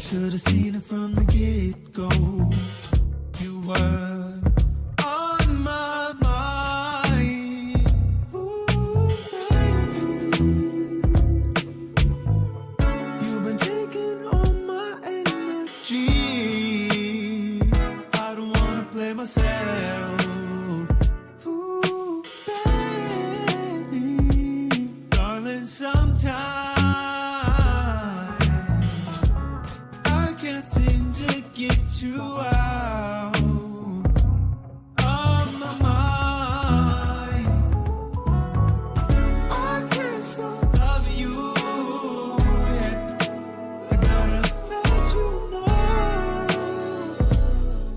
should have seen it from the get-go. You were on my mind. Ooh, baby. You've been taking all my energy. I don't wanna play myself. Ooh, baby. Darling, sometimes you out of my mind. I can't stop loving you, yeah. I gotta let you know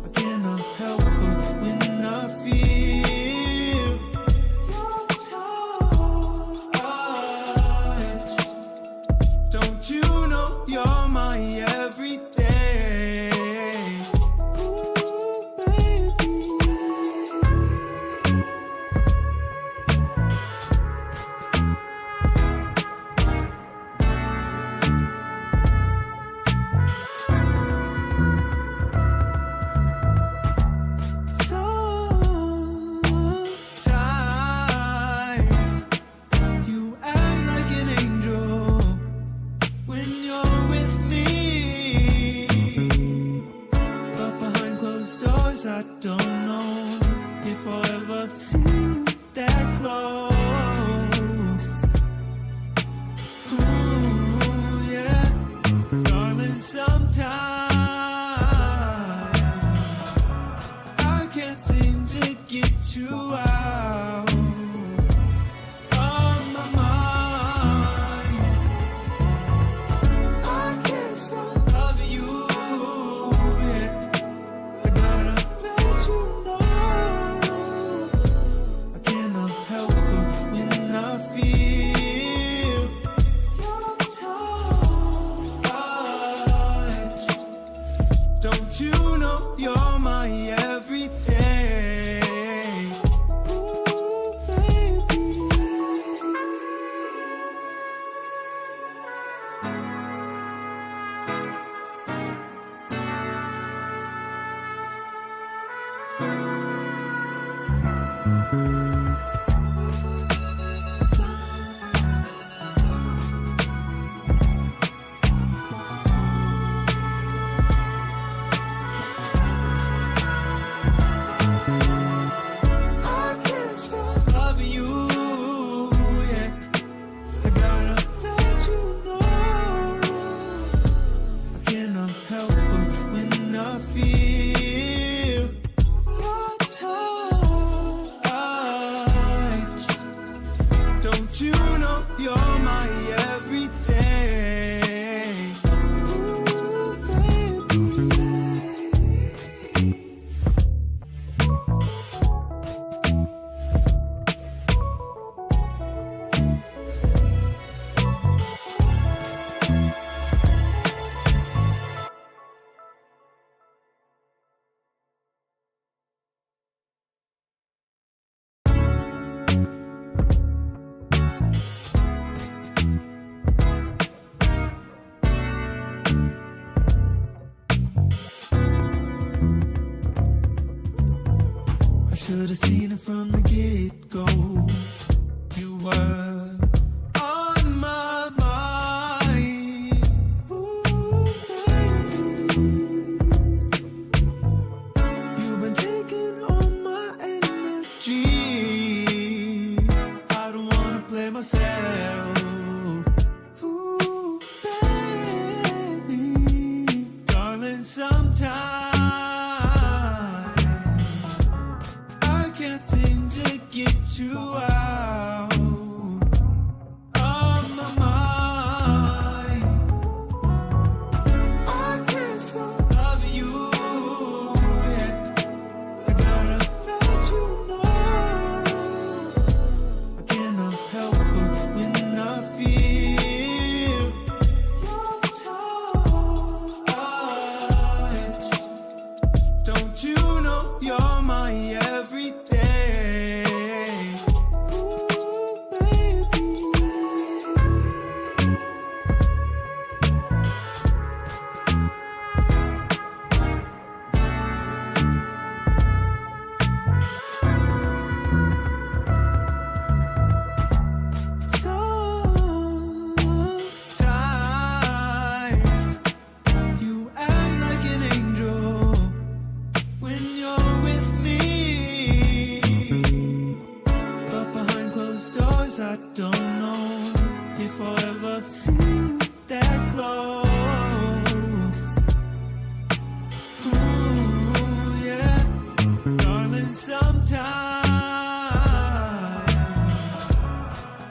I cannot help but when I feel your touch. Don't you know you're my everything? I don't know if I'll ever see you that close. Ooh, yeah. Darling, sometimes I can't seem to get you out of my mind. I can't stop loving you, yeah. I gotta you know I cannot help but when I feel your touch. Don't you know you're my everything? Ooh, baby. You know you're my everything. Ooh, baby. I should have seen it from the get-go. You were on my mind. Ooh, baby. You've been taking all my energy. I don't wanna play myself. Ooh, baby. Darling, sometimes can't seem to get you 'cause I don't know if I'll ever see you that close. Ooh, yeah, darling, sometimes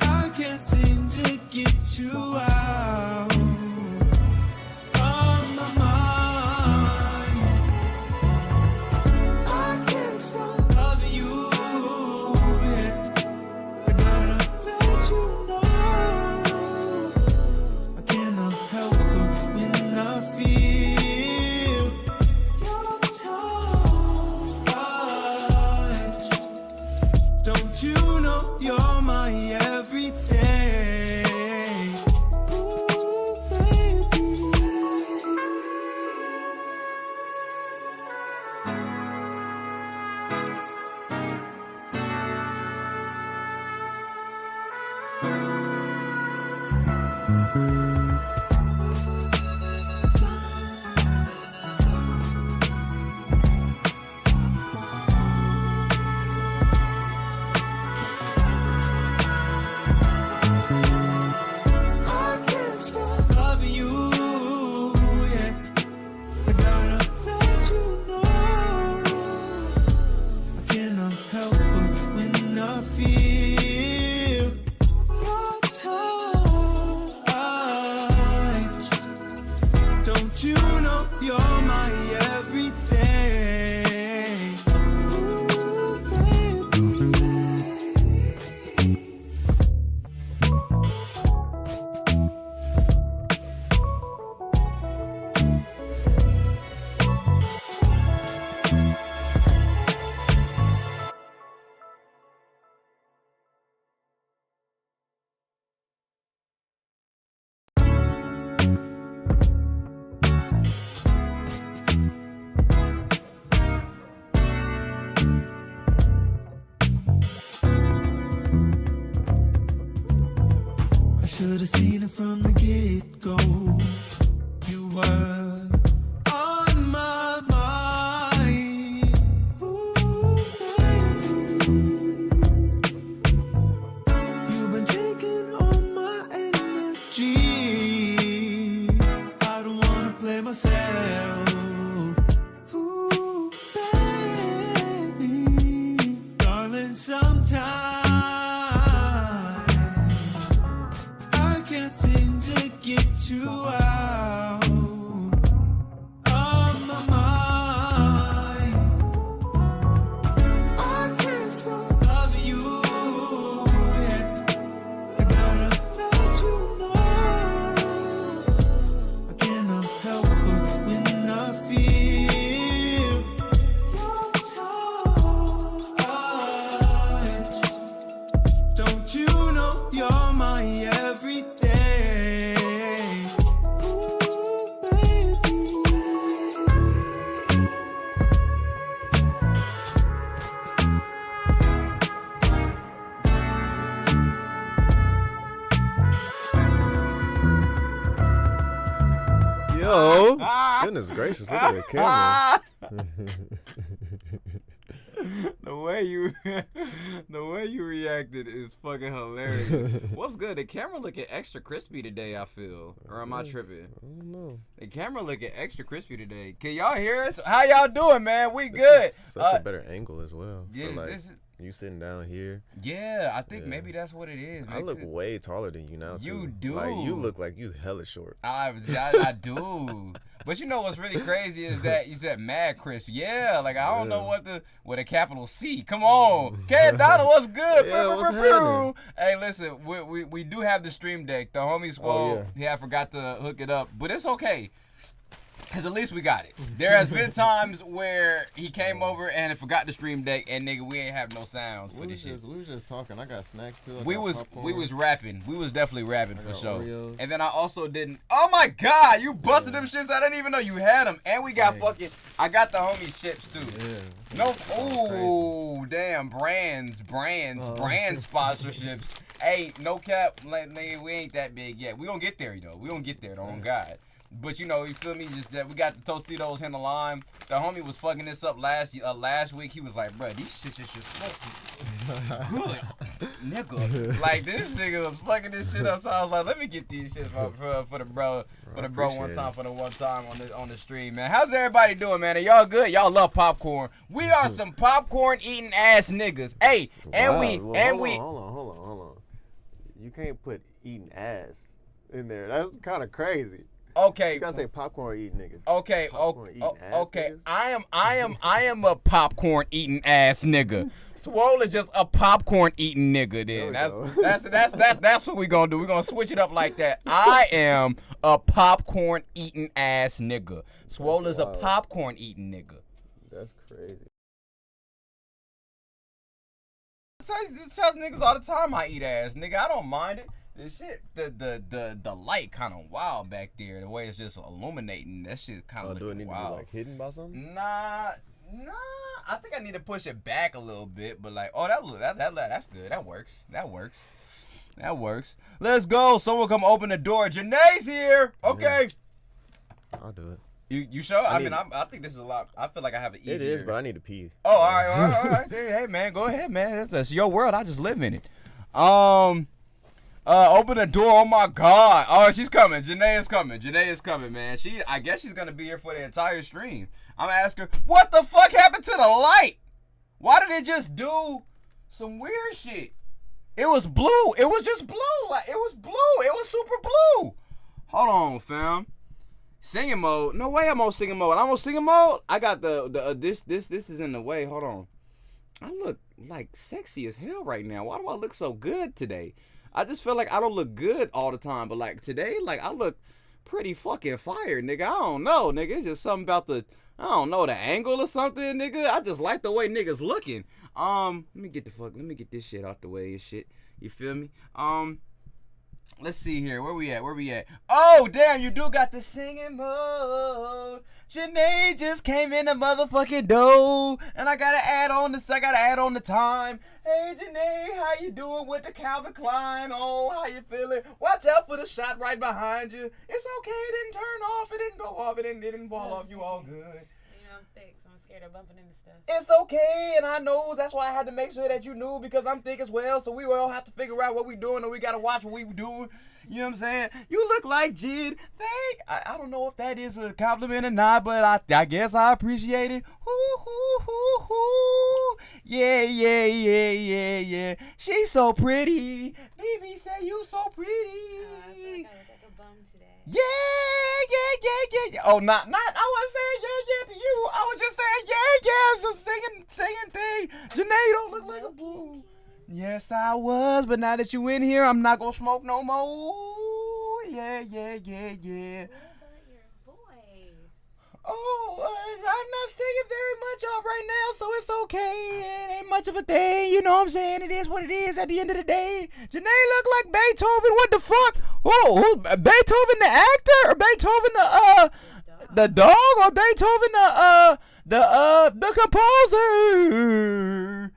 I can't seem to get you out of my mind. I can't stop loving you, yeah. I gotta let you know I cannot help but when I feel your touch. Don't you know you're my everything? Ooh, baby. I can't stop loving you, yeah. I gotta let you know I cannot help but when I feel your touch. Don't you know you're my everything? Ooh, baby. I should have seen it from the get-go. You were on my mind. Ooh, baby. You've been taking all my energy. I don't wanna play myself. Ooh, baby. Darling, sometimes I can't seem to get you out of my mind. I can't stop loving you, yeah. I gotta let you know I cannot help but when I feel your touch. Don't you know you're my everything? Ooh, baby. Yo, goodness gracious, look at the camera. The way you reacted is fucking hilarious. What's good? The camera looking extra crispy today, I feel. Or am I tripping? I don't know. The camera looking extra crispy today. Can y'all hear us? How y'all doing, man? We good. This is such a better angle as well. Yeah, for like this is, you sitting down here. yeah, I think Yeah. maybe that's what it is. I man, look 'cause way taller than you now too. You do. Like you look like you hella short. I do. But you know what's really crazy is that you said mad crisp. Yeah, like I don't know what a capital C. Come on. Ken Donald, what's good? Yeah, Pew, what's pew, pew. happening? Hey, listen, we do have the stream deck. The homie Swole, I forgot to hook it up. But it's okay. Because at least we got it. There has been times where he came over and forgot the stream deck, and nigga, we ain't have no sounds for this shit. We was just talking. I got snacks too. We was rapping. We was definitely rapping for sure. Oreos. And then I also didn't. Oh my God, you busted them shits. I didn't even know you had them. And we got fucking. I got the homie chips too. Yeah. No. Ooh, damn. Brand sponsorships. Hey, no cap. Like, nigga, we ain't that big yet. We gonna get there though. We gonna get there though. On God. But you know, you feel me? Just that we got the Tostitos in the lime. The homie was fucking this up last week. He was like, "Bro, these shit just smoke good, nigga." Like this nigga was fucking this shit up. So I was like, "Let me get these shit for the bro, one time on the stream, man." How's everybody doing, man? Are y'all good? Y'all love popcorn. We are some popcorn eating ass niggas. Hey, Hold on. You can't put eating ass in there. That's kind of crazy. Okay. You gotta say popcorn eating niggas. Okay. Popcorn eating ass Okay. niggas? I am a popcorn eating ass nigga. Swole is just a popcorn eating nigga. Then that's what we gonna do. We gonna switch it up like that. I am a popcorn eating ass nigga. Swole is a popcorn eating nigga. That's crazy. This tells niggas all the time I eat ass, nigga. I don't mind it. The shit, the light kind of wild back there. The way it's just illuminating, that shit kind of do it need wild. to be like hidden by something? Nah. I think I need to push it back a little bit, but like, oh, that's good. That works. Let's go. Someone come open the door. Janae's here. Okay. Yeah. I'll do it. You sure? I think this is a lot. I feel like I have it easier. It is, but I need to pee. Oh, all right. Hey, man, go ahead, man. That's your world. I just live in it. Open the door. Oh my God. Oh, she's coming. Janae is coming, man. I guess she's gonna be here for the entire stream. I'm asking her, what the fuck happened to the light? Why did it just do some weird shit? It was blue. It was just blue. Like it was blue. It was super blue. Hold on, fam. Singing mode. No way I'm on singing mode. I'm on singing mode. I got this is in the way. Hold on. I look like sexy as hell right now. Why do I look so good today? I just feel like I don't look good all the time, but like today, like I look pretty fucking fire, nigga. I don't know, nigga. It's just something about the angle or something, nigga. I just like the way niggas looking. Let me get this shit out the way and shit. You feel me? Let's see here. Where we at? Oh, damn, you do got the singing mode. Janae just came in the motherfucking door. And I gotta add on the time. Hey, Janae, how you doing with the Calvin Klein? Oh, how you feeling? Watch out for the shot right behind you. It's okay. It didn't turn off. It didn't go off. It didn't fall off. You all good. You know, I'm thick, so I'm scared of bumping into stuff. It's okay, and I know. That's why I had to make sure that you knew, because I'm thick as well, so we all have to figure out what we doing, and we got to watch what we doing. You know what I'm saying? You look like Jid. I don't know if that is a compliment or not, but I guess I appreciate it. Yeah. She's so pretty. Baby say you so pretty. I feel like I look like a bum today. Yeah. Oh, not. I wasn't saying yeah to you. I was just saying yeah. It's a singing thing. Janae don't look like a boo. Yes, I was, but now that you in here, I'm not gonna smoke no more. Yeah. What about your voice? Oh, I'm not singing very much off right now, so it's okay. It ain't much of a thing, you know what I'm saying? It is what it is at the end of the day. Janae look like Beethoven. What the fuck? Who's Beethoven the actor, or Beethoven the dog, or Beethoven the composer?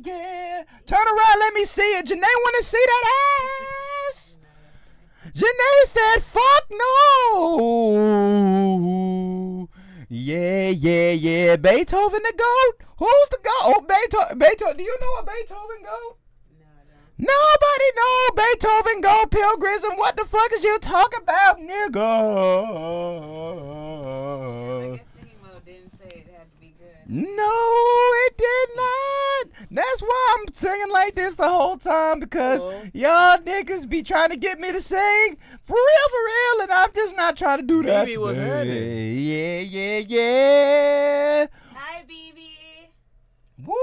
Yeah. Turn around, let me see it. Janae wanna see that ass? Janae said, fuck no. Yeah. Beethoven the GOAT? Who's the GOAT? Oh, Beethoven. Do you know a Beethoven GOAT? No, I don't. Nobody know Beethoven GOAT, Pilgrim. What the fuck is you talking about, nigga? I guess singing mode didn't say it had to be good. No, it did not. That's why I'm singing like this the whole time, because y'all niggas be trying to get me to sing for real, and I'm just not trying to do that. BB was headed. Yeah. Hi, BB. Woo.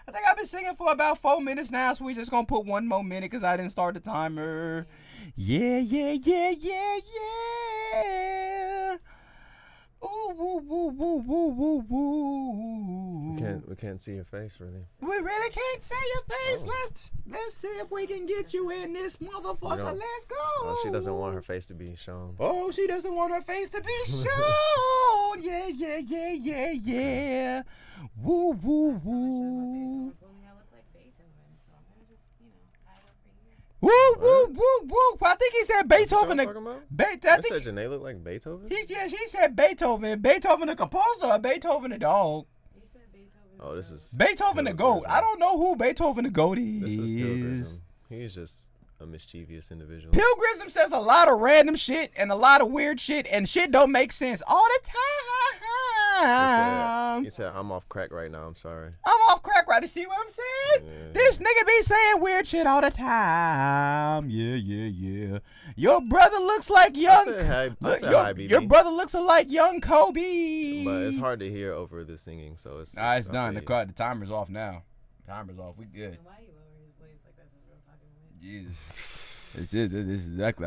I think I've been singing for about 4 minutes now, so we just gonna put one more minute because I didn't start the timer. Yeah. Ooh. We can't see your face, really. We really can't see your face. Let's see if we can get you in this motherfucker. Let's go. Oh, she doesn't want her face to be shown. Oh, she doesn't want her face to be shown. Yeah. Woo. Someone told me I look like Beethoven, so I'm gonna just, hide over here. Woo. I think he said That's what Beethoven. y'all talking about? I They think said Janae looked like Beethoven? she said Beethoven. Beethoven the composer, Beethoven the dog. He said Beethoven. Oh, this is Beethoven the goat. I don't know who Beethoven the goat This is is. Pilgrim. He's just a mischievous individual. Pilgrim says a lot of random shit and a lot of weird shit, and shit don't make sense all the time. He said, I'm off crack right now. I'm sorry. I'm off crack, right? To see what I'm saying? Yeah. This nigga be saying weird shit all the time. Yeah. Your brother looks like young. I said hi, BB. Your brother looks like young Kobe. But it's hard to hear over the singing, so it's. Nah, it's done. I feel The timer's off now. Timer's off. We good. And why he lower his voice like that's his real talking voice? Yes. This is exactly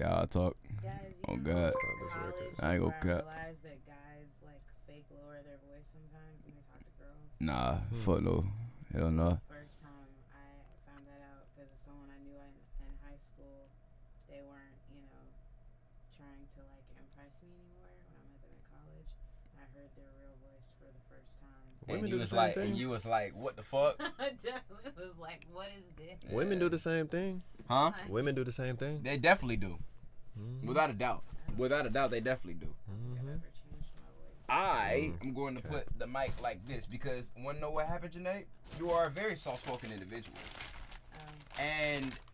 how I talk. Guys, Oh, you God. know, College I ain't gonna where cut. I realized that guys like fake lower their voice sometimes when they talk to girls. Nah, fuck no. Hell no. First time I found that out because of someone I knew in high school. They weren't, trying to like impress me anymore when I met them in college. And I heard their real voice for the first time. Women And do you the was same like, thing. and you was like, what the fuck? I definitely was like, what is this? Women do the same thing. Huh? Women do the same thing. They definitely do. Mhm. Without a doubt. Without a doubt, they definitely do. Mhm. I've ever changed my voice. I am going to put the mic like this because want to know what happened, Janae? You are a very soft-spoken individual,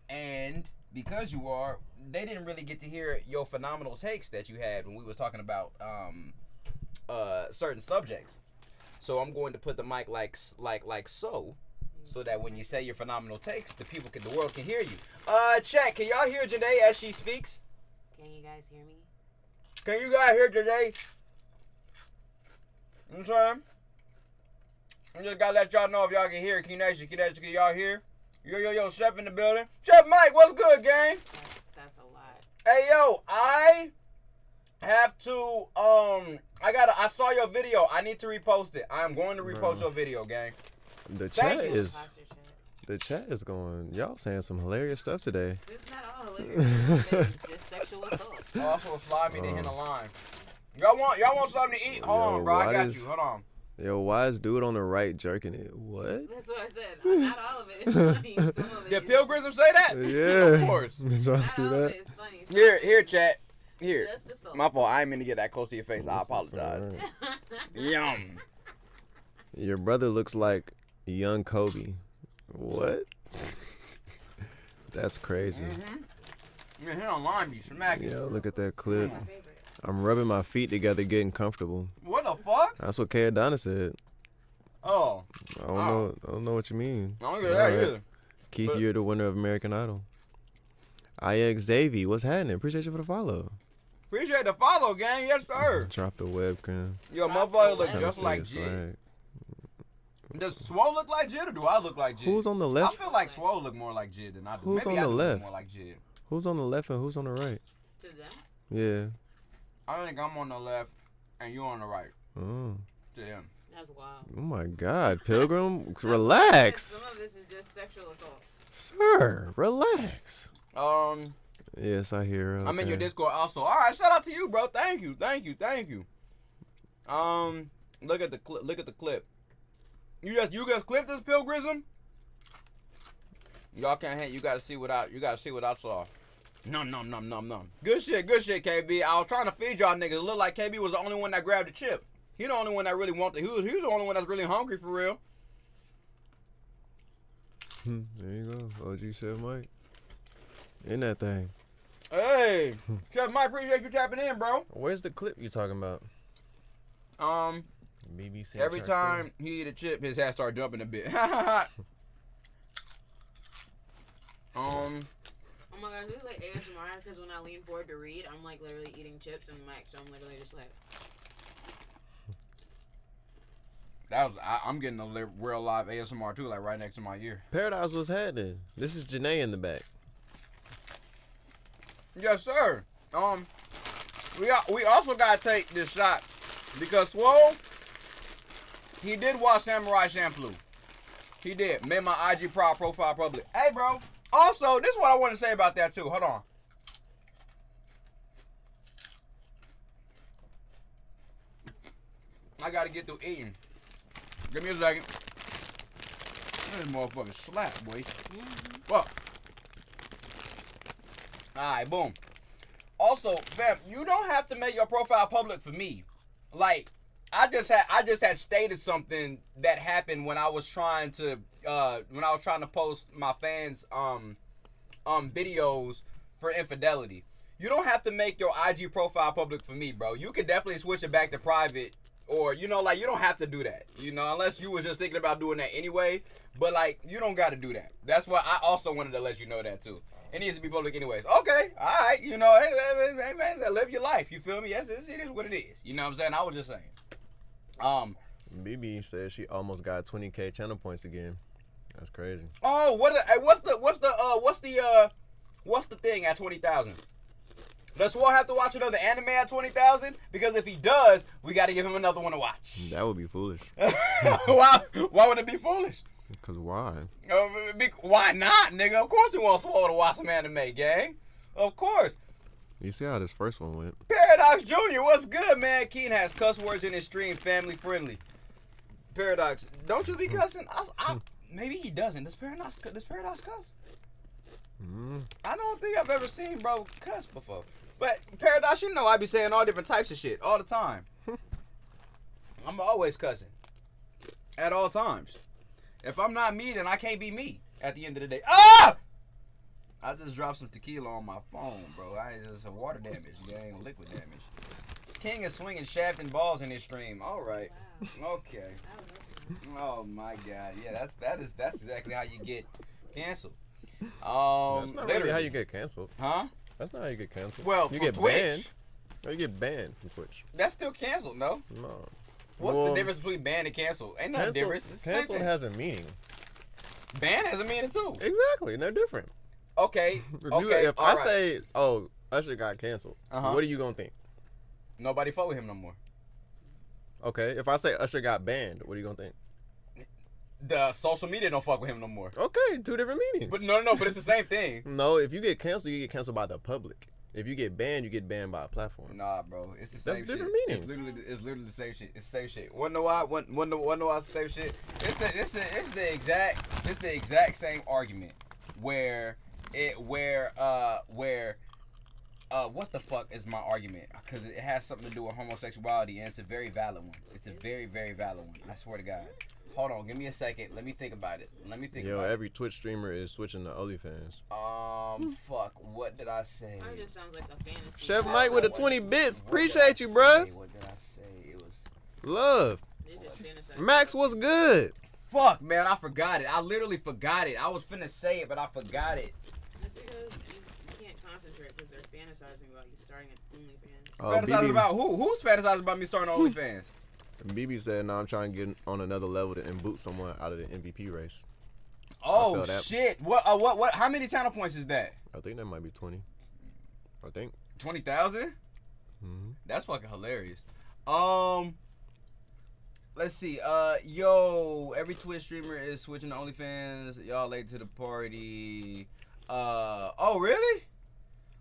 and because you are, they didn't really get to hear your phenomenal takes that you had when we was talking about certain subjects. So I'm going to put the mic like so that when you say your phenomenal takes, the world can hear you. Chat, can y'all hear Janae as she speaks? Can you guys hear me? Can you guys hear Janae? You know what I'm saying? I just gotta let y'all know if y'all can hear. Can y'all hear? Yo, Chef in the building. Chef Mike, what's good, gang? That's a lot. Hey, yo, I have to, I saw your video. I need to repost it. I'm going to repost your video, gang. The Thank chat you. is. Posture chat. The chat is going. Y'all saying some hilarious stuff today. It's not all hilarious. It's just sexual assault. Also, slide me to hit the line. Y'all want something to eat? Hold on, bro. I got you. Hold on. Yo, why is dude on the right jerking it? What? That's what I said. Not all of it is funny. Some of it Did is Pilgrim say that? Yeah. Of course. Did y'all not see all of that? it is funny. Some Here, of it chat. Here. is just assault. My fault. I ain't mean to get that close to your face. I This is apologize. alright. Yum. Your brother looks like young Kobe. What? That's crazy. Yeah, he online be smacking. Yo, look at that clip. My favorite. I'm rubbing my feet together, getting comfortable. What the fuck? That's what Kay Donna said. Oh, I don't know what you mean. I don't get that Alright. either. Keith, But- you're the winner of American Idol. IX Xavier, what's happening? Appreciate you for the follow. Appreciate the follow, gang. Yes, sir. Drop the webcam. Yo, Drop motherfucker the look web. just like It's Jid. Does Swole look like Jid or do I look like Jid? Who's on the I left? feel like Swole look more like Jid than I do. Who's Maybe on I the do left? look more like Jid. Who's on the left and who's on the right? To them? Yeah. I think I'm on the left and you on the right. Oh. To him. That's wild. Oh my God, Pilgrim, relax, Some of this is just sexual assault. sir. Relax. Yes, I hear. I'm in your okay. Discord also. All right, shout out to you, bro. Thank you. Look at the clip. You just clipped this Pilgrim? Y'all can't hate. You gotta see what I saw. Nom. Good shit, KB. I was trying to feed y'all niggas. It looked like KB was the only one that grabbed the chip. He the only one that really wanted. He was the only one that's really hungry for real. There you go, OG Chef Mike. In that thing. Hey, Chef Mike, appreciate you tapping in, bro. Where's the clip you talking about? BBC. Every time he eat a chip, his hat start jumping a bit. Oh my gosh, this is like ASMR because when I lean forward to read, I'm like literally eating chips and mic, so I'm literally just like. I'm getting a real live ASMR too, like right next to my ear. Paradise was happening. This is Janae in the back. Yes, sir. We also gotta take this shot because Swole, he did watch Samurai Champloo. He did. Made my IG profile public. Hey, bro. Also, this is what I want to say about that too. Hold on. I gotta get through eating. Give me a second. This motherfucker slap, boy. Fuck. All right, boom. Also, fam, you don't have to make your profile public for me. Like, I just had stated something that happened when I was trying to post my fans videos for infidelity. You don't have to make your IG profile public for me, bro. You can definitely switch it back to private, or you know, like, you don't have to do that. You know, unless you was just thinking about doing that anyway. But like, you don't got to do that. That's why I also wanted to let you know that too. It needs to be public anyways. Okay, all right. You know, hey man, live your life. You feel me? Yes, it is what it is. You know what I'm saying? I was just saying. BB said she almost got 20K channel points again. That's crazy. Oh, what's the thing at 20,000? Does Swole have to watch another anime at 20,000? Because if he does, we got to give him another one to watch. That would be foolish. Why would it be foolish? Because why? Why not, nigga? Of course we want Swole to watch some anime, gang. Of course. You see how this first one went? Paradox Jr., what's good, man? Keen has cuss words in his stream, family friendly. Paradox, don't you be cussing? Maybe he doesn't. Does Paradox cuss? I don't think I've ever seen bro cuss before. But Paradox, you know I be saying all different types of shit all the time. I'm always cussing. At all times. If I'm not me, then I can't be me at the end of the day. Ah! I just dropped some tequila on my phone, bro. It's a water damage. Gang, liquid damage. King is swinging shaft and balls in his stream. All right. Wow. Okay. Oh my God. Yeah, that's exactly how you get canceled. That's not really how you get canceled. Huh? That's not how you get canceled. Well, you from get Twitch. banned. Or you get banned from Twitch. That's still canceled, no? No. What's the difference between banned and canceled? Ain't no difference. It's the same canceled thing. has a meaning. Banned has a meaning too. Exactly, and they're different. Okay. If I say, "Oh, Usher got canceled," what are you gonna think? Nobody follow him no more. Okay. If I say Usher got banned, what are you gonna think? The social media don't fuck with him no more. Okay, two different meanings. But no, but it's the same thing. No, if you get canceled, you get canceled by the public. If you get banned, you get banned by a platform. Nah, bro, it's the same shit. That's different meanings. It's literally the same shit. It's the same shit. Wanna know why? Wanna know why it's the same shit? It's the exact same argument where what the fuck is my argument? Because it has something to do with homosexuality, and it's a very valid one. It's a very, very valid one. I swear to God. Hold on, give me a second. Let me think about it. Every Twitch streamer is switching to OnlyFans. Fuck. What did I say? That just sounds like a fantasy. Chef Mike with the 20 bits. Appreciate you, bruh. What did I say? It was love. Just Max, what's good? fuck, man. I forgot it. I literally forgot it. I was finna say it, but I forgot it. That's because you can't concentrate because they're fantasizing about you starting at OnlyFans. Fantasizing about who? Who's fantasizing about me starting OnlyFans? BB said, "No, I'm trying to get on another level and boot someone out of the MVP race." Oh shit! What? How many channel points is that? I think that might be 20. I think 20,000. Mm-hmm. That's fucking hilarious. Let's see. Yo, every Twitch streamer is switching to OnlyFans. Y'all late to the party. Oh really?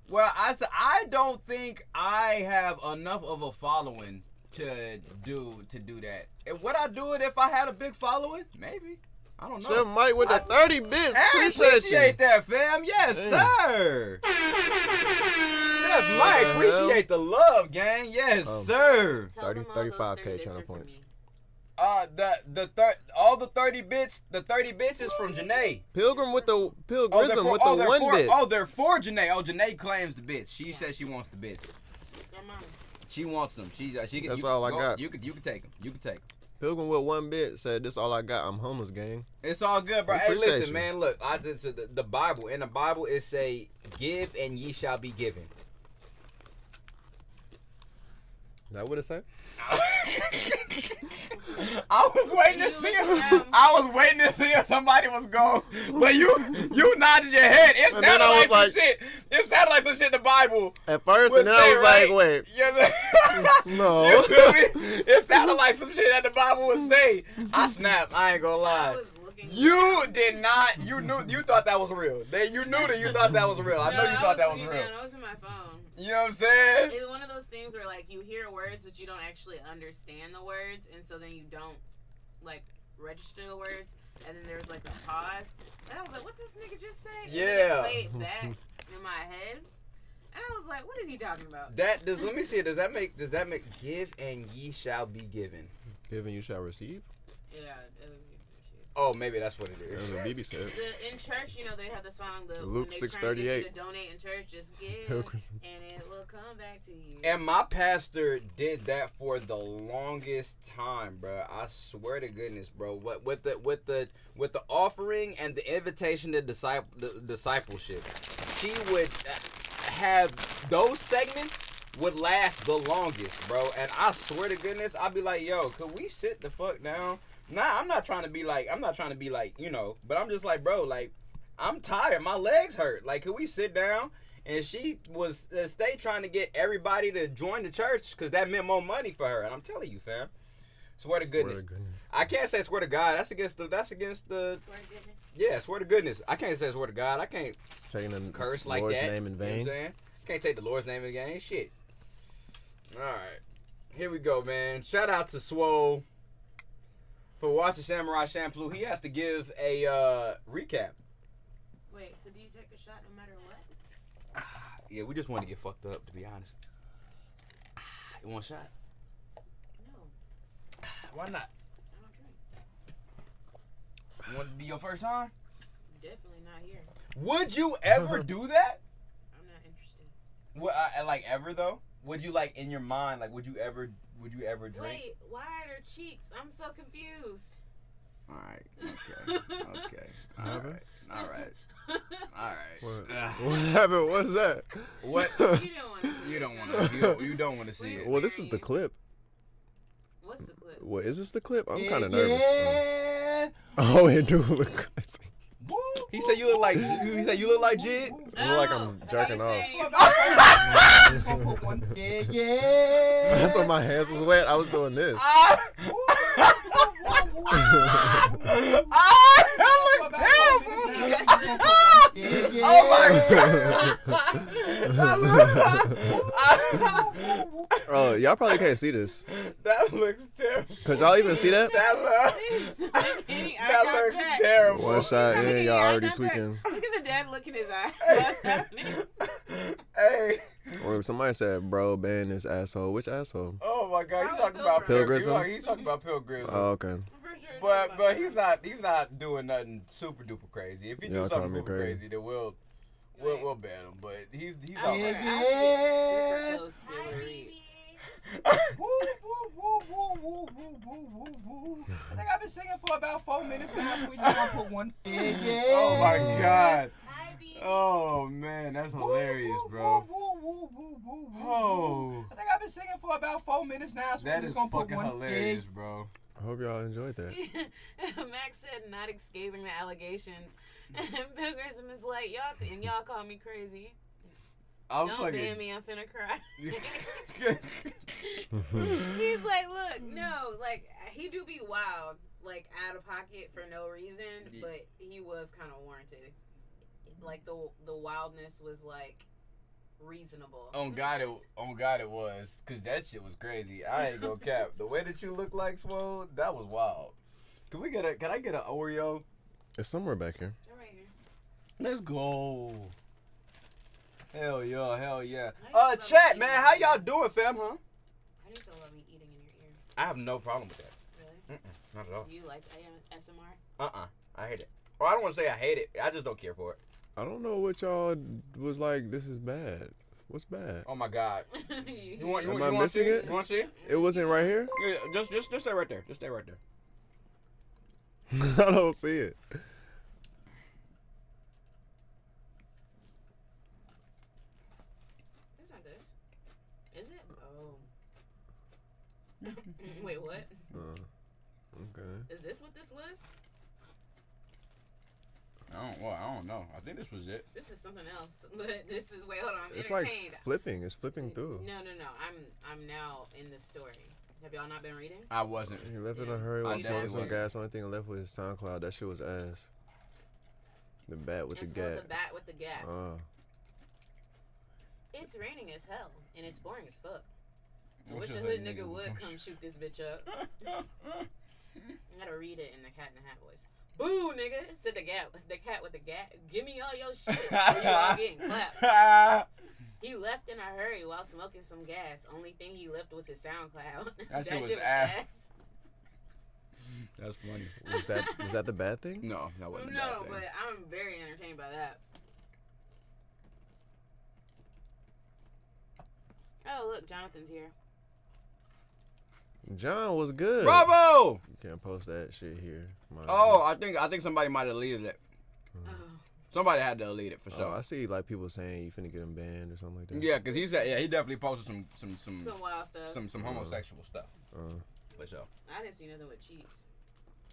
Well, I don't think I have enough of a following to do that. And would I do it if I had a big following? Maybe. I don't know. Chef Mike with the 30 bits. I appreciate that, fam. Yes, sir. Chef Mike, appreciate the love, gang. Yes, sir. 35K channel points. All the 30 bits. The 30 bits is from Janae. Pilgrim with the Pilgrism with the 1 bit. Oh, they're for Janae. Oh, Janae claims the bits. She says she wants the bits. She wants them. That's all I got. You can take them. You can take them. Pilgrim with 1 bit said, "This all I got. I'm homeless, gang." It's all good, bro. Hey, listen, you. man. Look, the Bible. In the Bible, it say, "Give and ye shall be given." Is that what it said? I was waiting to see if somebody was going, but you nodded your head. It sounded like some shit. It sounded like some shit in the Bible. At first, and then I was like, wait. No. You feel me? It sounded like some shit that the Bible would say. I snapped. I ain't gonna lie. You did not. You thought that was real. You knew that you thought that was real. I know you thought that was real. I was in my phone. You know what I'm saying? It's one of those things where like you hear words but you don't actually understand the words, and so then you don't like register the words, and then there's like a pause. And I was like, "What this nigga just say?" Yeah. And I play it back in my head, And I was like, what is he talking about? That does. Let me see. Does that make give and ye shall be given? Give and you shall receive. Yeah. Oh, maybe that's what it That's is. what BB said. In church, you know, they have the song, Luke when they try and get you 6:38. to donate in church, just give, Pilgrims. and it will come back to you. And my pastor did that for the longest time, bro. I swear to goodness, bro. What with the offering and the invitation to discipleship, he would have those segments would last the longest, bro. And I swear to goodness, I'd be like, yo, could we sit the fuck down? Nah, I'm not trying to be like, you know, but I'm just like, bro, like, I'm tired. My legs hurt. Like, could we sit down? And she was stay trying to get everybody to join the church because that meant more money for her. And I'm telling you, fam. Swear to goodness. I can't say swear to God. That's against the. Swear to goodness. Yeah, swear to goodness. I can't say swear to God. I can't It's taking the curse like Lord's that. name in You know vain. what I'm saying? Can't take the Lord's name in vain. Shit. All right. Here we go, man. Shout out to Swole for watching Samurai Champloo. He has to give a recap. Wait, so do you take a shot no matter what? Yeah, we just want to get fucked up, to be honest. You want a shot? No, Why not? I don't drink. You want it to be your first time? Definitely not here. Would you ever do that? I'm not interested. What, like ever though? Would you like in your mind, like would you ever drink? Wait, why are there cheeks? I'm so confused. All right. Okay. All right. What happened? What's that? What? You don't want to see You it, don't Sean. want to. You don't want to see it. Well, this is the clip. What's the clip? What is this the clip? I'm kind of nervous. Yeah. Oh, it do look crazy. He said you look like. He said you look like Jid. I look like I'm jerking off. Yeah. That's when my hands was wet. I was doing this. That looks terrible. Oh my god. Oh, y'all probably can't see this. That looks terrible. Could y'all even see that? That looks terrible. One shot in, y'all already tweaking. Look at the dad look in his eye. Hey. Or somebody said, bro, ban this asshole. Which asshole? Oh my god, he's talking about Pilgrism? He's talking about pilgrism. Oh, okay. But he's not doing nothing super duper crazy. If he do something super crazy, then we'll ban him. But he's all right. Super close to be able to read. I think I've been singing for about 4 minutes now. So we just gonna put one. Oh my god. Oh man, that's hilarious, bro. Oh. I think I've been singing for about 4 minutes now. So that is fucking hilarious, bro. I hope y'all enjoyed that. Max said not escaping the allegations. And Pilgrism is like, y'all call me crazy. Don't ban me, I'm finna cry. He's like, look, no, like, he do be wild, like, out of pocket for no reason, but he was kind of warranted. Like, the wildness was, like, reasonable. On God it was. Cause that shit was crazy. I ain't gonna cap. The way that you look like Swole, that was wild. Can I get an Oreo? It's somewhere back here. They're right here. Let's go. Hell yeah. Chat, Man, how y'all doing, fam, huh? How do you feel about me eating in your ear? I have no problem with that. Really? Not at all. Do you like ASMR? I hate it. Or I don't want to say I hate it. I just don't care for it. I don't know what y'all was like. This is bad. What's bad? Oh my God. You want Am I missing it? You want to see it? It wasn't right here? Yeah, just stay right there. Just stay right there. I don't see it. It's not this. Is it? Oh. Wait, what? Okay. Is this what this was? I don't know. I think this was it. This is something else. But this is wait, hold on. I'm It's like entertained. flipping. It's flipping through. No. I'm now in the story. Have y'all not been reading? I wasn't. He left in a hurry while I smoking definitely some gas. Only thing left was his SoundCloud. That shit was ass. The bat with It's the called gat. The Bat with the Gap. It's raining as hell and it's boring as fuck. I wish a hood nigga would come shoot this bitch up. I gotta read it in the Cat in the Hat voice. Boo, nigga! Said the cat with the gat. Give me all your shit, or you all getting clapped. He left in a hurry while smoking some gas. Only thing he left was his SoundCloud. That shit was ass. That's funny. Was that the bad thing? No, that wasn't. No, but I'm very entertained by that. Oh, look, Jonathan's here. John was good. Bravo! You can't post that shit here. Oh, I think somebody might have deleted it. Oh. Somebody had to delete it for Oh, sure. I see like people saying you finna get him banned or something like that. Yeah, cause he definitely posted some wild stuff. some homosexual stuff. For sure. I didn't see nothing with cheeks.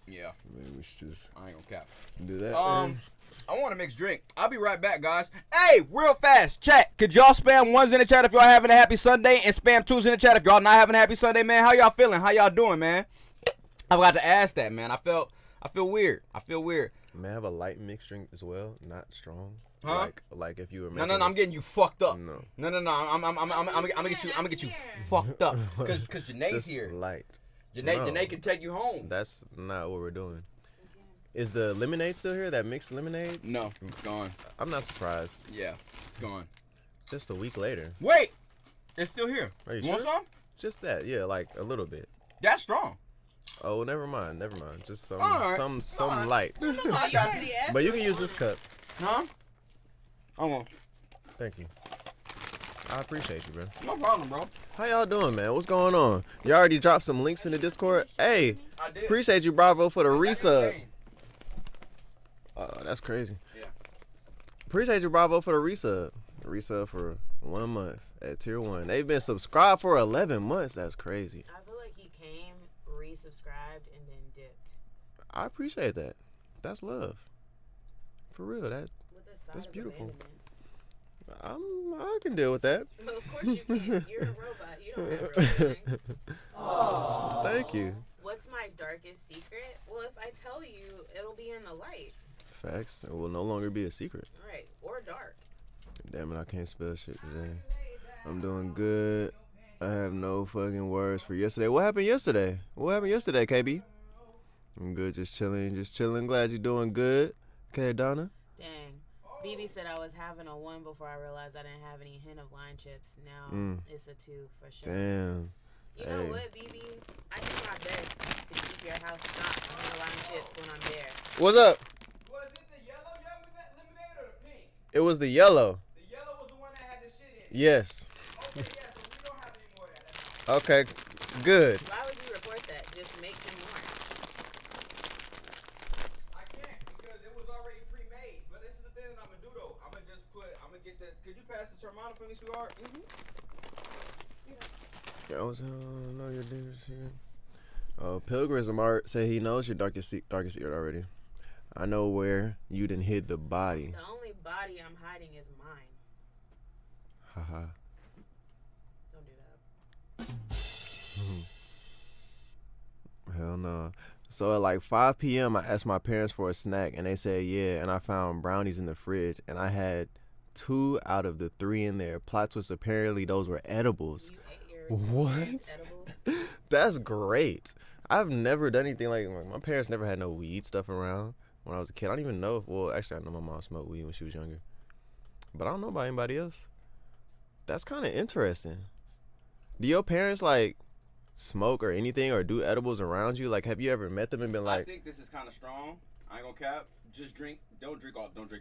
Yeah. Maybe we should just I ain't gonna cap. do that. I want a mixed drink. I'll be right back, guys. Hey, real fast, chat. Could y'all spam ones in the chat if y'all having a happy Sunday, and spam twos in the chat if y'all not having a happy Sunday, man? How y'all feeling? How y'all doing, man? I forgot to ask that, man. I feel weird. May I have a light mixed drink as well, not strong. Huh? Like if you were No, making I'm getting you fucked up. No. I'm gonna get you fucked up. Cause Janae's just here. light. Janae can take you home. That's not what we're doing. Is the lemonade still here? That mixed lemonade? No, it's gone. I'm not surprised. Yeah, it's gone. Just a week later. Wait, it's still here. Are you Want sure? some? Just that, yeah, like a little bit. That's strong. Oh, never mind. Just some All right. some All right. light. You already asked But you for can use one. this cup. Huh? I'm on. Thank you. I appreciate you, bro. No problem, bro. How y'all doing, man? What's going on? You already dropped some links in the Discord. Hey, I did. appreciate you, Bravo, for the resub. Hey. That's crazy. Yeah. Appreciate you, Bravo, for the resub. Resub for 1 month at tier 1. They've been subscribed for 11 months. That's crazy. I feel like he came, resubscribed, and then dipped. I appreciate that. That's love. For real, With a side That's of beautiful. abandonment. I can deal with that. Of course you can. You're a robot. You don't have real feelings. Thank you. What's my darkest secret? Well, if I tell you, it'll be in the light. Facts. It will no longer be a secret. All right. Or dark. Damn it, I can't spell shit today. I'm doing good. I have no fucking words for yesterday. What happened yesterday? What happened yesterday, KB? I'm good, just chilling. Glad you're doing good. Okay, Donna? Dang. BB said I was having a 1 before I realized I didn't have any hint of line chips. Now it's a 2 for sure. Damn. You know what, BB? I do my best to keep your house stocked with line chips when I'm there. What's up? Was it the yellow lemonade or the pink? It was the yellow. The yellow was the one that had the shit in it. Yes. Okay, yeah, so we don't have any more of that. Okay, good. Why would you report that? Just make them more. I can't because it was already pre-made. But this is the thing that I'm gonna do though. I'm gonna get the. Could you pass the Termana for me, sweetheart? I was know your dealers here. Pilgrism Art say he knows your darkest secret already. I know where you done hid the body. The only body I'm hiding is mine. Haha. Don't do that. Hell no. So at like 5 p.m. I asked my parents for a snack and they said yeah, and I found brownies in the fridge and I had 2 out of the 3 in there. Plot twist, apparently those were edibles. You ate your What? parents' edibles? That's great. I've never done anything like my parents never had no weed stuff around when I was a kid. I don't even know well, actually I know my mom smoked weed when she was younger. But I don't know about anybody else. That's kind of interesting. Do your parents like smoke or anything or do edibles around you? Like have you ever met them and been I like think this is kind of strong. I ain't gonna cap. Just drink. Don't drink all of it.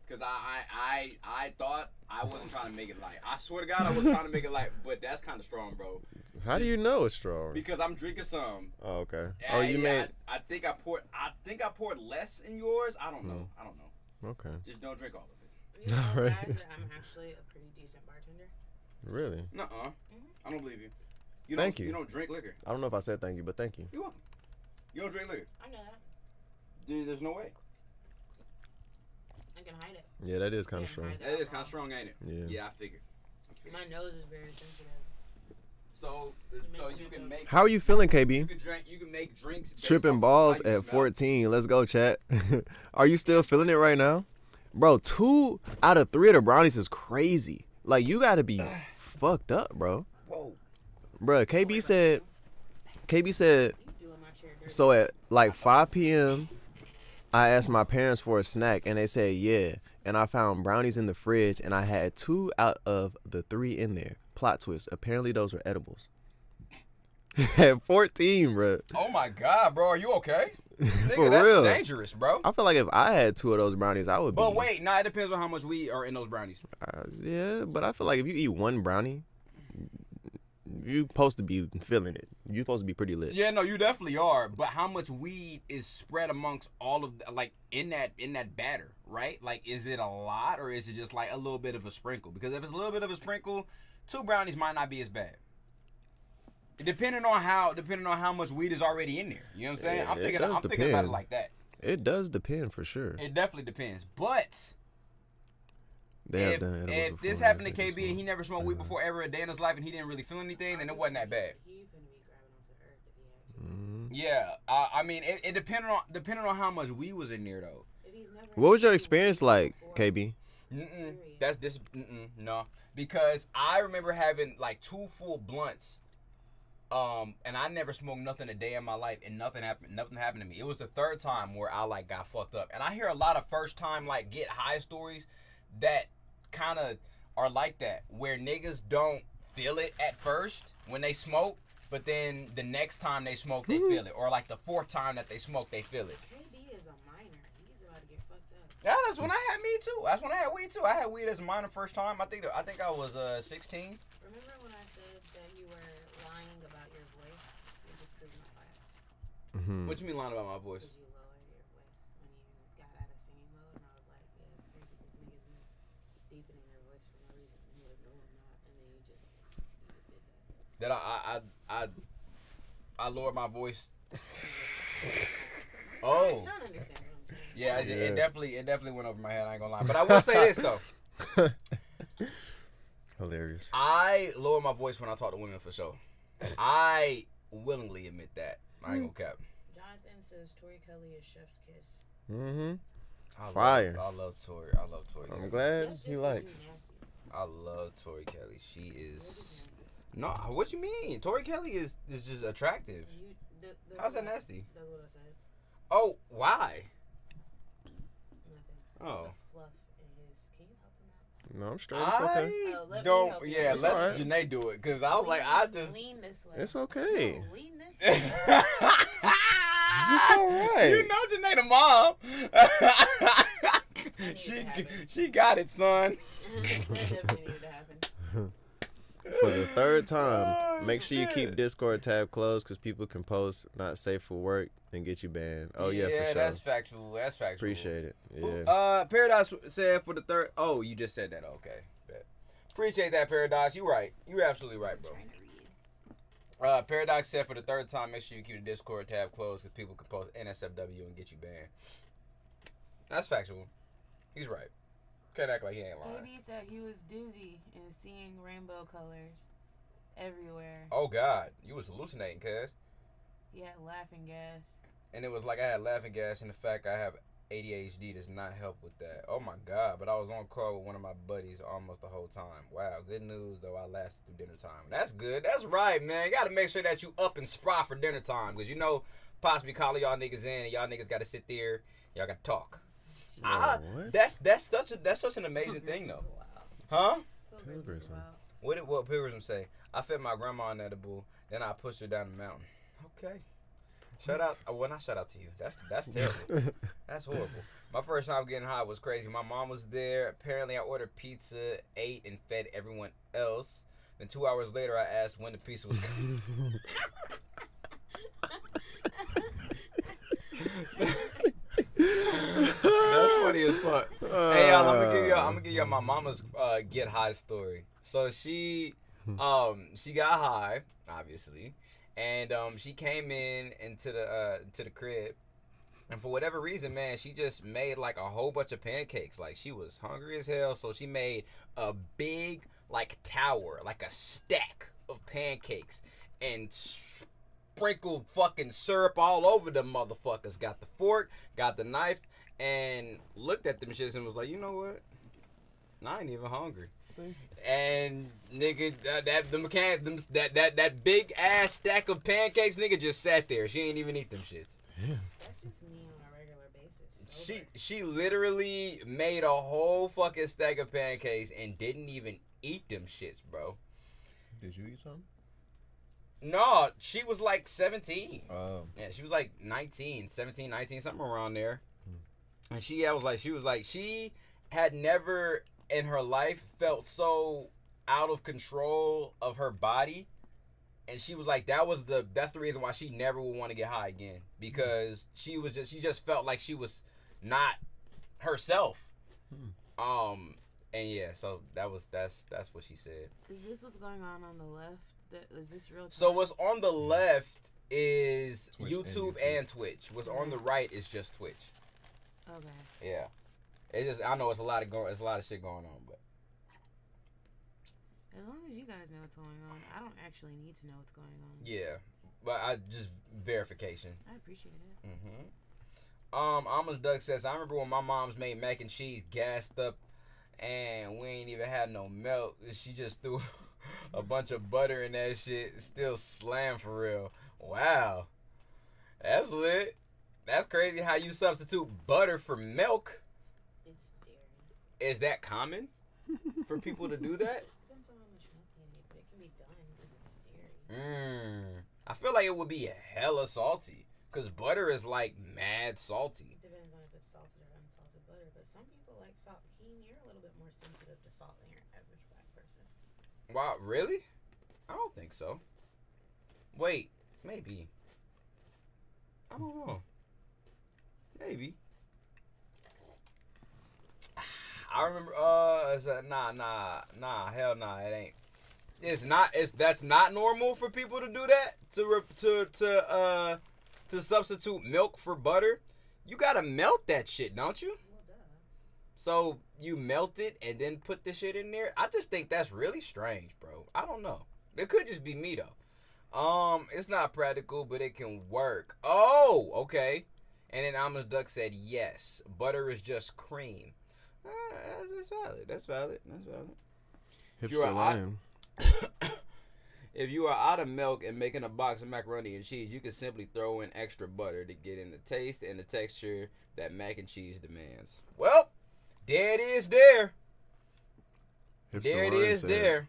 Cause I thought I wasn't trying to make it light. I swear to God I wasn't trying to make it light. But that's kind of strong, bro. how do you know it's strong? Because I'm drinking some. Oh, okay. Oh, you made I think I poured less in yours. I don't know. I don't know. okay. Just don't drink all of it. You know, Alright. guys, that I'm actually a pretty decent bartender. Really? Nuh-uh. I don't believe you. Thank you. You don't drink liquor. I don't know if I said thank you, but thank you. You're welcome. You don't drink liquor. I know that. Dude, there's no way. I can hide it. Yeah, that is kind of Yeah, strong. hide That is kind of strong, ain't it? Yeah. Yeah, I figured. My nose is very sensitive. So makes you me can feel- make. How are you feeling, You KB? can make drinks. based off Tripping of balls how you at smell. 14. Let's go, chat. Are you still feeling it right now? Bro, 2 out of 3 of the brownies is crazy. Like, you got to be fucked up, bro. Whoa. Bro, KB said, You doing my chair dirty. so at like 5 p.m., I asked my parents for a snack, and they said, yeah. and I found brownies in the fridge, and I had 2 out of the 3 in there. Plot twist. Apparently, those were edibles. At 14, bro. Oh my God, bro, are you okay? Nigga, For that's real. dangerous, bro. I feel like if I had 2 of those brownies, I would be. But wait, it depends on how much weed are in those brownies. Yeah, but I feel like if you eat 1 brownie, you supposed to be feeling it. You supposed to be pretty lit. Yeah, no, you definitely are. But how much weed is spread amongst all of like in that batter, right? Like, is it a lot or is it just like a little bit of a sprinkle? Because if it's a little bit of a sprinkle, 2 brownies might not be as bad. Depending on how much weed is already in there. You know what I'm saying? Yeah, I'm thinking about it like that. It does depend for sure. It definitely depends. But if this before, happened to I said KB and he never smoked weed before ever a day in his life and he didn't really feel anything, then it wasn't that bad. He finna be grabbing onto earth if he had to. Yeah, I mean, it depended on how much weed was in there though. If he's never What was had your weed experience like, before, KB? No, because I remember having like 2 full blunts, and I never smoked nothing a day in my life, and nothing happened to me. It was the 3rd time where I like got fucked up, and I hear a lot of first time like get high stories that kind of are like that, where niggas don't feel it at first when they smoke, but then the next time they smoke they feel it, or like the 4th time that they smoke they feel it. KB is a minor. He's about to get fucked up. Yeah, that's when I had me too. That's when I had weed too. I had weed as a minor first time. I think I was 16. Remember when I said that you were lying about your voice? You just proved my lie. Mm-hmm. What you mean lying about my voice? Because you lowered your voice when you got out of singing mode, and I was like, yeah, it's crazy because niggas be deepening their voice for no reason. And you're like, no, I'm not. And then you just did that. That I lowered my voice. I'm Oh, trying to understand what I'm saying. yeah, it definitely went over my head. I ain't gonna lie, but I will say this though. Hilarious. I lower my voice when I talk to women for sure. I willingly admit that. I ain't gonna cap. Jonathan says Tori Kelly is chef's kiss. Mm-hmm. I Fire. love Tori. I love Tori. I'm Kelly. glad That's he just 'cause likes. you nasty. I love Tori Kelly. She You're is. just nasty. No, what you mean? Tori Kelly is just attractive. That's How's that what I- nasty? That's what I said. Oh, why? Nothing. Oh. There's a fluff in his. Can you help him out? No, I'm straight. It's okay. Oh, let me don't. help you. Yeah, It's let alright. Janae do it because I was like, I just. Lean this way. It's okay. No, lean this way. It's all right. You know Janae the mom. That needed to happen. she got it, son. That definitely needed to happen. For the 3rd time, Oh, make sure you shit. keep Discord tab closed because people can post not safe for work and get you banned. Oh yeah, for sure. that's factual. That's factual. Appreciate it. Yeah. Paradise said for the 3rd. Oh, you just said that. Okay. Bet. Appreciate that, Paradise. You right. You absolutely right, bro. Trying to read. Paradox said for the 3rd time, make sure you keep the Discord tab closed because people can post NSFW and get you banned. That's factual. He's right. Can't act like he ain't lying. Baby said he was dizzy and seeing rainbow colors everywhere. Oh God, you was hallucinating, cuz. He had laughing gas. And it was like I had laughing gas, and the fact I have ADHD does not help with that. Oh my God, but I was on call with one of my buddies almost the whole time. Wow, good news though, I lasted through dinner time. That's good. That's right, man. You gotta make sure that you up and spry for dinner time, because you know, possibly calling y'all niggas in, and y'all niggas gotta sit there, y'all gotta talk. What? That's such an amazing thing though. Huh? Pilgrism. What Pilgrism say? I fed my grandma an edible, then I pushed her down the mountain. Okay. Shout out. Well, not shout out to you. That's terrible. That's horrible. My first time getting high was crazy. My mom was there. Apparently, I ordered pizza, ate, and fed everyone else. Then 2 hours later, I asked when the pizza was coming. That's funny as fuck. Hey y'all, I'm gonna give y'all my mama's get high story. So she got high, obviously, and she came into the crib, and for whatever reason, man, she just made like a whole bunch of pancakes. Like she was hungry as hell, so she made a big like tower, like a stack of pancakes, and sprinkled fucking syrup all over them motherfuckers. Got the fork, got the knife, and looked at them shits and was like, you know what? I ain't even hungry. And nigga, that big ass stack of pancakes, nigga, just sat there. She ain't even eat them shits. That's just me on a regular basis. She literally made a whole fucking stack of pancakes and didn't even eat them shits, bro. Did you eat some? No, she was like 17. Oh. Yeah, she was like 19, 17, 19, something around there. And she had never in her life felt so out of control of her body. And she was like, that's the reason why she never would want to get high again. Because she just felt like she was not herself. And yeah, so that's what she said. Is this what's going on the left? Is this real time? So what's on the left is Twitch YouTube and Twitch. What's on the right is just Twitch. Okay. Yeah. I know it's a lot of shit going on, but as long as you guys know what's going on, I don't actually need to know what's going on. yeah. But I just verification. I appreciate it. Almost Doug says, I remember when my mom's made mac and cheese gassed up and we ain't even had no milk. She just threw a bunch of butter in that shit. Still slam for real. Wow. That's lit. That's crazy how you substitute butter for milk. It's dairy. Is that common for people to do that? Depends on how much milk you need, but it can be done because it's dairy. I feel like it would be hella salty. Because butter is like mad salty. It depends on if it's salted or unsalted butter, but some people like salt. Keen, you're a little bit more sensitive to salt than your average black person. Wow, really? I don't think so. Wait, maybe. I don't know. Maybe. I remember. Hell nah. It ain't. It's not. That's not normal for people to do that. To substitute milk for butter. You gotta melt that shit, don't you? Well, duh. So you melt it and then put the shit in there. I just think that's really strange, bro. I don't know. It could just be me though. It's not practical, but it can work. Oh, okay. And then Amos Duck said yes. Butter is just cream. That's valid. Hipster lion. If you are out of milk and making a box of macaroni and cheese, you can simply throw in extra butter to get in the taste and the texture that mac and cheese demands. Well, there it is there. There.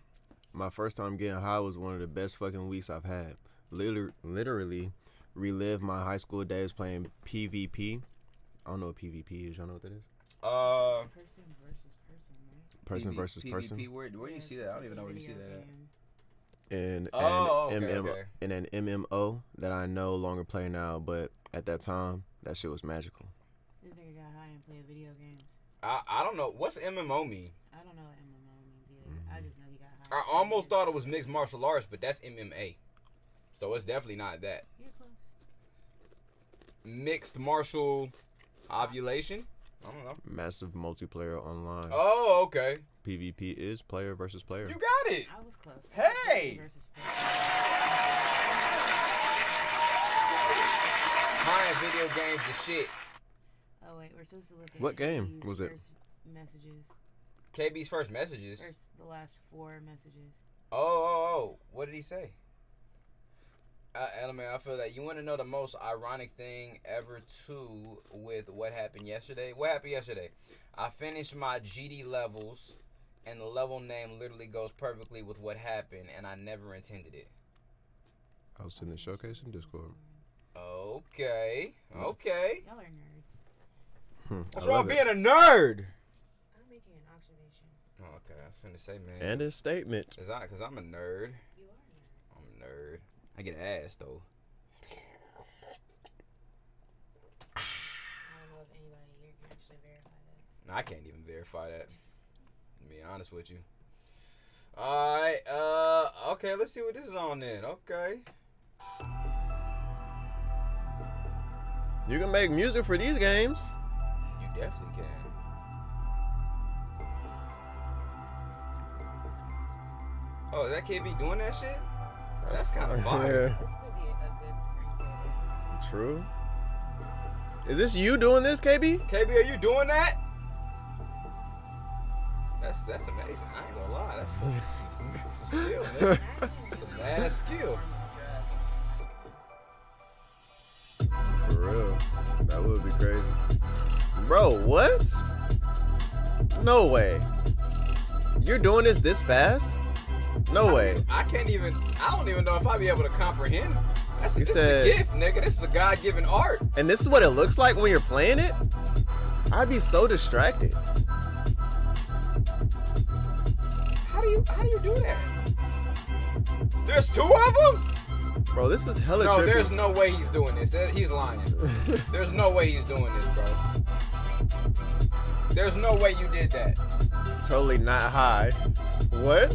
My first time getting high was one of the best fucking weeks I've had. Literally relived my high school days playing PvP. I don't know what PvP is. Y'all know what that is? Person versus person, right? Person versus person. PvP, where do you see that? I don't even know where you see that at. And okay. And an MMO that I no longer play now, but at that time, that shit was magical. This nigga got high and played video games. I don't know. What's MMO mean? I don't know what MMO means either. I just know he got high. I almost thought it was mixed martial arts, but that's MMA. So it's definitely not that. You're close. Mixed martial ovulation? I don't know. Massive multiplayer online. Oh, okay. PvP is player versus player. You got it. I was close. Hey! Person versus person. Playing video games is shit. Oh wait, we're supposed to look at What game KB's was it? first messages. KB's first messages. The last 4 messages. Oh. What did he say? Element, I feel that you want to know the most ironic thing ever too with what happened yesterday. What happened yesterday? I finished my GD levels, and the level name literally goes perfectly with what happened, and I never intended it. I was in the showcase in Discord. Okay. Y'all are nerds. What's wrong with being a nerd? I'm making an observation. Oh, okay, I was finna say, man. And his statement. Cause I'm a nerd. You are a nerd. I'm a nerd. I get ass though. I don't know if anybody here can actually verify that. I can't even verify that. To be honest with you. Alright, okay, let's see what this is on then. Okay. You can make music for these games. You definitely can. Oh, is that kid be doing that shit? That's kind of fire. Yeah. This would be a good screensaver. True. Is this you doing this, KB? KB, are you doing that? That's amazing. I ain't gonna lie. That's some skill, man. Some mad skill. For real. That would be crazy. Bro, what? No way. You're doing this fast? No way. I don't even know if I'll be able to comprehend. This is said- a gift, nigga. This is a God-given art. And this is what it looks like when you're playing it? I'd be so distracted. How do you do that? There's 2 of them? Bro, this is hella No, trippy. there's no way he's doing this. He's lying. There's no way he's doing this, bro. There's no way you did that. Totally not high. What?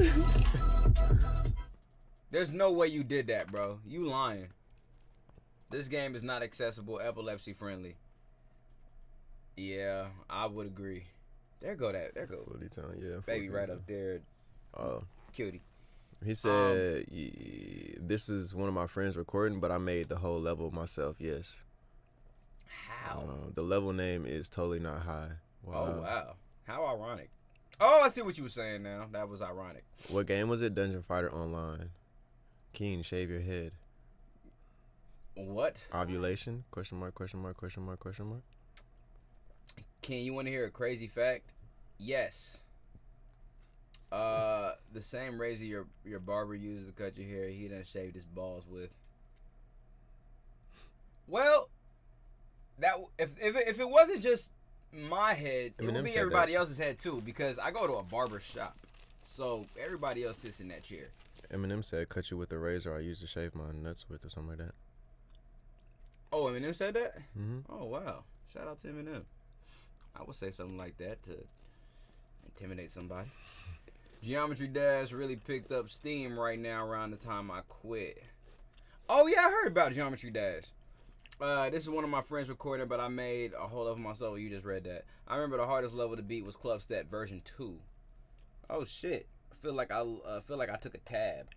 There's no way you did that, bro. You lying. This game is not accessible, epilepsy friendly. Yeah, I would agree. There go. What he telling you? Baby right up there. Oh. Cutie. He said, this is one of my friends recording, but I made the whole level myself, yes. How? The level name is Totally Not High. Wow. Oh, wow. How ironic. Oh, I see what you were saying now. That was ironic. What game was it? Dungeon Fighter Online. Keen, shave your head. What? Ovulation? Question mark, question mark, question mark, question mark. Ken, you want to hear a crazy fact? Yes. The same razor your barber uses to cut your hair, he done shaved his balls with. Well, that if it wasn't just my head, it would Eminem be said everybody that. else's head too, because I go to a barber shop, so everybody else sits in that chair. Eminem said, cut you with a razor I used to shave my nuts with or something like that. Oh, Eminem said that? Mm-hmm. Oh, wow. Shout out to Eminem. I would say something like that to intimidate somebody. Geometry Dash really picked up steam right now around the time I quit. Oh, yeah, I heard about Geometry Dash. This is one of my friends recording, but I made a whole level myself. You just read that. I remember the hardest level to beat was Club Step version 2. Oh, shit. I feel like I took a tab.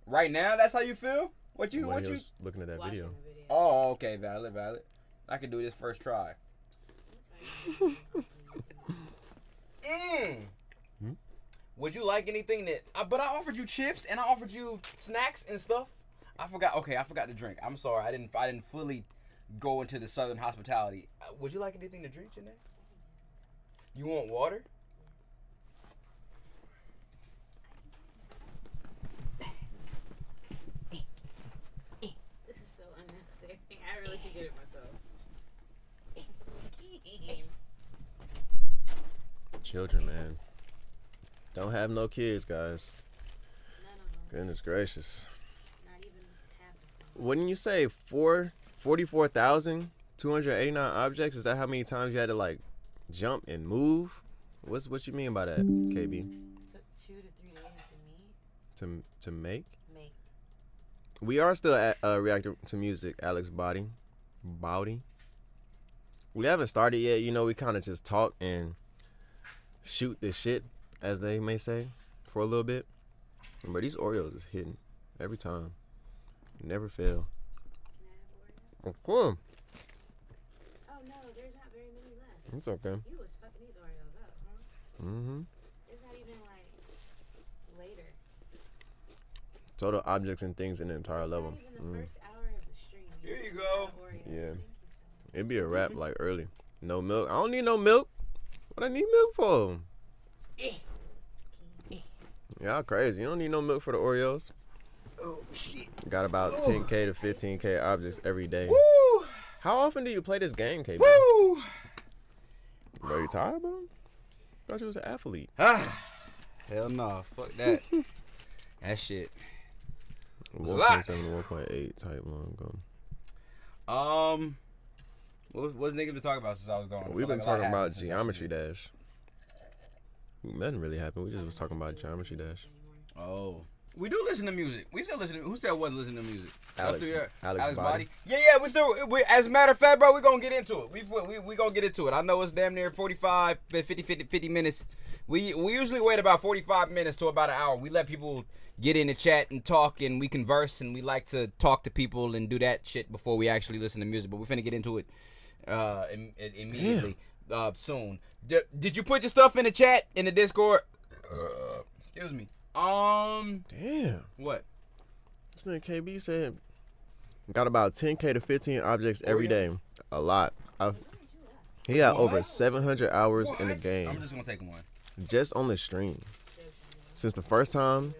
Right now, that's how you feel? What you was looking at that Watching video. the video. Oh, okay, valid. I can do this first try. Would you like anything that? But I offered you chips and I offered you snacks and stuff. I forgot. Okay, I forgot to drink. I'm sorry. I didn't fully go into the Southern hospitality. Would you like anything to drink, Janae? You want water? This is so unnecessary. I really could get it myself. Children, man. Don't have no kids, guys. None of them. Goodness gracious. Not even half of them. Wouldn't you say 44,289 objects? Is that how many times you had to like jump and move? What you mean by that, KB? Took 2 to 3 days to meet. To make? Make. We are still at reacting to music, Alex Bowdy. We haven't started yet. You know, we kind of just talk and shoot the shit, as they may say, for a little bit. But these Oreos is hitting every time. Never fail. Can I have Oreo? Of course. Oh no, there's not very many left. It's okay. You was fucking these Oreos up, huh? Mm-hmm. It's not even like later. Total objects and things in the entire level. Not even the first hour of the stream. Here you already go. got Oreos. Yeah. Thank you so much. It'd be a wrap like early. No milk. I don't need no milk. What I need milk for? Y'all crazy. You don't need no milk for the Oreos. Oh shit. Got about 10K to 15K objects every day. Woo! How often do you play this game, KB? Woo! Bro, you tired, bro? Thought you was an athlete. Hell no. Fuck that. That shit. 1.7 to 1.8 type long ago. What's niggas been talking about since I was gone? We've been talking about Geometry Dash. Nothing really happened. We just was talking about Geometry Dash. Oh. We do listen to music. We still listen. Who said wasn't listening to music? Alex Body. Yeah, we as a matter of fact, bro, we gonna get into it. We gonna get into it. I know it's damn near 45, 50 minutes. We usually wait about 45 minutes to about an hour. We let people get in the chat and talk, and we converse, and we like to talk to people and do that shit before we actually listen to music. But we're finna get into it immediately soon. Did you put your stuff in the chat in the Discord? Excuse me. Damn. What? This nigga KB said got about 10K to 15 objects every day. A lot. He got over 700 hours in the I'm game, just gonna take one. just on the stream. Since the first time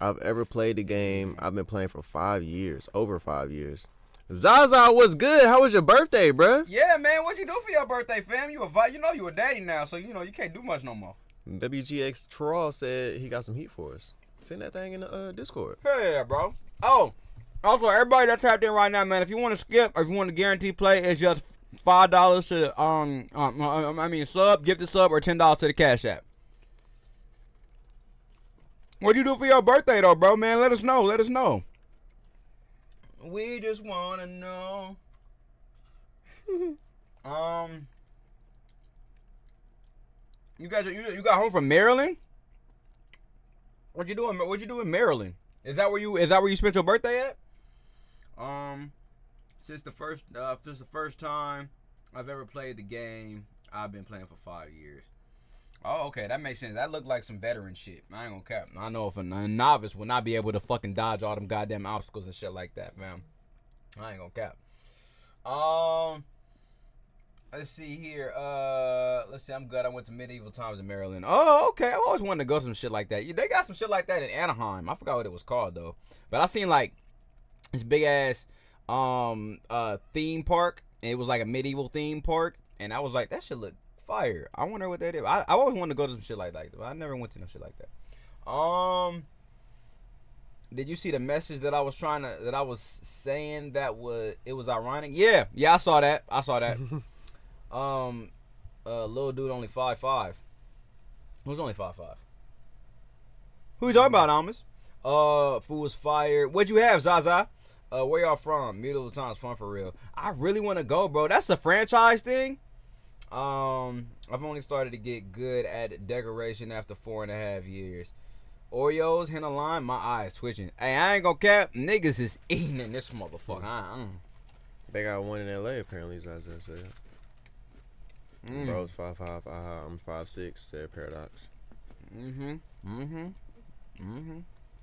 I've ever played the game, I've been playing for 5 years, over 5 years. Zaza, what's good? How was your birthday, bruh? Yeah, man. What'd you do for your birthday, fam? You a daddy now, so you can't do much no more. WGX Troll said he got some heat for us. Send that thing in the Discord. Hell yeah, bro. Oh, also everybody that tapped in right now, man. If you want to skip or if you want to guarantee play, it's just $5 to sub, gift the sub, or $10 to the Cash App. What'd you do for your birthday though, bro? Man, let us know. Let us know. We just wanna know. You got home from Maryland? What you doing? What you do in Maryland? Is that where you spent your birthday at? Since the first time I've ever played the game, I've been playing for 5 years. Oh, okay, that makes sense. That looked like some veteran shit. I ain't gonna cap. I know if a novice would not be able to fucking dodge all them goddamn obstacles and shit like that, fam. I ain't gonna cap. Let's see here. Let's see. I'm good. I went to medieval times in Maryland. Oh, okay. I've always wanted to go to some shit like that. They got some shit like that in Anaheim. I forgot what it was called though. But I seen like this big ass theme park. And it was like a medieval theme park, and I was like, that shit look fire. I wonder what that is. I always wanted to go to some shit like that, but I never went to no shit like that. Did you see the message that I was saying that it was ironic? Yeah, I saw that. Little dude only 5'5". Who's only 5'5"? Who you talking about, Amos? Fool was fired. What'd you have, Zaza? Where y'all from? Middle of the time's fun for real. I really want to go, bro. That's a franchise thing. I've only started to get good at decoration after 4.5 years. Oreos, henna lime, my eyes twitching. Hey, I ain't gonna cap. Niggas is eating in this motherfucker. They got one in LA apparently, as I said. Bro's 5'5", I'm 5'6", said Paradox.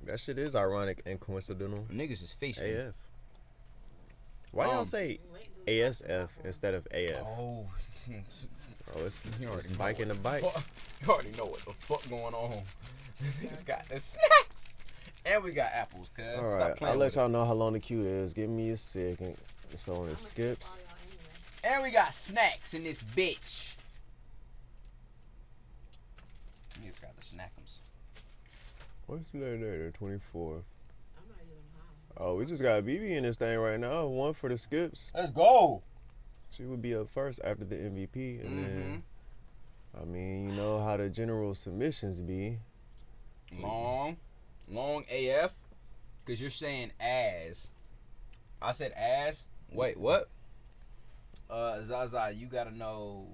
That shit is ironic and coincidental. Niggas is facing AF. Why y'all say ASF instead of AF? Oh, it's biking the bike. You already know what the fuck going on. Niggas got the snacks. And we got apples, cuz. Alright, I'll let y'all know how long the queue is. Give me a second. So on it skips. And we got snacks in this bitch. Niggas got the snackums. What's that there? 24. Oh, we just got BB in this thing right now. One for the skips. Let's go. She would be up first after the MVP. And then, I mean, you know how the general submissions be. Long AF. Because you're saying as. I said as. Wait, what? Zaza, you got to know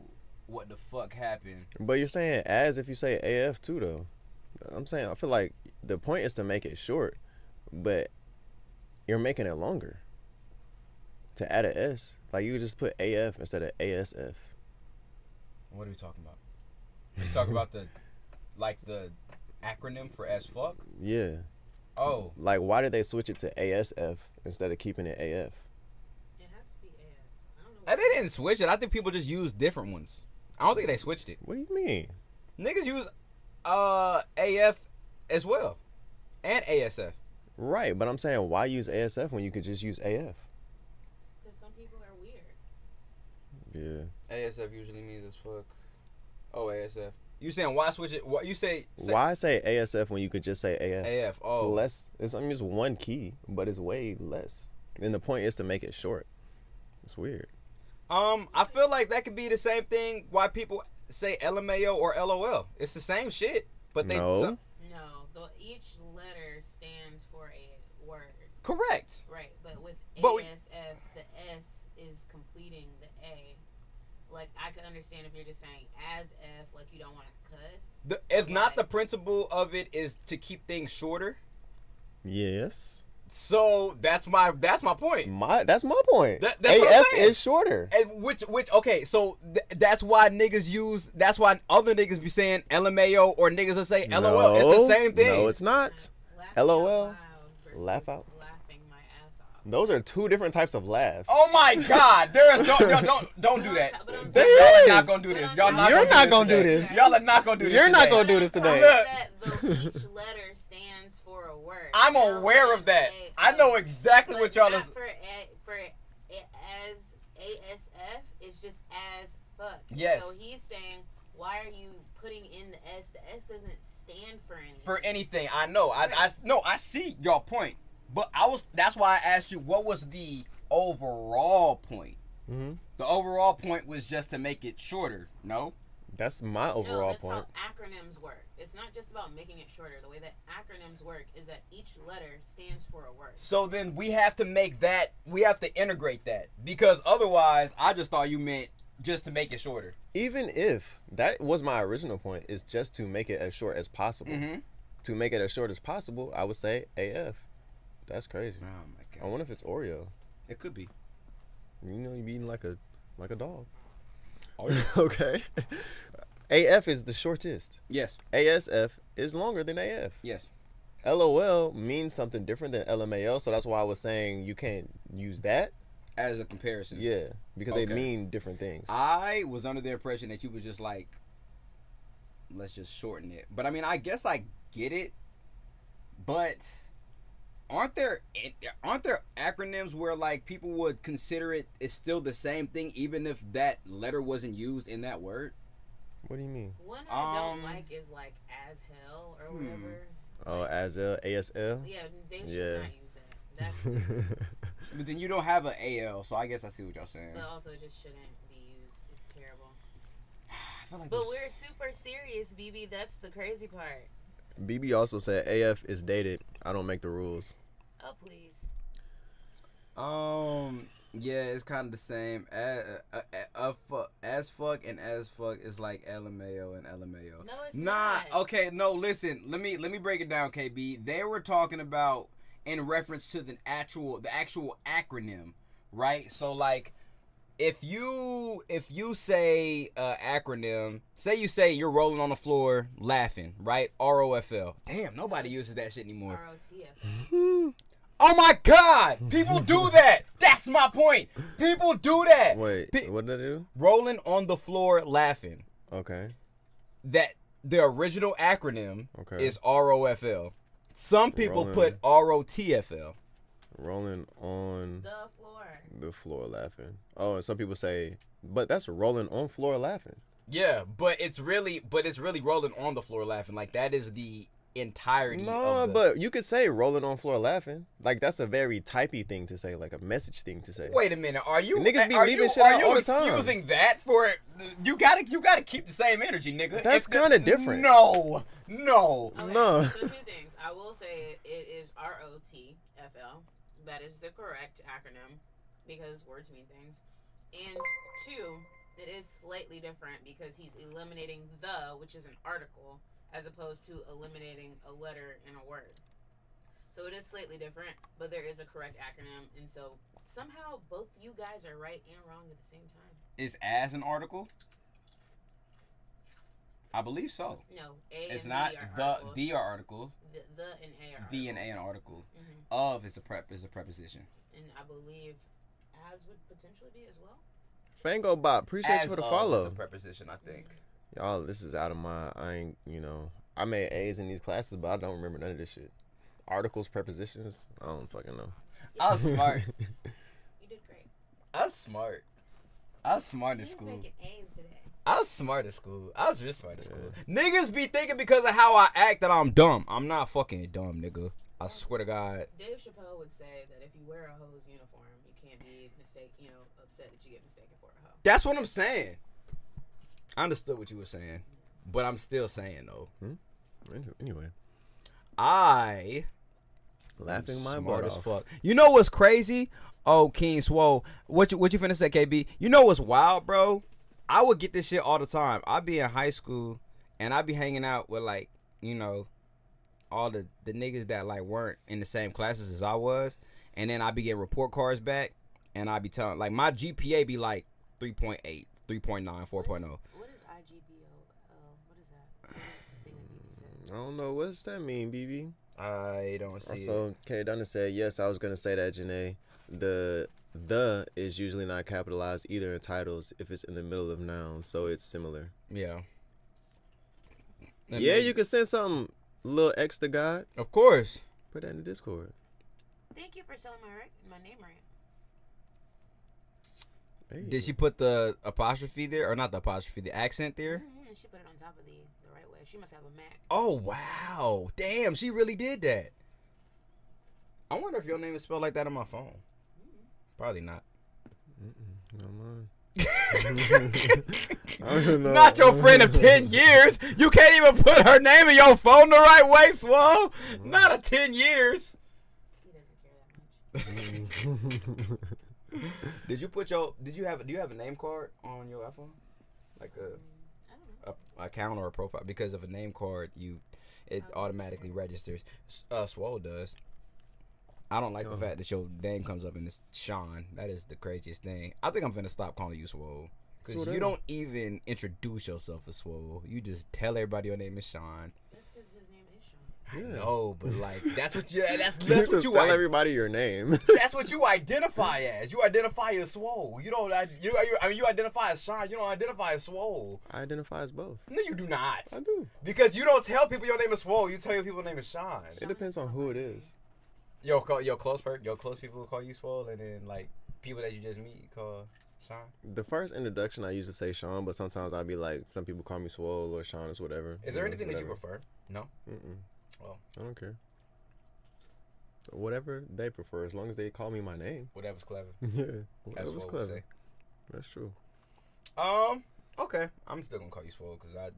what the fuck happened. But you're saying as if you say AF too, though. I'm saying, I feel like the point is to make it short. But you're making it longer. To add an S. Like, you could just put AF instead of ASF. What are we talking about? You talking about the acronym for as fuck? Yeah. Oh. Like, why did they switch it to ASF instead of keeping it AF? It has to be AF. I don't know. They didn't switch it. I think people just used different ones. I don't think they switched it. What do you mean? Niggas use AF as well. And ASF. Right, but I'm saying, why use ASF when you could just use AF? Because some people are weird. Yeah. ASF usually means as fuck. Oh, ASF. You saying why switch it? What you say? Why say ASF when you could just say AF? AF. Oh. It's less. It's one key, but it's way less. And the point is to make it short. It's weird. I feel like that could be the same thing. Why people say LMAO or LOL? It's the same shit, but they. No. Each letter stands for a word. Correct. Right, but with But ASF, the S is completing the A. Like, I could understand if you're just saying as F, like you don't want to cuss. It's not the principle of it is to keep things shorter. Yes. So that's my point. That's my point. That's what I'm AF saying. is shorter. And which okay, so that's why niggas use. That's why other niggas be saying LMAO or niggas will say LOL. It's the same thing. No, it's not. Laughing LOL. out loud versus Laugh out. Laughing my ass off. Those are two different types of laughs. Oh my God! There is don't do that. There Y'all are is. not gonna do this. Y'all You're not gonna do today. this. Y'all are not gonna do this. You're not today. gonna do this today. That each letter stands for a word. I'm aware of that. I know exactly what y'all is. For as ASF, it's just as fuck. Yes. So he's saying, why are you putting in the S? The S doesn't stand for anything. For anything, I know. I see your point, but that's why I asked you what was the overall point. Mm-hmm. The overall point was just to make it shorter. No. That's my overall that's point. how acronyms work. It's not just about making it shorter. The way that acronyms work is that each letter stands for a word. So then we have to make that. We have to integrate that because otherwise, I just thought you meant just to make it shorter. Even if that was my original point, is just to make it as short as possible. Mm-hmm. To make it as short as possible, I would say AF. That's crazy. Oh my God. I wonder if it's Oreo. It could be. You know, you be eating like a dog. Oh, yeah. Okay. AF is the shortest. Yes. ASF is longer than AF. Yes. LOL means something different than LMAO, so that's why I was saying you can't use that. As a comparison. Yeah, because they Okay. mean different things. I was under the impression that you was just like, let's just shorten it. But I mean, I guess I get it. But aren't there acronyms where like people would consider it is still the same thing even if that letter wasn't used in that word? What do you mean? One I don't like is like as hell or whatever. Oh, ASL, ASL? Yeah, they should Yeah. not use that. That's But then you don't have an AL, so I guess I see what y'all saying. but also it just shouldn't be used. It's terrible. I feel like But this- we're super serious, BB. That's the crazy part. BB also said AF is dated. I don't make the rules. Oh please. yeah, it's kind of the same. As fuck and as fuck is like LMAO and LMAO. No, it's Nah, not. okay, no, listen. Let me break it down, KB. They were talking about in reference to the actual acronym, right? So like if you say acronym, say you say you're rolling on the floor laughing, right? ROFL. Damn, nobody uses that shit anymore. ROTF. Oh my God! People do that. That's my point. People do that. Wait, what did they do? Rolling on the floor laughing. Okay. That the original acronym Okay. is ROFL. Some people Rolling. put ROTFL. Rolling on The floor. the floor laughing. Oh, and some people say, but that's rolling on floor laughing. Yeah, but it's really rolling on the floor laughing. Like that is the entirety No, of the... but you could say rolling on floor laughing. Like that's a very typey thing to say, like a message thing to say. Wait a minute, are you Niggas be are leaving you, shit are out you all the time. excusing that for you gotta keep the same energy, nigga. That's kinda different. No. Okay, No. So two things. I will say it is ROTFL. That is the correct acronym because words mean things. And two, it is slightly different because he's eliminating the, which is an article, as opposed to eliminating a letter in a word. So it is slightly different, but there is a correct acronym, and so somehow both you guys are right and wrong at the same time. Is as an article? I believe so. No, A It's and not B are the articles. the are articles. The and A are The and A articles. an article. Mhm. Of is a preposition. And I believe as would potentially be as well. Fango Bot, appreciate As you for the of follow. is a preposition, I think. Y'all, this is out of my, I ain't, I made A's in these classes, but I don't remember none of this shit. Articles, prepositions, I don't fucking know. I was smart. You did great. I was smart. I was smart in He's school. taking A's today. I was smart at school. I was real smart at school. Niggas be thinking because of how I act that I'm dumb. I'm not fucking dumb, nigga. I swear to God. Dave Chappelle would say that if you wear a hoe's uniform, you can't be upset that you get mistaken for a hoe. That's what I'm saying. I understood what you were saying, but I'm still saying though. Anyway, I laughing my smart butt as off. fuck. You know what's crazy? Oh, King Swole. What you finna say, KB? You know what's wild, bro? I would get this shit all the time. I'd be in high school and I'd be hanging out with like, all the niggas that like weren't in the same classes as I was. And then I'd be getting report cards back and I'd be telling like my GPA be like 3.8, 3.9, 4.0. What is IGBO? What is that? Thing that people said. I don't know, what's that mean, BB? I don't see it. Also, K. Dunn said, yes, I was going to say that, Janae. the is usually not capitalized either in titles if it's in the middle of nouns, so it's similar. Yeah. Yeah, you can send something little extra God. Of course. Put that in the Discord. Thank you for selling my name right. Hey. Did she put the apostrophe there, or not the apostrophe, the accent there? Mm-hmm. She put it on top of the right way. She must have a Mac. Oh wow! Damn, she really did that. I wonder if your name is spelled like that on my phone. Probably not. Not mine. Not your friend of 10 years. You can't even put her name in your phone the right way, Swole. Not a 10 years. He doesn't care that much. Do you have a name card on your iPhone? Like I don't know. a account or a profile? Because of a name card, it automatically registers. Swole does. I don't like the fact that your name comes up and it's Sean. That is the craziest thing. I think I'm finna stop calling you Swole. Because you don't even introduce yourself as Swole. You just tell everybody your name is Sean. That's because his name is Sean. Yeah. I know, but like that's what you tell everybody your name. That's what you identify as. You identify as Swole. You don't. You identify as Sean. You don't identify as Swole. I identify as both. No, you do not. I do. Because you don't tell people your name is Swole. You tell your people your name is Sean. It depends on who it is. Your close people call you Swole, and then like people that you just meet you call Sean. The first introduction I used to say Sean, but sometimes I'd be like, some people call me Swole or Sean or whatever. Is there anything that you prefer? No. Well, I don't care. Whatever they prefer, as long as they call me my name. whatever's clever. Yeah, That's whatever's what we clever. say. That's true. Okay. I'm still gonna call you Swole because I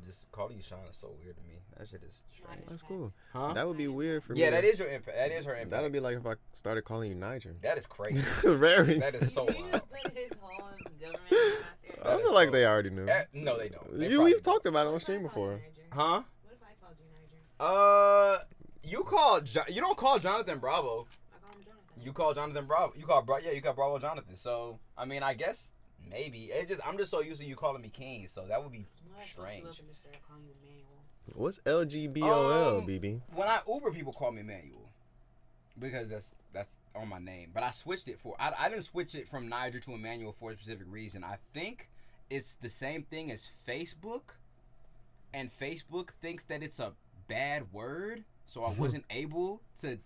just calling you Sean is so weird to me. That shit is strange. That's cool. Huh? That would be weird for me. Yeah, that is your impact. That is her impact. That would be like if I started calling you Niger. That is crazy. Very. That is so Did you wild. just put his whole government name out there? I feel like they already knew. No, they don't. We've talked about it on What if I stream called you before. Niger? Huh? What if I called you Niger? You don't call Jonathan Bravo. I call him Jonathan. You call Jonathan Bravo. You call Bravo Jonathan. So I mean, I guess maybe I'm just so used to you calling me King. So that would be Well, that's strange. supposed to look and start calling you Emmanuel. What's LGBOL, Um, BB? When I Uber, people call me Emmanuel because that's on my name. But I switched it I didn't switch it from Niger to Emmanuel for a specific reason. I think it's the same thing as Facebook, and Facebook thinks that it's a bad word, so I wasn't able to.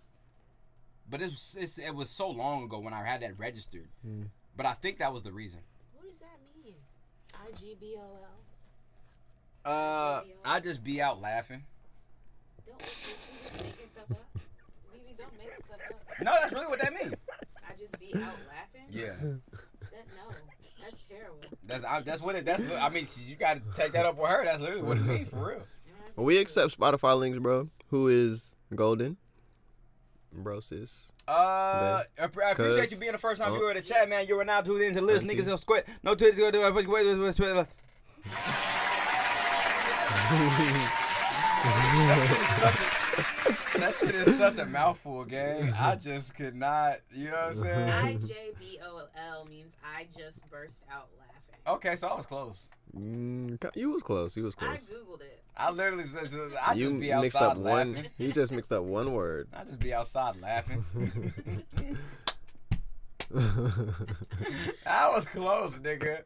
But it was so long ago when I had that registered. But I think that was the reason. What does that mean? IGBOL? I just be out laughing. Don't, is she just making stuff up? Maybe don't make stuff up. No, that's really what that means. I just be out laughing? Yeah. No, that's terrible. That's what it. I mean, you got to take that up with her. That's literally what it means for real. We accept Spotify links, bro. Who is Golden? Bro, sis. I appreciate you being the first time viewer of the chat, man. You are now tuned into Liz Niggas in Squid. No Twitter go do it. That shit is such a mouthful, gang. I just could not. You know what I'm saying? IJBOL means I just burst out laughing. Okay, so I was close. You was close. You was I close. googled it. I literally said, I You just be outside mixed up laughing. one. You just mixed up one word. I just be outside laughing. I was close, nigga.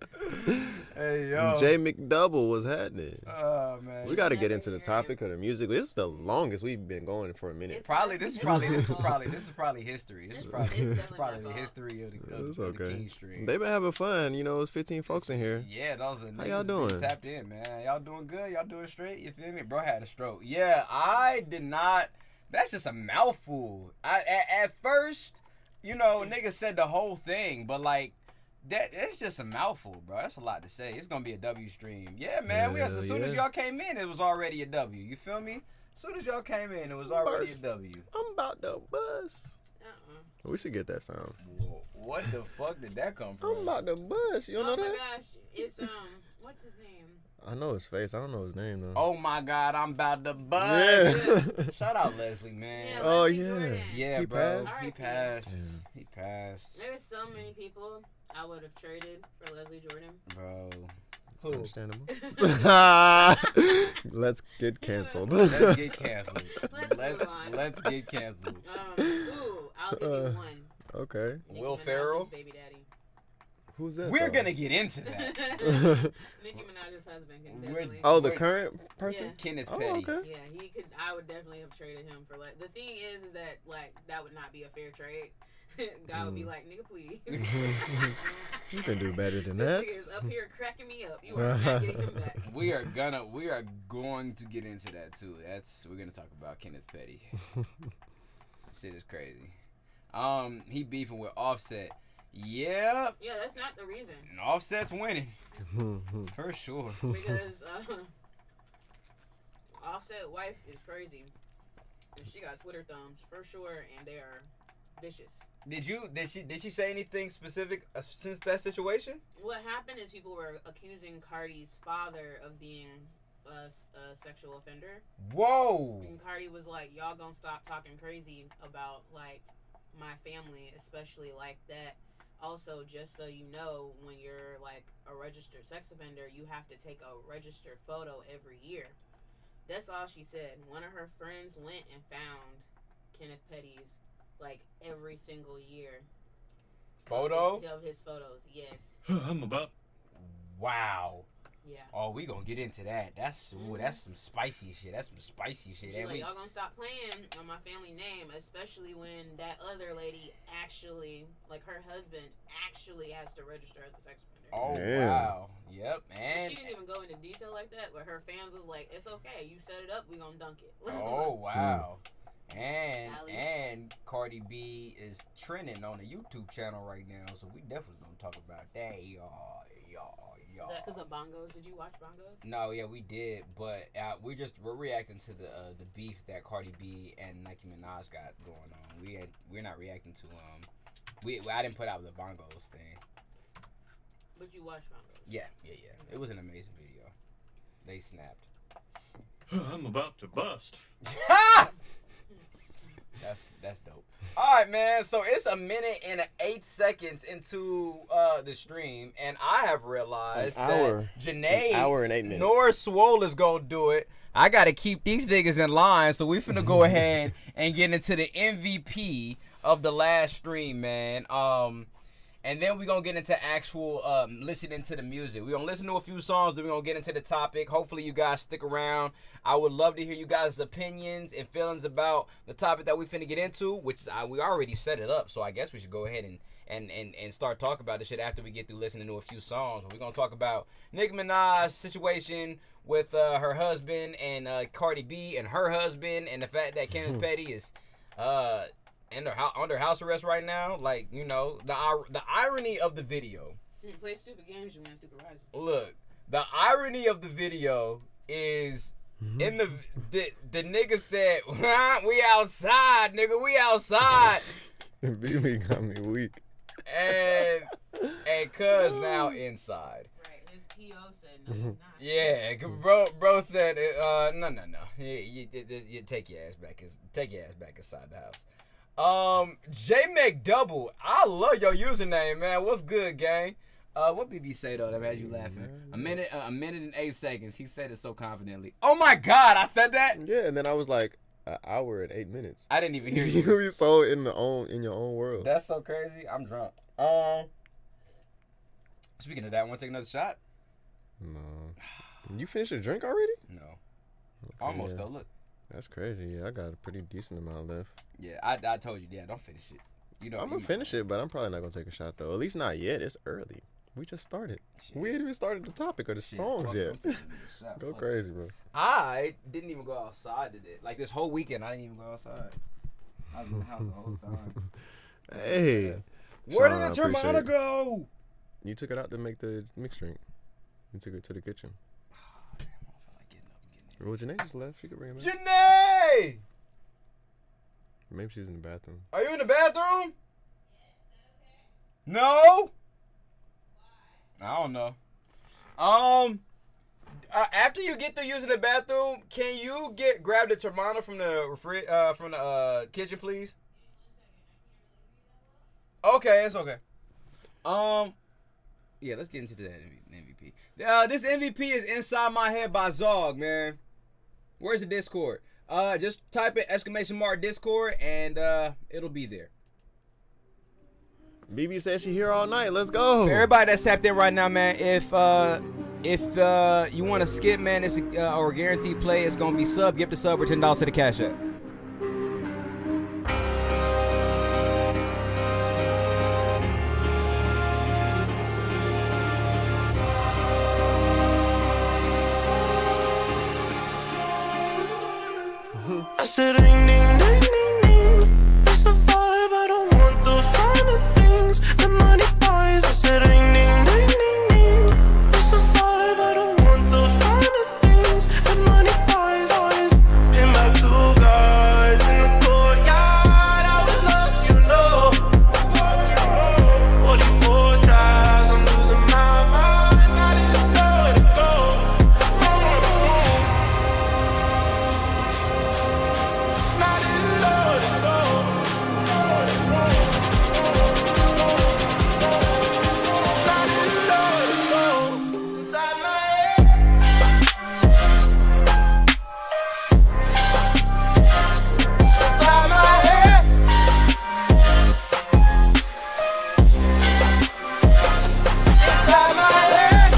Hey, yo. J McDouble was happening. Oh, man. We got to get into the topic of the music. This is the longest we've been going for a minute. This is probably history. This is probably definitely the fault. history of It's the okay. King stream. They been having fun. You know, it's 15 folks in here. Yeah, those are niggas How y'all been doing? tapped in, man. Y'all doing good? Y'all doing straight? You feel me? Bro had a stroke. Yeah, I did not. That's just a mouthful. At first, you know, niggas said the whole thing, but like, it's just a mouthful, bro. That's a lot to say. It's gonna be a W stream. Yeah, man. Hell As soon as yeah. y'all came in, it was already a W. You feel me? As soon as y'all came in, it was already Burst. a W. I'm about to bust. We should get that sound. Whoa, what the fuck did that come from? I'm about to bust. You don't Oh know my that? gosh, it's what's his name? I know his face. I don't know his name though. Oh my God, I'm about to bust. Yeah. Shout out Leslie, man. Yeah, Oh, Leslie yeah. Jordan. Yeah, He bro. passed? He passed. He passed. There's so many people I would have traded for Leslie Jordan. Bro. Who? Understandable. Let's get canceled. Let's get canceled. Let's move on. Let's get canceled. Ooh, I'll give you one. Okay. Nicki Will Minaj's Ferrell. baby daddy. Who's that? We're though? gonna get into that. Nicki Minaj's husband can We're- definitely. Oh, the Wait. current person. Yeah. Kenneth Oh, Petty. okay. Yeah, he could. I would definitely have traded him for like. The thing is that like that would not be a fair trade. God would be like, nigga, please. You can do better than This that. nigga is up here cracking me up. You are not getting him back. We are going to get into that too. We're gonna talk about Kenneth Petty. Shit is crazy. He beefing with Offset. Yeah, Yeah, that's not the reason. and Offset's winning for sure. Because Offset wife is crazy. And she got Twitter thumbs for sure, and they are vicious. Did she say anything specific since that situation? What happened is people were accusing Cardi's father of being a sexual offender. Whoa. And Cardi was like, y'all gonna stop talking crazy about, like, my family, especially like that. Also, just so you know, when you're, like, a registered sex offender, you have to take a registered photo every year. That's all she said. One of her friends went and found Kenneth Petty's, like, every single year. Photo? Of his photos, yes. I'm about. Wow. Yeah. Oh, we gonna get into that. That's some spicy shit. That's some spicy shit. She's And like, y'all gonna stop playing on my family name, especially when that other lady actually, like her husband, actually has to register as a sex offender. Oh Damn. wow. Yep. And And she didn't even go into detail like that, but her fans was like, it's okay, you set it up, we gonna dunk it. oh wow. And Ali. Cardi B is trending on the YouTube channel right now, so we definitely gonna talk about that, y'all. Is that because of Bongos? Did you watch Bongos? No, yeah, we did, but we're reacting to the beef that Cardi B and Nicki Minaj got going on. We're not reacting to I didn't put out the Bongos thing. But you watched Bongos. Yeah. It was an amazing video. They snapped. I'm about to bust. That's dope. All right, man. So it's a minute and 8 seconds into the stream, and I have realized An Janae hour and 8 minutes. nor Swole is gonna do it. I gotta keep these niggas in line, so we finna go ahead and get into the MVP of the last stream, man. And then we're going to get into actual listening to the music. We're going to listen to a few songs, then we're going to get into the topic. Hopefully you guys stick around. I would love to hear you guys' opinions and feelings about the topic that we finna get into, which is, we already set it up, so I guess we should go ahead and start talking about this shit after we get through listening to a few songs. We're going to talk about Nicki Minaj's situation with her husband and Cardi B and her husband, and the fact that Kenneth Petty is under house arrest right now. Like, you know, the irony of the video. Play stupid games, you win stupid prizes. Look, the irony of the video is in the nigga said, we outside, nigga, we outside. BB got me weak. And cuz now inside. Right, his PO said no, you're not. Yeah, bro said, no. You take your ass back inside the house. J McDouble, I love your username, man. What's good, gang? What BB say though that had you laughing? A minute and 8 seconds. He said it so confidently. Oh my God, I said that. Yeah, and then I was like, an hour and 8 minutes. I didn't even hear You you. be so in your own world. That's so crazy. I'm drunk. Speaking of that, want to take another shot? No. You finished your drink already? No. Almost yeah. though. Look. That's crazy. Yeah, I got a pretty decent amount left. Yeah, I told you. Yeah, don't finish it. You know. I'm gonna finish it, but I'm probably not gonna take a shot though. At least not yet. It's early. We just started. Shit. We ain't even started the topic or the Shit, songs fuck yet. it, I'm taking another shot. Go Fuck it. crazy, bro. I didn't even go outside today. Like this whole weekend, I didn't even go outside. I was in the house the whole time. Hey. Where Sean, I did the appreciate Termana it. go? You took it out to make the mixed drink. You took it to the kitchen. Damn, I don't feel like getting up and getting Well, Janae just left. She could bring him in. Janae! Maybe she's in the bathroom. Are you in the bathroom? No? I don't know. After you get through using the bathroom, can you grab the Termana from the kitchen, please? Okay, it's okay. Yeah, let's get into the MVP. This MVP is Inside My Head by Zog, man. Where's the Discord? Just type in !Discord and it'll be there. BB said she here all night. Let's go. For everybody that's tapped in right now, man, if you want to skip, man, it's or guaranteed play, it's gonna be sub. Give the sub or $10 to the Cash App. I said ring, ding, ding, ding, ding. It's a vibe, I don't want the finer things the money buys. I said ring, ding, ding, ding, ding. It's a vibe, I don't want the finer things the money buys. Pin by two guys in the courtyard, I was lost, you know. 44 tries, I'm losing my mind, I didn't know where to go. Not in love to go. Not in love to go. Inside my head. Inside my head. Inside my head.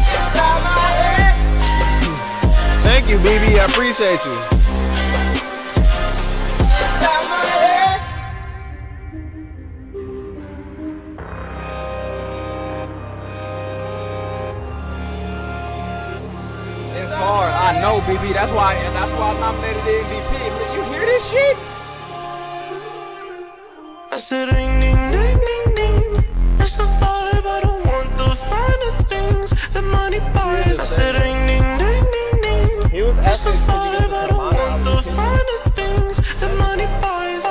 Inside my head. Thank you, BB. I appreciate you. Inside my head. It's hard. I know, BB. That's why I nominated the MVP. You hear this shit? I said ring, ding, ding, ding, ding. It's a vibe, I don't want the finer things the money buys. I said ring, ding, ding, ding, ding. He was It's a asking vibe, I don't want the finer things the money buys.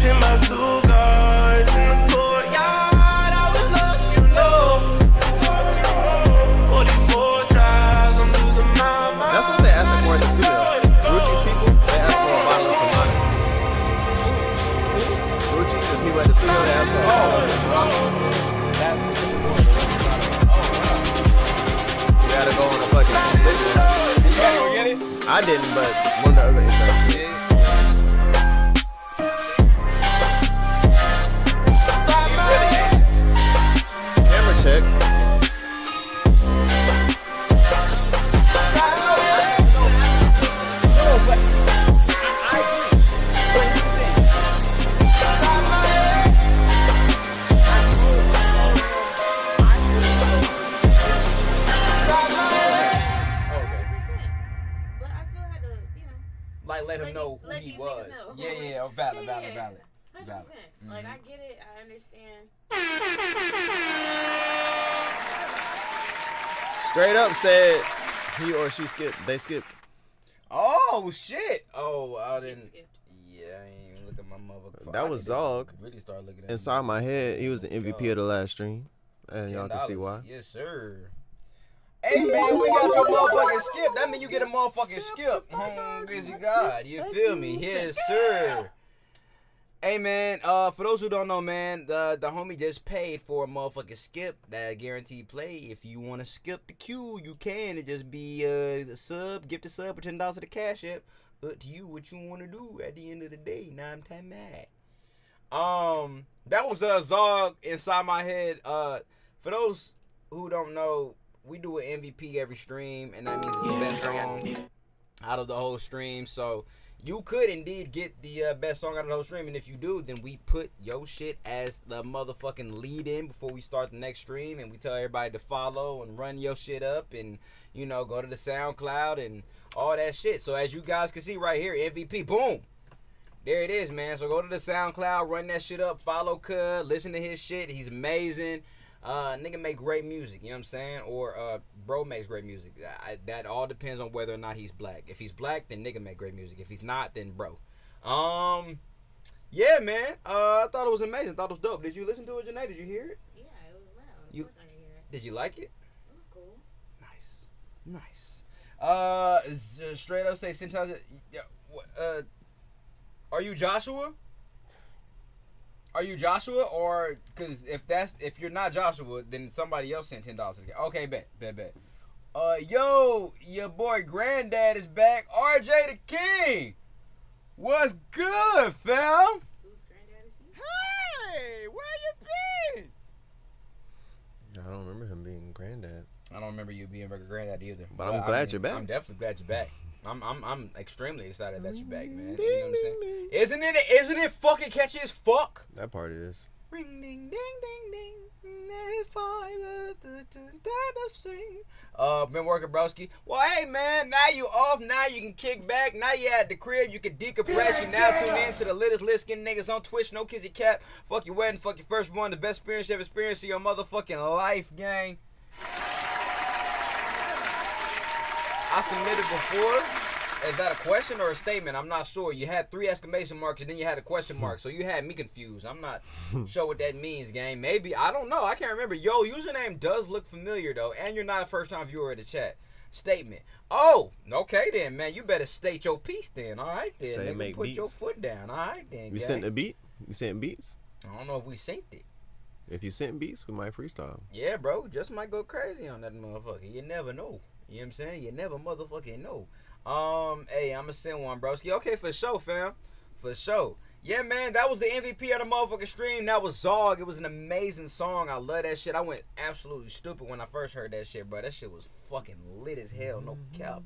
Pin by two guys in the courtyard, I was lost, you know. 44 tries, I'm losing my mind. That's what they asking for in the studio. Ruchi's people, they ask for a bottle of Kamani. Ruchi, the people at the studio, they ask for a bottle of Kamani. You gotta go on a fucking competition. You gotta go get it? I didn't, but one of the other interns did. Inside my head. Camera check. But I still had to, Like, let him Let know who let he these was. niggas know. Yeah, valid. 100%. Valid. Like, I get it. I understand. Straight up said he or she skipped. They skipped. Oh, shit. Oh, I didn't. Skipped. Yeah, I ain't even look at my motherfucker. That was Zog. Really start looking at Inside my head, he was the MVP of the last stream. And y'all can see $10. why. Yes, sir. Hey, man, we got your motherfucking skip. That mean you get a motherfucking skip. Busy God. You feel me? Yes, sir. Hey, man, for those who don't know, man, the homie just paid for a motherfucking skip, that guaranteed play. If you want to skip the queue, you can. It just be a sub, gift a sub for $10 to the Cash App. Up to you what you want to do at the end of the day. Now I'm time mad. That was Zog inside my head. For those who don't know, we do an MVP every stream, and that means it's the best song out of the whole stream. So you could indeed get the best song out of the whole stream, and if you do, then we put your shit as the motherfucking lead in before we start the next stream, and we tell everybody to follow and run your shit up, and go to the SoundCloud and all that shit. So as you guys can see right here, MVP, boom. There it is, man. So go to the SoundCloud, run that shit up, follow Cud, listen to his shit. He's amazing. Nigga make great music, you know what I'm saying? Or bro makes great music. That all depends on whether or not he's black. If he's black, then nigga make great music. If he's not, then bro. Yeah, man. I thought it was amazing. Thought it was dope. Did you listen to it, Janae? Did you hear it? Yeah, it was loud. Of You- course I could hear it. Did you like it? It was cool. Nice. Straight up say sometimes. Are you Joshua? Are you Joshua, or because if you're not Joshua, then somebody else sent $10. Okay, bet. Yo, your boy Granddad is back. RJ the King. What's good, fam? Whose granddad is he? Hey, where you been? I don't remember him being granddad. I don't remember you being granddad either. But I'm glad you're back. I'm definitely glad you're back. I'm extremely excited that you're back, man. Ding, You know what I'm ding, saying? ding. Isn't it fucking catchy as fuck? That part is. Ring ding ding ding ding. It's fire to sing. Been working, broski. Well, hey man, now you off. Now you can kick back. Now you at the crib. You can decompress. You now tune in to the littest lit skin niggas on Twitch. No kizzy cap. Fuck your wedding. Fuck your firstborn. The best experience you ever experienced in your motherfucking life, gang. I submitted before. Is that a question or a statement? I'm not sure. You had 3 exclamation marks and then you had a question mark. So you had me confused. I'm not sure what that means, gang. Maybe. I don't know. I can't remember. Yo, username does look familiar, though. And you're not a first-time viewer of the chat. Statement. Oh, okay then, man. You better state your piece then. All right then. Say Nigga, make put beats. your foot down. All right then, You gang. sent a beat? You sent beats? I don't know if we synced it. If you sent beats, we might freestyle. Yeah, bro. Just might go crazy on that motherfucker. You never know. You know what I'm saying? You never motherfucking know. Hey, I'ma send one, broski. Okay, for sure, fam. For sure. Yeah, man, that was the MVP of the motherfucking stream. That was Zog. It was an amazing song. I love that shit. I went absolutely stupid when I first heard that shit, bro. That shit was fucking lit as hell. No cap.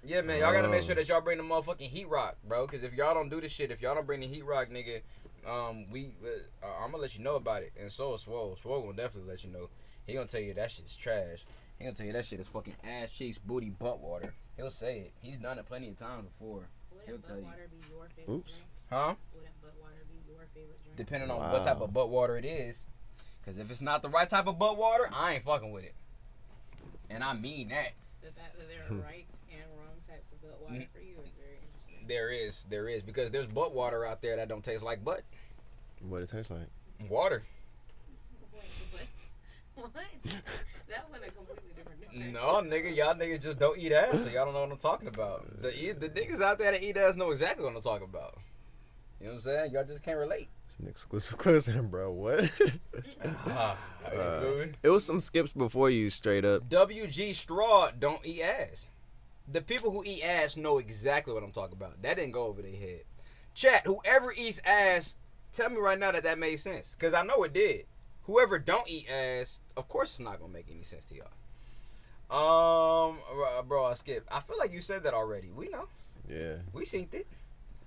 Yeah, man, y'all gotta make sure that y'all bring the motherfucking heat rock, bro. Cause if y'all don't do this shit, if y'all don't bring the heat rock, nigga, I'm gonna let you know about it. And so is Swole. Swole gonna definitely let you know. He gonna tell you that shit's trash. He gonna tell you that shit is fucking ass cheeks, booty, butt water. He'll say it. He's done it plenty of times before. He'll Wouldn't tell butt you. water be your favorite Oops. drink? Huh? Wouldn't butt water be your favorite drink? Depending on Wow. what type of butt water it is. Cause if it's not the right type of butt water, I ain't fucking with it. And I mean that. The fact that there are right and wrong types of butt water for you is very interesting. There is. Because there's butt water out there that don't taste like butt. What it tastes like? Water. Wait, what? That went a completely different direction. No, nigga, y'all niggas just don't eat ass, so y'all don't know what I'm talking about. The niggas out there that eat ass know exactly what I'm talking about. You know what I'm saying? Y'all just can't relate. It's an exclusive question, bro. What? You feel me? It was some skips before you, straight up. WG Straw don't eat ass. The people who eat ass know exactly what I'm talking about. That didn't go over their head. Chat, whoever eats ass, tell me right now that made sense. Because I know it did. Whoever don't eat ass, of course it's not going to make any sense to y'all. Bro, I skipped. I feel like you said that already. We know. Yeah. We synced it.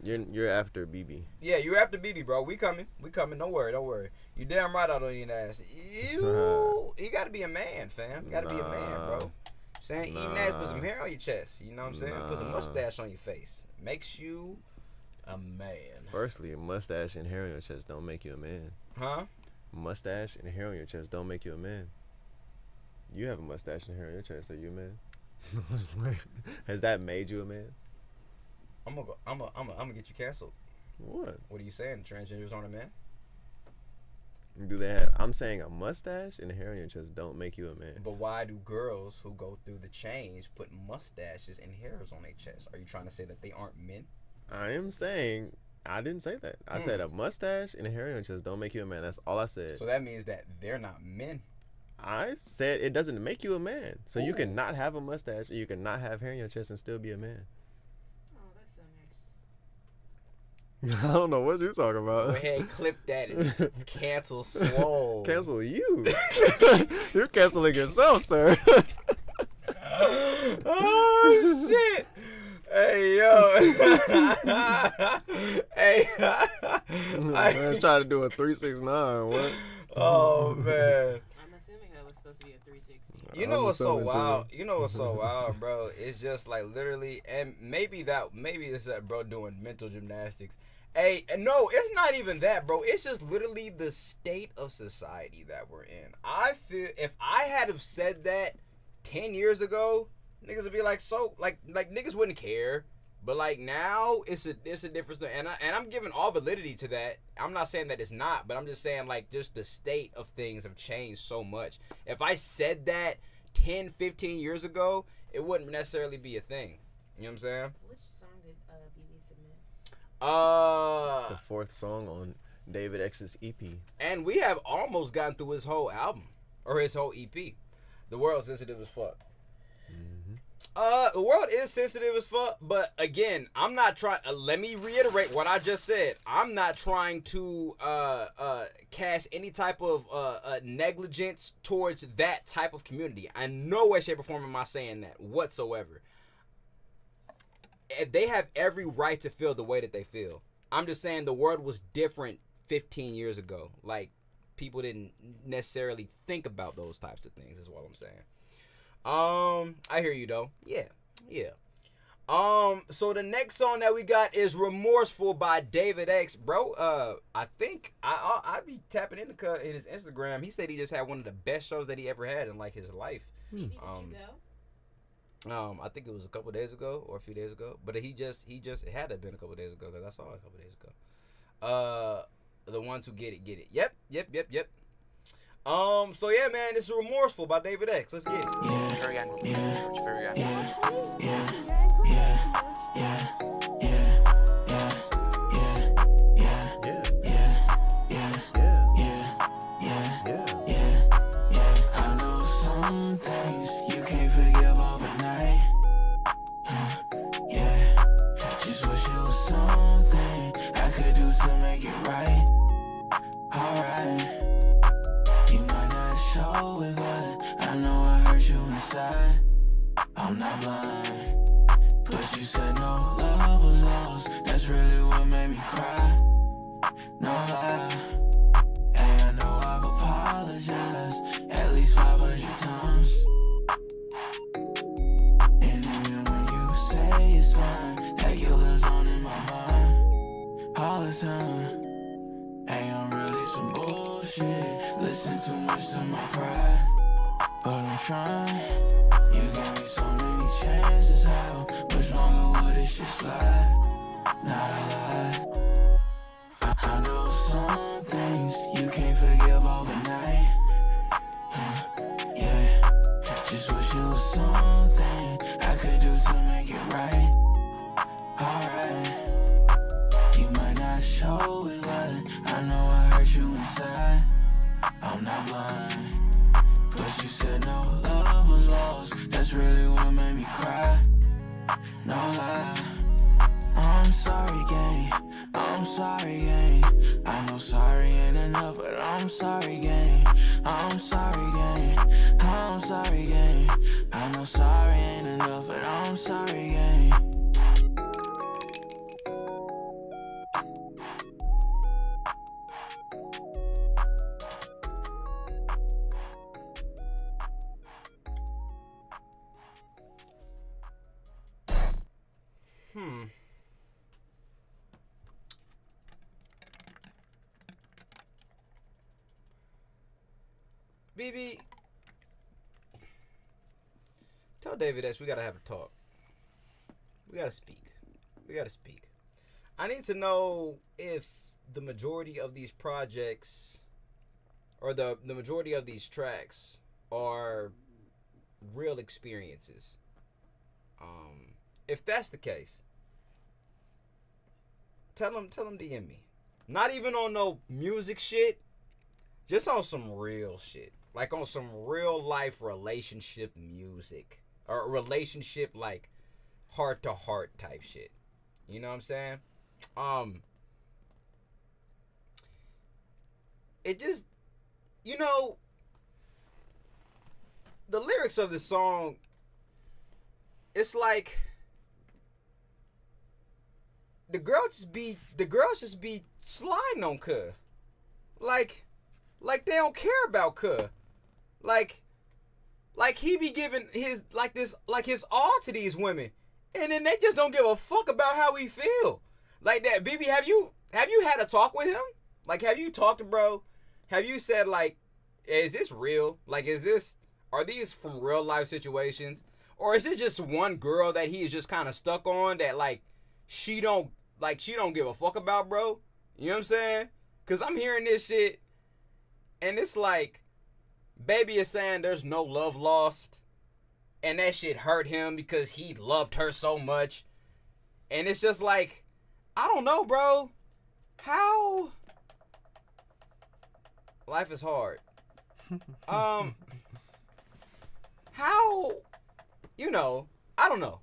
You're after BB. Yeah, you're after BB, bro. We coming. Don't worry. You damn right I don't eat ass. You got to be a man, fam. You got to be a man, bro. Saying eating ass, put some hair on your chest. You know what I'm saying? Put some mustache on your face. Makes you a man. Firstly, a mustache and hair on your chest don't make you a man. Huh? Mustache and hair on your chest don't make you a man. You have a mustache and hair on your chest, are you a man? Has that made you a man? I'm gonna get you canceled. What? What are you saying? Transgenders aren't a man? Do they have? I'm saying a mustache and hair on your chest don't make you a man. But why do girls who go through the change put mustaches and hairs on their chest? Are you trying to say that they aren't men? I am saying I didn't say that. I said a mustache and a hair on your chest don't make you a man. That's all I said. So that means that they're not men. I said it doesn't make you a man. So you can not have a mustache or you can not have hair on your chest and still be a man. Oh, that's so nice. I don't know what you're talking Go about. ahead, clip that and cancel Swole. Cancel you. You're canceling yourself, sir. Oh shit! Hey yo! Hey! Let's try to do a 369. What? Oh man! I'm assuming that was supposed to be a 360. You know what's so assuming, too. wild? You know what's so wild, bro? It's just like literally, and maybe it's that bro doing mental gymnastics. Hey, and no, it's not even that, bro. It's just literally the state of society that we're in. I feel if I had have said that 10 years ago, niggas would be like, so like niggas wouldn't care. But like now, it's a different story, and I'm giving all validity to that. I'm not saying that it's not, but I'm just saying like just the state of things have changed so much. If I said that 10, 15 years ago, it wouldn't necessarily be a thing. You know what I'm saying? Which song did BB submit? The 4th song on David X's EP. And we have almost gotten through his whole album or his whole EP. The World Sensitive as Fuck. The world is sensitive as fuck, but again, I'm not trying. Let me reiterate what I just said. I'm not trying to cast any type of negligence towards that type of community. In no way, shape, or form am I saying that whatsoever. They have every right to feel the way that they feel. I'm just saying the world was different 15 years ago. Like, people didn't necessarily think about those types of things, is what I'm saying. I hear you though. Yeah. So the next song that we got is "Remorseful" by David X. Bro, I think I be tapping in his Instagram. He said he just had one of the best shows that he ever had in like his life. Did you go? I think it was a couple days ago or a few days ago, but it had to have been a couple days ago because I saw it a couple days ago. The ones who get it. Yep. So yeah, man, this is "Remorseful" by David X. Let's get it. I know some things you can't forgive overnight. Yeah, just wish it was something I could do to make it right. Alright. You might not show it, but I know I hurt you inside. I'm not blind. But you said no love was lost. That's really what made me cry. No lie. Hey, I know I've apologized at least 500 times. And even when you say it's fine, that guilt is on in my mind all the time. Hey, I'm really some bullshit. Listen too much to my pride. But I'm trying. You gave me so many chances. How much longer would this shit slide? Not a lie. I know some things you can't forgive overnight. Yeah. Just wish it was something I could do to make it right. Alright. You might not show it, but I know I hurt you inside. I'm not blind. But you said no love was lost. That's really what made me cry. No lie. I'm sorry, gang. I'm sorry, gang. I know sorry ain't enough, but I'm sorry, gang. I'm sorry, gang. I'm sorry, gang. I know sorry ain't enough, but I'm sorry, gang. BB, tell David S we gotta have a talk. We gotta speak. I need to know if the majority of these projects or the majority of these tracks are real experiences. If that's the case, tell him DM me. Not even on no music shit, just on some real shit. Like on some real life relationship music. Or relationship like heart to heart type shit. You know what I'm saying? It just, you know, the lyrics of the song, it's like the girls just be sliding on Cuz. Like they don't care about Cuz. Like he be giving his his all to these women, and then they just don't give a fuck about how we feel. Like that, BB, have you had a talk with him? Like, have you talked to bro? Have you said like, is this real? Like, are these from real life situations? Or is it just one girl that he is just kind of stuck on that like she don't give a fuck about, bro? You know what I'm saying? Cause I'm hearing this shit and it's like Baby is saying there's no love lost and that shit hurt him because he loved her so much. And it's just like, I don't know, bro. How life is hard. How, you know, I don't know.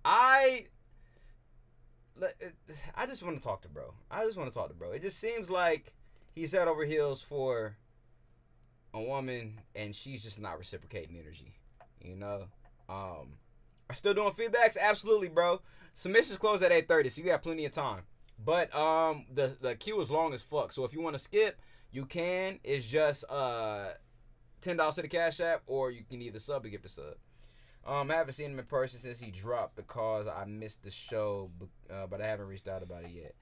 I just want to talk to bro. It just seems like he's head over heels for a woman, and she's just not reciprocating energy. You know. Are still doing feedbacks? Absolutely, bro. Submissions close at 8:30, so you got plenty of time. But the queue is long as fuck. So if you want to skip, you can. It's just $10 to the Cash App, or you can either sub or gift a sub. I haven't seen him in person since he dropped because I missed the show, but I haven't reached out about it yet.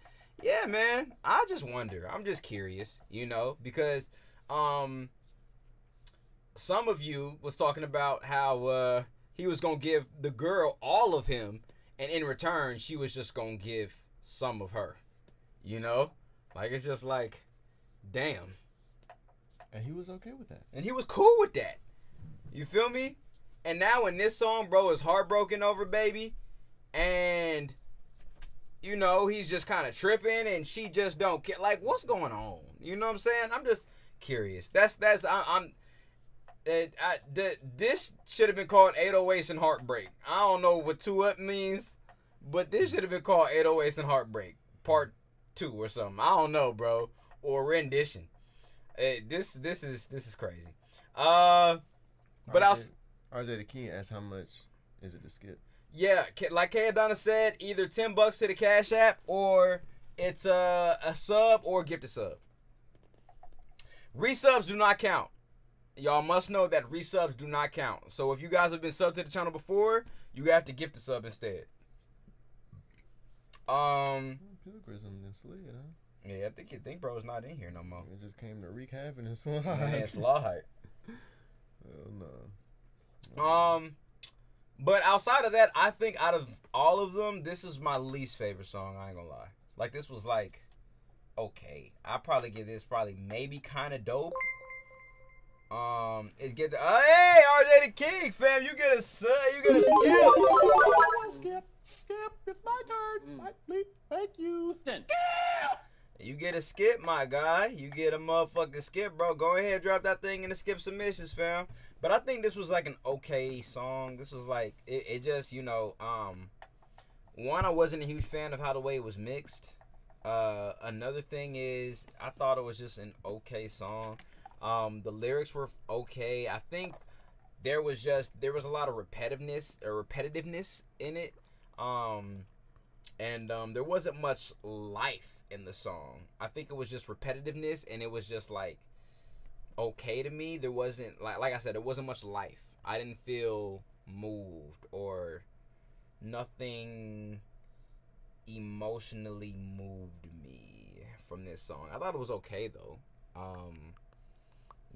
Yeah, man. I just wonder. I'm just curious, you know, because some of you was talking about how he was going to give the girl all of him, and in return, she was just going to give some of her, you know? Like, it's just like, damn. And he was okay with that. And he was cool with that. You feel me? And now in this song, bro is heartbroken over baby, and you know he's just kind of tripping, and she just don't care. Like, what's going on? You know what I'm saying? I'm just curious. This should have been called 808s and Heartbreak. I don't know what 2 up means, but this should have been called 808s and Heartbreak Part 2 or something. I don't know, bro, or rendition. This is crazy. But RJ the King asked how much is it to skip? Yeah, like K Donna said, either $10 to the Cash App, or it's a sub or gift a sub. Resubs do not count. Y'all must know that resubs do not count. So if you guys have been subbed to the channel before, you have to gift a sub instead. Pilgrism and slid, huh? Yeah, I think bro's not in here no more. It just came to wreak havoc and slide. Man, slide. Oh no. But outside of that, I think out of all of them, this is my least favorite song. I ain't gonna lie. Like, this was like, okay. I probably give this maybe kind of dope. It's get the hey RJ the King, fam, you get a skip. Skip, it's my turn. Thank you. You get a skip, my guy. You get a motherfucking skip, bro. Go ahead, drop that thing in the skip submissions, fam. But I think this was like an okay song. This was like, it just, you know, one, I wasn't a huge fan of how the way it was mixed. Another thing is, I thought it was just an okay song. The lyrics were okay. I think there was a lot of repetitiveness in it. And there wasn't much life in the song. I think it was just repetitiveness, and it was just like okay to me. There wasn't like I said, there wasn't much life. I didn't feel moved, or nothing emotionally moved me from this song. I thought it was okay though.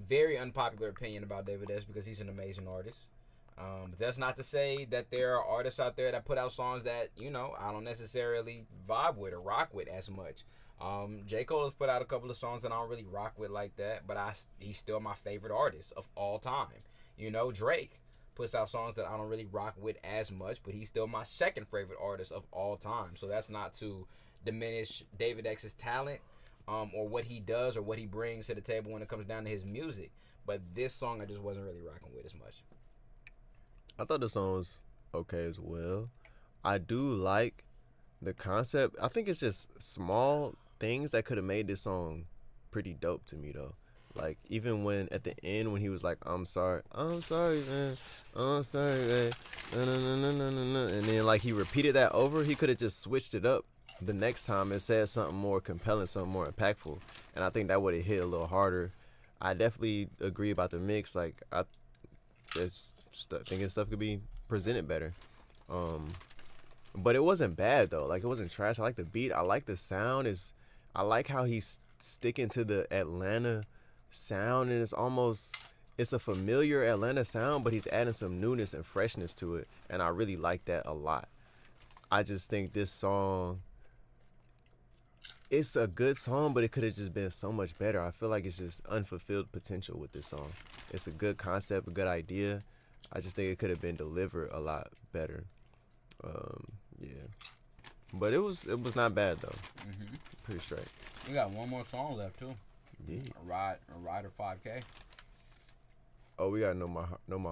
Very unpopular opinion about David S, because he's an amazing artist. But that's not to say that there are artists out there that put out songs that, you know, I don't necessarily vibe with or rock with as much. J. Cole has put out a couple of songs that I don't really rock with like that, but he's still my favorite artist of all time. You know, Drake puts out songs that I don't really rock with as much, but he's still my second favorite artist of all time. So that's not to diminish David X's talent, or what he does or what he brings to the table when it comes down to his music. But this song I just wasn't really rocking with as much. I thought the song was okay as well. I do like the concept. I think it's just small things that could have made this song pretty dope to me though. Like, even when at the end when he was like, I'm sorry man, I'm sorry man, no. And then like he repeated that over, he could have just switched it up the next time and said something more compelling, something more impactful, and I think that would have hit a little harder. I definitely agree about the mix. Like, I thinking stuff could be presented better. But it wasn't bad though. Like, it wasn't trash. I like the beat. I like the sound. I like how he's sticking to the Atlanta sound, and it's a familiar Atlanta sound, but he's adding some newness and freshness to it, and I really like that a lot. I just think this song, it's a good song, but it could have just been so much better. I feel like it's just unfulfilled potential with this song. It's a good concept, a good idea. I just think it could have been delivered a lot better. Yeah, but it was not bad though. Mm-hmm. Pretty straight. We got one more song left too. Yeah. A Rider 5K. Oh, we got Know My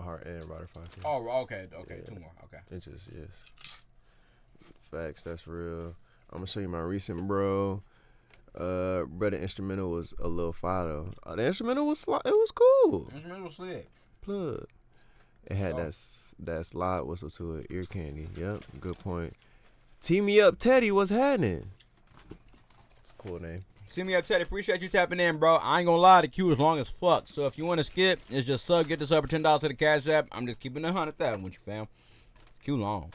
Heart and Rider 5K. Oh, okay, Yeah. 2 more. Okay. It's just, yes. Facts, that's real. I'm gonna show you my recent bro. Bro, the instrumental was a little fire though. The instrumental was it was cool. Instrumental slick. Plug. It had that slide whistle to it. Ear candy. Yep, good point. Tee Me Up Teddy, what's happening? It's a cool name. See me up, Teddy. Appreciate you tapping in, bro. I ain't gonna lie, the queue is long as fuck. So if you want to skip, it's just get this up for $10 to the Cash App. I'm just keeping 100,000 with you, fam. Queue long.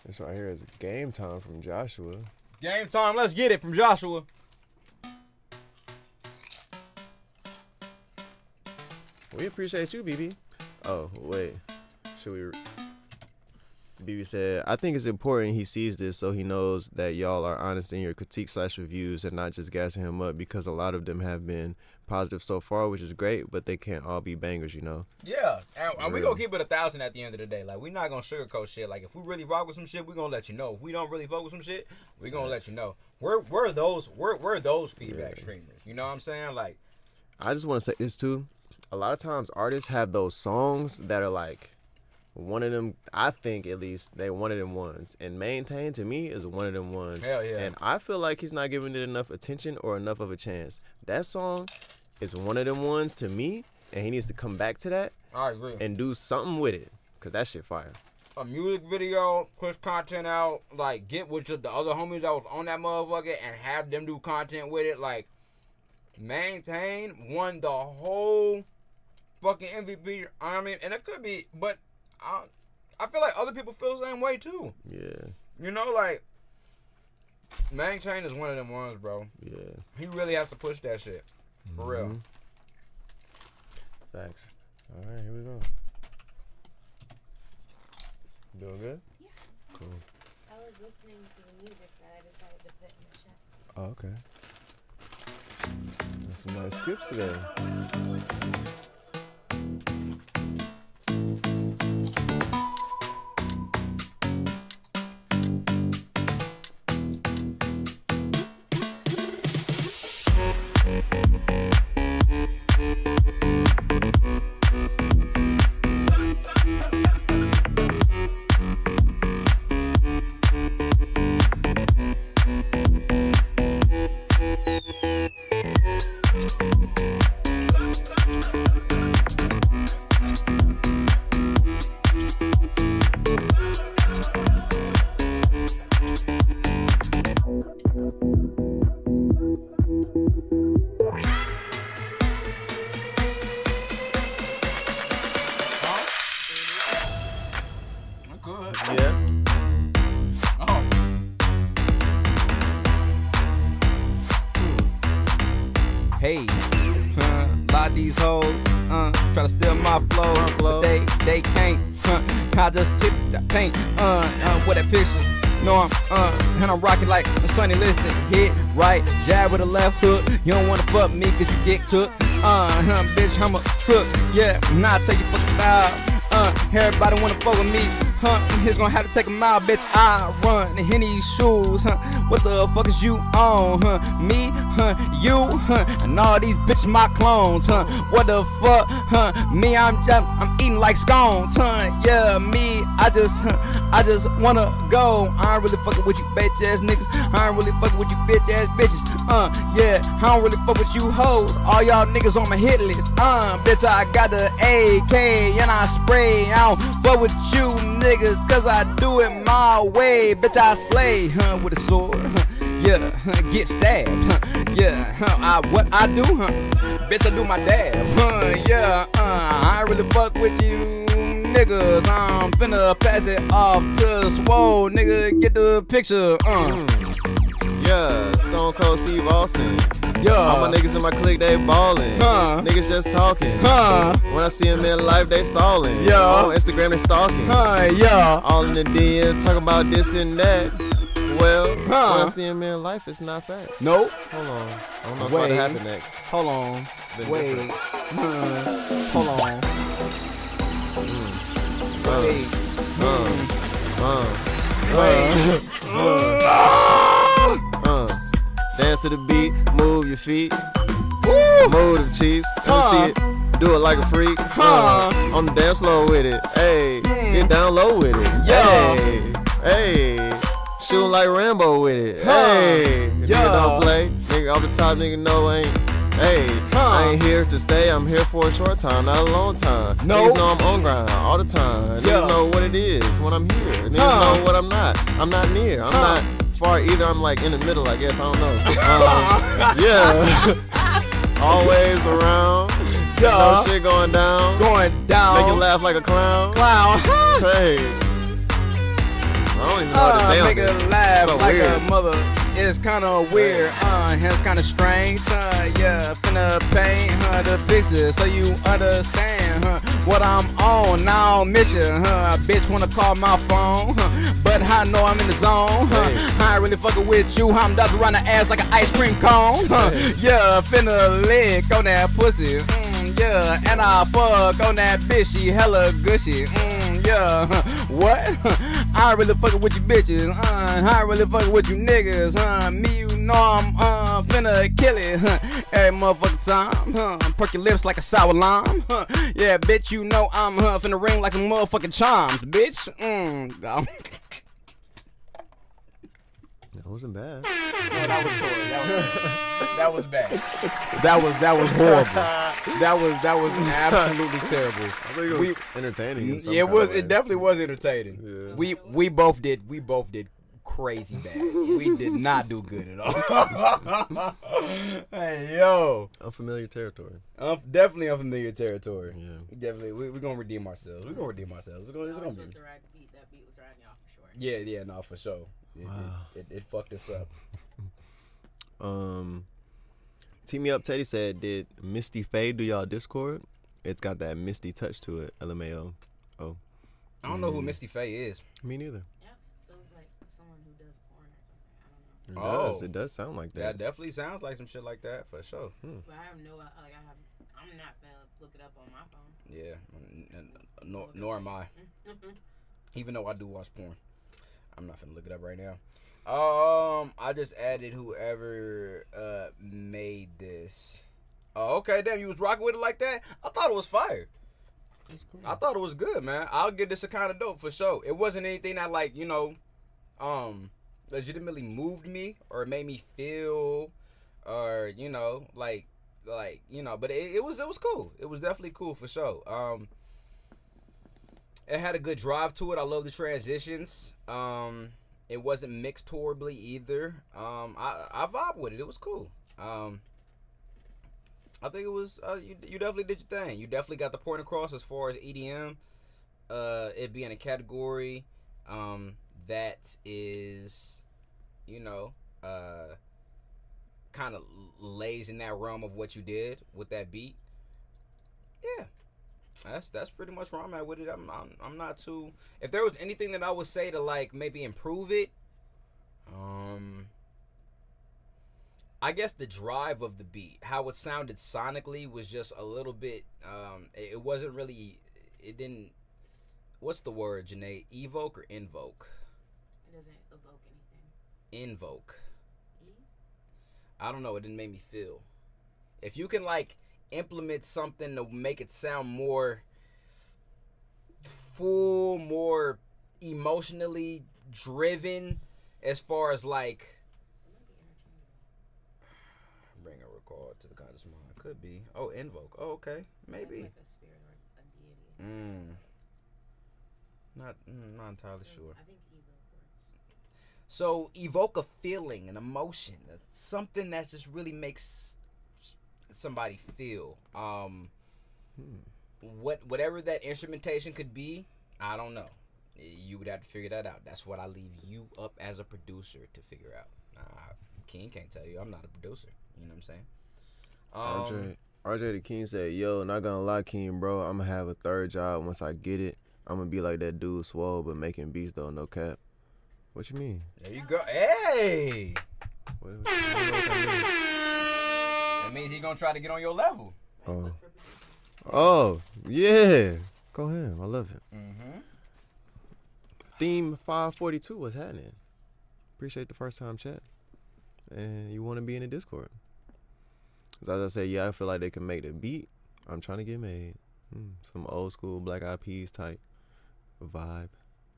This right here is Game Time from Joshua. Game time. Let's get it from Joshua. We appreciate you, BB. Oh, wait. Should we... BB said, I think it's important he sees this so he knows that y'all are honest in your critique/reviews and not just gassing him up, because a lot of them have been positive so far, which is great, but they can't all be bangers, you know? Yeah, and we gonna keep it 1,000 at the end of the day. Like, we not gonna sugarcoat shit. Like, if we really rock with some shit, we gonna let you know. If we don't really fuck with some shit, we gonna let you know. We're those feedback streamers. You know what I'm saying? Like, I just want to say this too. A lot of times artists have those songs that are like, one of them, I think at least, they one of them ones. And Maintain, to me, is one of them ones. Hell yeah. And I feel like he's not giving it enough attention or enough of a chance. That song is one of them ones to me, and he needs to come back to that. I agree. And do something with it, because that shit fire. A music video, push content out, like, get with the other homies that was on that motherfucker and have them do content with it. Like, Maintain won the whole fucking MVP. I mean, and it could be, but I feel like other people feel the same way too. Yeah. You know, like, Maintain is one of them ones, bro. Yeah. He really has to push that shit. For real. Facts. All right, here we go. Doing good? Yeah. Cool. I was listening to the music that I decided to put in the chat. Oh, okay. There's some nice skips today. Hey, a lot of these hoes try to steal my flow, but they can't. I just tip that paint with that picture. No, and I'm rocking like a Sunny Liston. Hit right, jab with a left hook. You don't wanna fuck me cause you get took. Bitch, I'm a hook. Yeah, nah, I tell you fuck style. Everybody wanna fuck with me. He's gonna have to take a mile, bitch. I run in these shoes. What the fuck is you on? Me, you, and all these bitches my clones. What the fuck? Me, I'm eating like scones. Yeah, me, I just wanna go. I ain't really fucking with you bitch ass niggas. I ain't really fucking with you bitch ass bitches. Yeah, I don't really fuck with you hoes. All y'all niggas on my hit list. Bitch, I got the AK and I spray. I don't fuck with you niggas, cause I do it my way. Bitch, I slay with a sword. Yeah, get stabbed. Yeah, what I do? Bitch, I do my dab. Yeah, I ain't really fuck with you niggas. I'm finna pass it off to Swole. Nigga, get the picture. Yeah, Stone Cold Steve Austin. Yeah. All my niggas in my clique, they ballin'. Niggas just talking. When I see them in life, they stalling. Yeah. On Instagram, they stalking. Yeah. All in the DMs, talking about this and that. Well, when I see them in life, it's not facts. Nope. Hold on. I don't know what's about to happen next. Hold on. Wait. Hold on. Dance to the beat, move your feet. Woo! Move them cheeks. Let me see it. Do it like a freak. On the dance floor with it. Hey, get down low with it. Hey, hey. Shooting like Rambo with it. Hey, nigga don't play. Nigga off the top, nigga know ain't. Hey, I ain't here to stay. I'm here for a short time, not a long time. Niggas know I'm on grind all the time. Niggas know what it is when I'm here. Niggas know what I'm not. I'm not near. I'm not far either. I'm like in the middle, I guess. I don't know. Yeah. Always around. No shit going down. Make you laugh like a clown. Hey. I don't even know what to say on Make this. it laugh So like weird. a mother. It's kinda weird, it's kinda strange, yeah, finna paint, the picture so you understand, what I'm on, now I'm mission, bitch wanna call my phone, but I know I'm in the zone, I ain't really fucking with you, I'm dancing around the ass like an ice cream cone, yeah, finna lick on that pussy, yeah, and I fuck on that bitch, she hella gushy, yeah, what? I ain't really fucking with you bitches, I ain't really fucking with you niggas, me you know I'm finna kill it, every motherfucking time, perk your lips like a sour lime, yeah, bitch you know I'm finna ring like some motherfucking chimes, bitch, That wasn't bad. that was Tory. That was bad. That was horrible. That was absolutely terrible. I think it was entertaining. In some It kind was. of way. It definitely was entertaining. Yeah. We both did crazy bad. We did not do good at all. Hey yo, Unfamiliar territory. definitely unfamiliar territory. Yeah. Definitely, we're gonna redeem ourselves. It's gonna be. I was supposed to ride the beat. That beat was riding y'all for sure. Yeah, no, for sure. Wow. It fucked us up. Team Me Up Teddy said, did Misty Faye do y'all Discord? It's got that Misty touch to it. LMAO. Oh. I don't know who Misty Faye is. Me neither. Yeah, feels like someone who does porn or something. I don't know. It does sound like that. That definitely sounds like some shit like that for sure. But I have no, like, I'm not gonna look it up on my phone. Yeah, nor am I. Even though I do watch porn, I'm not finna look it up right now. I just added whoever made this. Oh, okay, damn, you was rocking with it like that? I thought it was fire. Cool. I thought it was good, man. I'll give this a kind of dope for sure. It wasn't anything that, like, you know, legitimately moved me or made me feel, or, you know, like you know, but it was cool. It was definitely cool for sure. It had a good drive to it. I love the transitions. It wasn't mixed horribly either. I vibe with it. It was cool. I think it was you definitely did your thing. You definitely got the point across as far as EDM, it being a category that is, you know, kind of lays in that realm of what you did with that beat. Yeah. That's pretty much where I'm at with it. I'm not too. If there was anything that I would say to, like, maybe improve it, I guess the drive of the beat, how it sounded sonically was just a little bit. It wasn't really. It didn't. What's the word, Janae? Evoke or invoke? It doesn't evoke anything. Invoke. I don't know. It didn't make me feel. If you can, like, implement something to make it sound more full, more emotionally driven, as far as, like, bring a record to the conscious mind. Could be. Oh, invoke. Oh, okay. Maybe. Like a spirit or a deity. Not entirely sure. I think evoke works. So evoke a feeling, an emotion, something that just really makes somebody feel. Whatever that instrumentation could be, I don't know. You would have to figure that out. That's what I leave you up as a producer to figure out. King can't tell you. I'm not a producer. You know what I'm saying? RJ the King said, yo, not gonna lie, King, bro, I'm gonna have a third job once I get it. I'm gonna be like that dude Swole, but making beats though, no cap. What you mean? There you go. Hey! What that That means he's gonna try to get on your level. mean? Oh, yeah. Go ahead. I love it. Mm-hmm. Theme 542 was happening. Appreciate the first time chat. And you want to be in the Discord. As I said, yeah, I feel like they can make the beat. I'm trying to get made. Some old school Black Eyed Peas type vibe.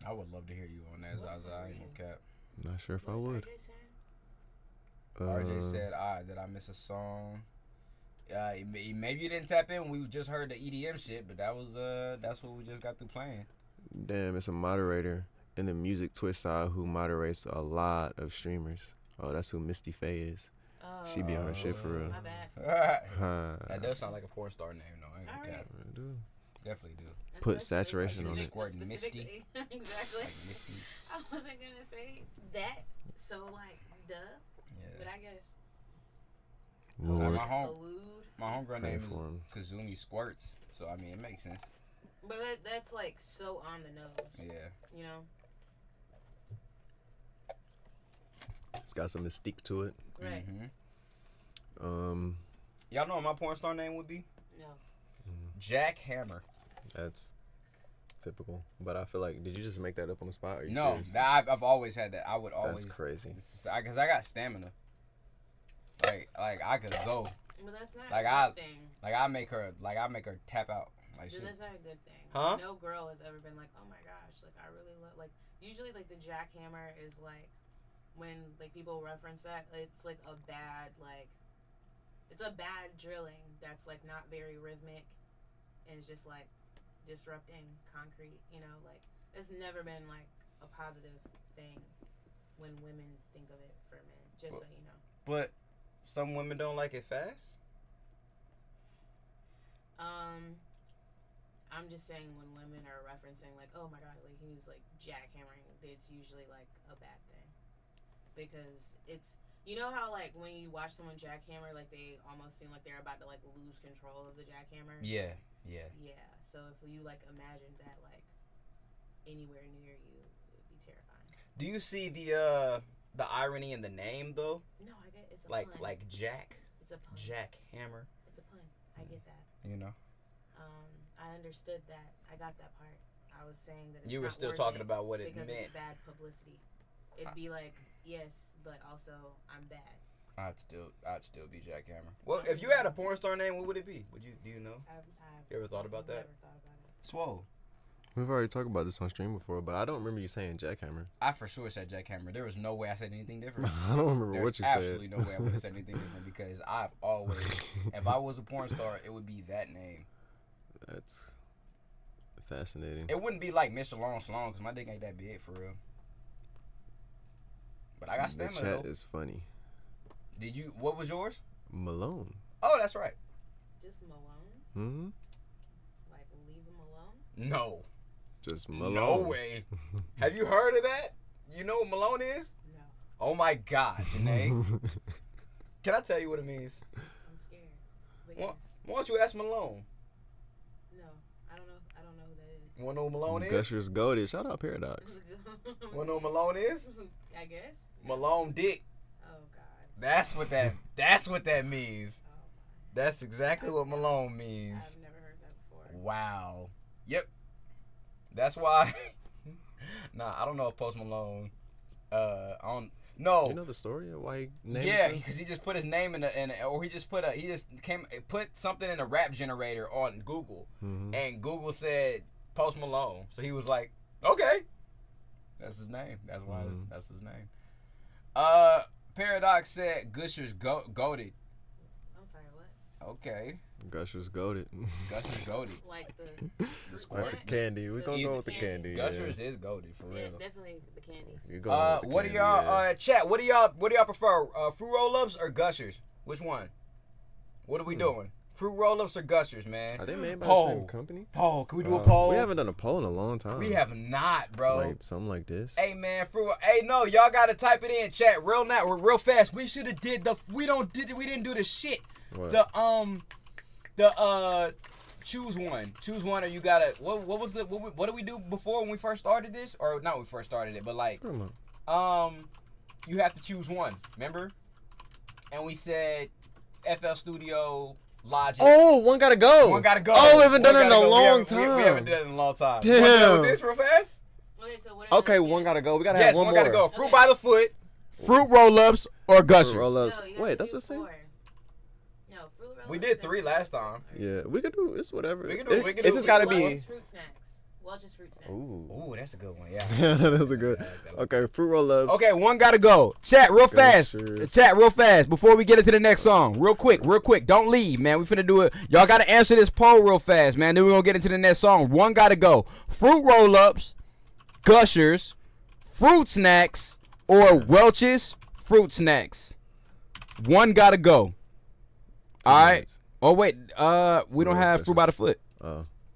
I would love to hear you on that, Zaza. I ain't no cap. Not sure if I What's would. RJ saying? RJ said, did I miss a song? Maybe you didn't tap in. We just heard the EDM shit, but that's what we just got through playing. Damn, it's a moderator in the music Twitch side who moderates a lot of streamers. Oh, that's who Misty Faye is. Oh, She be on her shit for real. My bad. That does sound like a porn star name, though. I ain't gonna cap. I do. Definitely do. That's Put what- saturation on that's it. Squirt specific- Misty. Exactly. Misty. I wasn't gonna say that, so like, duh. But Yeah. I guess. Lord. My homegirl name for him. is Kazumi Squirts, so I mean it makes sense. But that's like so on the nose. Yeah. You know. It's got some mystique to it. Right. Mm-hmm. Y'all know what my porn star name would be? No. Jack Hammer. That's typical. But I feel like, did you just make that up on the spot? Are you No, serious? I've always had that. I would always. That's crazy. Because I got stamina. Like I could go. But that's not Like, a good thing. I make her tap out. Like Dude, shit. that's not a good thing. Huh? No girl has ever been like, oh my gosh, like I really love. Like usually, like the jackhammer is like when like people reference that, it's like a bad it's a bad drilling that's like not very rhythmic, and it's just like disrupting concrete. You know, like it's never been like a positive thing when women think of it for men. Just so you know. But some women don't like it fast. I'm just saying when women are referencing like, oh my god, like he was like jackhammering, it's usually like a bad thing, because it's, you know how like when you watch someone jackhammer, like they almost seem like they're about to like lose control of the jackhammer. Yeah. So if you like imagine that like anywhere near you, it would be terrifying. Do you see the irony in the name though? No, I get it's a Like pun. like Jack. It's a pun. Jack Hammer. It's a pun. I get that. You know. I understood that. I got that part. I was saying that it's You were not still worth talking it about what it because meant. it's bad publicity. It'd be like, yes, but also I'm bad. I'd still be Jack Hammer. Well, if you had a porn star name, what would it be? Do you know? You ever thought about that? Never thought about it. Swole. We've already talked about this on stream before, but I don't remember you saying jackhammer. I for sure said Jack Hammer. There was no way I said anything different. I don't remember There's what you absolutely said. no way I would have said anything different, because I've always, if I was a porn star, it would be that name. That's fascinating. It wouldn't be like Mr. Long Sloan, because my dick ain't that big for real. But I got The stamina chat though. is funny. What was yours? Malone. Oh, that's right. Just Malone? Hmm. Like leave him alone? No. Just Malone. No way. Have you heard of that? You know what Malone is? No. Oh my God, Janae. Can I tell you what it means? I'm scared. But Why yes. don't you ask Malone? No. I don't know who that is. You wanna know who Malone is? Gushers goaded. Shout out Paradox. Wanna know who Malone is? I guess. Malone Dick. Oh God. That's what that means. Oh my. That's exactly what Malone means. I've never heard that before. Wow. Yep. That's why. Nah, I don't know if Post Malone. I don't. No. You know the story of why he named Yeah, himself? because he just put his name or he just put something in a rap generator on Google, and Google said Post Malone, so he was like, okay, that's his name. That's why that's his name. Paradox said Gushers goated. I'm sorry, what? Okay, Gushers goaded. Gushers goated. Like the squirt. Like the candy. We're gonna go with the candy. Gushers is goated for yeah, real. definitely the candy. You're going with the What do candy, y'all yeah. chat? What do y'all prefer? Fruit roll-ups or Gushers? Which one? What are we doing? Fruit roll-ups or Gushers, man? Are they made by Poll. the same company? Poll. Can we do a poll? We haven't done a poll in a long time. We have not, bro. Like something like this. Hey man, no, y'all gotta type it in, chat, real fast. We should have did we didn't do the shit. What? The choose one, or you gotta what did we do before when we first started this, or not when we first started it, but like Come on. you have to choose one, remember? And we said FL Studio, Logic. Oh, one gotta go. One gotta go. Oh, we haven't done One it in a gotta go. long time. We haven't done it in a long time. Damn. Wanna do this real fast? Okay, so what are Okay, the- one gotta go. We gotta Yes, have one one more. gotta go. Fruit Okay. by the foot, fruit roll-ups, or Gushers. Roll-ups. No, you have Wait, to that's do the same. 4. No, fruit roll-ups. We did 3 last time. Yeah, we could do it's whatever. We can do. It's just gotta be. Welch's fruit snacks. Welch's fruit snacks. Ooh, that's a good one. Yeah. That was a good. Okay, fruit roll-ups. Okay, one gotta go. Chat real fast. Gushers. Chat real fast before we get into the next song. Real quick. Don't leave, man. We finna do it. Y'all gotta answer this poll real fast, man. Then we're gonna get into the next song. One gotta go. Fruit roll-ups, Gushers, fruit snacks, or Welch's fruit snacks. One gotta go. All right. Oh wait, we don't have fruit by the foot.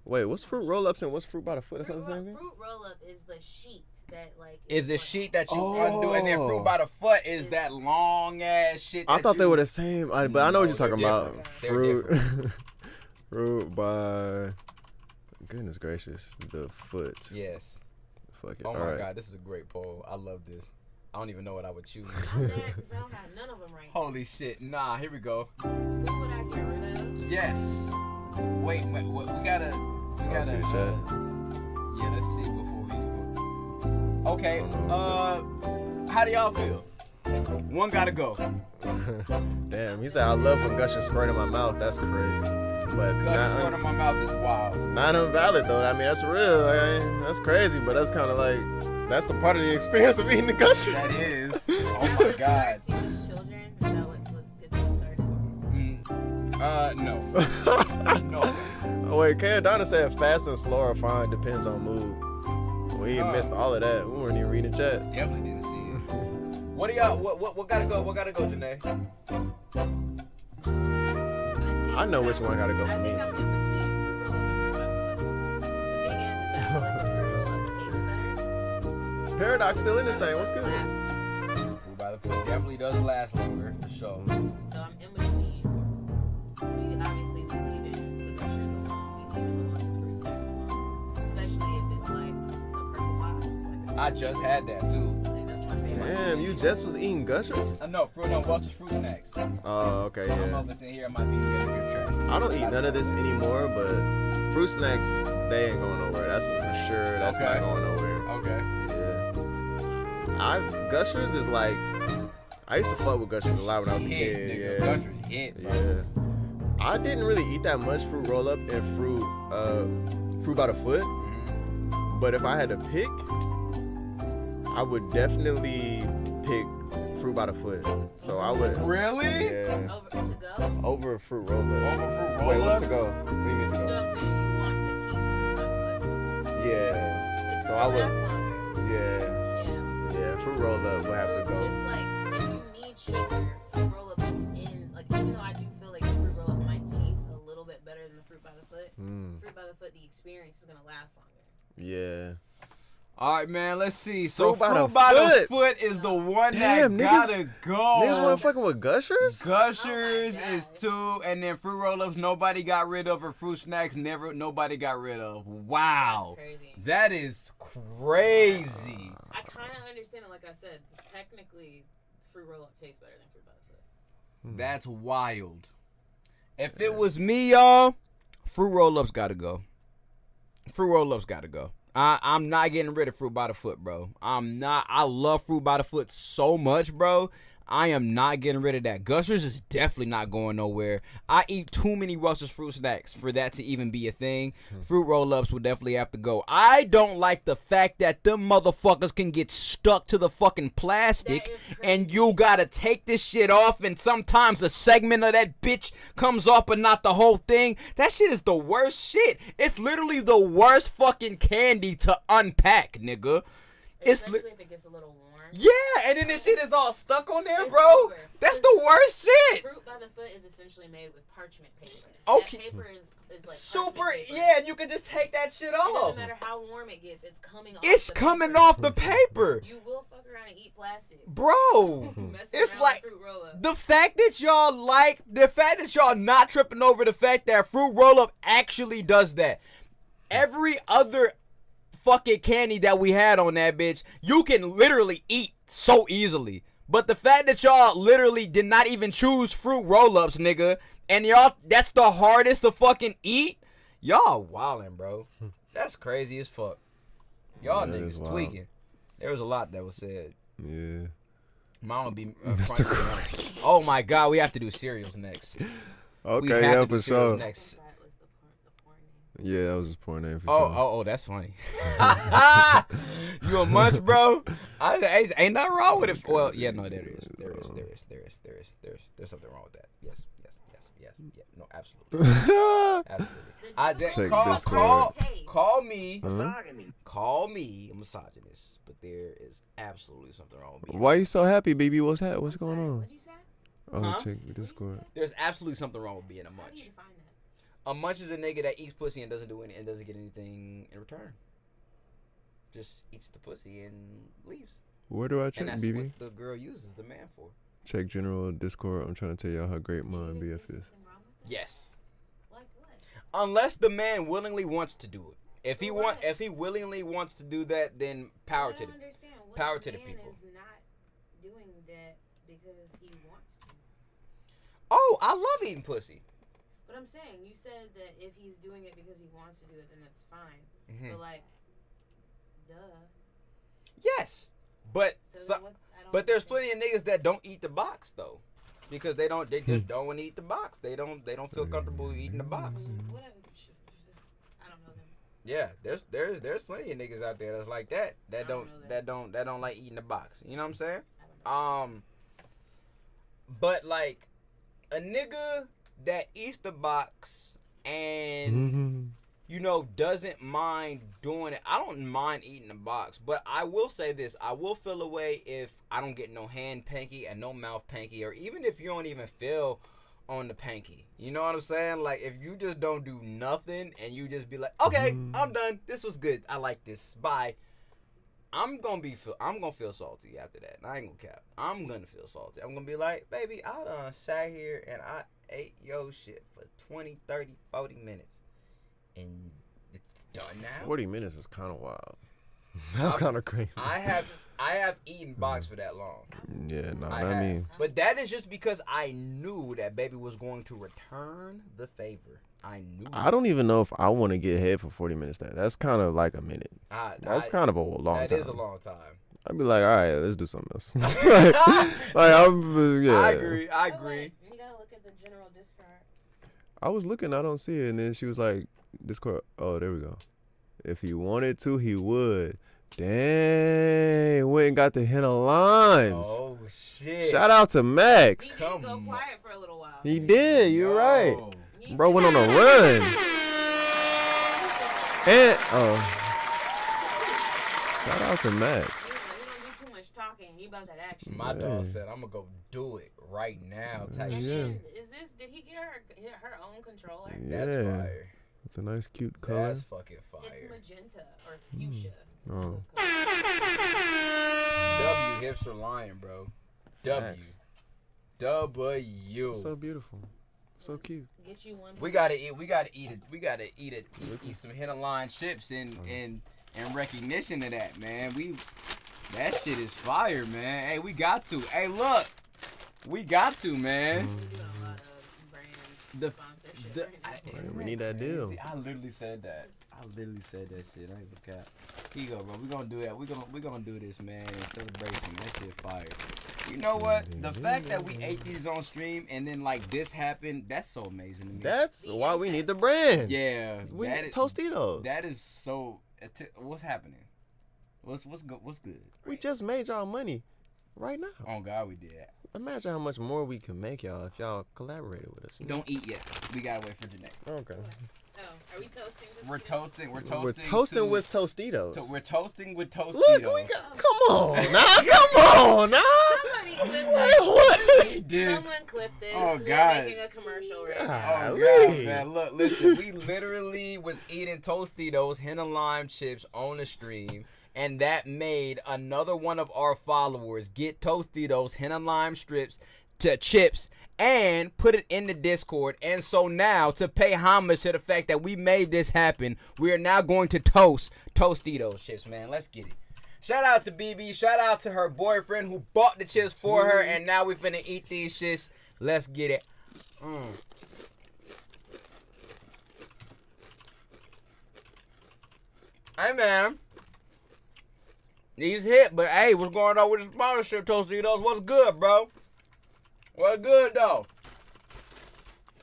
Wait, what's fruit roll-ups and what's fruit by the foot? That's not the same thing? Fruit roll-up is the sheet that like Is the sheet that you undo, and then fruit by the foot is that long ass shit. I thought they were the same, but I know what you're talking about. They're Fruit, different. fruit by. Goodness gracious, the foot. Yes. Fuck it. Oh All my right. god, this is a great poll. I love this. I don't even know what I would choose. I'm mad because I don't have none of them right now. Holy shit. Nah, here we go. Who would I get rid of? Yes. Wait, we gotta. See the chat. Yeah, let's see before we. Okay. How do y'all feel? One gotta go. Damn, he said I love when gushers squirt in my mouth. That's crazy. But Gushers going in my mouth is wild. not invalid though. I mean, that's real. Like, that's crazy, but that's kind of like that's the part of the experience of eating the gusher. That is. Oh my god. Starts you as children? Is that what gets you started? No. No. Oh wait, Donna said fast and slow or fine depends on mood. We missed all of that. We weren't even reading the chat. Definitely didn't see it. What do y'all? What gotta go? What gotta go, Janae? I know which one gotta go I for me. think I'm in between fruit roll-up and fruit by the foot. The thing is that I feel like the fruit roll-up tastes better. Paradox still in this thing. What's good? Fruit by the foot definitely does last longer for sure. So I'm in between. We obviously leave it the gushers alone. We leave the fruit snacks alone. Especially if it's like the purple box. Like I just had that too. that's my favorite. Damn, you just was eating gushers? No, Welch's fruit snacks. Oh, okay, I'm yeah. over in here. Might be getting your trash. I don't eat none of this anymore, but fruit snacks, they ain't going nowhere. That's for sure. That's not Okay. going nowhere. Okay. Yeah. Gushers is like, I used to fuck with gushers a lot when I was a Hit, kid. nigga. Yeah. Gushers hit, bro. Yeah. I didn't really eat that much fruit roll up and fruit by the foot. Mhm. But if I had to pick, I would definitely pick fruit by the foot. So I would. Really? Yeah. Over to go? Over fruit roll up. Over fruit Wait, what's to roll-ups? go? What do you mean to You know go? what I'm saying? You want to keep fruit by the foot. Yeah. It's So I would. last longer. Yeah. Yeah. Yeah. Fruit roll up would have to Just go. like if you need sugar, fruit roll up is in. Like even though I do feel like the fruit roll up might taste a little bit better than the fruit by the foot. Fruit by the foot, the experience is gonna last longer. Yeah. All right, man. Let's see. So Fruit by fruit the by the foot. foot is the one Damn, that niggas- gotta go. Niggas want fucking with gushers? Gushers Oh my is gosh. 2, and then fruit roll-ups nobody got rid of, or fruit snacks nobody got rid of. Wow, That's crazy. that is crazy. I kind of understand it. Like I said, technically, fruit roll up tastes better than fruit by the foot. That's wild. If it was me, y'all, fruit roll-ups gotta go. Fruit roll-ups gotta go. I'm not getting rid of fruit by the foot, bro. I'm not. I love fruit by the foot so much, bro. I am not getting rid of that. Gushers is definitely not going nowhere. I eat too many Welch's fruit snacks for that to even be a thing. Fruit roll-ups will definitely have to go. I don't like the fact that them motherfuckers can get stuck to the fucking plastic, That is and crazy. you gotta take this shit off, and sometimes a segment of that bitch comes off, but not the whole thing. That shit is the worst shit. It's literally the worst fucking candy to unpack, nigga. It's Especially if it gets a little warm. yeah, and then this shit is all stuck on there, It's bro. over. That's the worst shit. Fruit by the foot is essentially made with parchment paper. Okay. That paper is like Super, parchment paper. yeah, and you can just take that shit It off. doesn't matter how warm it gets, it's coming off. It's the coming paper. off the paper, You will fuck around and eat plastic. bro. Messing It's around like with fruit roll up. the fact that y'all not tripping over the fact that fruit roll up actually does that. Every other fucking candy that we had on that bitch, you can literally eat so easily. But the fact that y'all literally did not even choose fruit roll-ups, nigga, and y'all, that's the hardest to fucking eat, y'all wildin', bro. That's crazy as fuck. Y'all That is niggas wild. tweaking. There was a lot that was said. Yeah. Mama be Mr. crunching up. Oh my god, we have to do cereals next. Okay, we have yeah, to do for Cheetos sure. next. That was the porn name. Yeah, that was his porn name for Oh, sure. oh, oh, that's funny. You a munch, bro? Ain't nothing wrong with it. Well, yeah, no, there is. There's something wrong with that. Yes. No, absolutely. Check Call me. Misogyny. Call me a misogynist, but there is absolutely something wrong with me. Why you so happy, baby? What's that? What's going on? What'd you say? Oh, Huh? check the Discord. There's absolutely something wrong with being a I need munch. to find that. A munch is a nigga that eats pussy and doesn't get anything in return. Just eats the pussy and leaves. Where do I And check, that's BB? what the girl uses the man for. Check general Discord. I'm trying to tell y'all how great my BF is. Something wrong with that? Yes. Like what? Unless the man willingly wants to do it. If he What? willingly wants to do that, then power to I the don't understand. What power to the man people. is not doing that because he wants to. Oh, I love eating pussy. But I'm saying, you said that if he's doing it because he wants to do it, then that's fine. Mhm. But like, duh. Yes. But So what, I don't but there's understand. plenty of niggas that don't eat the box though. Because they just don't want to eat the box. They don't feel comfortable eating the box. Whatever. I don't know them. Yeah, there's plenty of niggas out there that's like that. That I don't know that don't like eating the box. You know what I'm saying? I don't know. But like a nigga that eats the box and you know doesn't mind doing it. I don't mind eating the box, but I will say this: I will feel a way if I don't get no hand panky and no mouth panky, or even if you don't even feel on the panky. You know what I'm saying? Like if you just don't do nothing and you just be like, okay, I'm done. This was good. I like this. Bye. I'm gonna feel salty after that. I ain't gonna cap. I'm gonna feel salty. I'm gonna be like, baby, I done sat here and I ate your shit for 20, 30, 40 minutes. And it's done now? 40 minutes is kind of wild. That's kind of crazy. I have eaten box for that long. Yeah, no, I I have. mean, But that is just because I knew that baby was going to return the favor. I knew. I don't even know if I want to get head for 40 minutes. That's kind of like a minute. That's kind of a long time. That is a long time. I'd be like, all right, let's do something else. Yeah. I agree. Oh, wait, you gotta look at the general Discord. I was looking, I don't see it, and then she was like, Discord. Oh, there we go. If he wanted to, he would. Dang, went and got the hint of limes. Oh shit! Shout out to He Max. did go quiet for a little while. He did. You're right. He Bro did. went on a run. And shout out to Max. He don't do too much talking. He about that action. My dog said, "I'm gonna go do it right now." Type And shit. then, did he get her own controller? That's Yeah. fire. It's a nice, cute color. That's fucking fire. It's magenta or fuchsia. Oh. W hipster lion, bro. W. Facts. W. So beautiful. So cute. Get you one. We gotta eat some Henna Line chips in recognition of that, man. That shit is fire, man. Hey, we got to. Hey, look, we got to, man. We're doing a lot of brand The- sponsorship. right now. We need that deal. I literally said that. Shit. I ain't gonna cap. Here you go, bro. We gonna do that. We gonna do this, man. In celebration. That shit fire. You know what? The fact that we ate these on stream and then like this happened, that's so amazing to me. That's why we need the brand. Yeah. We that need is- Tostitos. That is so. What's happening? What's good? We just made y'all money right now. Oh God, we did. Imagine how much more we could make y'all if y'all collaborated with us. Don't eat yet. We gotta wait for Janae. Okay. Oh, are we toasting? This We're kid? toasting. We're We're toasting. toasting with Tostitos. We're toasting with Tostitos. Look, we got. Come on, now. Come on, now. Somebody clip Wait, this. what? Dude. Someone clip this. Oh, We're God. making a commercial right now. Oh Golly. God, man! Look, listen. We literally was eating Tostitos, Henna Lime chips on the stream, and that made another one of our followers get Tostitos, Henna Lime chips, and put it in the Discord. And so now, to pay homage to the fact that we made this happen, we are now going to toast Tostitos chips, man. Let's get it. Shout out to BB. Shout out to her boyfriend who bought the chips for her, and now we finna eat these shits. Let's get it. Hey, man. These hit, but hey, what's going on with the sponsorship, Tostitos? What's good, bro? What's good, though?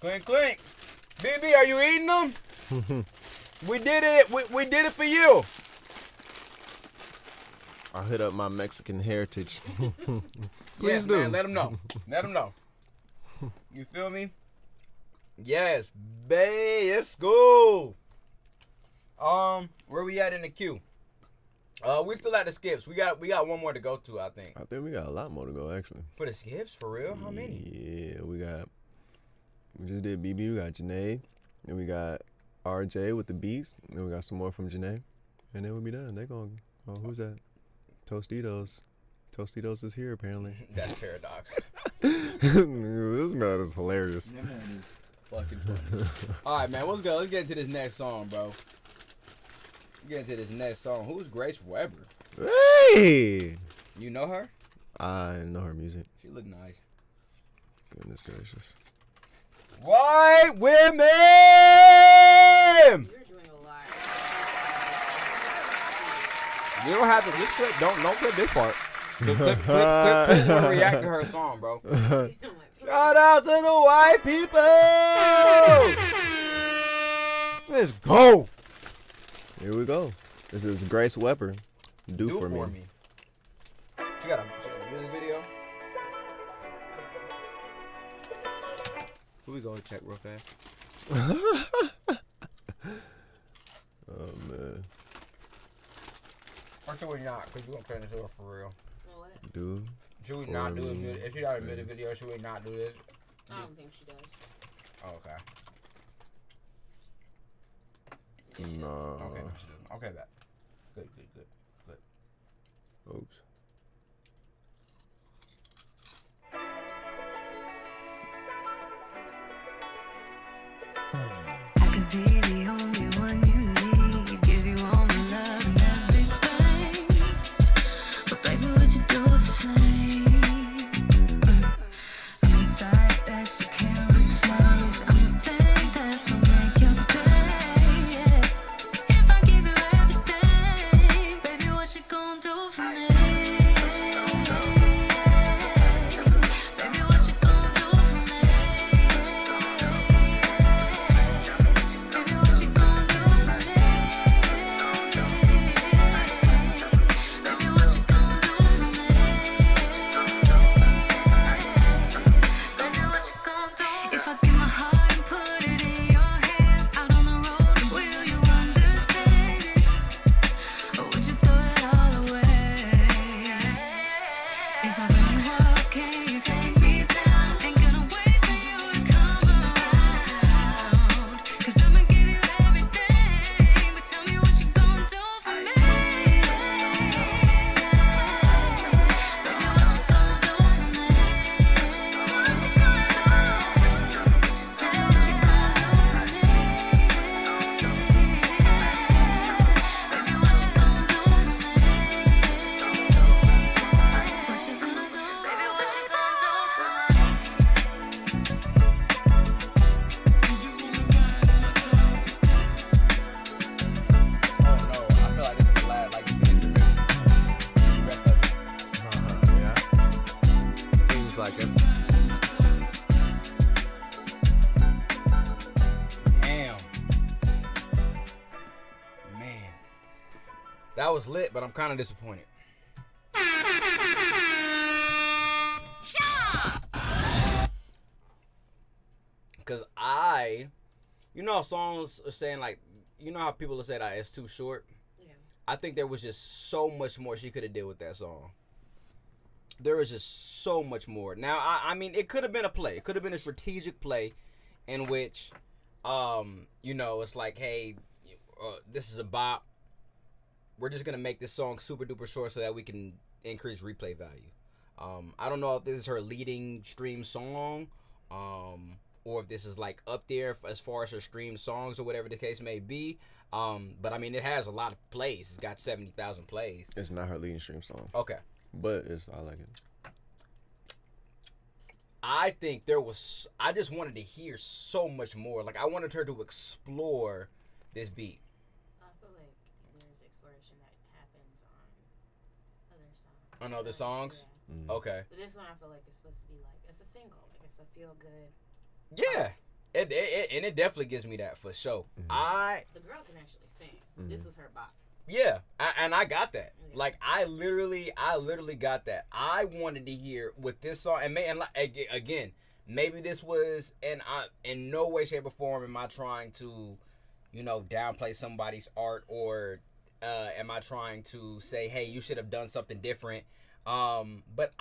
Clink, clink. BB, are you eating them? We did it. We did it for you. I'll hit up my Mexican heritage. Yes, Please do. man, let them know. Let them know. You feel me? Yes, bae. Let's go. Where we at in the queue? We still at the skips. We got one more to go to, I think. I think we got a lot more to go, actually. For the skips? For real? How many? Yeah, we just did BB. We got Janae. Then we got RJ with the beats. Then we got some more from Janae. And then we'll be done. They going, oh, who's that? Tostitos. Tostitos is here, apparently. That's paradox. This man is hilarious. That man is fucking funny. All right, man. Let's go. Let's get into this next song, bro. Get into this next song. Who's Grace Weber? Hey! You know her? I know her music. She look nice. Goodness gracious. White women! You're doing a lot. You don't have to just clip. Don't clip this part. Just clip when react to her song, bro. Shout out to the white people! Let's go! Here we go. This is Grace Weber. Do for me. She got a music video. Who we going to check real fast? Oh, man. Or should we not? Because we're going to turn this over for real. What? Dude. Should we not do it? If she got a music video, should we not do this? I don't think she does. Oh, okay. No. Okay, no, she doesn't. Okay, that. Good. Oops. I could be the only one you need, give you all my love and everything. But baby, would you do the same? I'm the type that you can't replace. I'm the thing that's gonna make your day. If I give you everything, baby, what you gonna do for me? Baby, what you gonna do for me? Baby, what you gonna do for me? Baby, what you gonna do for me? Baby, what you gonna do? If I give my heart and put it in your hands, out on the road, will you understand it? Or would you throw it all away? If I bring you up, can you take me down? Ain't gonna wait for you to come around. 'Cause I'ma give you everything, but tell me what you gonna do for me. Baby, what you gonna do for me? What you gonna do? Baby, what you gonna do for me? Baby, what you gonna do for me? What you gonna do? Baby, what you gonna do for me? Oh, no. I feel like this is the last, like this is the rest of it. Yeah. Seems like it. Damn. Man. That was lit, but I'm kind of disappointed. Because you know how songs are saying, like, you know how people will say that it's too short? Yeah. I think there was just so much more she could have did with that song. There was just so much more. Now, I mean, it could have been a play. It could have been a strategic play in which, you know, it's like, hey, this is a bop. We're just going to make this song super duper short so that we can increase replay value. I don't know if this is her leading stream song, or if this is like up there as far as her stream songs or whatever the case may be. But I mean, it has a lot of plays. It's got 70,000 plays. It's not her leading stream song. Okay. But I like it. I think I just wanted to hear so much more. Like, I wanted her to explore this beat. I feel like there's exploration that happens on other songs. On other songs? Yeah. Mm. Okay. But this one I feel like it's supposed to be like, it's a single. Like, it's a feel good. Yeah. It definitely gives me that for sure. The girl can actually sing. This was her bop. Yeah, and I got that. Like I literally got that. I wanted to hear with this song, and again, maybe this was, and in no way, shape, or form am I trying to, downplay somebody's art, or am I trying to say, hey, you should have done something different. But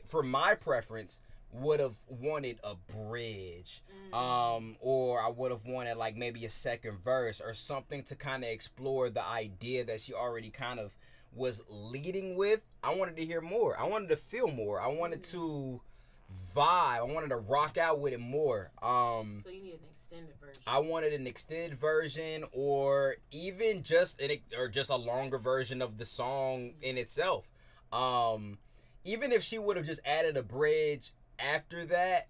for my preference, would have wanted a bridge, or I would have wanted like maybe a second verse or something to kind of explore the idea that she already kind of was leading with. I wanted to hear more. I wanted to feel more. I wanted to vibe. I wanted to rock out with it more. So you need an extended version. I wanted an extended version, or even just a longer version of the song in itself. Even if she would have just added a bridge after that,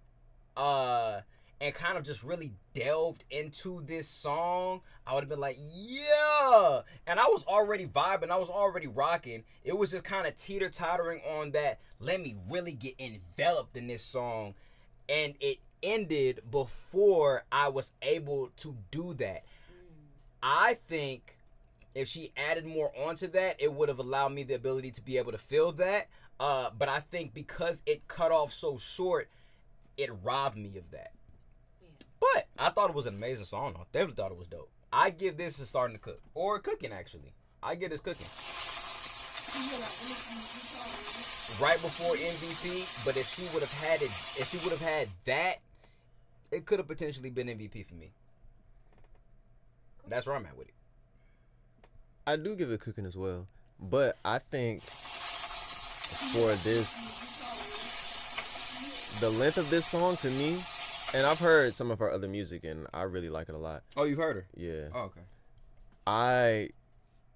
and kind of just really delved into this song, I would have been like, yeah. And I was already vibing. I was already rocking. It was just kind of teeter-tottering on that, let me really get enveloped in this song. And it ended before I was able to do that. I think if she added more onto that, it would have allowed me the ability to be able to feel that. But I think because it cut off so short, it robbed me of that. Yeah. But I thought it was an amazing song. I definitely thought it was dope. I give this a starting to cook. Or cooking, actually. I give this cooking. Right before MVP, but if she would have had that, it could have potentially been MVP for me. That's where I'm at with it. I do give it cooking as well. But I think for the length of this song to me, and I've heard some of her other music and I really like it a lot. Oh, you've heard her? Yeah. Oh, okay.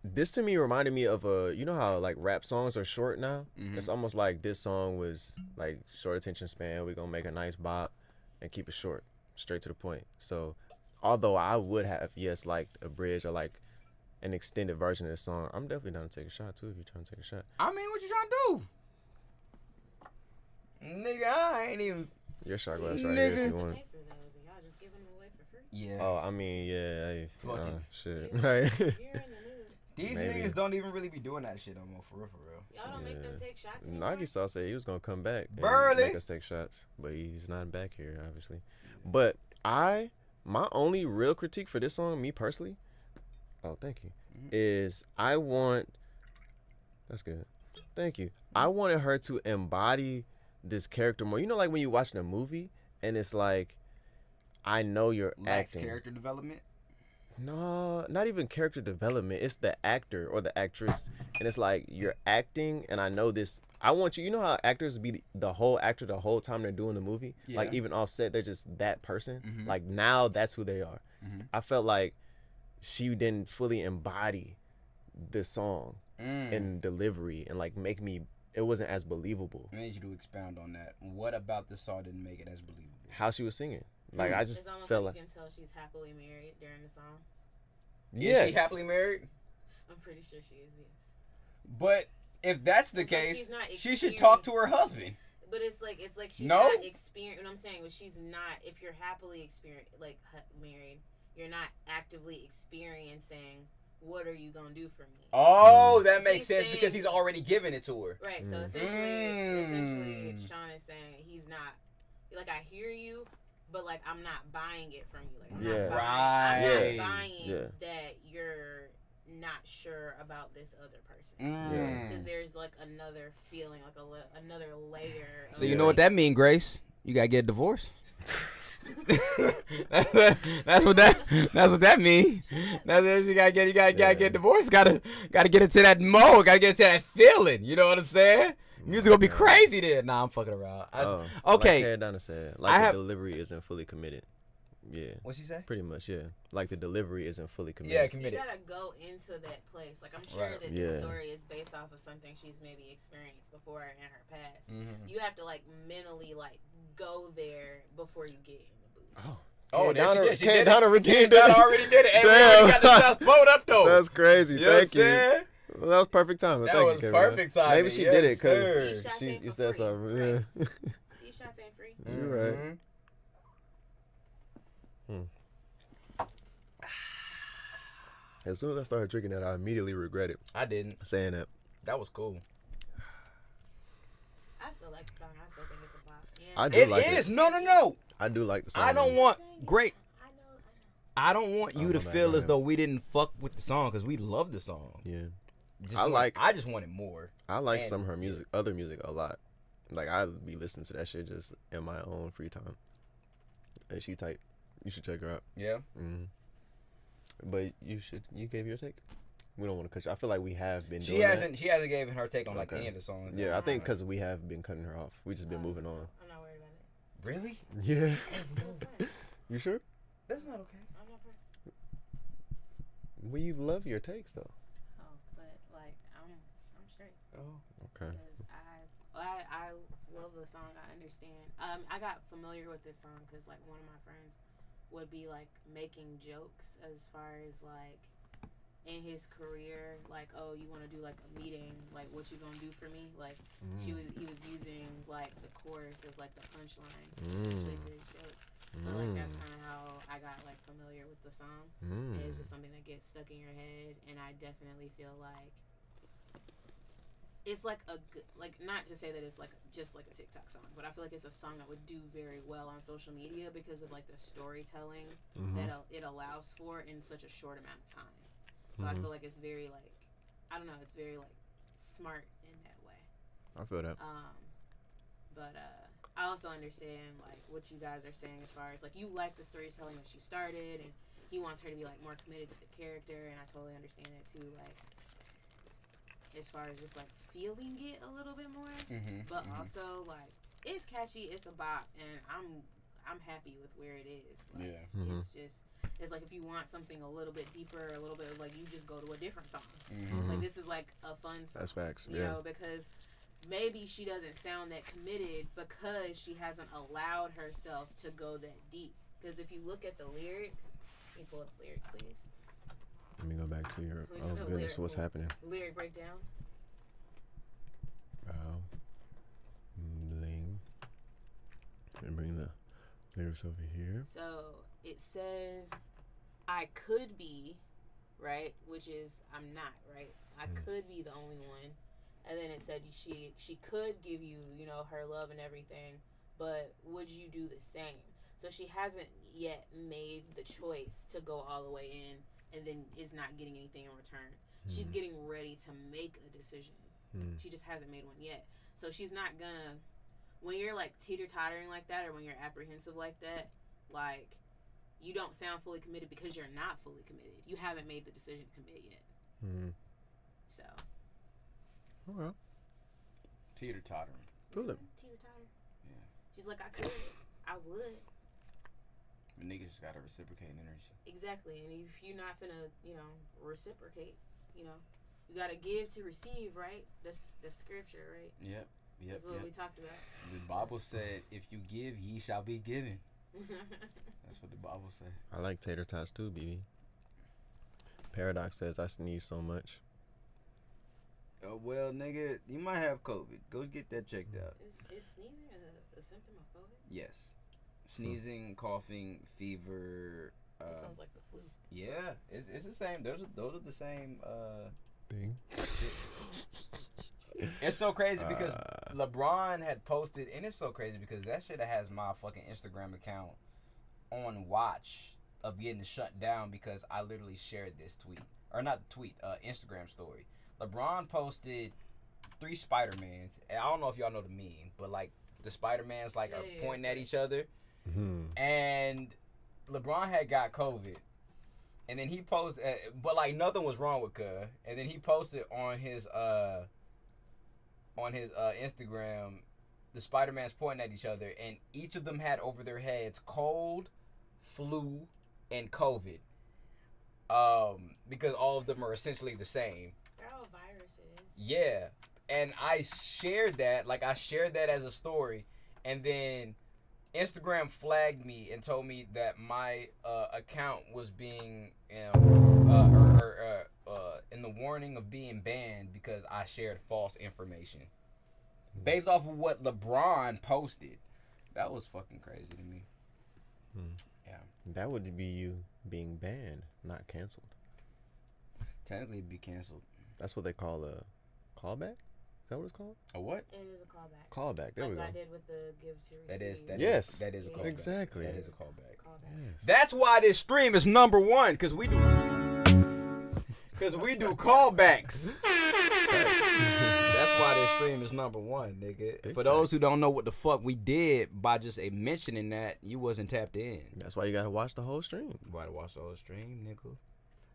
This to me reminded me of you know how like rap songs are short now? Mm-hmm. It's almost like this song was like short attention span. We're going to make a nice bop and keep it short, straight to the point. So although I would have, yes, liked a bridge or like an extended version of this song, I'm definitely down to take a shot too if you're trying to take a shot. I mean, what you trying to do? Nigga, I ain't even... Your shot glass right here if you want. Y'all just giving them away for free? Yeah. Oh, I mean, yeah. Hey, shit. You're in the mood. These Maybe. Niggas don't even really be doing that shit no more, for real. Y'all don't make them take shots anymore? Nagi saw said he was going to come back and Burley. make us take shots, but he's not back here, obviously. But my only real critique for this song, me personally, thank you, is that's good. Thank you. I wanted her to embody this character more. You know, like when you watching a movie and it's like, I know you're acting. Character development? No, not even character development. It's the actor or the actress. And it's like, you're acting and I know this. I want you know how actors be the whole actor the whole time they're doing the movie? Yeah. Like even offset, they're just that person. Mm-hmm. Like now that's who they are. Mm-hmm. I felt like she didn't fully embody the song and delivery and like it wasn't as believable. I need you to expound on that. What about the song didn't make it as believable? How she was singing. Like I just felt like you can tell she's happily married during the song. Yes. Is she happily married? I'm pretty sure she is, yes. But if that's the case, she should talk to her husband. But it's like she's not experienced. What I'm saying was she's not. If you're happily married, you're not actively experiencing. What are you gonna do for me? Oh, that makes sense because he's already given it to her. Right. So essentially, Sean is saying he's not. Like I hear you, but like I'm not buying it from you. Like I'm not buying that you're not sure about this other person because there's like another feeling, like another layer. So you know what that means, Grace? You gotta get a divorce. that's what that means. That's you gotta get divorced. Gotta get into that mode. Gotta get into that feeling. You know what I'm saying? Music gonna be crazy there. Nah, I'm fucking around. Okay. Like Donna said, the delivery isn't fully committed. Yeah. What'd she say? Pretty much, yeah. Like the delivery isn't fully committed. Yeah, committed. You gotta go into that place. Like I'm sure that this story is based off of something she's maybe experienced before in her past. Mm-hmm. You have to like mentally like go there before you get in the booth. Oh, she did Donna already did it. And we already got the South boat up though. That's crazy. You Thank you. Well, that was perfect timing. That was perfect timing. Maybe she did it because you said something. Right. These shots ain't free. You're right. As soon as I started drinking that, I immediately regretted I didn't. saying that. That was cool. I still like the song. I still think it's a bop. Yeah. I do It like is. it. No. I do like the song. I don't want great. I know. I don't want you Oh, to my bad, feel go as ahead. though we didn't fuck with the song because we love the song. Yeah. I just wanted more. I like And- some of her music, other music, a lot. Like I'd be listening to that shit just in my own free time. And she tight. You should check her out. Yeah. Mm-hmm. But you gave your take. We don't want to cut you. I feel like we have been. She doing hasn't given her take on like Okay. any of the songs. That. Yeah, I think because we have been cutting her off. We just been moving on. I'm not worried about it. Really? Yeah. That's fine. You sure? That's not okay. I'm not pressed. We love your takes though. Oh, but like I'm straight. Oh. Okay. Because I love the song. I understand. I got familiar with this song because like one of my friends would be like making jokes as far as like in his career, like, oh, you want to do like a meeting, like what you gonna do for me? Like he was using like the chorus as like the punchline essentially to his jokes. So like that's kind of how I got like familiar with the song. And it's just something that gets stuck in your head, and I definitely feel like it's like a good, like, not to say that it's like just like a TikTok song, but I feel like it's a song that would do very well on social media because of like the storytelling that it allows for in such a short amount of time. So I feel like it's very like, I don't know, it's very like smart in that way. I feel that. But I also understand like what you guys are saying as far as like you like the storytelling that she started, and he wants her to be like more committed to the character, and I totally understand that too. Like as far as just like feeling it a little bit more, but also like it's catchy, it's a bop, and I'm happy with where it is. Like, it's just. It's like if you want something a little bit deeper, a little bit like you just go to a different song. Like this is like a fun song. That's facts. You know, because maybe she doesn't sound that committed because she hasn't allowed herself to go that deep. Because if you look at the lyrics, can you pull up the lyrics, please? Let me go back to your. Oh goodness, what's happening? Lyric breakdown. Bling. And bring the lyrics over here. So it says, I could be, right? Which is, I'm not, right? I could be the only one. And then it said she could give you, you know, her love and everything, but would you do the same? So she hasn't yet made the choice to go all the way in and then is not getting anything in return. She's getting ready to make a decision. She just hasn't made one yet. So she's not gonna, when you're like teeter-tottering like that, or when you're apprehensive like that, like, you don't sound fully committed because you're not fully committed. You haven't made the decision to commit yet. So. Okay. Teeter-tottering. Feel it. Teeter-totter. Yeah. She's like, I could. I would. The niggas just gotta reciprocate energy. Exactly. And if you're not finna, you know, reciprocate, you know, you gotta give to receive, right? That's scripture, right? Yep. That's what we talked about. The Bible said, if you give, ye shall be given. That's what the Bible said. I like tater tots too, BB. Paradox says I sneeze so much. Oh, well, nigga, you might have COVID. Go get that checked out. Is sneezing a symptom of COVID? Yes. Sneezing, coughing, fever. It sounds like the flu. Yeah, it's the same. Those are the same. Thing. It's so crazy because LeBron had posted, and it's so crazy because that shit has my fucking Instagram account on watch of getting shut down because I literally shared this tweet, or not tweet, Instagram story. LeBron posted 3 Spider-Mans, and I don't know if y'all know the meme, but like the Spider-Mans like are pointing at each other, and LeBron had got COVID. And then he posted, but like nothing was wrong with Cuz. And then he posted on his Instagram, the Spider-Mans pointing at each other, and each of them had over their heads cold, flu, and COVID. Because all of them are essentially the same. They're all viruses. Yeah, and I shared that as a story, and then Instagram flagged me and told me that my account was being in the warning of being banned because I shared false information based off of what LeBron posted. That was fucking crazy to me. Yeah. That would be you being banned, not canceled. Technically, it'd be canceled. That's what they call a callback. Is that what it's called? A what? It is a callback. Callback. There we Like go. I did with the give to receive. That is a callback. Exactly. That is a callback. Yes. That's why this stream is number one, because we do callbacks. That's why this stream is number one, nigga. Big For those who don't know what the fuck we did by just mentioning that, you wasn't tapped in. That's why you gotta watch the whole stream. Why to watch the whole stream, nigga?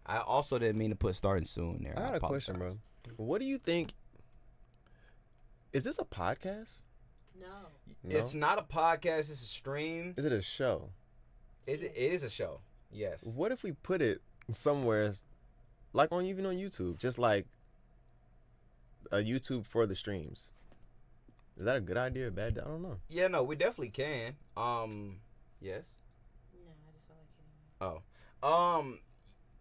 I also didn't mean to put starting soon there. I got a question, bro. What do you think? Is this a podcast? No. It's not a podcast. It's a stream. Is it a show? It is a show. Yes. What if we put it somewhere, like even on YouTube, just like a YouTube for the streams? Is that a good idea or bad? I don't know. Yeah, no, we definitely can. Yes. No, I just felt like hitting you. Oh.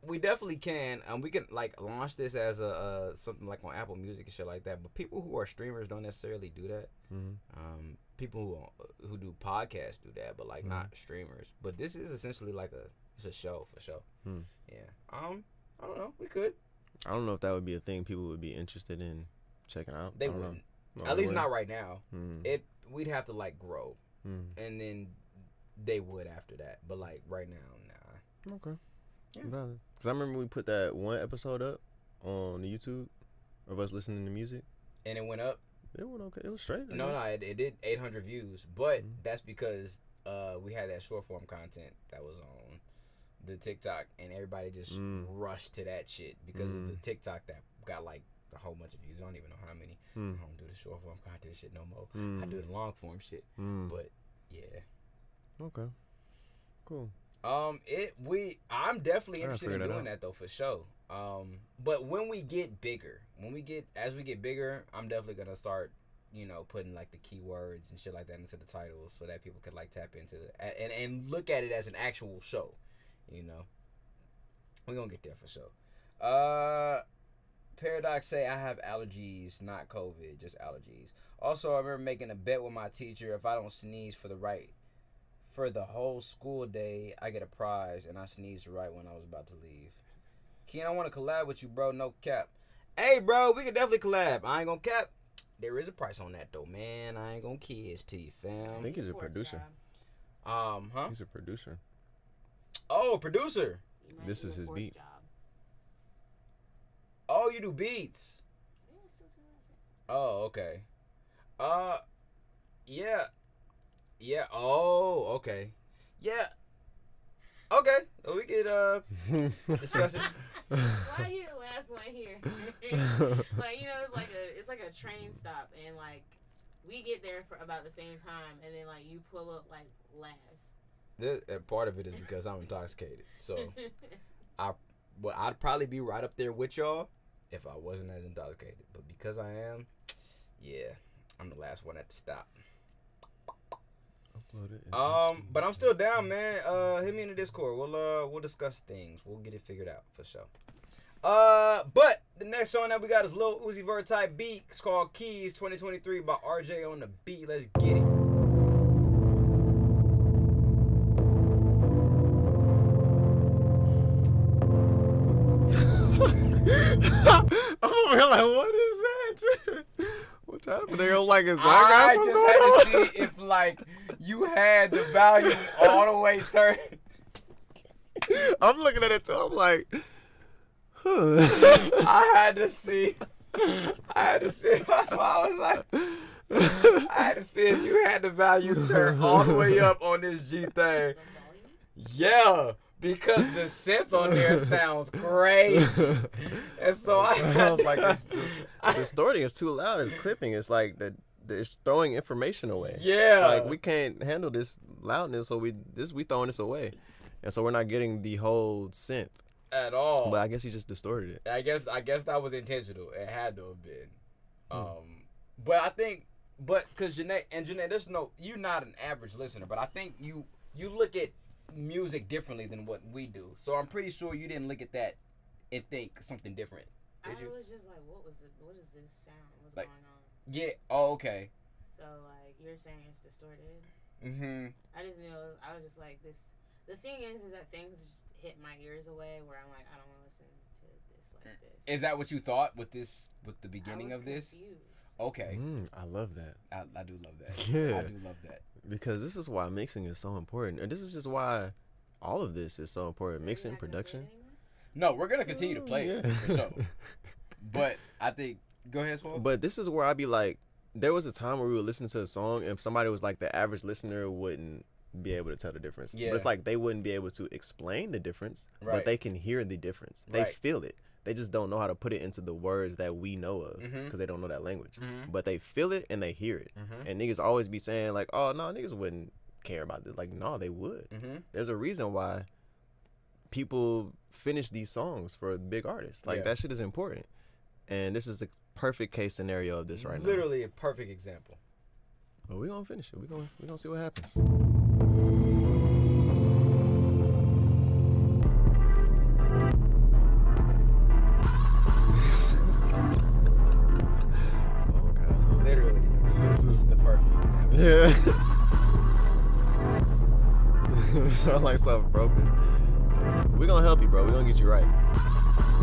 We definitely can. We can like launch this as a something like on Apple Music and shit like that. But people who are streamers don't necessarily do that. Mm-hmm. People who do podcasts do that, but like not streamers. But this is essentially like it's a show for sure. Yeah. I don't know. We could. I don't know if that would be a thing people would be interested in checking out. They I don't wouldn't. know. At least not right now. Mm. We'd have to like grow, and then they would after that. But like right now, nah. Okay. Yeah. Because I remember we put that one episode up on the YouTube of us listening to music. And it went up. It went okay. It was straight. No, it did 800 views, but that's because we had that short form content that was on the TikTok, and everybody just rushed to that shit because of the TikTok that got like a whole bunch of views. I don't even know how many. I don't do the short form content shit no more. I do the long form shit. But yeah. Okay. Cool. I'm definitely interested in doing that though, for sure. But when we get bigger, as we get bigger, I'm definitely gonna start, putting like the keywords and shit like that into the titles so that people could like tap into it and look at it as an actual show. We're gonna get there for sure. Paradox say I have allergies, not COVID, just allergies. Also, I remember making a bet with my teacher: if I don't sneeze for the whole school day, I get a prize, and I sneezed right when I was about to leave. Ken, I want to collab with you, bro. No cap. Hey, bro, we can definitely collab. I ain't gonna cap. There is a price on that, though, man. I ain't gonna kiss to you, fam. I think he's a producer. Huh? He's a producer. Oh, producer. This is his beat. Job. Oh, you do beats. Oh, okay. Yeah. Yeah. Oh, okay. Yeah. Okay. We could discuss it. Why you the last one here? Like, it's like a train stop, and like we get there for about the same time, and then like you pull up like last. Part of it is because I'm intoxicated, so I'd probably be right up there with y'all if I wasn't as intoxicated. But because I am, yeah, I'm the last one at the stop. But I'm still down, man. Hit me in the Discord. We'll discuss things. We'll get it figured out for sure. But the next song that we got is Lil Uzi Vert type beat. It's called Keys 2023 by RJ on the beat. Let's get it. I'm over here like, what is that? What's happening? I'm like, is I just had to see if like you had the volume all the way turned. I'm looking at it too. I'm like, huh. I had to see. That's why I was like, I had to see if you had the volume turned all the way up on this G thing. Yeah. Because the synth on there sounds crazy. And so I was like, it's just distorting. It's too loud. It's clipping. It's like it's throwing information away. Yeah. It's like we can't handle this loudness, so we throwing this away. And so we're not getting the whole synth. At all. But I guess you just distorted it. I guess that was intentional. It had to have been. But I think because Janae, you're not an average listener, but I think you look at music differently than what we do. So I'm pretty sure you didn't look at that and think something different. I was just like, what is this sound? What's like, going on? Yeah. Oh, okay. So like you're saying it's distorted. Mm-hmm. I just knew. I was just like this. The thing is that things just hit my ears away where I'm like, I don't want to listen to this just like this. Is that what you thought with the beginning I was of this? confused. Okay. I love that. I do love that. Yeah. I do love that. Because this is why mixing is so important. And this is just why all of this is so important. So Mixing, you're not gonna play production. it anymore? No, we're gonna continue to play it Yeah. for sure. But I think go ahead, Swole. But this is where I be like, there was a time where we would listen to a song and somebody was like, the average listener wouldn't be able to tell the difference. Yeah. But it's like they wouldn't be able to explain the difference, Right. but they can hear the difference. They Right. feel it. They just don't know how to put it into the words that we know of because they don't know that language. But they feel it and they hear it. And niggas always be saying like, oh, no, niggas wouldn't care about this. Like, no, they would. There's a reason why people finish these songs for big artists. Like, that shit is important. And this is the perfect case scenario of this right now. Literally a perfect example. But we're gonna finish it. We're gonna see what happens. Oh god. Literally, this is the perfect example. Yeah. Sound like something broken. We're gonna help you, bro. We're gonna get you right.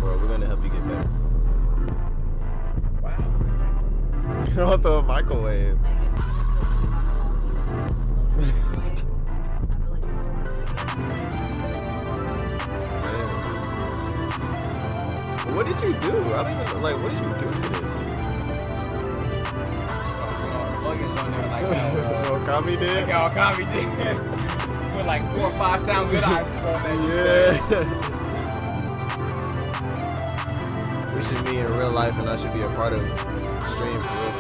Or we're gonna help you get better. Wow. I'll throw a microwave. Like, if someone What did you do? I don't even like. What did you do to this? Plugins on there like that. Oh, Kami did. Like y'all copy did. Put like 4 or 5 sound good items on that. Yeah. We should meet in real life, and I should be a part of stream for real.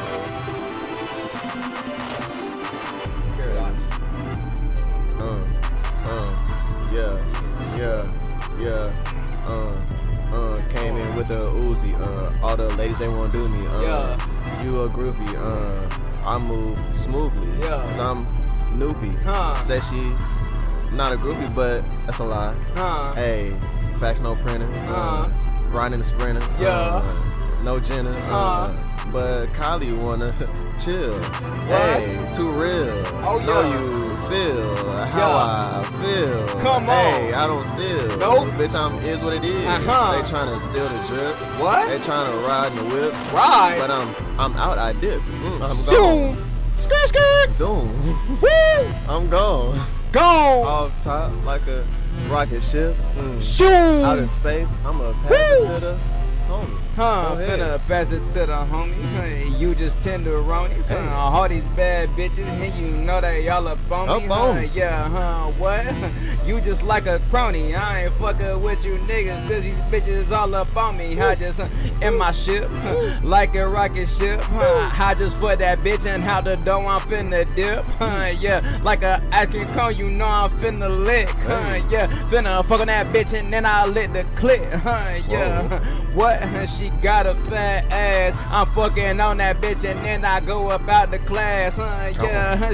Came in with the Uzi. All the ladies they won't do me. You a groupie. I move smoothly. Cause I'm noopy. Said she not a groupie, but that's a lie. Hey, facts no printer. Riding the sprinter. No Jenna. But Kylie wanna chill. Hey, too real. Oh, Know yeah. you feel how I feel. Come on. Hey, I don't steal. Nope. Bitch, is what it is. Uh-huh. They tryna steal the drip. What? They tryna ride in the whip. Ride? But I'm out, I dip. I'm gone. Zoom. Skirt, skirt. Zoom. Woo. I'm gone. Gone. Off top like a rocket ship. Shoom. Out in space, I'ma pass it to the homie. Go ahead. Finna pass it to the homie. Hey, you just tenderoni. Hey. All these bad bitches, and you know they all up on me. Up on me. What? You just like a crony. I ain't fucking with you niggas, cause these bitches all up on me. I just in my ship, like a rocket ship. I just for that bitch and how the dough I'm finna dip. Like a ice cream cone, you know I'm finna lick. Finna fuck on that bitch and then I lit the clip. What? She got a fat ass. I'm fucking on that bitch and then I go about the class.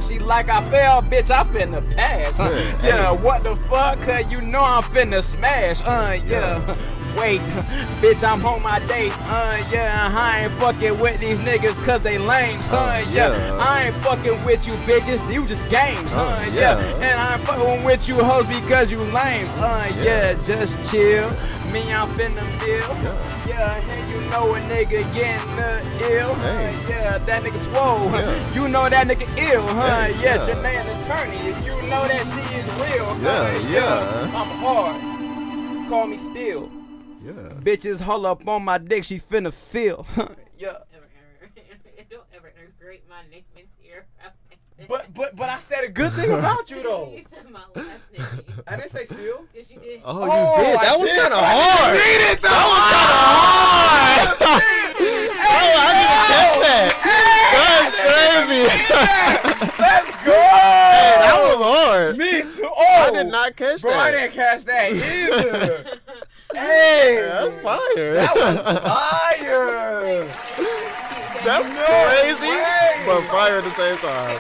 She like I fell, bitch. I finna pass. What the fuck? You know I'm finna smash. Wait, bitch, I'm on my date. I ain't fucking with these niggas cause they lames. I ain't fucking with you bitches. You just games. And I ain't fucking with you hoes because you lame. Just chill. Me, I'm finna bill. And you know a nigga getting ill. That nigga swole. You know that nigga ill. Janae an attorney. You know that she is real. I'm hard. Call me still. Bitches hold up on my dick. She finna feel. don't ever integrate my name into your But I said a good thing about you though. You said my last name. I didn't say still. Yes, you did. Oh, you did. That was kind of hard. That was kind of hard. I didn't catch that. That's crazy. Let's go. That was hard. Me too. Oh, I did not catch bro, that. I didn't catch that either. Hey, That's fire. that was fire. That's No crazy, way. but fire at the same time.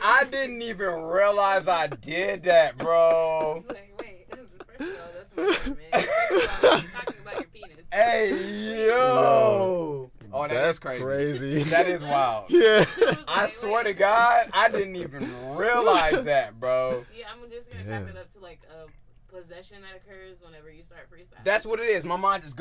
I didn't even realize I did that, bro. It's like, wait, first of all, that's my name, man. Second of all, I'm talking about your penis. Hey, yo. Oh, That's crazy. crazy. That is wild. Yeah. I swear to God, I didn't even realize that, bro. Yeah, I'm just gonna chalk it up to like a possession that occurs whenever you start freestyling. That's what it is. My mind just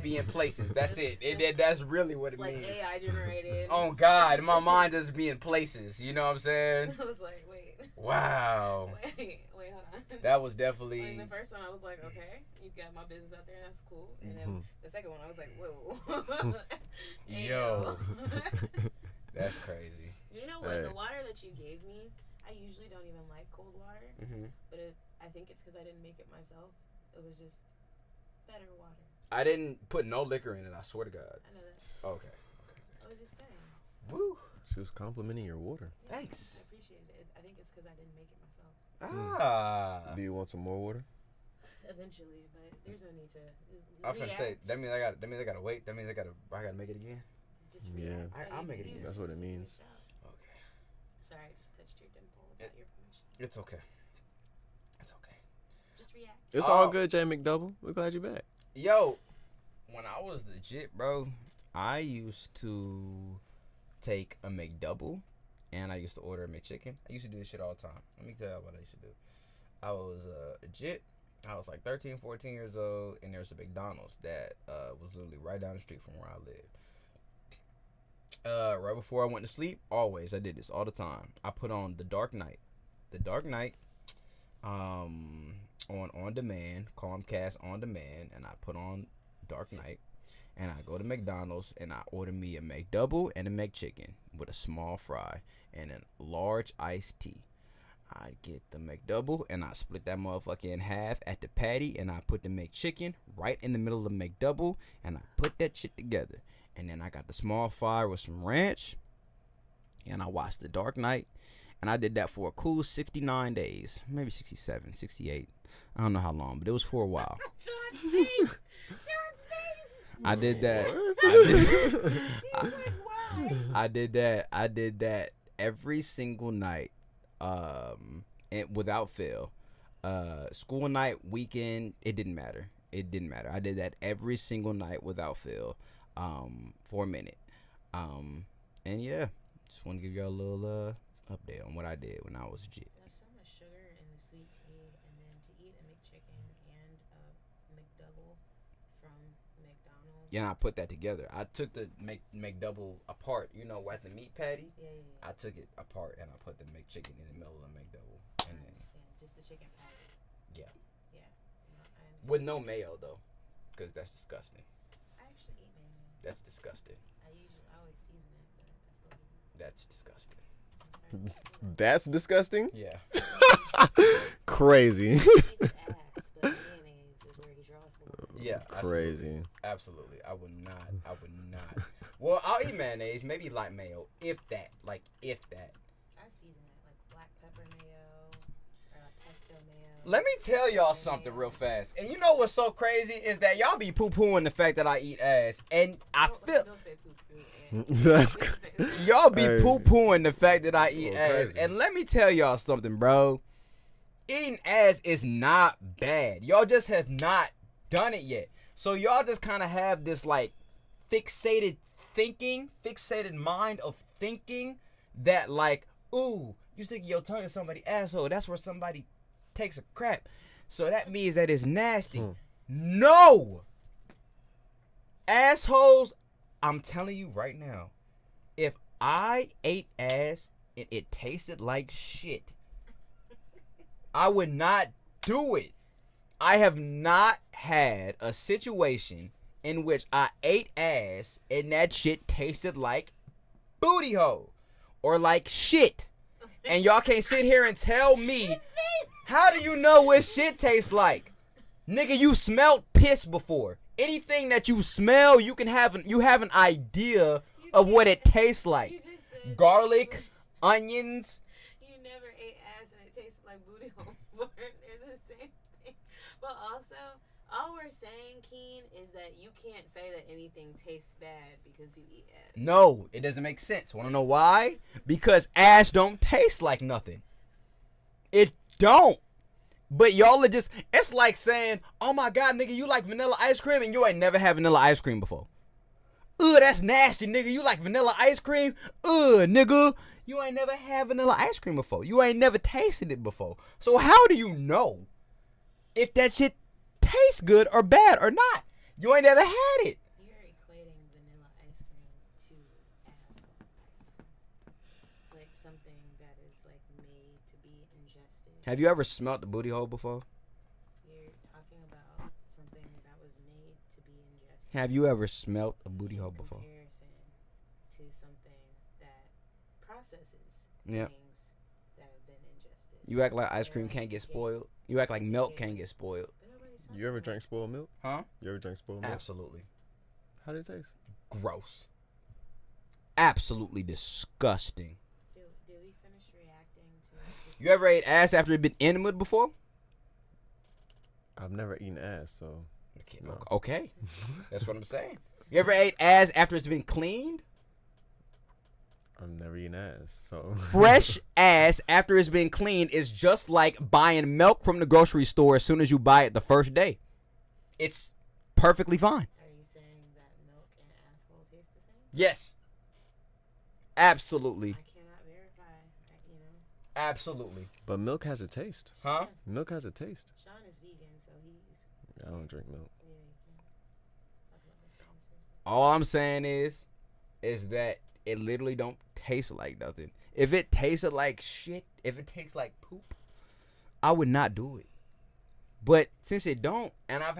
be in places. That's it. That's really what it It's means. like AI generated. Oh God, my mind just be in places. You know what I'm saying? I was like, wait. Wow. Wait, hold on. That was definitely. Like the first one, I was like, okay, you got my business out there, and that's cool. And then the second one, I was like, whoa. Yo. That's crazy. You know what? The water that you gave me, I usually don't even like cold water, but I think it's because I didn't make it myself. It was just better water. I didn't put no liquor in it. I swear to God. I know that. Okay. I was just saying. Woo. She was complimenting your water. Yeah, Thanks. I appreciate it. I think it's because I didn't make it myself. Ah. Do you want some more water? Eventually, but there's no need to. I was gonna say that means I gotta wait. That means I gotta make it again. Just Yeah. react. I'll make it again. That's what it means. Okay. Sorry, I just touched your dimple without your permission. It's okay. It's okay. Just react. It's all good, Jay McDouble. We're glad you're back. Yo, when I was legit, bro, I used to take a McDouble and I used to order a McChicken. I used to do this shit all the time. Let me tell you what I used to do. I was legit. I was like 13, 14 years old, and there was a McDonald's that was literally right down the street from where I lived. Right before I went to sleep, always, I did this all the time. I put on The Dark Knight. The Dark Knight, on demand, Comcast on demand, and I put on Dark Knight, and I go to McDonald's, and I order me a McDouble and a McChicken with a small fry and a large iced tea. I get the McDouble, and I split that motherfucker in half at the patty, and I put the McChicken right in the middle of the McDouble, and I put that shit together. And then I got the small fry with some ranch, and I watched The Dark Knight, and I did that for a cool 69 days, maybe 67, 68. I don't know how long, but it was for a while. Sean's face! Sean's face! I did that. I did that every single night, and without fail. School night, weekend, it didn't matter. I did that every single night without fail, for a minute. And yeah, just want to give y'all a little update on what I did when I was legit. There's so much sugar in the sweet tea, and then to eat a McChicken and a McDouble from McDonald's. Yeah, I put that together. I took the McDouble apart, at the meat patty. Yeah. I took it apart and I put the McChicken in the middle of the McDouble. I And then, understand. Just the chicken patty. yeah. Yeah. No, I understand. With no mayo, though, because that's disgusting. I actually eat mayonnaise. That's disgusting. I always season it, but I still eat it. That's disgusting. I'm sorry. That's disgusting. Yeah. Crazy. He eats ass, but mayonnaise is where he draws the line. Yeah. Crazy. Absolutely. I would not. Well, I'll eat mayonnaise, maybe light mayo, if that. I season it like black pepper mayo or like pesto mayo. Let me tell y'all something real fast. And you know what's so crazy is that y'all be poo-pooing the fact that I eat ass. And I feel... Don't say poo-poo. That's Y'all be Hey. poo-pooing the fact that I eat ass. Crazy. And let me tell y'all something, bro. Eating ass is not bad. Y'all just have not done it yet. So y'all just kind of have this like fixated mind of thinking that like, ooh, you stick your tongue in somebody's asshole. That's where somebody takes a crap. So that means that it's nasty. No! Assholes, I'm telling you right now, if I ate ass and it tasted like shit, I would not do it. I have not had a situation in which I ate ass and that shit tasted like booty hole or like shit. And y'all can't sit here and tell me, how do you know what shit tastes like? Nigga, you smelled piss before. Anything that you smell, you have an idea of what it tastes like. You just said Garlic, onions. You never ate ass and it tasted like booty hole before. They're the same thing. But also, all we're saying, Keen, is that you can't say that anything tastes bad because you eat ass. No, it doesn't make sense. Want to know why? Because ass don't taste like nothing. It don't. But y'all are just, it's like saying, oh my God, nigga, you like vanilla ice cream and you ain't never had vanilla ice cream before. Ugh, that's nasty, nigga. You like vanilla ice cream? Ugh, nigga. You ain't never had vanilla ice cream before. You ain't never tasted it before. So how do you know? if that shit tastes good or bad or not. You ain't never had it. You're equating vanilla ice cream to asshole. Like something that is like made to be ingested. Have you ever smelt the booty hole before? You're talking about something that was made to be ingested. Have you ever smelt a booty hole before? Comparison to something that processes Yeah. things that have been ingested. You act like ice cream can't get spoiled. You act like milk can't get spoiled. But nobody's talking You ever about drank spoiled milk? Huh? You ever drank spoiled milk? Absolutely. How did it taste? Gross. Absolutely disgusting. Do we finish reacting to this? You ever ate ass after it been enamored before? I've never eaten ass, so no. Okay. That's what I'm saying. You ever ate ass after it's been cleaned? I've never eaten ass, so Fresh ass after it's been cleaned is just like buying milk from the grocery store as soon as you buy it the first day. It's perfectly fine. Are you saying that milk and asshole taste the same? Yes. Absolutely. I cannot verify. You know, Absolutely. But milk has a taste. Huh? Milk has a taste. Sean is vegan, so he's I don't drink milk. yeah. You can talk about this conversation. All I'm saying is that it literally don't taste like nothing. If it tasted like shit, if it tastes like poop, I would not do it. But since it don't, and I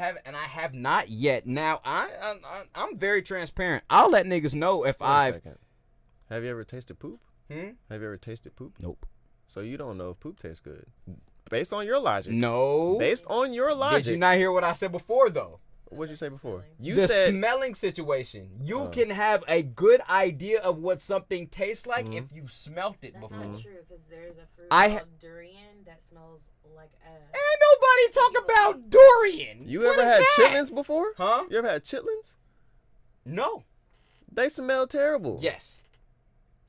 have not yet. Now I'm very transparent. I'll let niggas know if Wait a I've. second. Have you ever tasted poop? Hmm? Have you ever tasted poop? Nope. So you don't know if poop tastes good. Based on your logic. No. Based on your logic. Did you not hear what I said before though? What'd you say before? You The said smelling situation. You can have a good idea of what something tastes like if you smelt it That's before. not true because there's a fruit I called durian that smells like ass. Ain't nobody talk about durian. you What ever is had that? chitlins before? Huh? You ever had chitlins? No. They smell terrible. Yes.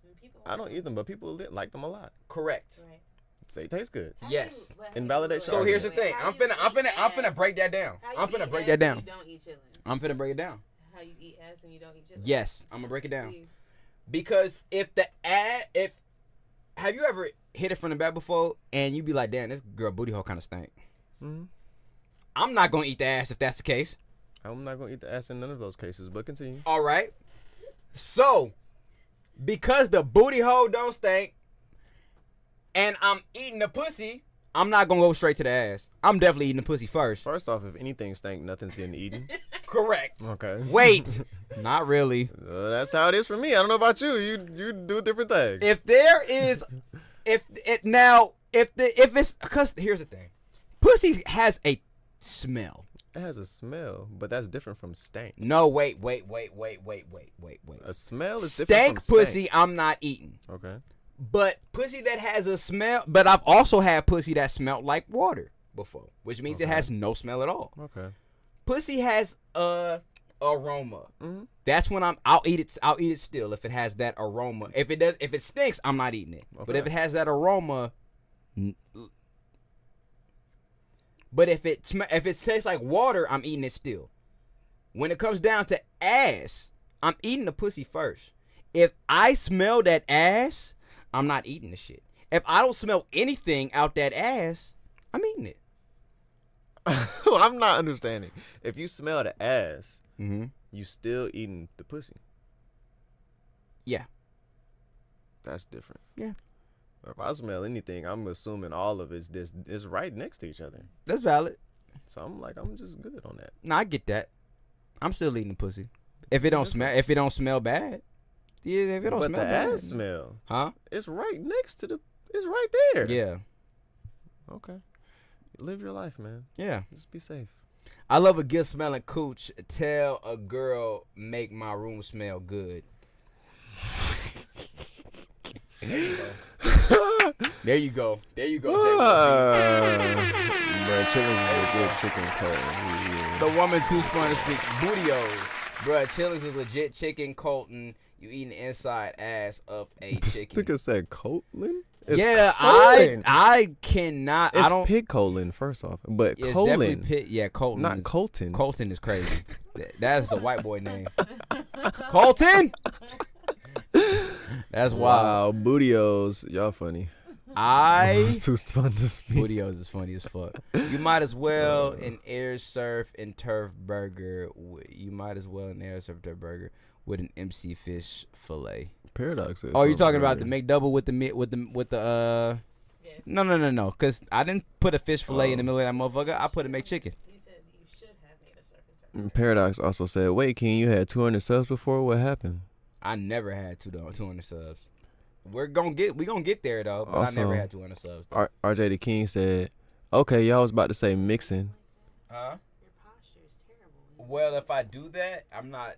And people I don't eat them, but people like them a lot. Correct. Right. They taste good. How Yes. do you- but Invalidate So Wait, here's the wait, thing. how I'm do you finna eat break that down. How I'm you finna eat break ass that and down. You don't eat chitlins. I'm finna break it down. How you eat ass and you don't eat chitlins? Yes, I'm gonna break it down. Please. Because if have you ever hit it from the back before and you be like, damn, this girl booty hole kind of stank. Mm-hmm. I'm not gonna eat the ass if that's the case. I'm not gonna eat the ass in none of those cases, but continue. All right. So, because the booty hole don't stink, and I'm eating the pussy, I'm not gonna go straight to the ass. I'm definitely eating the pussy first. First off, if anything stank, nothing's getting eaten. Correct. Okay. Wait, not really. That's how it is for me. I don't know about you. You do different things. If there is, if it's, because here's the thing, pussy has a smell. It has a smell, but that's different from stank. No, wait. A smell is different Stank from stank. pussy, I'm not eating. Okay. But pussy that has a smell, but I've also had pussy that smelled like water before, which means it has no smell at all. Okay. Pussy has a aroma. Mm-hmm. That's when I'll eat it. I'll eat it still if it has that aroma. If it stinks, I'm not eating it. But Okay. if it has that aroma, but if it tastes like water, I'm eating it still. When it comes down to ass, I'm eating the pussy first. If I smell that ass, I'm not eating the shit. If I don't smell anything out that ass, I'm eating it. I'm not understanding. If you smell the ass, Mm-hmm. you still eating the pussy. Yeah. That's different. Yeah. If I smell anything, I'm assuming all of it's right next to each other. That's valid. So I'm just good on that. No, I get that. I'm still eating the pussy. If it don't smell bad. Yeah, if it don't but smell the bad. ass smell, Huh? it's right next to it's right there. Yeah. Okay. Live your life, man. Yeah. Just be safe. I love a good smelling cooch. Tell a girl make my room smell good. There you go. There you go. Bro, Chillings is a good chicken cut. The woman too spun to speak. Booty-os. Bruh, Chillings is legit chicken Colton. You eating the inside ass of a chicken. Nigga said Colton? It's Yeah, colon. I cannot. It's I don't. pig colon, first off. But It's definitely colon, pit. Yeah, Colton. not is, Colton. Colton is crazy. That's a white boy name. Colton. That's wild. Wow, bootios. Y'all funny. It's too fun to speak. Videos is funny as fuck. You might as well in air surf and turf burger. You might as well in air surf turf burger with an MC fish fillet. Paradox. Oh, you talking about the McDouble with the Yes. No. Cause I didn't put a fish fillet in the middle of that motherfucker. I put a McChicken. You said you should have made a surf and turf. Paradox also said, "Wait, King, you had 200 subs before. What happened?" I never had 200 subs. We gonna get there though. But Also, I never had 200 subs. Though. RJ the King said, "Okay, y'all was about to say mixing." Huh? Your posture is terrible. Well, if I do that, I'm not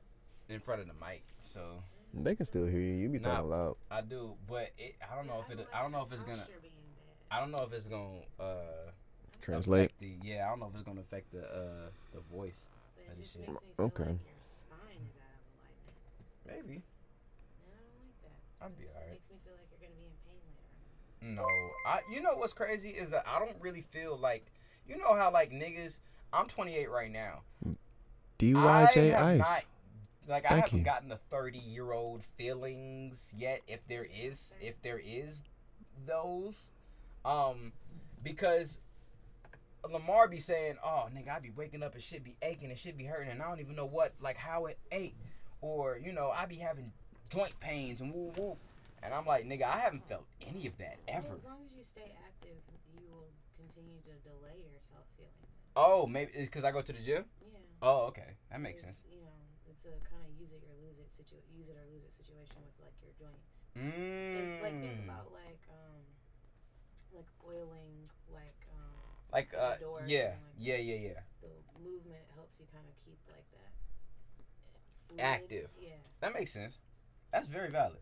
in front of the mic, so They can still hear you. You be talking loud. I do. But I don't know if it's gonna. Posture being bad. I don't know if it's gonna Translate. affect I don't know if it's gonna affect the voice. But That it just shit. makes me feel Okay. like your spine is out of alignment. Maybe. And I don't like that. I'd be 'cause alright. It makes me feel like you're gonna be in pain later on. No, you know what's crazy is that I don't really feel like, you know how like niggas. I'm 28 right now. DYJ I have Ice. not, like I Thank haven't you. gotten the 30-year-old feelings yet. If there is those, because Lamar be saying, "Oh, nigga, I be waking up and shit be aching and shit be hurting and I don't even know how it ate," or I be having joint pains and woo woo, and I'm like, nigga, I haven't felt any of that Well, ever. as long as you stay active, you will continue to delay yourself feeling it. Oh, maybe it's because I go to the gym. Yeah. Oh, okay, that makes sense. You know, it's a kind of use it or lose it situation with like your joints. Like think about like oiling the door or yeah. something like the movement helps you kind of keep like that fluid. Active. Yeah. That makes sense. That's very valid.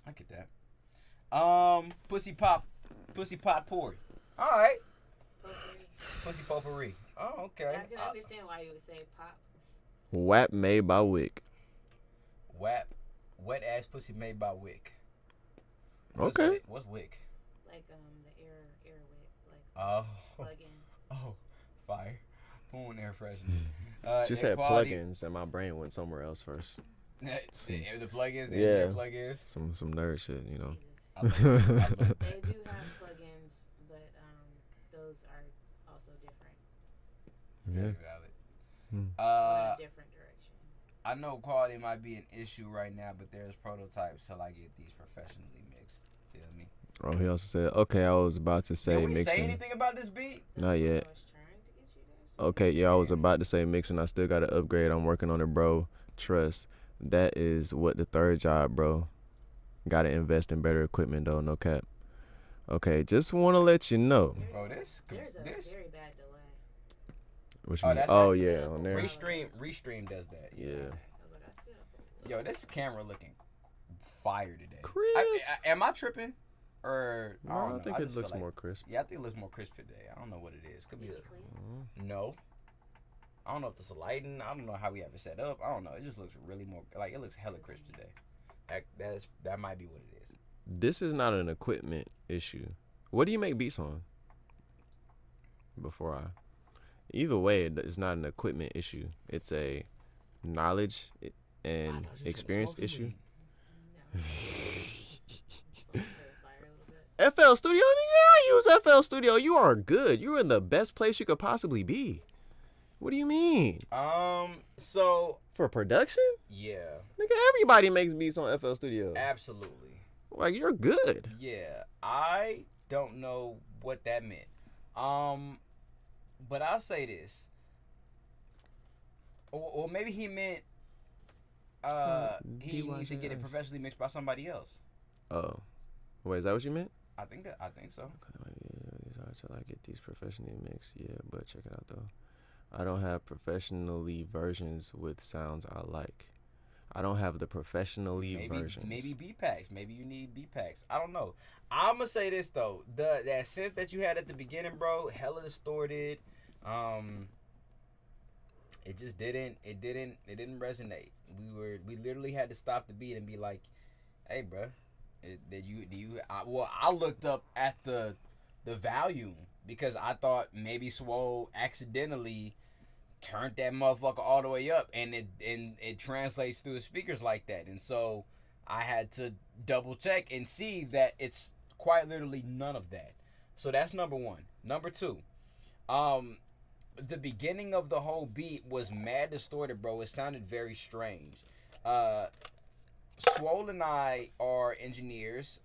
I get that. Pussy pot pourri. All right. Potpourri. Pussy potpourri. Oh, okay. I can understand why you would say pop. WAP made by Wick. WAP. Wet ass pussy made by Wick. Okay. What's Wick? Like the air wick, like Oh. plugins. Oh. Fire. Poon air freshener. She said quality- plugins, and my brain went somewhere else first. the plugins. The Yeah. air plugins. Some nerd shit, you know. Jesus. I love it. They do have plugins, but those are also different. Very Yeah. valid. Go in a different direction. I know quality might be an issue right now, but there's prototypes till I get these professionally mixed. Feel me? Oh, he also said, "Okay, I was about to say Did we mixing." say anything about this beat? Not yet. I was trying to get you guys to Okay, yeah, I was about to say mixing. I still got to upgrade. I'm working on it, bro. Trust. That is what the third job, bro. Got to invest in better equipment, though. No cap. Okay, just want to let you know. Bro, this There's a very bad delay. What Oh, you mean? that's Oh, right. yeah, on there. Restream does that. Yeah. I was like, I still. Yo, this camera looking fire today. Crisp. Am I tripping? Or No, I don't I know. think just it feel looks like- more crisp. Yeah, I think it looks more crisp today. I don't know what it is. Could be Did you clean? no. I don't know if it's lighting. I don't know how we have it set up. I don't know. It just looks really more like it looks hella crisp today. That might be what it is. This is not an equipment issue. What do you make beats on? Either way, it's not an equipment issue. It's a knowledge and experience issue. No. So, fire a little bit. FL Studio, yeah, I use FL Studio. You are good. You're in the best place you could possibly be. What do you mean? So For production? yeah, Nigga, everybody makes beats on FL Studio. absolutely. Like, you're good. Yeah, I don't know what that meant. But I'll say this. Or maybe he meant he needs to get it professionally mixed by somebody else. Oh. Wait, is that what you meant? I think so. Until I get these professionally mixed. Yeah, but check it out, though. I don't have professionally versions with sounds I like. I don't have the professionally versions. Maybe B packs. Maybe you need B packs. I don't know. I'm gonna say this though. That synth that you had at the beginning, bro, hella distorted. It just didn't resonate. We literally had to stop the beat and be like, "Hey, bro, I looked up at the volume because I thought maybe Swole accidentally turned that motherfucker all the way up, and it translates through the speakers like that, and so I had to double check and see that it's quite literally none of that. So that's number one. Number two, the beginning of the whole beat was mad distorted, bro. It sounded very strange. Swole and I are engineers.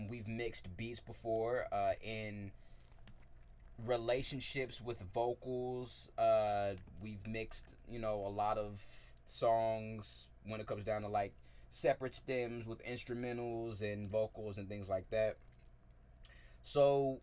We've mixed beats before in relationships with vocals. We've mixed, a lot of songs when it comes down to like separate stems with instrumentals and vocals and things like that. So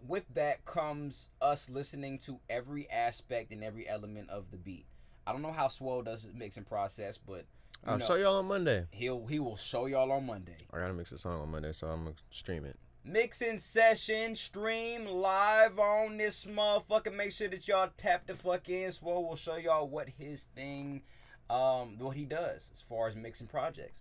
with that comes us listening to every aspect and every element of the beat. I don't know how Swole does his mixing process, but I'll show y'all on Monday. He will show y'all on Monday. I gotta mix a song on Monday, so I'm gonna stream it. Mixing session, stream live on this motherfucker. Make sure that y'all tap the fuck in. Swole will show y'all what his thing, what he does as far as mixing projects.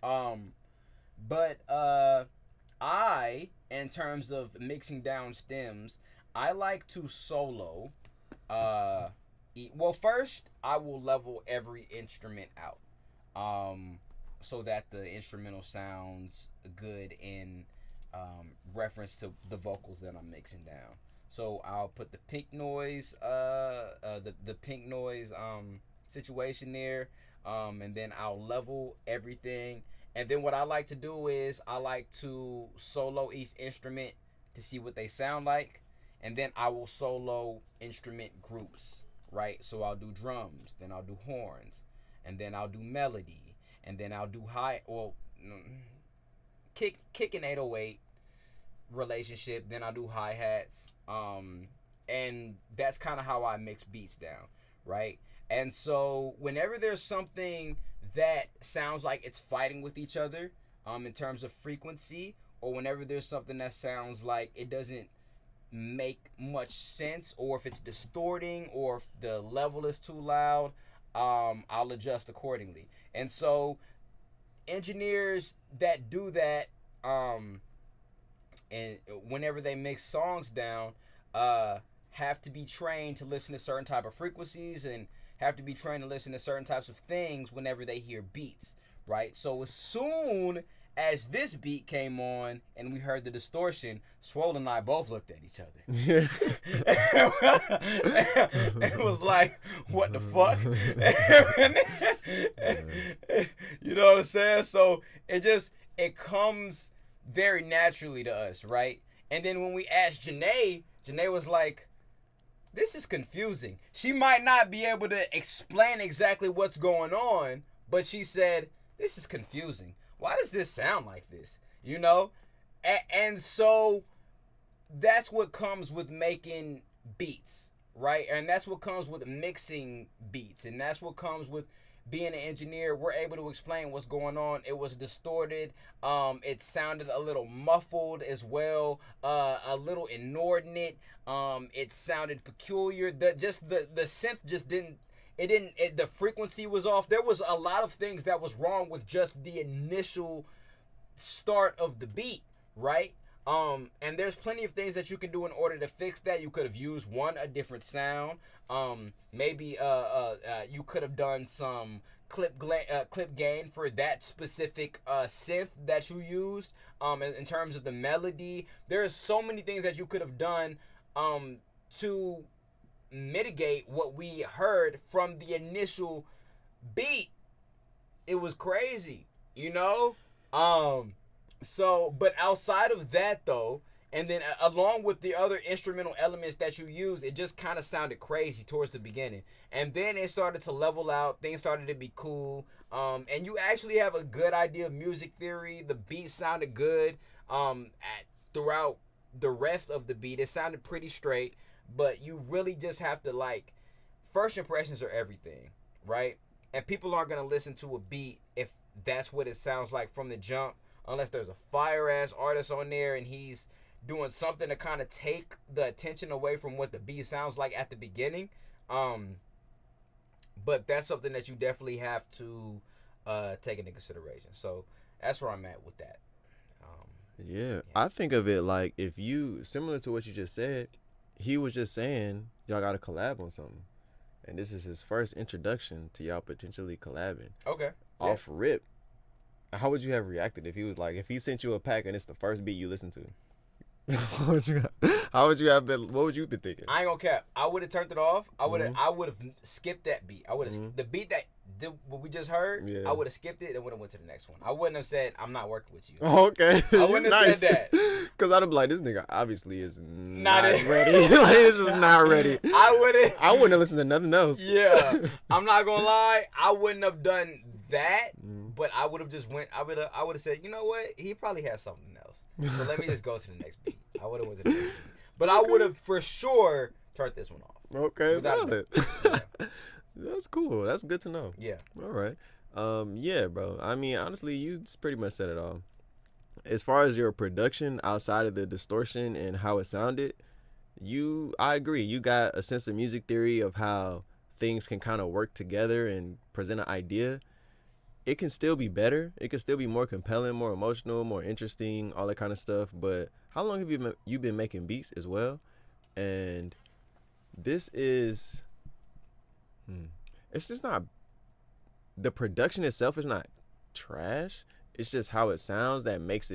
But I, in terms of mixing down stems, I like to solo. Well, first I will level every instrument out, so that the instrumental sounds good in reference to the vocals that I'm mixing down. So I'll put the pink noise, the pink noise situation there, and then I'll level everything. And then what I like to do is I like to solo each instrument to see what they sound like, and then I will solo instrument groups. Right, so I'll do drums, then I'll do horns, and then I'll do melody, and then I'll do kick and 808 relationship, then I'll do hi-hats, and that's kind of how I mix beats down, right? And so whenever there's something that sounds like it's fighting with each other, in terms of frequency, or whenever there's something that sounds like it doesn't make much sense, or if it's distorting, or if the level is too loud, I'll adjust accordingly. And so engineers that do that, and whenever they mix songs down, have to be trained to listen to certain type of frequencies, and have to be trained to listen to certain types of things whenever they hear beats, right? So as soon as this beat came on and we heard the distortion, Swole and I both looked at each other. It was like, what the fuck? You know what I'm saying? So it comes very naturally to us, right? And then when we asked Janae was like, this is confusing. She might not be able to explain exactly what's going on, but she said, this is confusing. Why does this sound like this? And so that's what comes with making beats, right? And that's what comes with mixing beats. And that's what comes with being an engineer. We're able to explain what's going on. It was distorted. It sounded a little muffled as well, a little inordinate. It sounded peculiar. The synth just didn't. The frequency was off. There was a lot of things that was wrong with just the initial start of the beat, right? And there's plenty of things that you can do in order to fix that. You could have used a different sound. Maybe you could have done some clip gain for that specific synth that you used. In terms of the melody, there's so many things that you could have done to mitigate what we heard from the initial beat. It was crazy, so, but outside of that though, and then along with the other instrumental elements that you use, it just kind of sounded crazy towards the beginning, and then it started to level out. Things started to be cool, and you actually have a good idea of music theory. The beat sounded good. Throughout the rest of the beat, it sounded pretty straight. But you really just have to, like, first impressions are everything, right? And people aren't going to listen to a beat if that's what it sounds like from the jump, unless there's a fire-ass artist on there and he's doing something to kind of take the attention away from what the beat sounds like at the beginning. But that's something that you definitely have to take into consideration. So that's where I'm at with that. Yeah, I think of it like, if you, similar to what you just said, he was just saying y'all got to collab on something, and this is his first introduction to y'all potentially collabing. Okay. Off rip, How would you have reacted if he was like, if he sent you a pack and it's the first beat you listen to? How would you have been? What would you been thinking? I ain't gonna cap. I would have turned it off. I would have skipped that beat. I would have the beat that what we just heard. Yeah. I would have skipped it and would have went to the next one. I wouldn't have said I'm not working with you. Okay. I wouldn't have said that. Because I'd be like, this nigga obviously is not Not ready. Like, this is not ready. I wouldn't have listened to nothing else. Yeah, I'm not gonna lie. I wouldn't have done that, but I would have just went. I would have said, you know what? He probably has something else. So let me just go to the next beat. I would have went to the next beat, but I would have for sure turned this one off. Okay, Without valid. yeah. That's cool. That's good to know. Yeah. All right. Yeah, bro. I mean, honestly, you just pretty much said it all. As far as your production outside of the distortion and how it sounded, I agree. You got a sense of music theory of how things can kind of work together and present an idea. It can still be better. It can still be more compelling, more emotional, more interesting, all that kind of stuff. But how long have you been making beats as well? And this is, it's just not, the production itself is not trash. It's just how it sounds that makes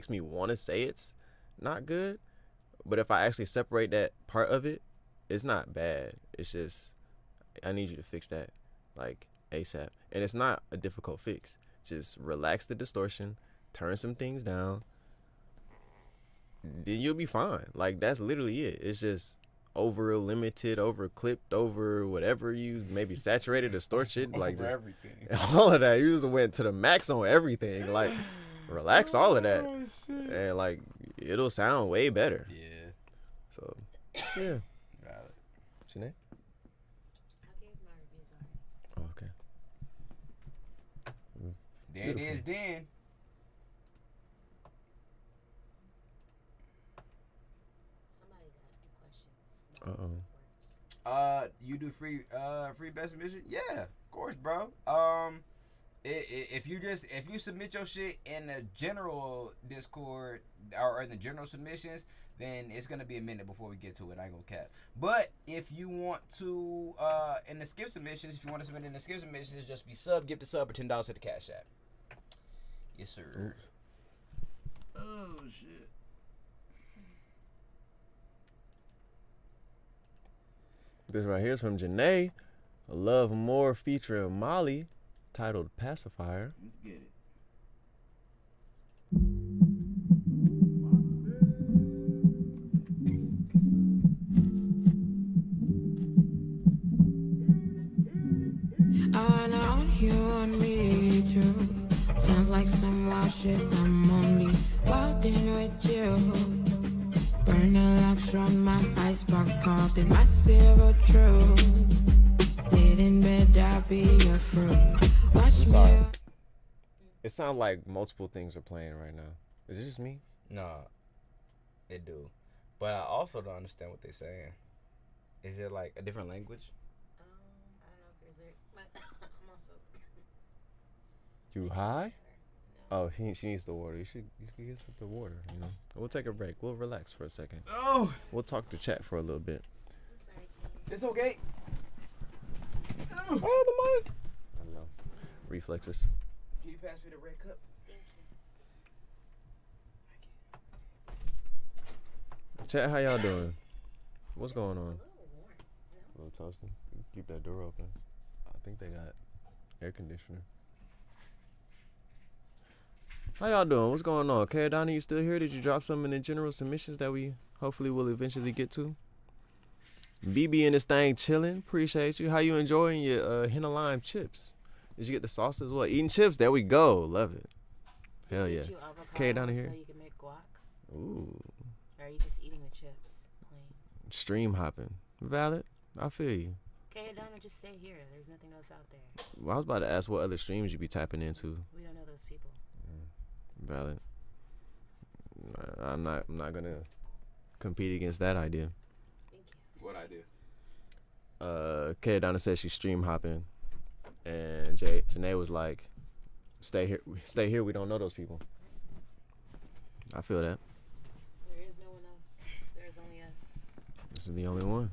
me want to say it's not good. But if I actually separate that part of it, it's not bad. It's just, I need you to fix that, like, ASAP. And it's not a difficult fix. Just relax the distortion, turn some things down, then you'll be fine. Like, that's literally it. It's just over limited, over clipped, over whatever you maybe saturated, distorted, like just everything. all of that. You just went to the max on everything. Like, relax all of that, and like it'll sound way better. Yeah. So, yeah. Valid. Shanae? I gave my reviews already. Oh, okay. There it is then. Somebody got a few questions. about how Uh-oh. stuff works. You do free best submission? Yeah, of course, bro. If you submit your shit in the general Discord or in the general submissions, then it's gonna be a minute before we get to it. I ain't gonna cap. But if you want to in the skip submissions, if you want to submit in the skip submissions, just be give the sub for $10 to the Cash App. Yes, sir. Oops. Oh shit. This right here is from Janae. Love More featuring Molly, titled Pacifier. Let's get it. I know you want me too. Sounds like some wild shit. I'm only wildin' with you. Burning like from my icebox, carved in my silver truth. Lit in bed, I'll be your fruit. Watch me. Sorry. It sounds like multiple things are playing right now. Is it just me? No, they do, but I also don't understand what they're saying. Is it like a different language? I don't know if there's but I'm also. You high? No. Oh, she needs the water. You should get some of the water, you know. We'll take a break. We'll relax for a second. Oh, We'll talk to chat for a little bit. I'm sorry, Katie. it's okay. Oh, the mic. I don't know. Reflexes. Can you pass me the red cup? Thank you. Chat, how y'all doing? What's going A on? little warm. A little toasting. Keep that door open. I think they got air conditioner. How y'all doing? What's going on? Okay, Donnie, you still here? Did you drop some in the general submissions that we hopefully will eventually get to? BB in this thing chilling. Appreciate you. How you enjoying your henna lime chips? Did you get the sauce as well? Eating chips? There we go. Love it. Hell yeah. Did you avocado Okay, down here. so you can make guac? Ooh. Or are you just eating the chips plain? Stream hopping. Valid. I feel you. Okay, Donna, just stay here. There's nothing else out there. Well, I was about to ask what other streams you be tapping into. We don't know those people. Valid. I'm not gonna compete against that idea. Thank you. What idea? Kay Donna said she's stream hopping, and Janae was like, "Stay here. We don't know those people." I feel that. There is no one else. There is only us. This is the only one.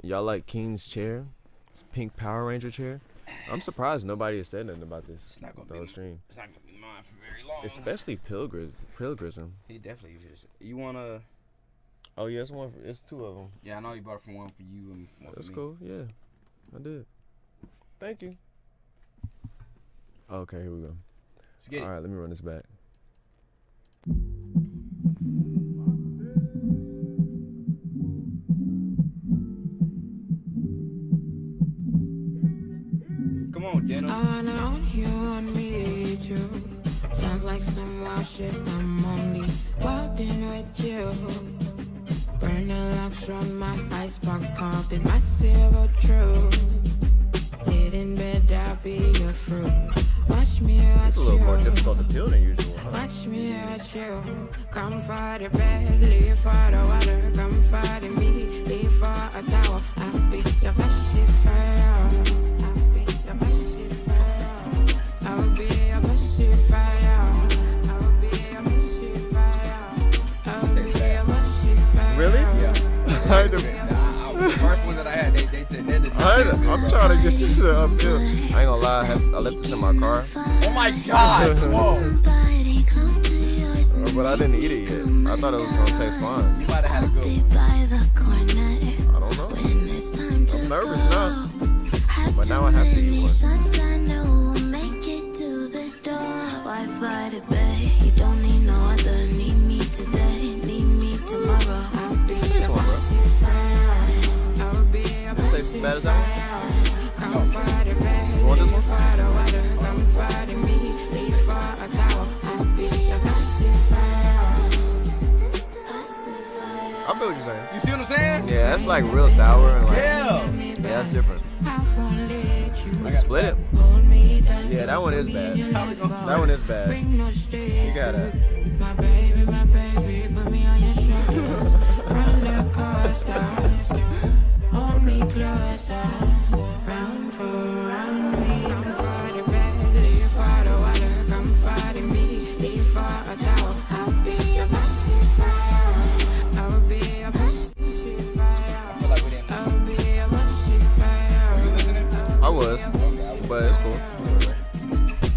Y'all like King's chair? It's pink Power Ranger chair. I'm surprised nobody has said nothing about this. It's not gonna the be whole stream. It's not gonna be mine for very long. Especially pilgrism. He definitely just. You wanna? Oh yeah, it's two of them. Yeah, I know you bought from one for you and one That's for me. cool. Yeah, I did. Thank you. Okay, here we go. Let's get All it. right, let me run this back. Come on, Deno. I wanna own you, on me, true. Sounds like some wild shit. I'm only wildin' with you. Burn the locks on my icebox, carved in my silver truth. Lit in bed, I'll be your fruit. Watch me watch It's a little more you. difficult to peel than usual. Huh? Watch me watch you. Come for the bed, leave for the water. Come for the me, leave for a towel. I'll be your pacifier. I'll be your pacifier. I'll be your pacifier. I'll be your pacifier. I'll be your pacifier. Really? Yeah. I had to- The first one that I had, they I'm trying to get this shit uphill. I ain't gonna lie, I left this in my car, Oh my God! Whoa! but I didn't eat it yet. I thought it was gonna taste fine. You might have had a good one. I don't know. I'm nervous now, but now I have to eat one. Wi-Fi to bay. You don't need no other. Need me today. Need me tomorrow. I'll be Taste one, bro. I'll be a Does it taste as bad as that one? Come for the bed. You want this one? For the water. Come for the me. Leave for a towel. I'll be a pacifier. I feel what you're saying. You see what I'm saying? Yeah, that's like real sour and like Yeah. that's different. I won't let you We can split it. hold me tight. Yeah, that one is bad. That one is bad. Bring no stress. You gotta. My baby, put me on your shoulder. Run the coaster. Hold me closer. Round for round me. Come for the bed, leave for the water. Come for the me, leave for a towel. I'll be a pacifier. I'll be a pacifier. I feel like we didn't. I'll be a pacifier. You listening? I was, but it's cool.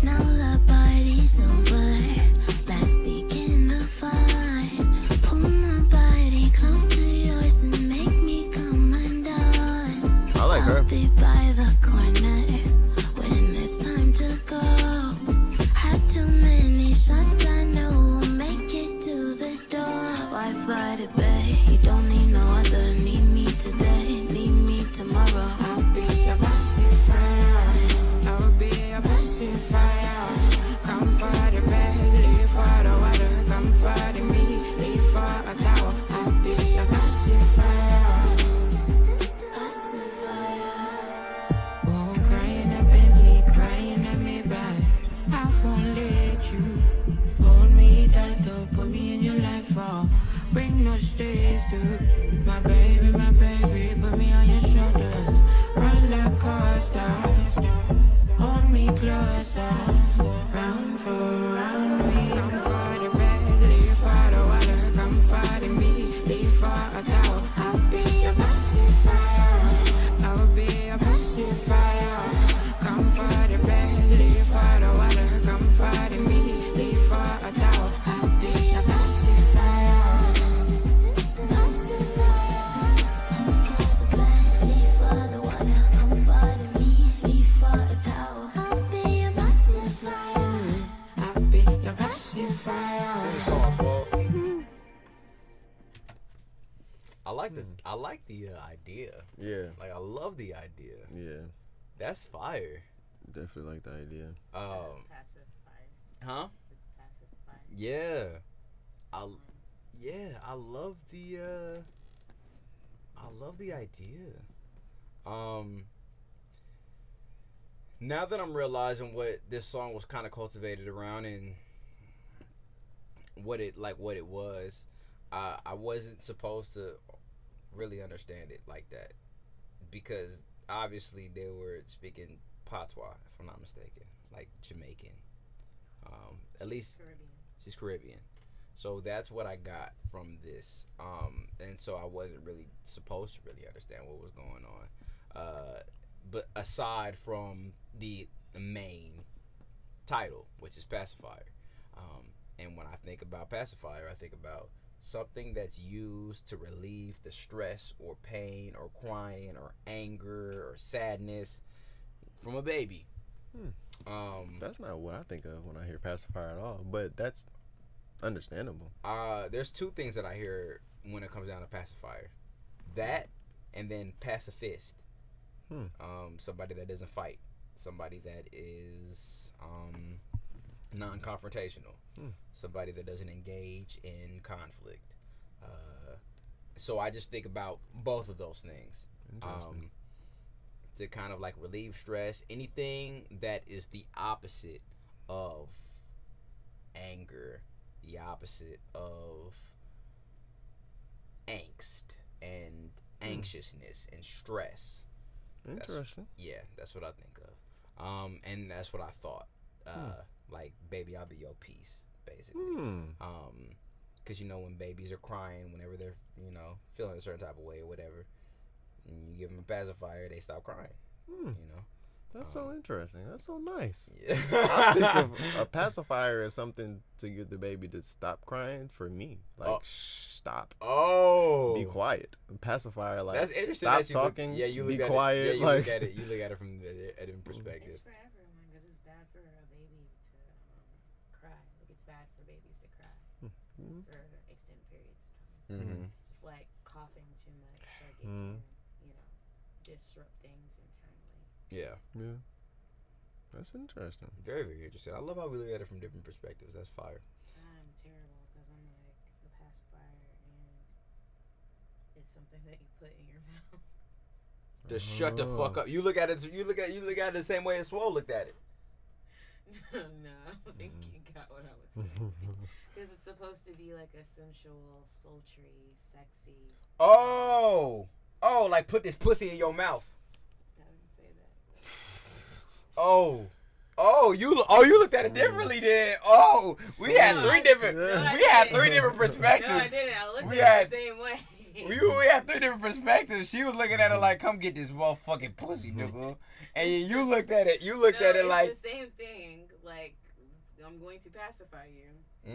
Now the party's over. Let's begin the fight. Pull my body close to yours and make me come undone. I like her. I'll be by the corner when it's time to go. Had too many shots, I know we'll make it to the door. Wi-Fi to bay. You don't need no other. Need me today. Need me tomorrow. I'll be a pacifier. I'll be a pacifier. Come for the bed, leave for the water. Come for the me, leave for a towel. I'll be a pacifier. Pacifier. Oh, crying a Bentley, crying at me back. I won't let you hold me tight, though. Put me in your life, oh. Bring no stress to my baby, put me on your shoulders. Run like coaster. Hold me closer. Round for round me. Come for the bed, leave for the water. Come for the me, leave for a towel. I'll be a pacifier. I'll be a pacifier. Come for the bed, leave for the water. Come for the me, leave for a towel. I'll be a pacifier. Pacifier. Come for the bed, leave for the water. Come for the me, leave for a towel. I'll be a pacifier. I'll be a pacifier. I like the idea. Yeah, Like I love the idea. yeah, That's fire. definitely like the idea. Passive fire. Huh? It's passive fire. Yeah. Song. I love the idea. Now that I'm realizing what this song was kind of cultivated around and what it was, I wasn't supposed to really understand it like that because obviously they were speaking patois, if I'm not mistaken, like Jamaican. At least Caribbean. she's Caribbean. So that's what I got from this. And so I wasn't really supposed to really understand what was going on. but aside from the main title, which is pacifier. And when I think about pacifier, I think about something that's used to relieve the stress or pain or crying or anger or sadness from a baby. That's not what I think of when I hear pacifier at all, but that's understandable. There's two things that I hear when it comes down to pacifier. That and then pacifist. Somebody that doesn't fight. Somebody that is non-confrontational. Somebody that doesn't engage in conflict. So I just think about both of those things. Interesting. To kind of like relieve stress. Anything that is the opposite of anger. The opposite of angst and anxiousness and stress. Interesting. That's what I think of. And that's what I thought. Like, baby, I'll be your peace, basically. Because, you know, when babies are crying, whenever they're, you know, feeling a certain type of way or whatever, and you give them a pacifier, they stop crying. You know? That's so interesting. That's so nice. Yeah. I think of a pacifier as something to get the baby to stop crying for me. Like, stop. Be quiet. A pacifier, like, That's interesting. stop that talking, you be look quiet. At it. You like, look at it. You look at it from a different perspective. It's for everyone because it's bad for a baby to cry. Like it's bad for babies to cry for extended periods of time. It's like coughing too much. Like it can, you know, disrupt things internally. Yeah. Yeah. That's interesting. Very, very interesting. I love how we look at it from different perspectives. That's fire. I'm terrible because I'm like a pacifier and it's something that you put in your mouth. Just shut the fuck up. You look at it. You look at it the same way as Swole looked at it. No, I don't think you got what I was saying. Because it's supposed to be like a sensual, sultry, sexy. Oh, like put this pussy in your mouth. I didn't say that. You looked at it differently then. Oh, we had three different perspectives. No, I didn't. I looked We at had- it the same way. We had three different perspectives. She was looking at it like, "Come get this motherfucking pussy, nigga," and you looked at it. You looked No, at it it's like, the same thing. Like, I'm going to pacify you.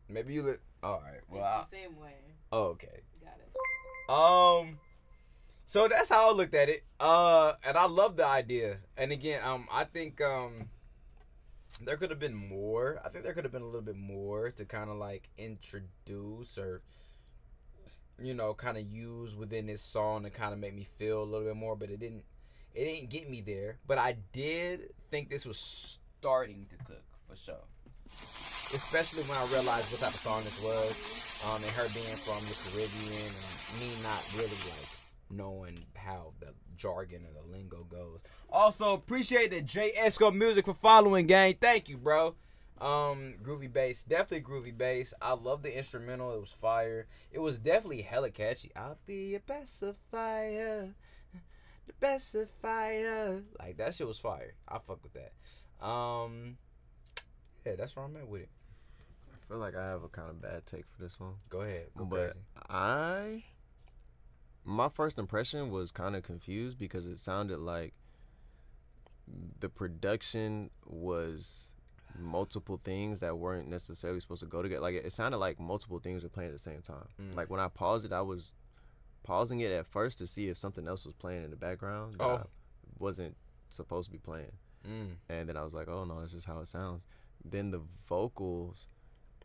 Maybe you look. All right. Well, It's the same way. okay. Got it. So that's how I looked at it. And I love the idea. And again, I think there could have been more. I think there could have been a little bit more to kind of like introduce or, you know, kind of use within this song to kind of make me feel a little bit more. But it didn't get me there. But I did think this was starting to cook for sure. Especially when I realized what type of song this was. And her being from the Caribbean and me not really like knowing how the jargon or the lingo goes. Also appreciate the J Esco Music for following, gang. Thank you, bro. Groovy bass, definitely groovy bass. I love the instrumental. It was fire. It was definitely hella catchy. I'll be a pacifier, the pacifier. Like that shit was fire. I fuck with that. Yeah, that's where I'm at with it. I feel like I have a kind of bad take for this song. Go ahead. Go But crazy. my first impression was kind of confused because it sounded like the production was multiple things that weren't necessarily supposed to go together. Like it sounded like multiple things were playing at the same time. Like when I paused it, I was pausing it at first to see if something else was playing in the background that I wasn't supposed to be playing. And then I was like, oh no, that's just how it sounds. Then the vocals,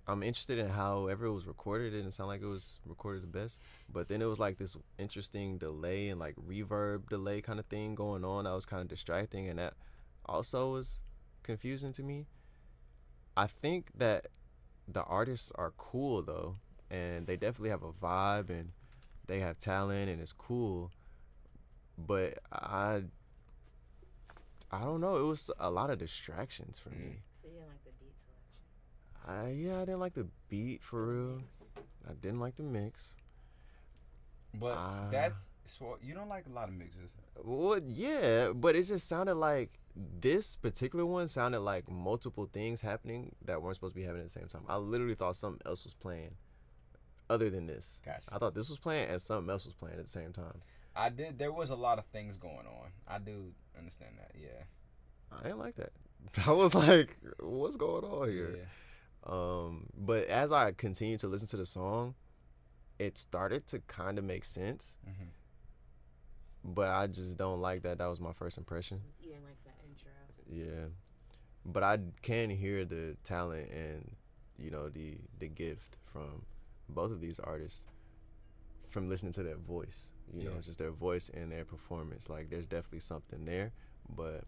I'm interested in how it was recorded. It didn't sound like it was recorded the best. But then it was like this interesting delay and like reverb delay kind of thing going on. That was kind of distracting, and that also was confusing to me. I think that the artists are cool though, and they definitely have a vibe and they have talent and it's cool. But I don't know. It was a lot of distractions for me. So you didn't like the beat selection? I didn't like the beat for real. I didn't like the mix. But that's so you don't like a lot of mixes. Well, yeah, but it just sounded like this particular one sounded like multiple things happening that weren't supposed to be happening at the same time. I literally thought something else was playing other than this. Gotcha. I thought this was playing and something else was playing at the same time. I did. There was a lot of things going on. I do understand that. Yeah. I ain't like that. I was like, what's going on here? Yeah. But as I continued to listen to the song, it started to kind of make sense. Mm-hmm. But I just don't like that. That was my first impression. You didn't like the intro. Yeah. But I can hear the talent and, you know, the gift from both of these artists from listening to their voice. You know, just their voice and their performance. Like, there's definitely something there. But,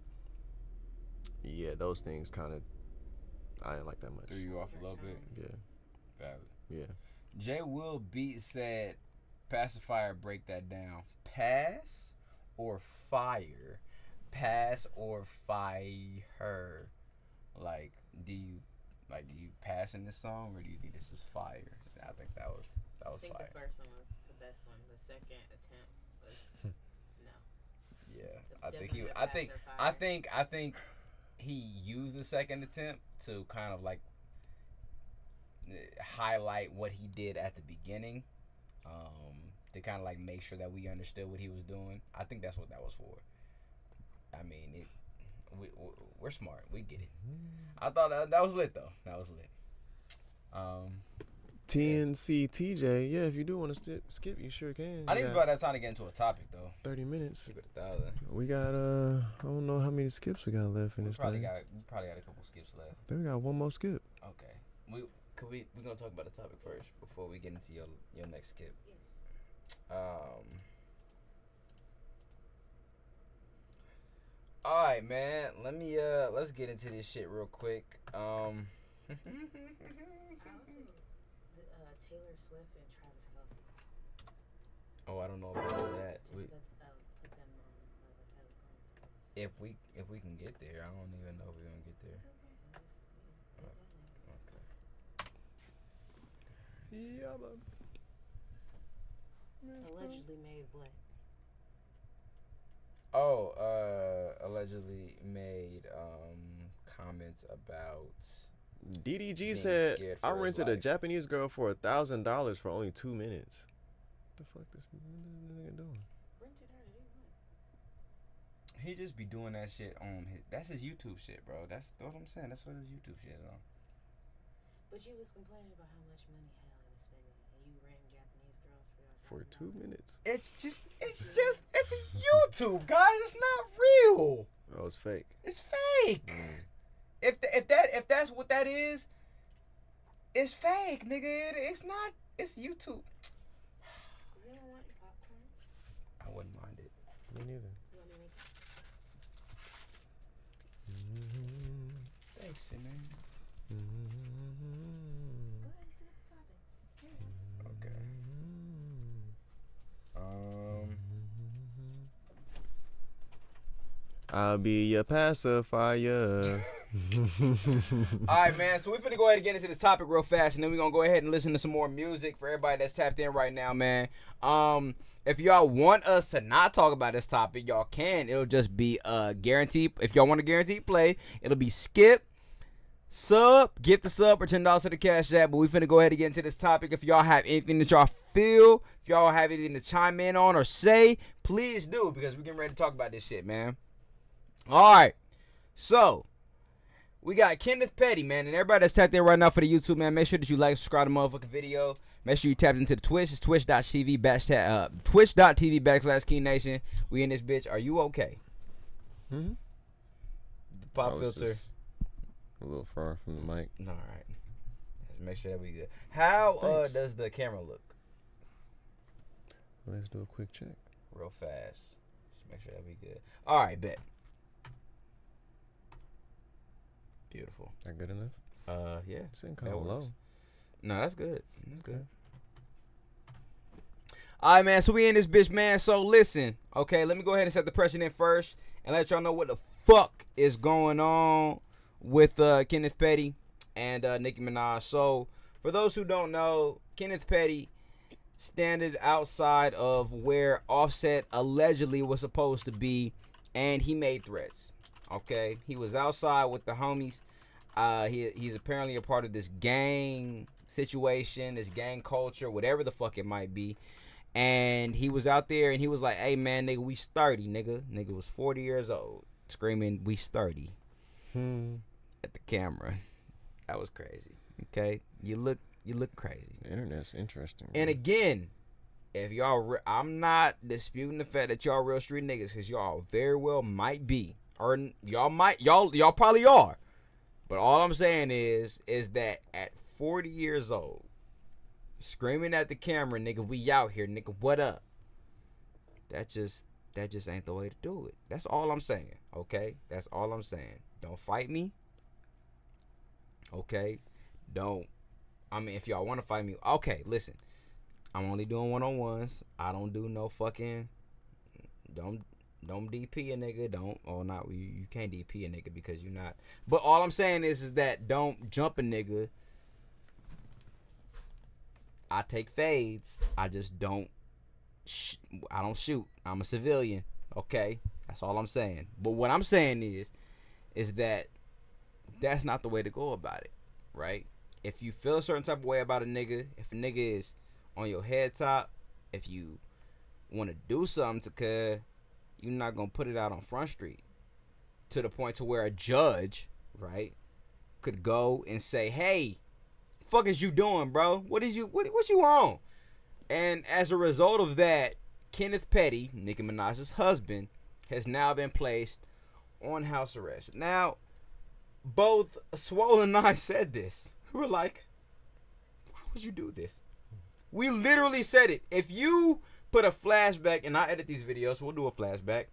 yeah, those things kind of, I didn't like that much. Threw you off a little bit? Yeah. Valid. Yeah. J. Will Beat said, pacifier, break that down. Pass or fire? Pass or fire? Like, do you pass in this song, or do you think this is fire? I think that was I think fire. the first one was the best one. The second attempt was no. Yeah, Definitely I think he used the second attempt to kind of like highlight what he did at the beginning, to kind of like make sure that we understood what he was doing. I think that's what that was for. I mean, we're smart. We get it. I thought that was lit though. That was lit. TNC TJ, yeah, if you do want to skip, you sure can. I think it's about that time to get into a topic though. 30 minutes. Keep it 1,000. We got, I don't know how many skips we got left in We this probably thing. got a couple skips left. I think we got one more skip. Okay. We're gonna talk about the topic first before we get into your next skip. Yes. All right, man. Let's get into this shit real quick. Also, Taylor Swift and Travis Kelce. Oh, I don't know about that. Just put them on the telephone. If we can get there, I don't even know if we're gonna get there. It's okay. Yeah, but Allegedly made what? Oh, allegedly made comments about DDG being said, scared for I his rented a life. Japanese girl for $1,000 for only 2 minutes. What the fuck this nigga doing? Rented her to do what? he just be doing that shit on his. That's his YouTube shit, bro. That's what I'm saying. That's what his YouTube shit is on. But you was complaining about how much money Hallie was spending, and you renting Japanese girls For for 2 minutes. It's YouTube, guys. It's not real. Oh, it's fake. It's fake. If that's what that is, it's fake, nigga. It's not. It's YouTube. Does anyone want your popcorn? I wouldn't mind it. Me neither. You want me to make Thanks, shit, man. Go ahead and sit at the topic. Okay. I'll be your pacifier. All right, man. So we're finna go ahead and get into this topic real fast, and then we're gonna go ahead and listen to some more music for everybody that's tapped in right now, man. If y'all want us to not talk about this topic, y'all can. It'll just be guaranteed. If y'all want a guaranteed play, it'll be skip, sub, gift a sub, or $10 to the Cash App. But we finna go ahead and get into this topic. If y'all have anything that y'all feel, if y'all have anything to chime in on or say, please do, because we're getting ready to talk about this shit, man. All right, so we got Kenneth Petty, man, and everybody that's tapped in right now for the YouTube, man, make sure that you like, subscribe to the motherfucking video. Make sure you tap into the Twitch. It's twitch.tv/Key Nation. We in this bitch. Are you okay? Mm-hmm. The pop filter. A little far from the mic. All right. Let's make sure that we good. How Thanks. does the camera look? Let's do a quick check. Real fast. Just make sure that we good. All right, bet. Beautiful. That good enough? Yeah. It's in kind That of works. low. No, that's good. That's good. All right, man. So we in this bitch, man. So listen, okay. Let me go ahead and set the precedent first, and let y'all know what the fuck is going on with Kenneth Petty and Nicki Minaj. So for those who don't know, Kenneth Petty standing outside of where Offset allegedly was supposed to be, and he made threats. Okay, he was outside with the homies. He's apparently a part of this gang situation, this gang culture, whatever the fuck it might be. And he was out there and he was like, hey man, nigga, we sturdy, nigga. Nigga was 40 years old, screaming, we sturdy at the camera. That was crazy. Okay? You look crazy. The internet's interesting. And again, if y'all, I'm not disputing the fact that y'all real street niggas, because y'all very well might be, or y'all probably are. But all I'm saying is that at 40 years old, screaming at the camera, nigga, we out here, nigga, what up? That just ain't the way to do it. That's all I'm saying, okay? That's all I'm saying. Don't fight me, okay? If y'all want to fight me, okay, listen. I'm only doing one-on-ones. I don't do no fucking, don't DP a nigga. You can't DP a nigga because you're not. But all I'm saying is that don't jump a nigga. I take fades. I just don't. I don't shoot. I'm a civilian. Okay, that's all I'm saying. But what I'm saying is that that's not the way to go about it, right? If you feel a certain type of way about a nigga, if a nigga is on your head top, if you want to do something to cuz, you're not gonna put it out on Front Street to the point to where a judge, right, could go and say, hey, fuck is you doing, bro? What you on? And as a result of that, Kenneth Petty, Nicki Minaj's husband, has now been placed on house arrest. Now, both Swole and I said this. We were like, why would you do this? We literally said it. If you put a flashback, and I edit these videos, so we'll do a flashback.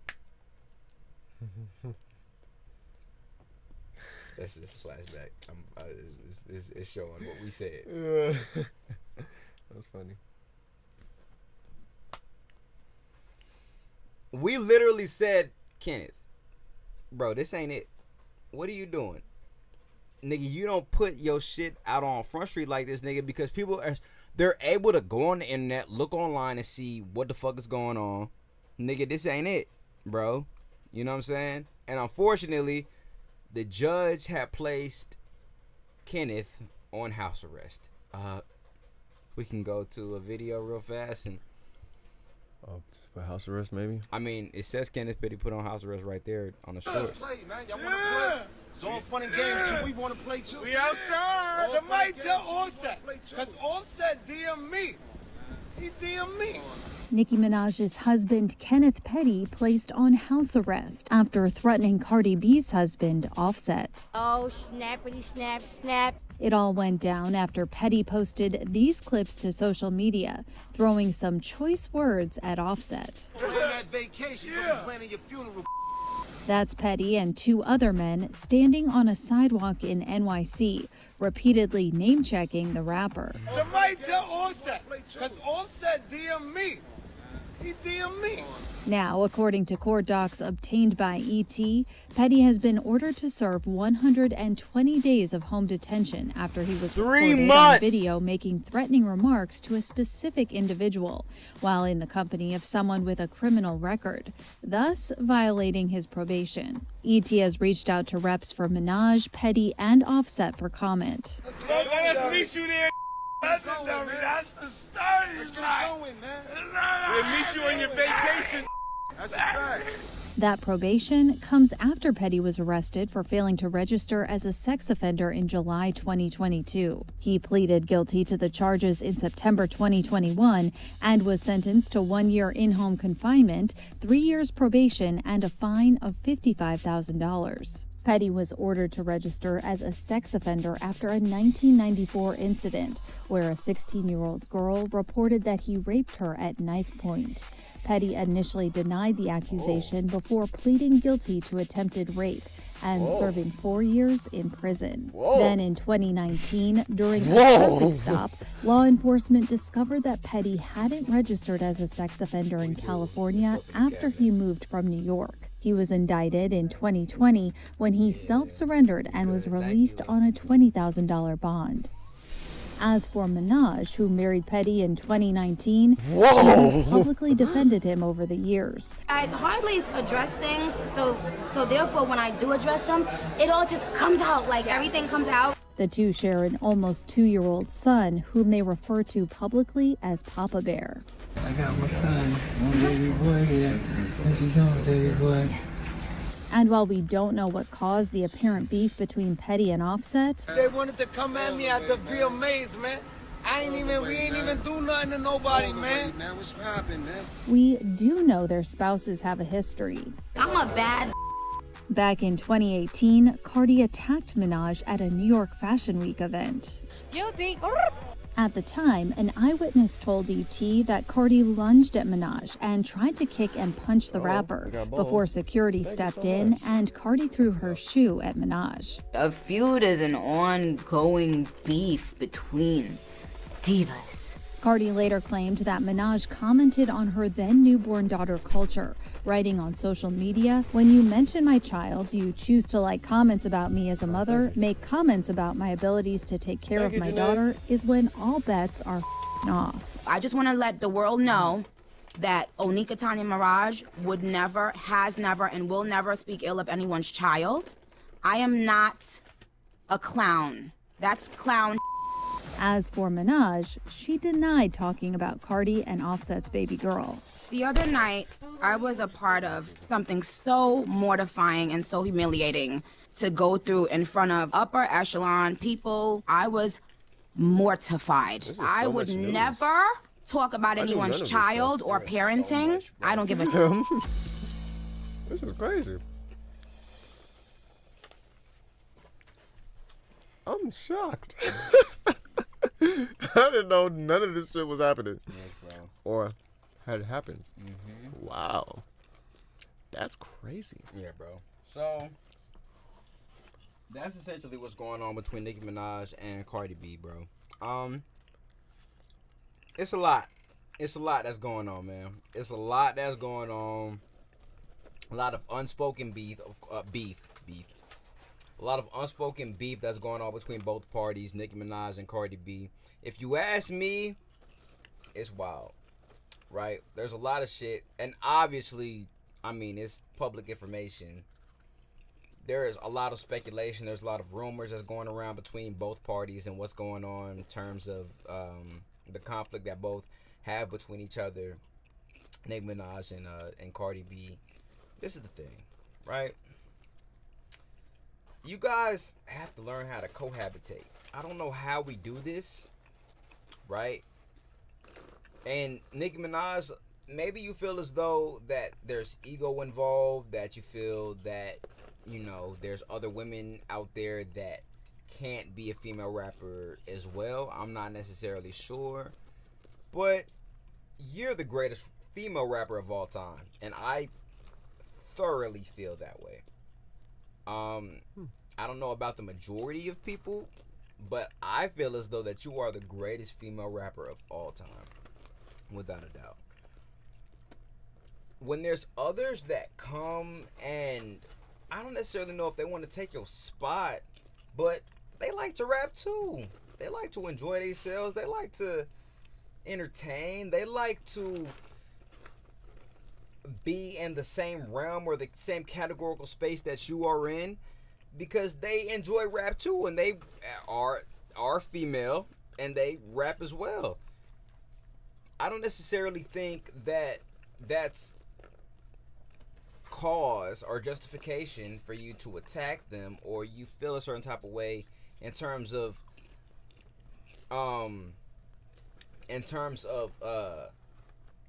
That's this flashback. It's showing what we said. That's funny. We literally said, Kenneth, bro, this ain't it. What are you doing? Nigga, you don't put your shit out on Front Street like this, nigga, because they're able to go on the internet, look online, and see what the fuck is going on. Nigga, this ain't it, bro. You know what I'm saying? And unfortunately, the judge had placed Kenneth on house arrest. We can go to a video real fast and. For house arrest, maybe. I mean, it says Kenneth Petty put on house arrest right there on the shorts. Let's play, man. Y'all want to play? It's all fun and games too. We want to play too. We outside. All Somebody fun and tell games. We wanna Offset, play too. because Offset DM me. He DM me. Nicki Minaj's husband, Kenneth Petty, placed on house arrest after threatening Cardi B's husband, Offset. Oh, snappity snap snap. It all went down after Petty posted these clips to social media, throwing some choice words at Offset. You're on that vacation. You'll be planning your funeral. That's Petty and two other men standing on a sidewalk in NYC, repeatedly name-checking the rapper. Somebody tell Offset, because Offset DM me. He DM me. Now, according to court docs obtained by ET, Petty has been ordered to serve 120 days of home detention after he was 3 reported months on video making threatening remarks to a specific individual while in the company of someone with a criminal record, thus violating his probation. ET has reached out to reps for Minaj, Petty, and Offset for comment. Let us meet you there. Legendary. That's the starting Let's get line. it going, man. We'll meet you on your vacation. That's a fact. That probation comes after Petty was arrested for failing to register as a sex offender in July 2022. He pleaded guilty to the charges in September 2021 and was sentenced to 1 year in-home confinement, 3 years probation, and a fine of $55,000. Petty was ordered to register as a sex offender after a 1994 incident where a 16-year-old girl reported that he raped her at knife point. Petty initially denied the accusation before pleading guilty to attempted rape and serving 4 years in prison. Then in 2019, during a traffic stop, law enforcement discovered that Petty hadn't registered as a sex offender in California after he moved from New York. He was indicted in 2020 when he self-surrendered and was released on a $20,000 bond. As for Minaj, who married Petty in 2019, she has publicly defended him over the years. I hardly address things, so therefore when I do address them, it all just comes out, like everything comes out. The two share an almost 2-year-old son, whom they refer to publicly as Papa Bear. I got my son, my baby boy here. How's you doing, baby boy? And while we don't know what caused the apparent beef between Petty and Offset, They wanted to come at me at the VMAs, man. We ain't even do nothing to nobody, man. What's poppin', man? we do know their spouses have a history. I'm a bad. Back in 2018, Cardi attacked Minaj at a New York Fashion Week event. Guilty. At the time, an eyewitness told ET that Cardi lunged at Minaj and tried to kick and punch the rapper we got balls. before security stepped in and Cardi threw her shoe at Minaj. A feud is an ongoing beef between divas. Cardi later claimed that Minaj commented on her then newborn daughter Culture, writing on social media, "When you mention my child, you choose to like comments about me as a mother, make comments about my abilities to take care of my daughter, is when all bets are off." I just want to let the world know that Onika Tanya Mirage would never, has never, and will never speak ill of anyone's child. I am not a clown. That's clown. As for Minaj, she denied talking about Cardi and Offset's baby girl. The other night, I was a part of something so mortifying and so humiliating to go through in front of upper echelon people. I was mortified. I would never talk about anyone's child or parenting. I don't give a This is crazy. I'm shocked. I didn't know none of this shit was happening. Yes, bro. Or had happened. Wow. That's crazy. Yeah, bro. So that's essentially what's going on between Nicki Minaj and Cardi B, bro. It's a lot. It's a lot that's going on, man. It's a lot that's going on. A lot of unspoken beef. A lot of unspoken beef that's going on between both parties, Nicki Minaj and Cardi B. If you ask me, it's wild, right? There's a lot of shit, and obviously, I mean, it's public information. There is a lot of speculation. There's a lot of rumors that's going around between both parties and what's going on in terms of the conflict that both have between each other, Nicki Minaj and Cardi B. This is the thing, right? You guys have to learn how to cohabitate. I don't know how we do this, right? And Nicki Minaj, maybe you feel as though that there's ego involved, that you feel that, you know, there's other women out there that can't be a female rapper as well. I'm not necessarily sure. But you're the greatest female rapper of all time. And I thoroughly feel that way. I don't know about the majority of people, but I feel as though that you are the greatest female rapper of all time, without a doubt. When there's others that come and I don't necessarily know if they want to take your spot, but they like to rap too. They like to enjoy themselves. They like to entertain. They like to be in the same realm or the same categorical space that you are in, because they enjoy rap too, and they are female and they rap as well. I don't necessarily think that that's cause or justification for you to attack them, or you feel a certain type of way in terms of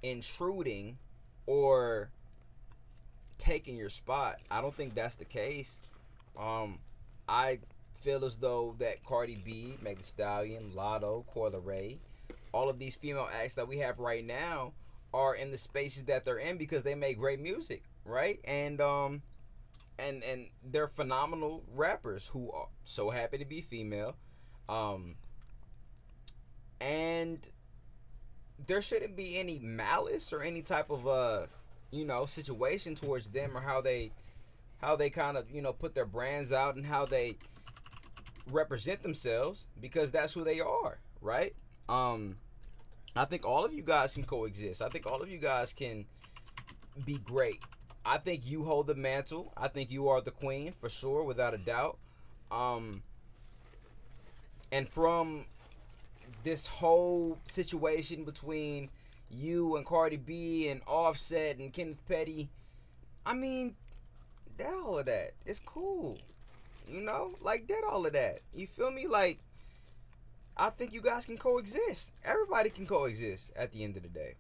intruding or taking your spot. I don't think that's the case. I feel as though that Cardi B, Meg Thee Stallion, Lotto, Coyle Ray, all of these female acts that we have right now are in the spaces that they're in because they make great music, right? And they're phenomenal rappers who are so happy to be female. And there shouldn't be any malice or any type of situation towards them, or how they kind of, put their brands out and how they represent themselves, because that's who they are, right? I think all of you guys can coexist. I think all of you guys can be great. I think you hold the mantle. I think you are the queen for sure, without a doubt. And from this whole situation between you and Cardi B and Offset and Kenneth Petty. I mean, that all of that. It's cool. You know? Like, that all of that. You feel me? Like, I think you guys can coexist. Everybody can coexist at the end of the day.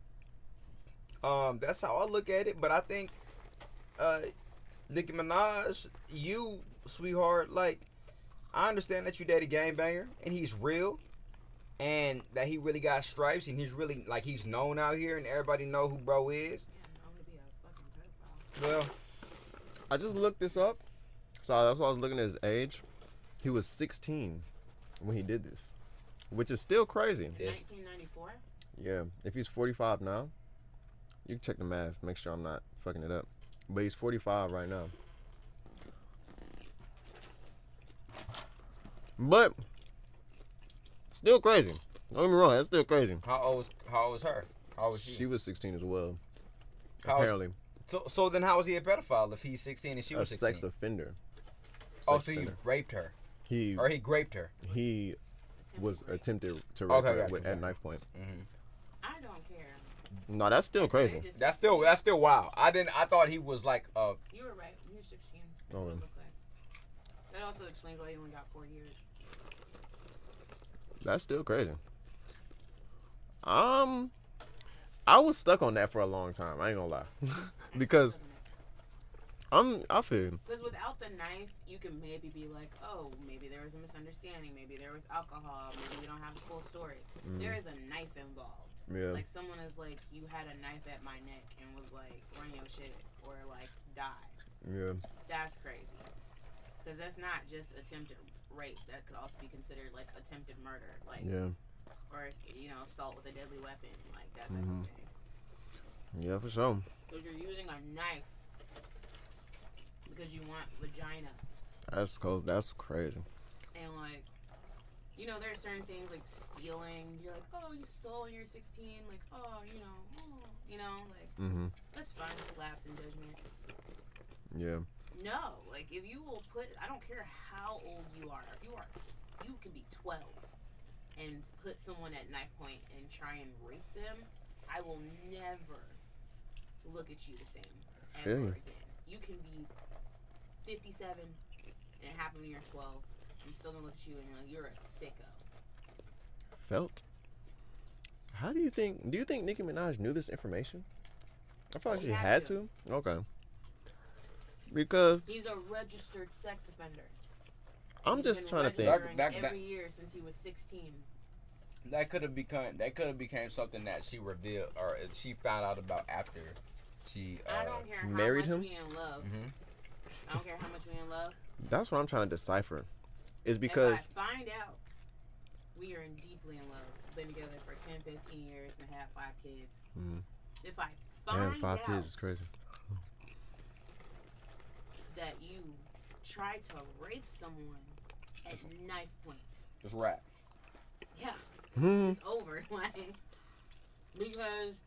That's how I look at it. But I think Nicki Minaj, you, sweetheart, like, I understand that you dated Gangbanger and he's real and that he really got stripes and he's really, like, he's known out here and everybody know who bro is. Well, I just looked this up. So that's why I was looking at his age. He was 16 when he did this, which is still crazy. 1994? Yeah. If he's 45 now, you can check the math, make sure I'm not fucking it up. But he's 45 right now. But still crazy. Don't get me wrong, that's still crazy. How old was her? How old was she? She was 16 as well. Apparently. So then how was he a pedophile if he's 16 and she was 16? A sex offender. So he raped her. He graped her. He was attempted to rape her at knife point. Mm-hmm. I don't care. No, that's still crazy. That's still wild. I thought he was like You were right. He was 16. Oh, Like. That also explains why he only got 4 years. That's still crazy. I was stuck on that for a long time. I ain't gonna lie, because I feel. Because without the knife, you can maybe be like, oh, maybe there was a misunderstanding. Maybe there was alcohol. Maybe we don't have the full story. There is a knife involved. Yeah. Like someone is like, you had a knife at my neck and was like, run your shit or like die. Yeah. That's crazy. Because that's not just attempted rape. That could also be considered like attempted murder. Like, yeah. Or, you know, assault with a deadly weapon. Like that type of thing. Yeah, for sure. So you're using a knife because you want vagina. That's cool. That's crazy. And like, you know, there are certain things like stealing. You're like, oh, you stole when you're 16. Like, oh, like, that's fine. It's a lapse in judgment. Yeah. No, like if you will put, I don't care how old you are. If you could be 12 and put someone at knife point and try and rape them, I will never look at you the same ever again. You can be 57 and it happened when you're 12. I'm still gonna look at you and you're a sicko. Felt. How do you think Nicki Minaj knew this information? I feel like she had to. Okay. Because he's a registered sex offender. I'm just trying to think. Every year since he was 16. That could have became something that she revealed or she found out about after she I don't care married how much him. We in love. I don't care how much we in love. That's what I'm trying to decipher. Is because if I find out we are deeply in love, been together for 10, 15 years and have 5 kids. If I find 5 out kids is crazy. that you try to rape someone at knife point. Just rap. Yeah. It's over. Like, because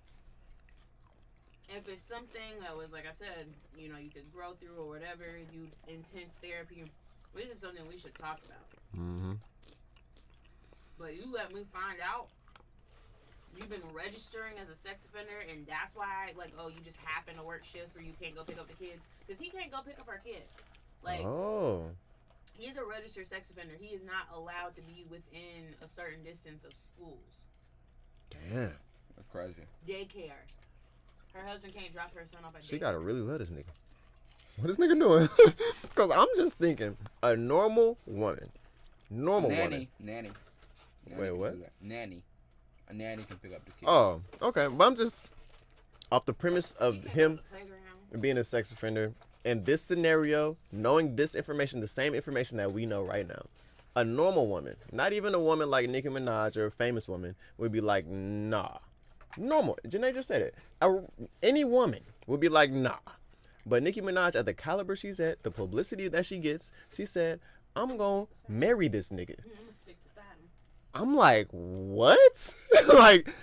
if it's something that was, like I said, you know, you could grow through or whatever, you intense therapy, this is something we should talk about. But you let me find out you've been registering as a sex offender, and that's why, like, oh, you just happen to work shifts where you can't go pick up the kids. Because he can't go pick up our kid. Like, he's a registered sex offender. He is not allowed to be within a certain distance of schools. Damn. That's crazy. Daycare. Her husband can't drop her son off at daycare. She gotta really love this nigga. What this nigga doing? Because I'm just thinking, a normal woman. Nanny. Wait, what? Nanny. A nanny can pick up the kid. Oh, okay. But I'm just off the premise of him being a sex offender. In this scenario, knowing this information, the same information that we know right now, a normal woman, not even a woman like Nicki Minaj or a famous woman, would be like, nah. Normal. Janae just said it. Any woman would be like, nah. But Nicki Minaj, at the caliber she's at, the publicity that she gets, she said, I'm going to marry this nigga. I'm like, what? Like,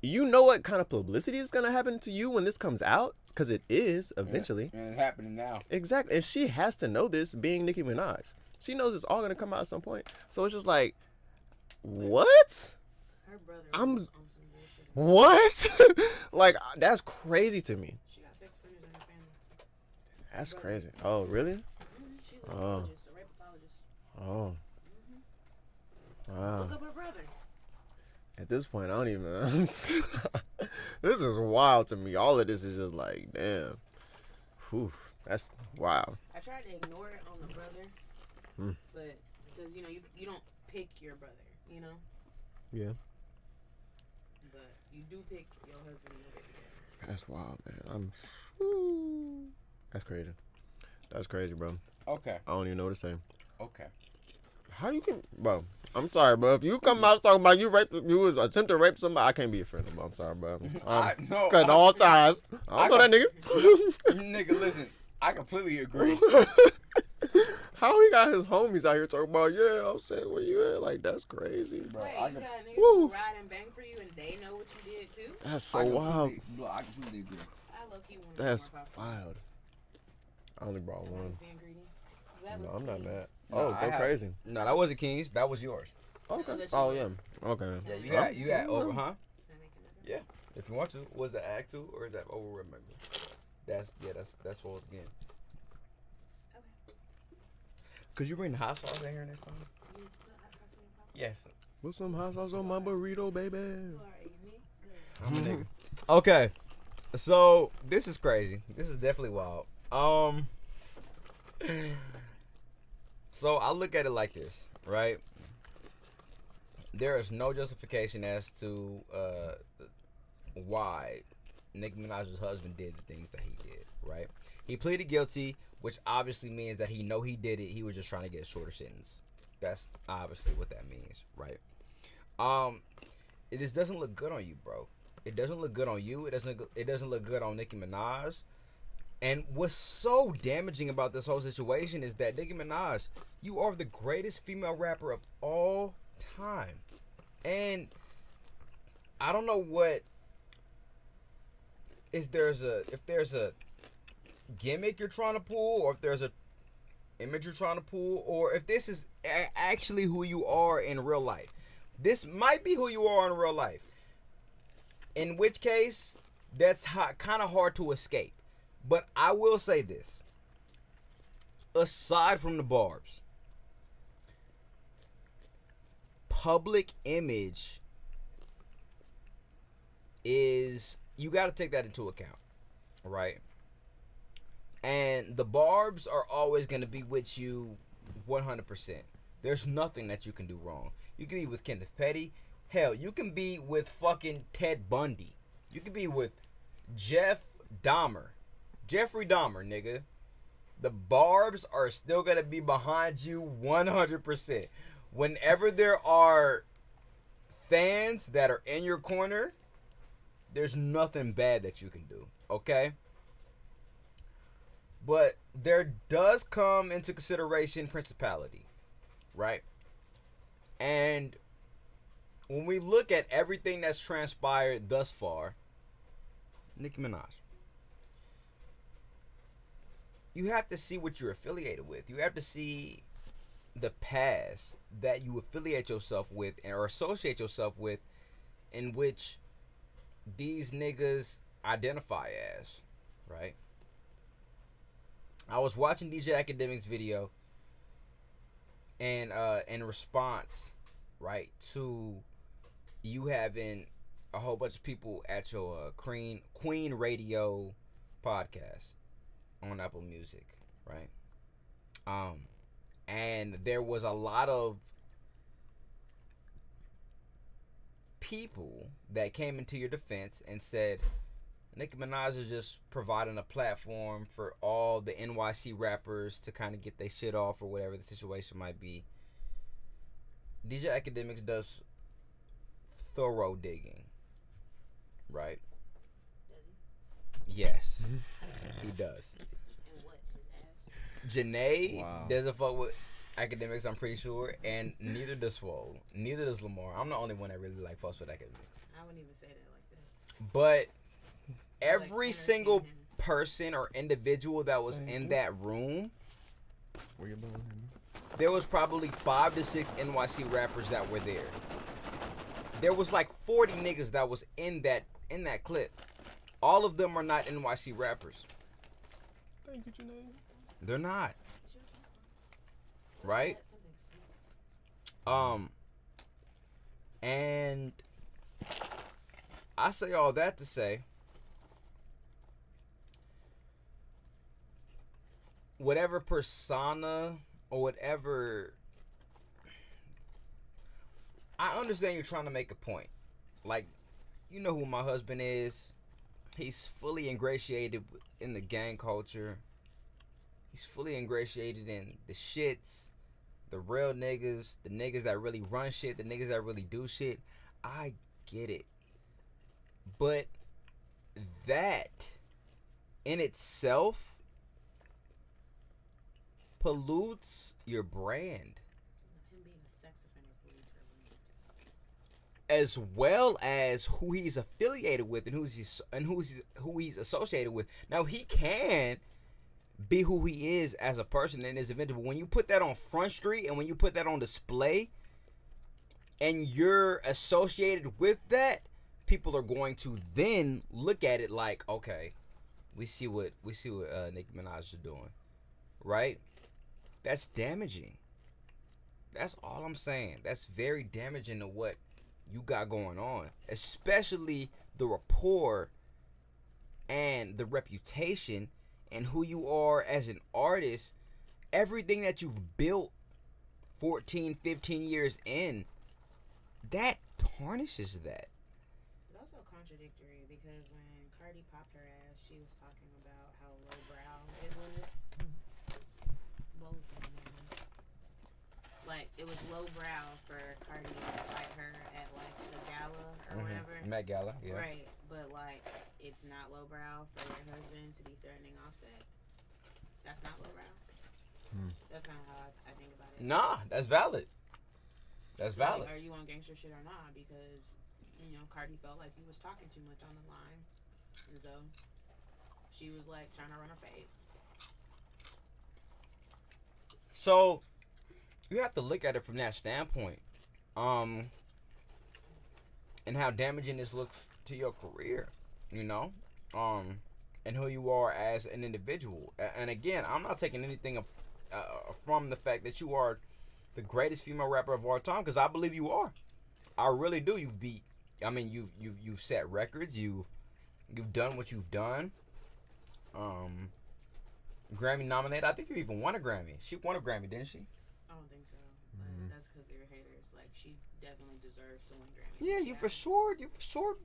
you know what kind of publicity is going to happen to you when this comes out? Because it is, eventually. And it's happening now. Exactly. And she has to know this, being Nicki Minaj. She knows it's all going to come out at some point. So it's just like, what? Her brother I'm... was on some bullshit. What? Like, that's crazy to me. She got sex offenders in her family. That's crazy. Oh, really? She's an apologist, a rape apologist. Oh. Wow. Look up her brother. At this point, I don't even. This is wild to me. All of this is just like, damn. Whew. That's wow. I tried to ignore it on the brother, but because you don't pick your brother, you know. Yeah. But you do pick your husband and your baby daddy. That's wild, man. That's crazy. That's crazy, bro. Okay. I don't even know what to say. Okay. How you can, bro? I'm sorry, bro. If you come out talking about you was attempt to rape somebody, I can't be a friend of him. I'm sorry, bro. Cutting all ties. I don't know that nigga. Nigga, listen. I completely agree. How he got his homies out here talking about, yeah, I'm saying where you at? Like, that's crazy, bro. Wait, you got niggas who ride and bang for you and they know what you did too? That's so wild. I completely agree. I low-key want That's wild. I only brought one. No, I'm not mad. Oh, go crazy. No, that wasn't King's. That was yours. Okay. Oh, yeah. Okay. Yeah, you had over, huh? Yeah. If you want to. Was that act 2 or is that over? Remember? That's what it's again. Okay. Could you bring the hot sauce in here next time? Yes. Put some hot sauce on my burrito, baby. I'm a nigga. Okay. So this is crazy. This is definitely wild. So I look at it like this, right? There is no justification as to why Nicki Minaj's husband did the things that he did, right? He pleaded guilty, which obviously means that he know he did it. He was just trying to get a shorter sentence. That's obviously what that means, right? It just doesn't look good on you, bro. It doesn't look good on you. It doesn't look good on Nicki Minaj. And what's so damaging about this whole situation is that Nicki Minaj, you are the greatest female rapper of all time. And I don't know what if there's a gimmick you're trying to pull, or if there's a image you're trying to pull, or if this is actually who you are in real life. This might be who you are in real life. In which case, that's kind of hard to escape. But I will say this. Aside from the barbs, public image is, you got to take that into account, right? And the barbs are always going to be with you 100%. There's nothing that you can do wrong. You can be with Kenneth Petty. Hell, you can be with fucking Ted Bundy. You can be with Jeffrey Dahmer, nigga. The barbs are still going to be behind you 100%. Whenever there are fans that are in your corner, there's nothing bad that you can do, okay? But there does come into consideration principality, right? And when we look at everything that's transpired thus far, Nicki Minaj, you have to see what you're affiliated with. You have to see the past that you affiliate yourself with or associate yourself with, in which these niggas identify as, right? I was watching DJ Academic's video, and in response, right, to you having a whole bunch of people at your Queen Radio podcast on Apple Music, right? And there was a lot of people that came into your defense and said Nicki Minaj is just providing a platform for all the NYC rappers to kind of get their shit off, or whatever the situation might be. DJ Academics does thorough digging, right? Does he? Yes, he does. And what? His ass? Janae doesn't fuck with Academics, I'm pretty sure, and neither does Swole. Neither does Lamar. I'm the only one that really like fucks with Academics. I wouldn't even say that like that. But every single person or individual that was in that room, there was probably 5 to 6 NYC rappers that were there. There was like 40 niggas that was in that clip. All of them are not NYC rappers. Thank you, Janae. They're not. Right? And I say all that to say, whatever persona or whatever, I understand you're trying to make a point. Like, you know who my husband is. He's fully ingratiated in the gang culture. He's fully ingratiated in the shits, the real niggas, the niggas that really run shit, the niggas that really do shit. I get it. But that in itself pollutes your brand. Him being a sex offender pollutes her brand. As well as who he's affiliated with and who he's associated with. Now he can be who he is as a person and his event, but when you put that on Front Street and when you put that on display and you're associated with that, people are going to then look at it like, okay, we see what Nicki Minaj is doing, right? That's damaging. That's all I'm saying. That's very damaging to what you got going on, especially the rapport and the reputation and who you are as an artist. Everything that you've built 14, 15 years in, that tarnishes that. It's also contradictory because when Cardi popped her ass, she was talking about how lowbrow it was. Like, it was lowbrow for Cardi to fight her at, like, the gala or whatever. Met Gala, yeah. Right, but, like, it's not lowbrow for your husband to be threatening Offset. That's not lowbrow. That's kind of how I think about it. Nah, that's valid. That's valid. Like, are you on gangster shit or not? Because, you know, Cardi felt like he was talking too much on the line. And so she was, like, trying to run her face. So you have to look at it from that standpoint, and how damaging this looks to your career, you know, and who you are as an individual. And again, I'm not taking anything from the fact that you are the greatest female rapper of all time, because I believe you are. I really do. You've set records. You've done what you've done. Grammy nominated. I think you even won a Grammy. She won a Grammy, didn't she? I don't think so. But that's because they're haters. Like, she definitely deserves to win Grammys. Yeah, you for sure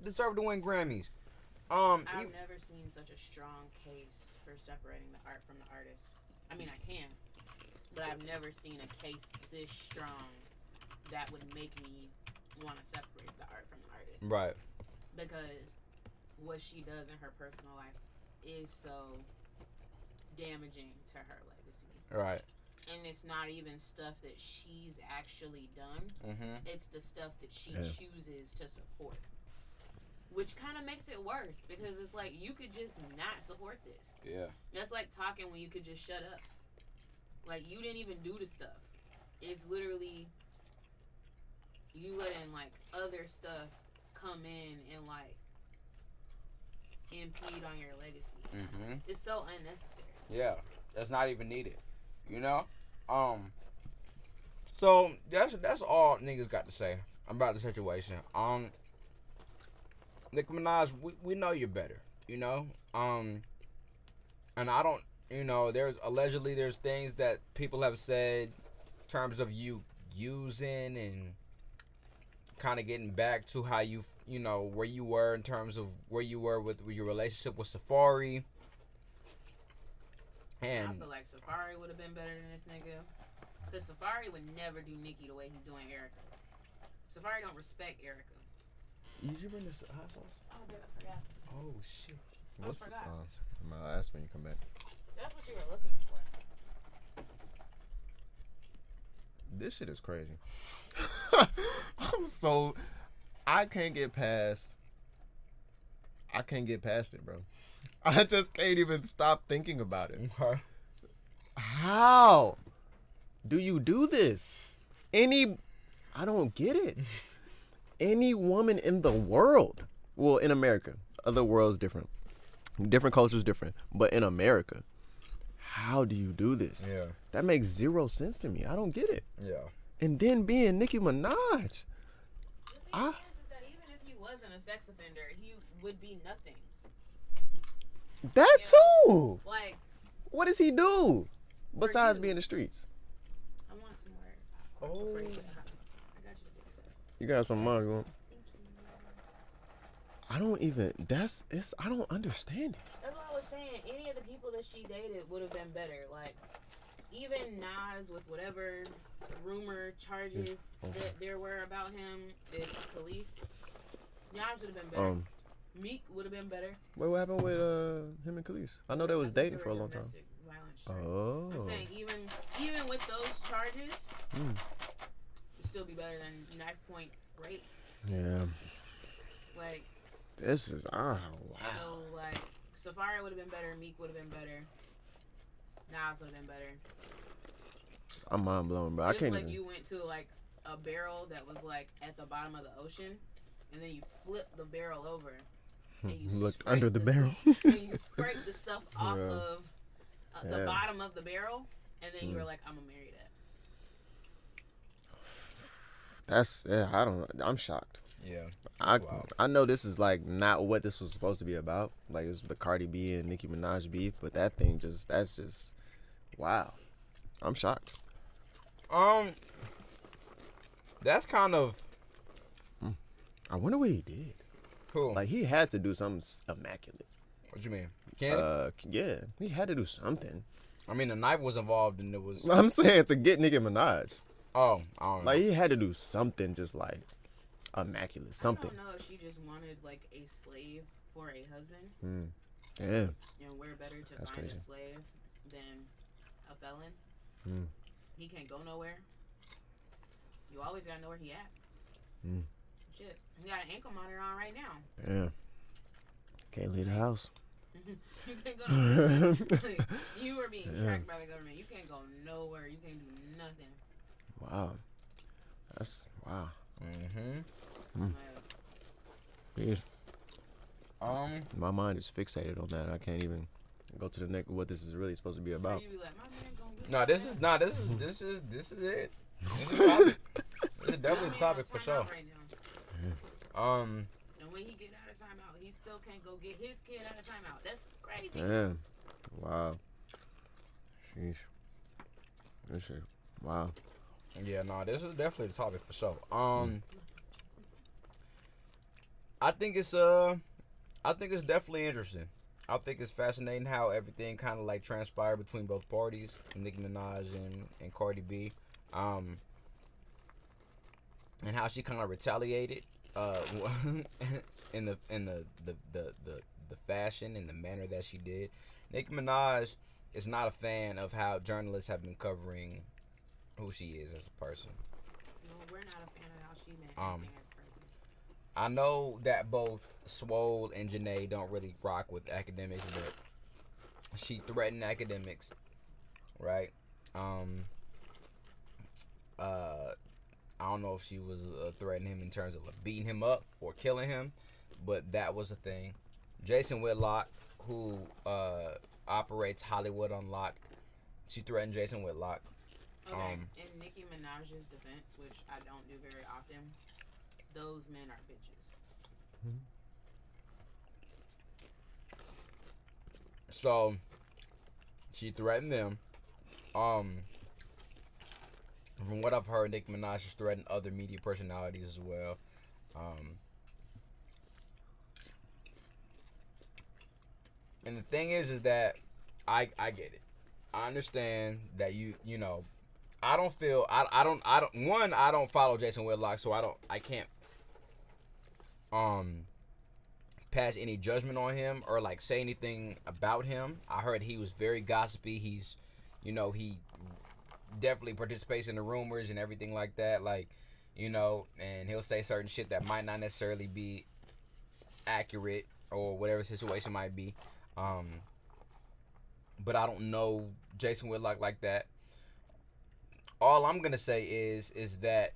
deserve to win Grammys. I've never seen such a strong case for separating the art from the artist. I mean, I can, but I've never seen a case this strong that would make me want to separate the art from the artist. Right. Because what she does in her personal life is so damaging to her legacy. Right. And it's not even stuff that she's actually done. It's the stuff that she chooses to support. Which kind of makes it worse, because it's like, you could just not support this. Yeah. That's like talking when you could just shut up. Like, you didn't even do the stuff. It's literally you letting, like, other stuff come in and, like, impede on your legacy. It's so unnecessary. Yeah, that's not even needed, you know. So that's all niggas got to say about the situation. Nicki Minaj, we know you're better, you know. And I don't, you know, there's things that people have said in terms of you using and kind of getting back to how you know, where you were in terms of where you were with your relationship with Safari. And I feel like Safari would have been better than this nigga. Because Safari would never do Nicki the way he's doing Erica. Safari don't respect Erica. Did you bring this hot sauce? Oh, I forgot. Oh, shit. What's I forgot. I'll ask when you come back. That's what you were looking for. This shit is crazy. I can't get past it, bro. I just can't even stop thinking about it. How do you do this? I don't get it. any woman in the world. Well, in America, other world's different. Different cultures different. But in America, how do you do this? Yeah. That makes zero sense to me. I don't get it. Yeah. And then being Nicki Minaj. The thing is that even if he wasn't a sex offender, he would be nothing. That too. Like, What does he do besides be in the streets? I want some more. Oh. Before you put the hot sauce on. I got you the big stuff. You got some mom going. Thank you. I don't even. I don't understand it. That's what I was saying. Any of the people that she dated would have been better. Like, even Nas with whatever rumor charges that there were about him at police, Nas would have been better. Meek would have been better. What happened with him and Khalees? I know they was dating for a long time. Domestic violence charge. Oh. I'm saying even with those charges, would still be better than knife point rape. Yeah. Like, This is wow. so like Safari would have been better. Meek would have been better. Nas would have been better. I'm mind blown, bro. I Just can't like even. you went to like a barrel that was like at the bottom of the ocean, and then you flip the barrel over, and you Looked scrape under the barrel. and you scrape the stuff off Yeah. of the Yeah. bottom of the barrel, and then you were like, "I'm gonna marry that." I'm shocked. Yeah. I know this is like not what this was supposed to be about. Like it's the Cardi B and Nicki Minaj beef, but that's just wow. I'm shocked. That's kind of. I wonder what he did. Cool. Like he had to do something immaculate. What you mean? Candy? Yeah, he had to do something. I mean, the knife was involved, and it was. I'm saying to get Nicki Minaj. Oh, I don't know. Like he had to do something just like immaculate, something. I don't know if she just wanted like a slave for a husband. Yeah. And we're better to That's find crazy. a slave than a felon. He can't go nowhere. You always gotta know where he at. Shit, he got an ankle monitor on right now. Yeah. Can't leave the house. You can't go nowhere. Like, you are being tracked by the government. You can't go nowhere. You can't do nothing. Wow. That's wow. Like, Jeez. My mind is fixated on that. I can't even go to the neck of what this is really supposed to be about. you be like, my man gonna get No, this is it. This is it. This is definitely the topic for sure. right now. And when he get out of timeout, he still can't go get his kid out of timeout. That's crazy. Damn. Wow. Sheesh. This shit. Wow. Yeah, no, this is definitely the topic for sure. I think it's definitely interesting. I think it's fascinating how everything kind of like transpired between both parties, Nicki Minaj and Cardi B, and how she kind of retaliated, in the fashion and the manner that she did. Nicki Minaj is not a fan of how journalists have been covering who she is as a person. No, we're not a fan of how she meant anything as a person. I know that both Swole and Janae don't really rock with academics, but she threatened academics, right? I don't know if she was threatening him in terms of beating him up or killing him, but that was a thing. Jason Whitlock, who operates Hollywood Unlocked, she threatened Jason Whitlock. Okay, in Nicki Minaj's defense, which I don't do very often, those men are bitches. So she threatened them. From what I've heard, Nicki Minaj has threatened other media personalities as well. And the thing is that I get it. I understand that you know, I don't follow Jason Whitlock, so I can't pass any judgment on him or like say anything about him. I heard he was very gossipy. He's, he definitely participates in the rumors and everything like that, like, and he'll say certain shit that might not necessarily be accurate or whatever the situation might be. But I don't know Jason Whitlock like that. All I'm gonna say is that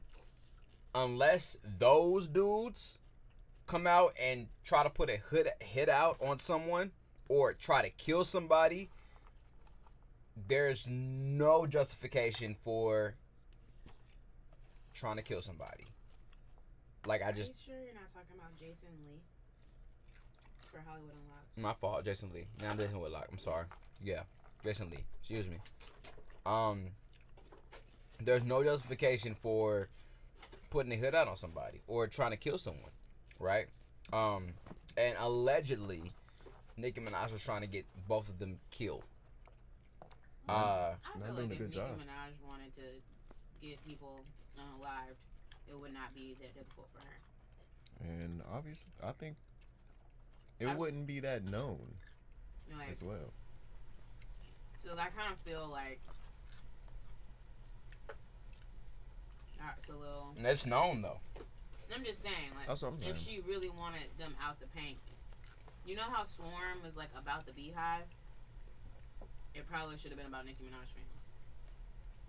unless those dudes come out and try to put a hit out on someone or try to kill somebody, there's no justification for trying to kill somebody. Like, I just... Are you sure you're not talking about Jason Lee for Hollywood Unlocked? My fault, Jason Lee. Now I'm Jason Whitlock. I'm sorry. Yeah, Jason Lee. Excuse me. There's no justification for putting a hit out on somebody or trying to kill someone, right? And allegedly, Nicki Minaj was trying to get both of them killed. I feel like if Nicki Minaj wanted to get people unalived, it would not be that difficult for her. And obviously, I think it wouldn't be that known as well. So I kind of feel like that's a little. And it's known though. I'm just saying, like, That's what I'm saying. if she really wanted them out the paint, you know how Swarm was like about the Beehive? It probably should have been about Nicki Minaj fans.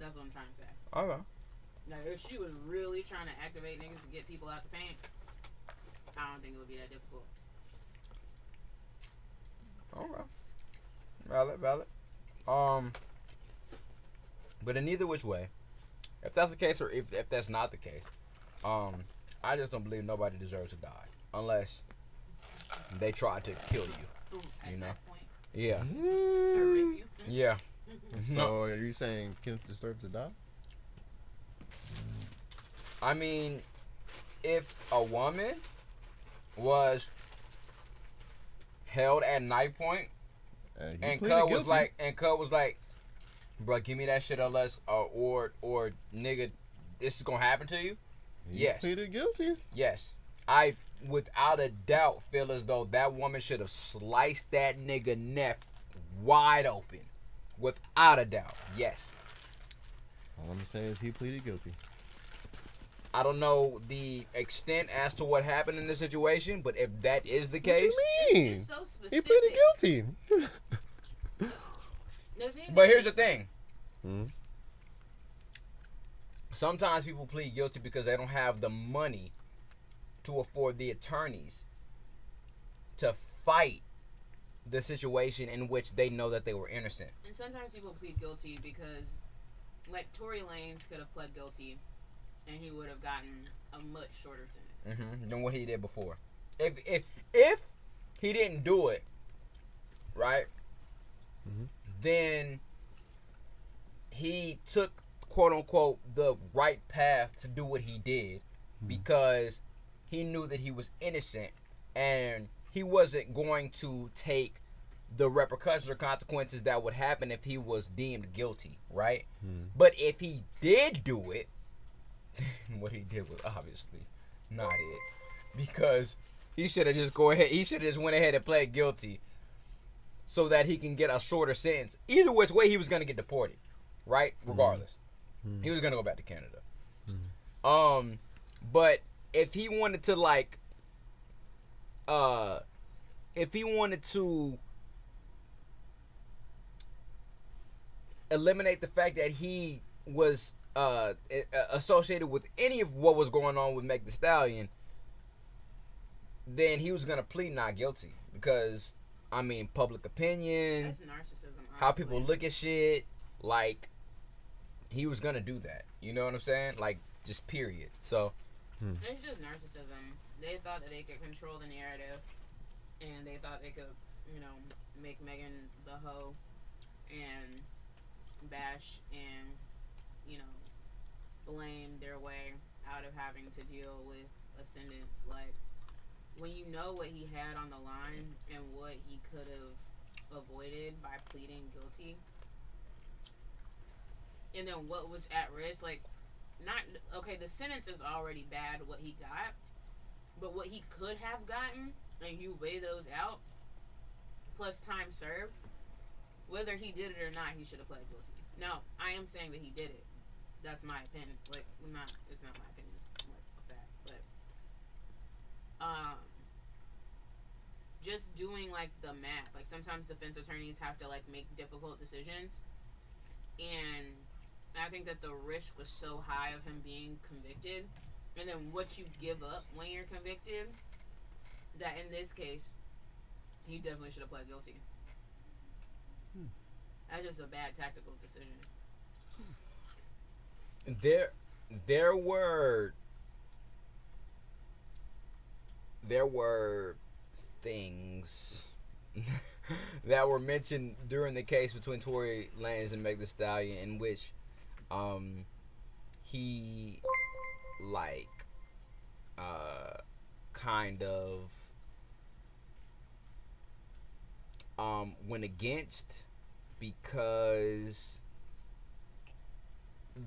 That's what I'm trying to say. Okay. Now, if she was really trying to activate niggas to get people out the paint, I don't think it would be that difficult. Okay. Valid. But in either which way, if that's the case or if that's not the case, I just don't believe nobody deserves to die unless they try to kill you. At You know? that point. Yeah. Or rip you. Yeah. So are you saying Kenneth deserves to die? I mean, if a woman was held at knife point and Cub was like, bro, give me that shit unless or nigga, this is gonna happen to you. He pleaded guilty. Yes. I without a doubt feel as though that woman should have sliced that nigga neck wide open. Without a doubt. Yes. All I'm gonna say is he pleaded guilty. I don't know the extent as to what happened in the situation, but if that is the case, What do you mean? It's just so specific. He pleaded guilty. But here's the thing. Hmm? Sometimes people plead guilty because they don't have the money to afford the attorneys to fight the situation in which they know that they were innocent. And sometimes people plead guilty because, like, Tory Lanez could have pled guilty and he would have gotten a much shorter sentence Than what he did before. If he didn't do it, right, then he took, quote unquote, the right path to do what he did because he knew that he was innocent and he wasn't going to take the repercussions or consequences that would happen if he was deemed guilty, right? But if he did do it, what he did was obviously not it, because he should have just went ahead and pled guilty so that he can get a shorter sentence. Either which way, he was gonna get deported, right? Regardless, he was gonna go back to Canada. But if he wanted to, like, eliminate the fact that he was associated with any of what was going on with Meg Thee Stallion, then he was gonna plead not guilty because, I mean, public opinion, That's narcissism, how people look at shit, like, he was gonna do that. You know what I'm saying? Like, just period. So It's just narcissism. They thought that they could control the narrative, and they thought they could, make Megan the hoe and bash and, blame their way out of having to deal with a sentence. Like, when you know what he had on the line and what he could have avoided by pleading guilty, and then what was at risk, like, the sentence is already bad, what he got, but what he could have gotten, and you weigh those out, plus time served, whether he did it or not, he should have pled guilty. Now, I am saying that he did it. That's my opinion. Like, it's not my opinion, it's like a fact, but, just doing, like, the math, like, sometimes defense attorneys have to, like, make difficult decisions, and I think that the risk was so high of him being convicted and then what you give up when you're convicted, that in this case, he definitely should have pled guilty. That's just a bad tactical decision. There were things that were mentioned during the case between Tory Lanez and Meg Thee Stallion in which he kind of went against because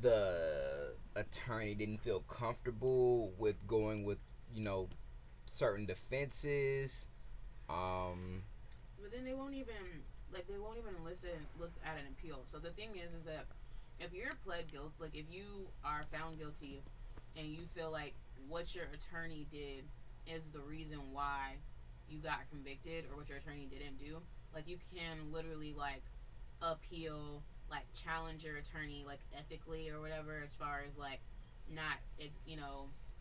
the attorney didn't feel comfortable with going with, certain defenses. But then they won't even look at an appeal. So the thing is that if you're pled guilty, like if you are found guilty and you feel like what your attorney did is the reason why you got convicted or what your attorney didn't do, like you can literally like appeal, like challenge your attorney like ethically or whatever, as far as like not,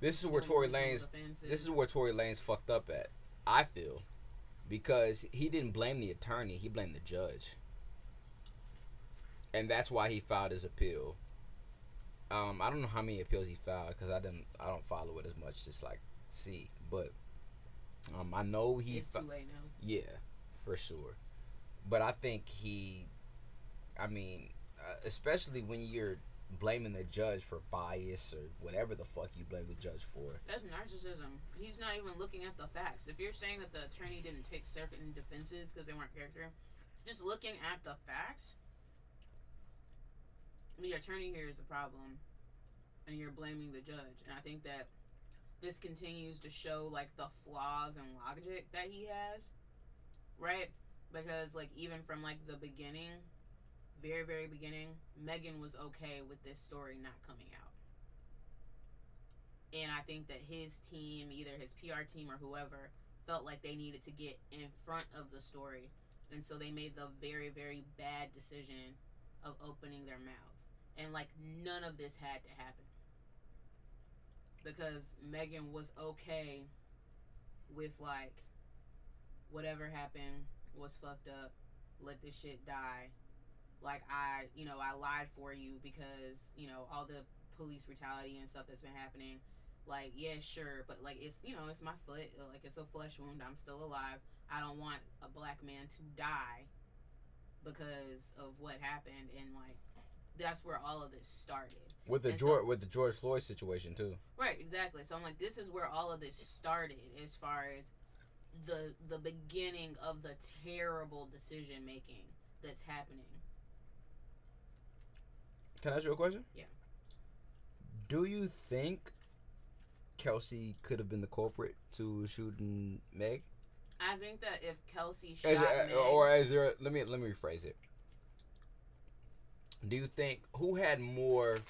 This is where Tory Lanez fucked up at, I feel, because he didn't blame the attorney, he blamed the judge, and that's why he filed his appeal. I don't know how many appeals he filed because I don't follow it as much, just like see, but I know it's too late now. Yeah, for sure. But I think especially when you're blaming the judge for bias or whatever the fuck you blame the judge for. That's narcissism. He's not even looking at the facts. If you're saying that the attorney didn't take certain defenses because they weren't character, just looking at the facts, the attorney here is the problem, and you're blaming the judge. And I think that this continues to show like the flaws and logic that he has, right? Because like even from like the beginning, very, very beginning, Megan was okay with this story not coming out. And I think that his team, either his PR team or whoever, felt like they needed to get in front of the story. And so they made the very, very bad decision of opening their mouths. And like none of this had to happen. Because Megan was okay with like whatever happened was fucked up. Let this shit die. Like I lied for you because, all the police brutality and stuff that's been happening. Like, yeah, sure, but like it's, it's my foot, like it's a flesh wound. I'm still alive. I don't want a black man to die because of what happened, and like that's where all of this started. With the George Floyd situation too. Right, exactly. So I'm like, this is where all of this started, as far as the beginning of the terrible decision making that's happening. Can I ask you a question? Yeah. Do you think Kelsey could have been the culprit to shooting Meg? I think that if Kelsey shot Meg, let me rephrase it. Do you think who had more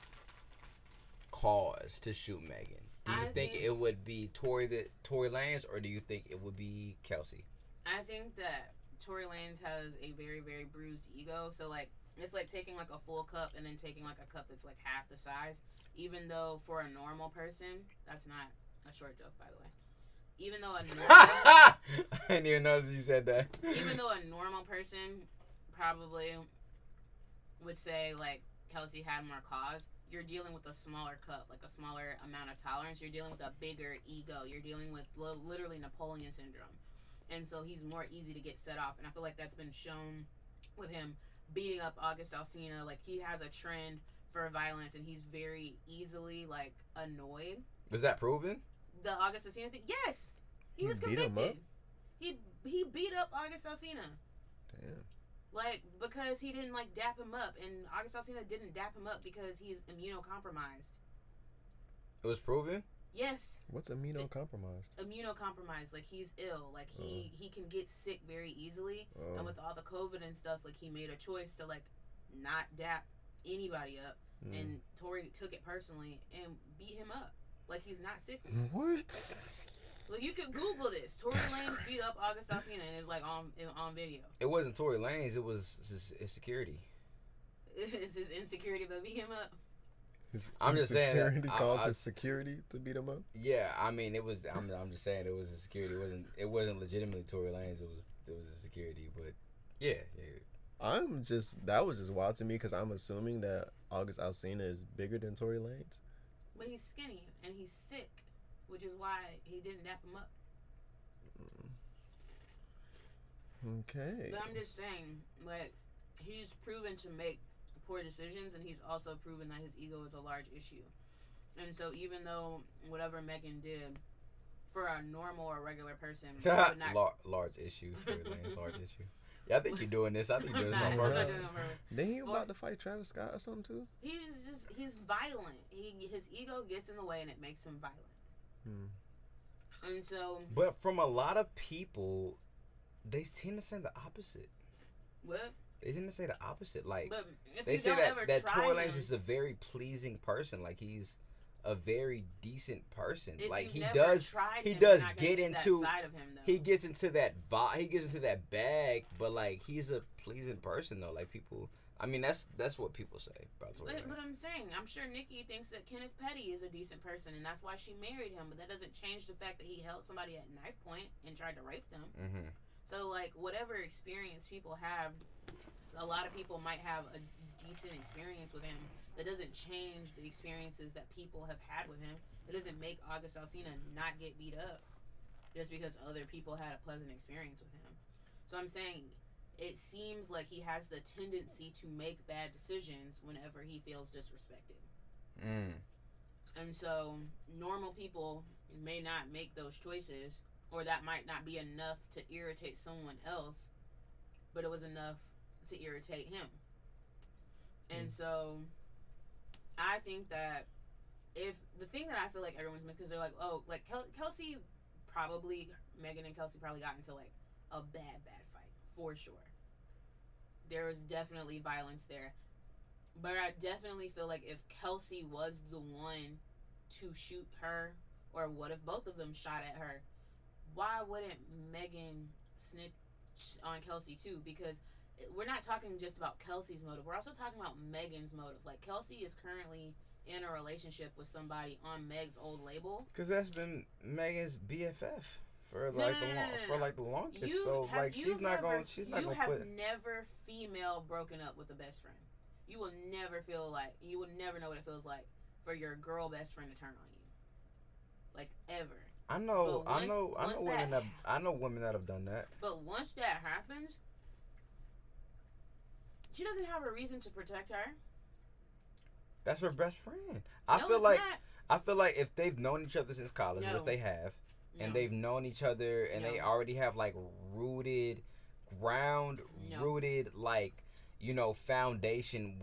cause to shoot Megan? Do you think it would be Tory Lanez, or do you think it would be Kelsey? I think that Tory Lanez has a very, very bruised ego. So like it's like taking like a full cup and then taking like a cup that's like half the size. Even though for a normal person, that's not a short joke, by the way. Even though a normal I didn't even notice you said that. Even though a normal person probably would say like Kelsey had more cause, you're dealing with a smaller cup, like a smaller amount of tolerance. You're dealing with a bigger ego. You're dealing with literally Napoleon syndrome. And so he's more easy to get set off. And I feel like that's been shown with him beating up August Alsina. Like he has a trend for violence, and he's very easily like annoyed. Was that proven? The August Alsina thing? Yes. He was convicted. He beat up August Alsina. Damn. Like, because he didn't like dap him up, and August Alsina didn't dap him up because he's immunocompromised. It was proven? Yes. What's immunocompromised? Immunocompromised, like he's ill, like he can get sick very easily, and with all the COVID and stuff, like he made a choice to like not dap anybody up, and Tory took it personally and beat him up. Like he's not sick. What? Well, you could Google this. Tory Lanez beat up August Alsina, and it's like on video. It wasn't Tory Lanez. It was his security. It's his insecurity that beat him up. I'm just saying. Security calls his security to beat him up. Yeah, I mean, it was. I'm just saying it was a security. It wasn't legitimately Tory Lanez. It was a security. But yeah. That was just wild to me because I'm assuming that August Alsina is bigger than Tory Lanez. But he's skinny and he's sick, which is why he didn't dap him up. Okay. But I'm just saying, like, he's proven to make poor decisions, and he's also proven that his ego is a large issue. And so even though whatever Megan did, for a normal or regular person, would not... large issue. Tory Lanez, large issue. Yeah, I think you're doing this. I think you're doing this on purpose. Then he about to fight Travis Scott or something too? He's violent. His ego gets in the way and it makes him violent. And so... But from a lot of people... They tend to say the opposite. What? They tend to say the opposite. Like, but if they you say don't that Tory Lanez him, is a very pleasing person. Like, he's a very decent person. If like, he does get into that side of him, though. He gets into that vibe. He gets into that bag. But like, he's a pleasing person though. Like, people. I mean, that's what people say about Tory Lanez. But I'm saying, I'm sure Nikki thinks that Kenneth Petty is a decent person, and that's why she married him. But that doesn't change the fact that he held somebody at knife point and tried to rape them. Mm-hmm. So, like, whatever experience people have, a lot of people might have a decent experience with him. That doesn't change the experiences that people have had with him. It doesn't make August Alsina not get beat up just because other people had a pleasant experience with him. So I'm saying it seems like he has the tendency to make bad decisions whenever he feels disrespected. And so normal people may not make those choices, or that might not be enough to irritate someone else, but it was enough to irritate him. And so I think that if the thing that I feel like everyone's because they're like, oh, like Kelsey probably, Megan and Kelsey probably got into like a bad fight for sure. There was definitely violence there. But I definitely feel like if Kelsey was the one to shoot her, or what if both of them shot at her, why wouldn't Megan snitch on Kelsey too? Because we're not talking just about Kelsey's motive. We're also talking about Megan's motive. Like, Kelsey is currently in a relationship with somebody on Meg's old label. Because that's been Megan's BFF for the longest. She's not going to put... You have never female broken up with a best friend. You will never know what it feels like for your girl best friend to turn on you. Like, ever. I know women that have done that. But once that happens, she doesn't have a reason to protect her. That's her best friend. I feel like if they've known each other since college, which they have, and they've known each other, and they already have like rooted like, you know, foundation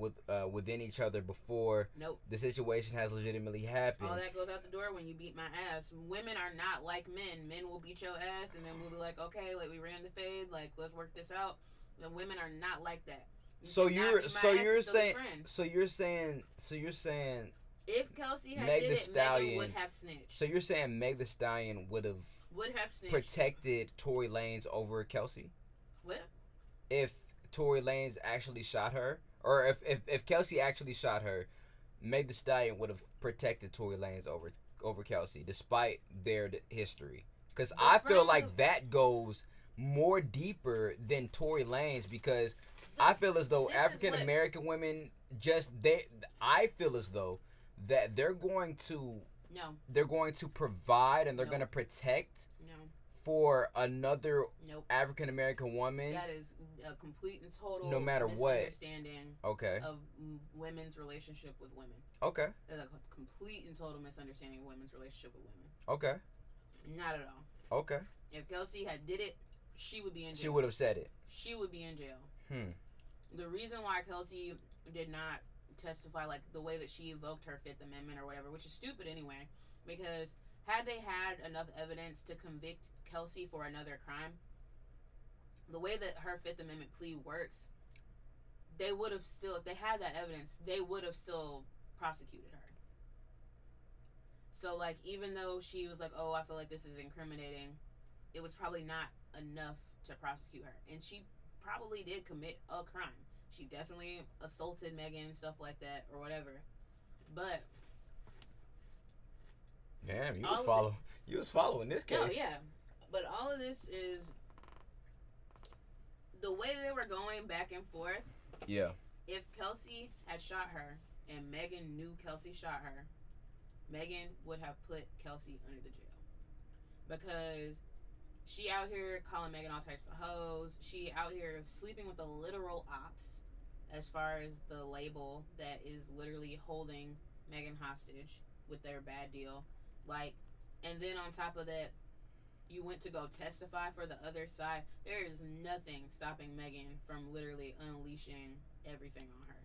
within each other before the situation has legitimately happened. All that goes out the door when you beat my ass. Women are not like men. Men will beat your ass and then we'll be like, okay, like, we ran the fade, like, let's work this out. The women are not like that. So you're saying if Kelsey had Meg did the it, Stallion Megan would have snitched. So you're saying Meg the Stallion would have snitched. Protected Tory Lanez over Kelsey? What? If Tory Lanez actually shot her, or if Kelsey actually shot her, Meg the Stallion would have protected Tory Lanez over Kelsey, despite their history. Because I feel like that goes more deeper than Tory Lanez, because I feel as though African American women I feel as though that they're going to provide and they're going to protect for another African American woman. That is a complete and total misunderstanding of women's relationship with women. Okay. That's a complete and total misunderstanding of women's relationship with women. Okay. Not at all. Okay. If Kelsey had did it, she would be in jail. She would have said it. She would be in jail. The reason why Kelsey did not testify, like the way that she evoked her Fifth Amendment or whatever, which is stupid anyway, because had they had enough evidence to convict Kelsey for another crime, the way that her Fifth Amendment plea works, they would have still, if they had that evidence, they would have still prosecuted her. So, like, even though she was like, oh, I feel like this is incriminating, it was probably not enough to prosecute her. And she probably did commit a crime. She definitely assaulted Megan, stuff like that, or whatever. But damn, you was following this case. no, yeah. But all of this is the way they were going back and forth. Yeah. If Kelsey had shot her and Megan knew Kelsey shot her, Megan would have put Kelsey under the jail. Because she out here calling Megan all types of hoes. She out here sleeping with the literal ops as far as the label that is literally holding Megan hostage with their bad deal. Like, and then on top of that, you went to go testify for the other side. There is nothing stopping Megan from literally unleashing everything on her.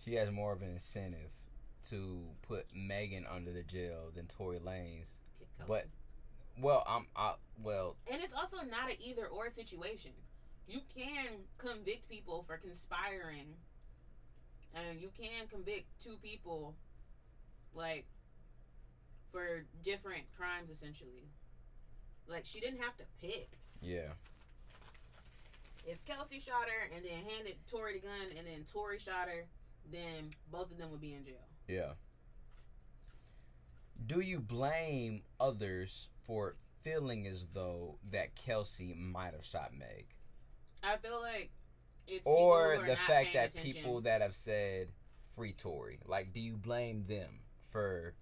She has more of an incentive to put Megan under the jail than Tory Lanez. But, and it's also not an either or situation. You can convict people for conspiring, and you can convict two people, like, for different crimes, essentially. Like, she didn't have to pick. Yeah. If Kelsey shot her and then handed Tory the gun and then Tory shot her, then both of them would be in jail. Yeah. Do you blame others for feeling as though that Kelsey might have shot Meg? I feel like it's or people who are the not fact paying that attention. people that have said free Tory, like, do you blame them for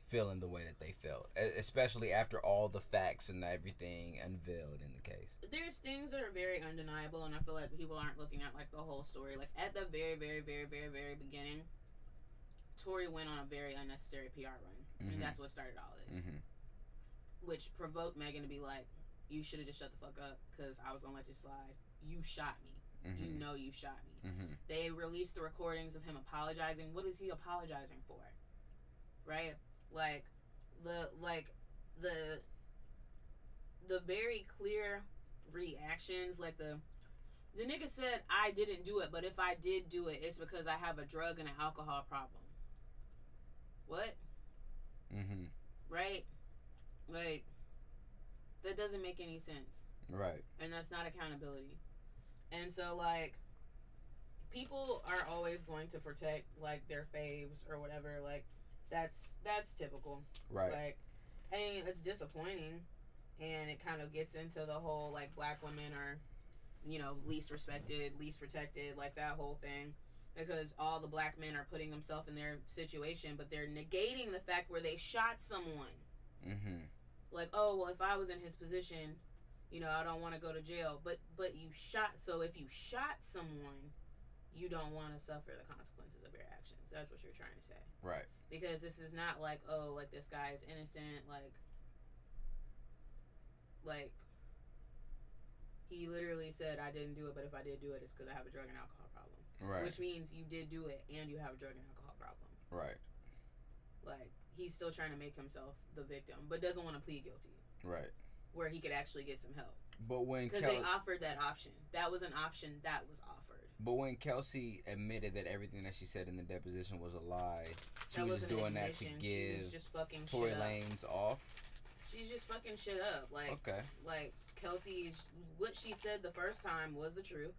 feeling the way that they felt, especially after all the facts and everything unveiled in the case? There's things that are very undeniable, and I feel like people aren't looking at, like, the whole story. Like, at the very, very, very, very, very beginning, Tory went on a very unnecessary PR run, and that's what started all this, which provoked Megan to be like, you should have just shut the fuck up, because I was gonna let you slide. You shot me. You know you shot me. They released the recordings of him apologizing. What is he apologizing for? Right? Like, the very clear reactions, like the nigga said, I didn't do it, but if I did do it, it's because I have a drug and an alcohol problem. What? Right? Like, that doesn't make any sense. Right. And that's not accountability. And so, like, people are always going to protect, like, their faves or whatever. Like, that's typical. Right. Like, and it's disappointing. And it kind of gets into the whole, like, black women are, you know, least respected, least protected, like, that whole thing. Because all the black men are putting themselves in their situation, but they're negating the fact where they shot someone. Like, oh, well, if I was in his position, you know, I don't want to go to jail. But you shot, so if you shot someone, you don't want to suffer the consequences of your actions. That's what you're trying to say. Right. Because this is not like, oh, like, this guy is innocent, like, he literally said, I didn't do it, but if I did do it, it's because I have a drug and alcohol problem. Right. Which means you did do it, and you have a drug and alcohol problem. Right. Like, he's still trying to make himself the victim, but doesn't want to plead guilty. Right. Where he could actually get some help. But when because they offered that option. That was an option that was offered. But when Kelsey admitted that everything that she said in the deposition was a lie, she was just doing that to give Tory Lanez off. She's just fucking shit up. Like, okay. Like, Kelsey's, what she said the first time was the truth.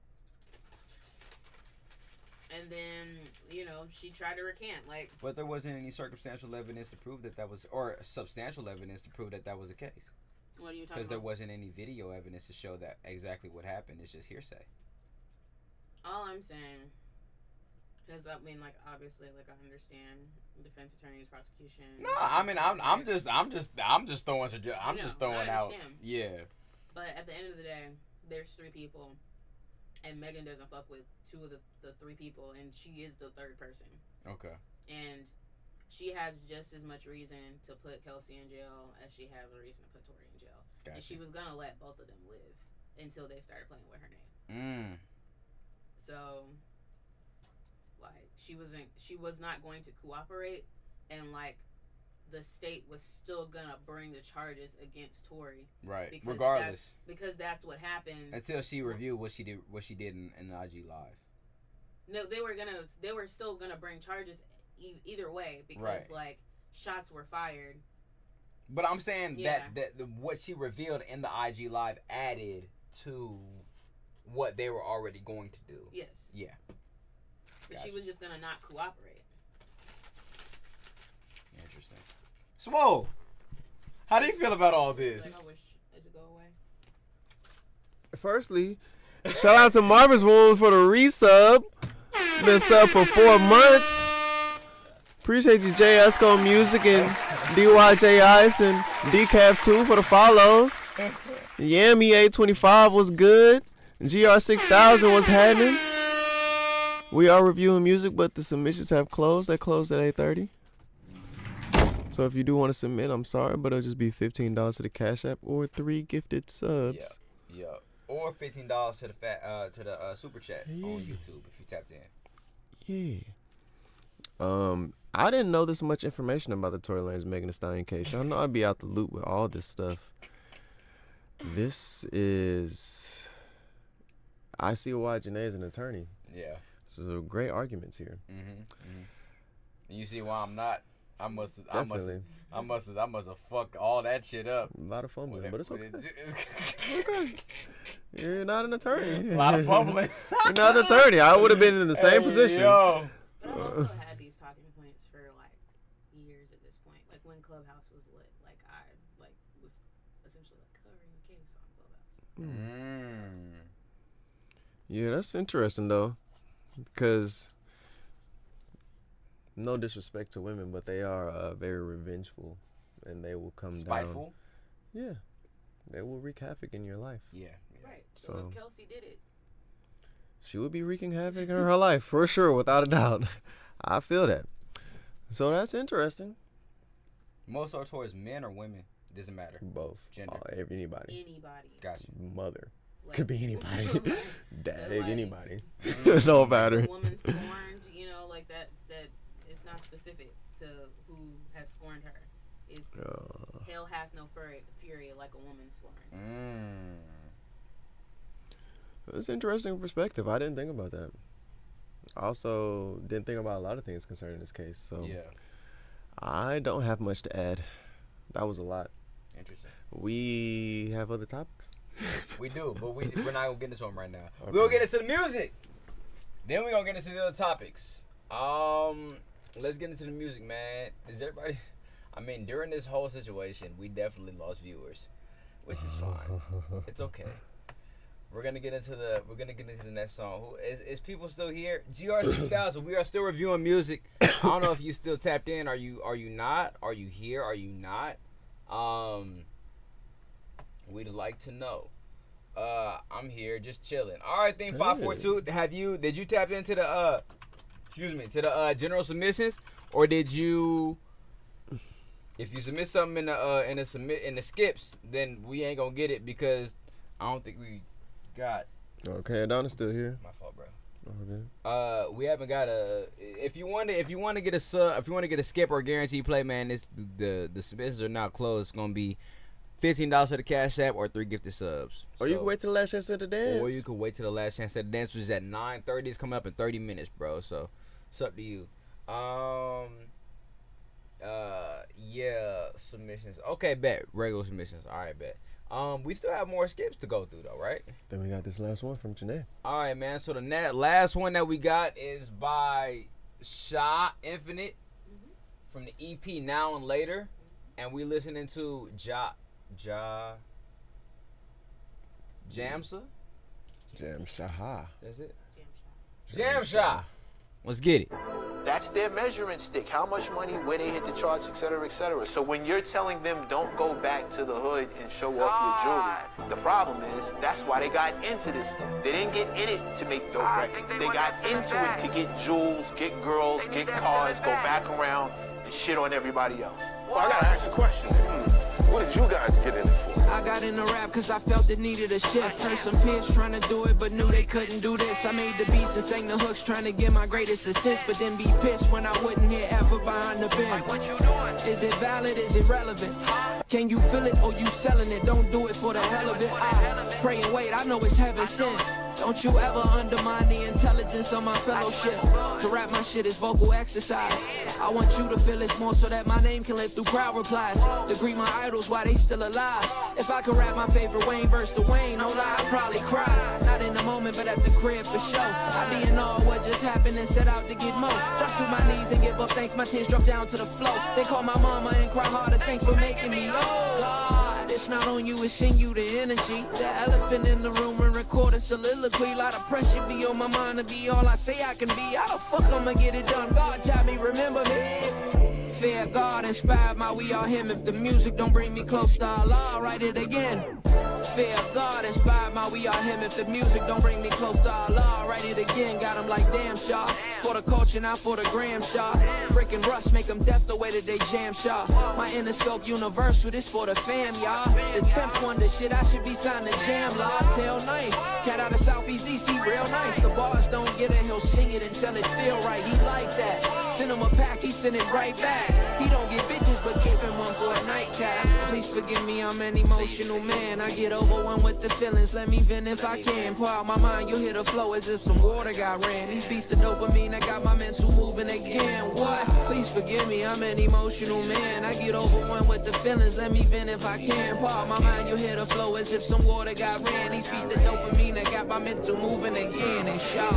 And then, you know, she tried to recant. Like, but there wasn't any circumstantial evidence to prove that was, or substantial evidence to prove that was the case. What are you talking about? Because there wasn't any video evidence to show that exactly what happened. It's just hearsay. All I'm saying, because I mean, like, obviously, like, I understand defense attorneys, prosecution. No, I mean, I'm just throwing out. Yeah. But at the end of the day, there's 3 people, and Megan doesn't fuck with 2 of the 3 people, and she is the 3rd person. Okay. And she has just as much reason to put Kelsey in jail as she has a reason to put Tory in jail. Gotcha. And she was gonna let both of them live until they started playing with her name. So, like, she was not going to cooperate, and, like, the state was still gonna bring the charges against Tory. Right. Because regardless. Because that's what happens. Until she reviewed what she did in the IG Live. No, they were still gonna bring charges either way, because like, shots were fired. But I'm saying that what she revealed in the IG Live added to what they were already going to do. Yes. Yeah. Gotcha. she was just gonna not cooperate. Interesting. Swole, how do you feel about all this? Like, I wish it to go away. Firstly, shout out to Marvin's Wound for the resub. Been sub for 4 months. Appreciate you, J Esco Music and DYJ Ice and Decaf 2 for the follows. Yammy 825 was good. GR 6000 was happening. We are reviewing music, but the submissions have closed. They closed at 8:30. So if you do want to submit, I'm sorry, but it'll just be $15 to the Cash App or 3 gifted subs. Yeah. Or $15 to the super chat on YouTube if you tapped in. Yeah. I didn't know this much information about the Tory Lanez Megan Thee Stallion case. I know I'd be out the loop with all this stuff. This is... I see why Janae is an attorney. Yeah. So there's great arguments here. And you see why I'm not. I must have fucked all that shit up. A lot of fumbling, but it's okay. Okay. You're not an attorney. A lot of fumbling. You're not an attorney. I would have been in the same position. Yo. But I've also had these talking points for like years at this point. Like when Clubhouse was lit, like I was essentially like covering the case on Clubhouse. Yeah, that's interesting though, because no disrespect to women, but they are very revengeful, and they will come Spiteful? down. Yeah, they will wreak havoc in your life. Yeah. Right. So if Kelsey did it, she would be wreaking havoc in her life for sure, without a doubt. I feel that. So that's interesting. Most are towards men or women? Doesn't matter. Both. Gender. Anybody. Gotcha. Mother. like, Could be anybody. Dad, like, anybody. No matter. A woman scorned, you know, like that it's not specific to who has scorned her. It's hell hath no fury like a woman scorned. That's an interesting perspective. I didn't think about that. I also didn't think about a lot of things concerning this case. So yeah. I don't have much to add. That was a lot. Interesting. We have other topics. We do, but we're not gonna get into them right now. Okay. We'll get into the music. Then we're gonna get into the other topics. Let's get into the music, man. Is everybody? I mean, during this whole situation, we definitely lost viewers, which is fine. It's okay. We're gonna get into the next song. Who is people still here? GR 6000. We are still reviewing music. I don't know if you still tapped in. Are you not? Are you here? Are you not? We'd like to know. I'm here, just chilling. All right, thing 542. Did you tap into the general submissions, or did you? If you submit something in the skips, then we ain't gonna get it because I don't think we got. Okay, Adon's still here. My fault, bro. Okay. We haven't got a. If you want to get a sub, if you want to get a skip or guarantee play, man, the submissions are now closed. It's gonna be $15 for the Cash App or 3 gifted subs. Or you can wait till the last chance at the dance. Or you can wait till the last chance at the dance, which is at 9:30. It's coming up in 30 minutes, bro. So it's up to you. Yeah, submissions. Okay, bet. Regular submissions. All right, bet. We still have more skips to go through though, right? Then we got this last one from Janae. All right, man. So the last one that we got is by Sha Infinite from the EP Now and Later, and we listening to Jamsa. Jamsha. That's it. Jamsha. Let's get it. That's their measuring stick. How much money, where they hit the charts, et cetera, et cetera. So when you're telling them don't go back to the hood and show off your jewelry, the problem is that's why they got into this stuff. They didn't get in it to make dope records. They got into it to get jewels, get girls, get cars, go back around and shit on everybody else. Well, I gotta ask a question. What did you guys get in it for? I got into rap cause I felt it needed a shift. Heard some peers trying to do it but knew they couldn't do this. I made the beats and sang the hooks trying to get my greatest assist, but then be pissed when I wouldn't hear ever behind the bin. Like, what you doing? Is it valid? Is it relevant? Can you feel it or you selling it? Don't do it for the hell of it. I pray and wait, I know it's heaven sent. Don't you ever undermine the intelligence of my fellowship. To rap my shit is vocal exercise. I want you to feel it's more so that my name can live through crowd replies. To greet my idols while they still alive. If I could rap my favorite Wayne verse to Wayne, no lie, I'd probably cry. Not in the moment, but at the crib for sure. I be in awe what just happened and set out to get more. Drop to my knees and give up thanks, my tears drop down to the floor. They call my mama and cry harder, thanks for making me. Oh God, it's not on you, it's in you, the energy. The elephant in the room and recording soliloquy. Lot of pressure be on my mind to be all I say I can be. How the fuck I'ma get it done? God taught me, remember me. Fear God inspired my we are him. If the music don't bring me close to Allah, I'll write it again. Fear God inspired my we are him. If the music don't bring me close to Allah, I'll write it again. Got him like damn Shaw. For the culture, not for the gram Shaw. Brick and rust make them deaf the way that they jam Shaw. My Interscope universal, this for the fam, y'all. The 10th wonder, shit, I should be signed to jam law. Tell nice. Cat out of Southeast DC, real nice. The bars don't get it, he'll sing it until it feel right. He like that. Send him a pack, he send it right back. He don't get bitches, but give him one for a nightcap. Please forgive me, I'm an emotional man. I get overwhelmed with the feelings, let me vent if I can. Pour out my mind, you'll hear the flow as if some water got ran. These beats of dopamine, I got my mental moving again. What? Please forgive me, I'm an emotional man. I get overwhelmed with the feelings, let me vent if I can. Pour out my mind, you'll hear the flow as if some water got ran. These beats of dopamine, I got my mental moving again. And Shaw.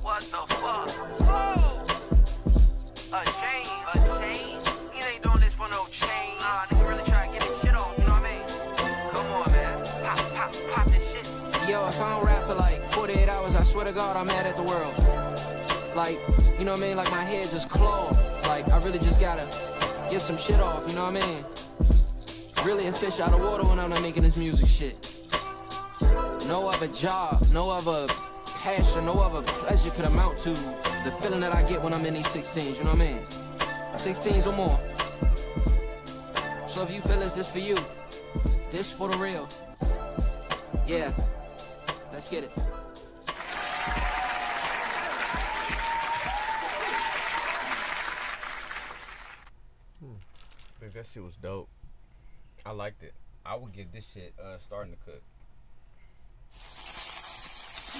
What the fuck? Whoa! A chain. He ain't doing this for no chain. Nigga really try to get his shit off, you know what I mean? Come on, man. Pop this shit. Yo, if I don't rap for like 48 hours, I swear to God, I'm mad at the world. Like, you know what I mean? Like my head just clogged. Like, I really just gotta get some shit off, you know what I mean? Really a fish out of water when I'm not making this music shit. No other job, no other passion, no other pleasure could amount to the feeling that I get when I'm in these 16s, you know what I mean? 16s or more. So if you feel this for you, this for the real. Yeah, let's get it. I think that shit was dope. I liked it. I would give this shit starting to cook. I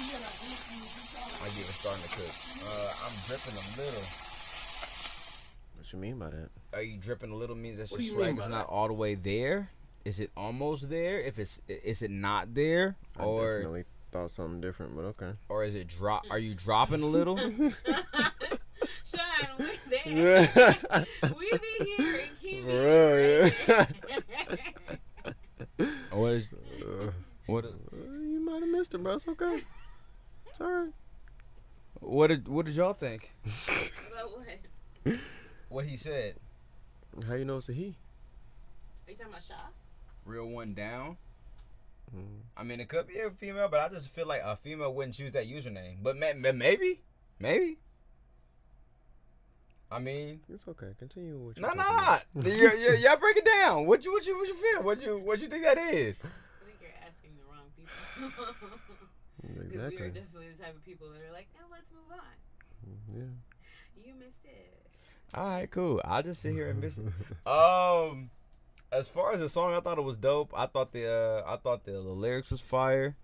give it starting to cook. I'm dripping a little. What you mean by that? Are you dripping a little means that What do your you mean swag by is not that? all the way there? Is it almost there? Is it not there? I definitely thought something different, but okay. Or is it drop? Are you dropping a little? Sean, we there. We be here and keep Bro, yeah. What is? You might have missed it, bro. It's okay. It's alright. What did y'all think? About what? What he said? How you know it's a he? Are you talking about Shaw? Real one down. I mean, it could be a female, but I just feel like a female wouldn't choose that username. But maybe. I mean, it's okay. Continue with what No. you're Y'all break it down. What you feel? What you think that is? I think you're asking the wrong people. Because we are definitely the type of people that are like, now let's move on. Yeah. You missed it. All right, cool. I'll just sit here and miss it. As far as the song, I thought it was dope. I thought the lyrics was fire.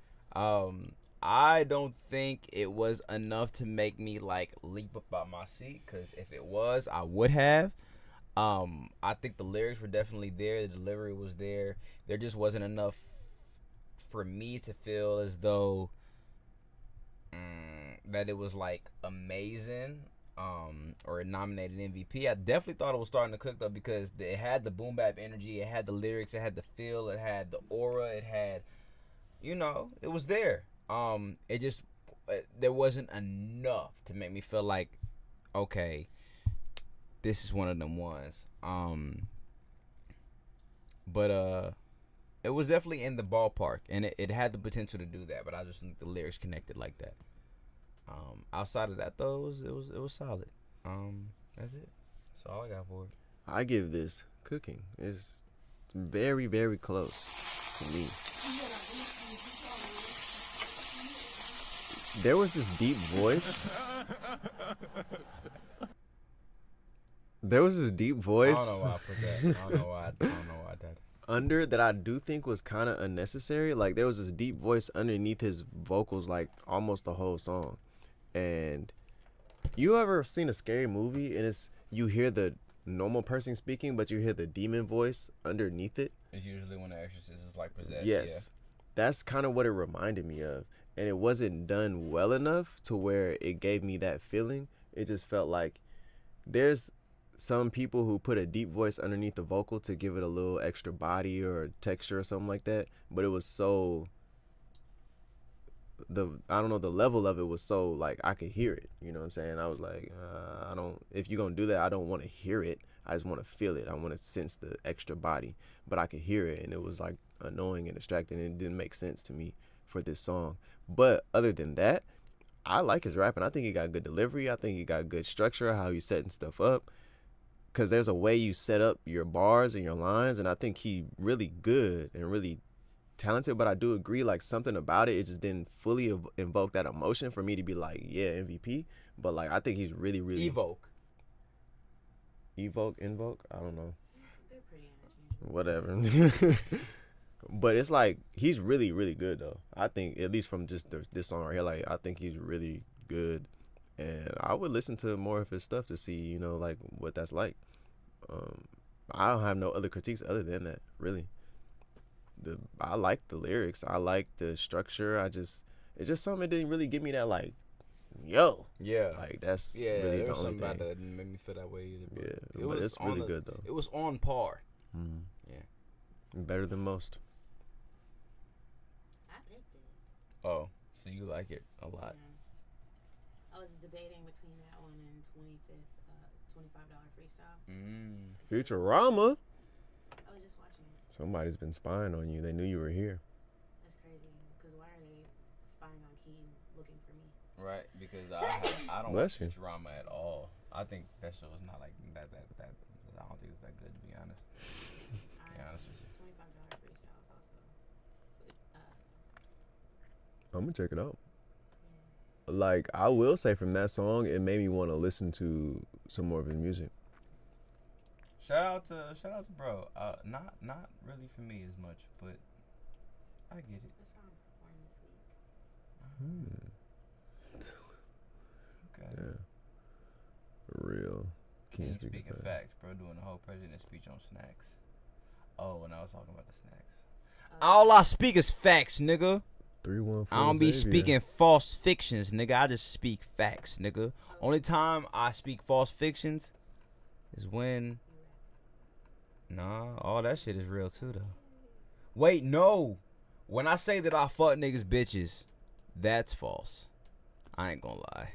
I don't think it was enough to make me like leap up out my seat, because if it was, I would have. I think the lyrics were definitely there. The delivery was there. There just wasn't enough for me to feel as though that it was like amazing. Or nominated MVP. I definitely thought it was starting to cook though, because it had the boom bap energy, it had the lyrics, it had the feel, it had the aura, it had, it was there. It just there wasn't enough to make me feel like, okay, this is one of them ones. But it was definitely in the ballpark, and it had the potential to do that. But I just think the lyrics connected like that. Outside of that though, it was solid. That's it. That's all I got for it. I give this cooking. It's very, very close to me. There was this deep voice. There was this deep voice. I don't know why I put that. I don't know why I did. Under that I do think was kind of unnecessary. Like there was this deep voice underneath his vocals, like almost the whole song. And you ever seen a scary movie and you hear the normal person speaking, but you hear the demon voice underneath it? It's usually when the exorcist is like possessed. Yes. Yeah. That's kind of what it reminded me of. and it wasn't done well enough to where it gave me that feeling. It just felt like there's some people who put a deep voice underneath the vocal to give it a little extra body or texture or something like that, but it was so the level of it was so like I could hear it, you know what I'm saying? I was like, if you're gonna do that, I don't want to hear it. I just want to feel it. I want to sense the extra body, but I could hear it, and it was like annoying and distracting, and it didn't make sense to me for this song. But other than that, I like his rapping. I think he got good delivery. I think he got good structure, how he's setting stuff up, because there's a way you set up your bars and your lines, and I think he really good and really talented. But I do agree, like, something about it just didn't fully invoke that emotion for me to be like, yeah, MVP. But like, I think he's really Invoke, I don't know, They're pretty interchangeable. whatever. But it's like he's really good though. I think, at least from just this song right here, like, I think he's really good, and I would listen to more of his stuff to see, you know, like, what that's like. I don't have no other critiques other than that, really. I like the lyrics, I like the structure. It's just something that didn't really give me that, like, yo, yeah, like, that's yeah. really There the was only something about thing. that didn't make me feel that way either. But Yeah, but it's really good though. It was on par. Yeah, better than most. I picked it. Oh, so you like it a lot? I was debating between that one and $25 freestyle. Futurama. I was just watching it. Somebody's been spying on you. They knew you were here. That's crazy. Because why are they spying on Keen looking for me? Right, because I don't Bless watch you. drama at all. I think that show is not like that. I don't think it's that good, to be honest. To be honest with you. $25 freestyle is also. I'm gonna check it out. Like, I will say, from that song, it made me want to listen to some more of his music. Shout out to bro. Not really for me as much, but I get it. The song performed this week. Okay. Yeah. Real. King speaking facts, bro. Doing the whole president speech on snacks. Oh, and I was talking about the snacks. All I speak is facts, nigga. 314. I don't be speaking false fictions, nigga. I just speak facts, nigga. Only time I speak false fictions is when. Nah, all that shit is real too, though. Wait, no. When I say that I fuck niggas bitches, that's false. I ain't gonna lie.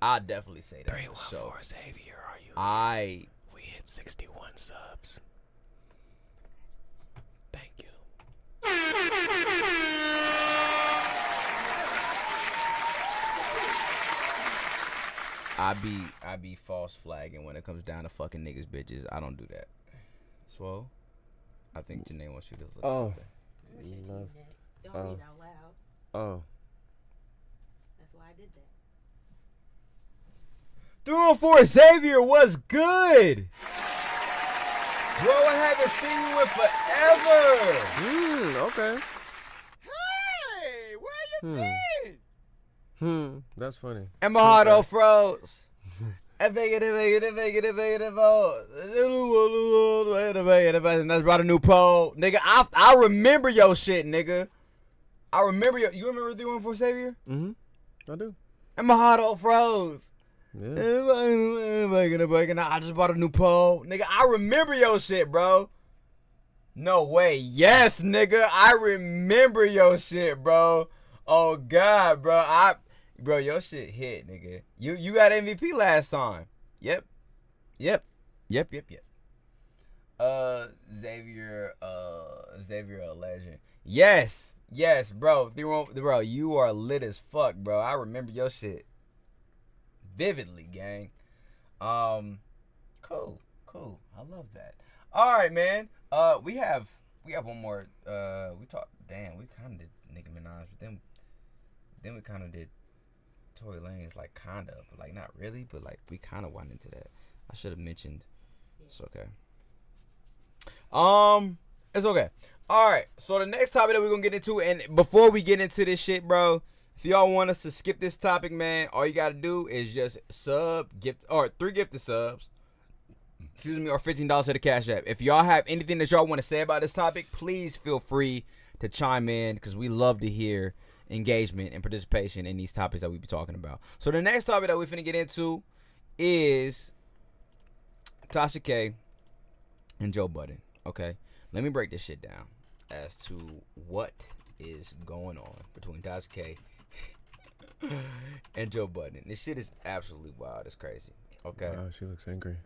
I definitely say that. 314 Xavier, are you? We hit 61 subs. Thank you. I be false flagging when it comes down to fucking niggas bitches. I don't do that. Swole, I think Janae wants you to look at something. Don't read it out loud. Oh. That's why I did that. 314 Xavier was good. Bro, I haven't seen you in forever. Okay. Hey, where you been? That's funny. And my heart all froze. And that's brought a new pole. Nigga, I remember your shit, nigga. I remember you remember 314 Xavier? I do. And my heart all froze. Yeah. I just bought a new pole. Nigga, I remember your shit, bro. No way. Yes, nigga. I remember your shit, bro. Oh, God, bro. Bro, your shit hit, nigga. You got MVP last time. Yep. Xavier a legend. Yes, bro. Bro, you are lit as fuck, bro. I remember your shit vividly, gang. Cool. I love that. All right, man. We have one more. We talked. Damn, we kind of did Nicki Minaj, but then we kind of did Tory Lanez, like kind of, but like not really, but like we kind of went into that. I should have mentioned. It's okay. It's okay. All right. So the next topic that we're gonna get into, and before we get into this shit, bro, if y'all want us to skip this topic, man, all you gotta do is just gift 3 gifted subs. Excuse me, or $15 to the Cash App. If y'all have anything that y'all want to say about this topic, please feel free to chime in, because we love to hear engagement and participation in these topics that we be talking about. So the next topic that we're finna get into is Tasha K and Joe Budden. Okay, let me break this shit down as to what is going on between Tasha K and Joe Budden. This shit is absolutely wild. It's crazy. Okay. Wow, she looks angry.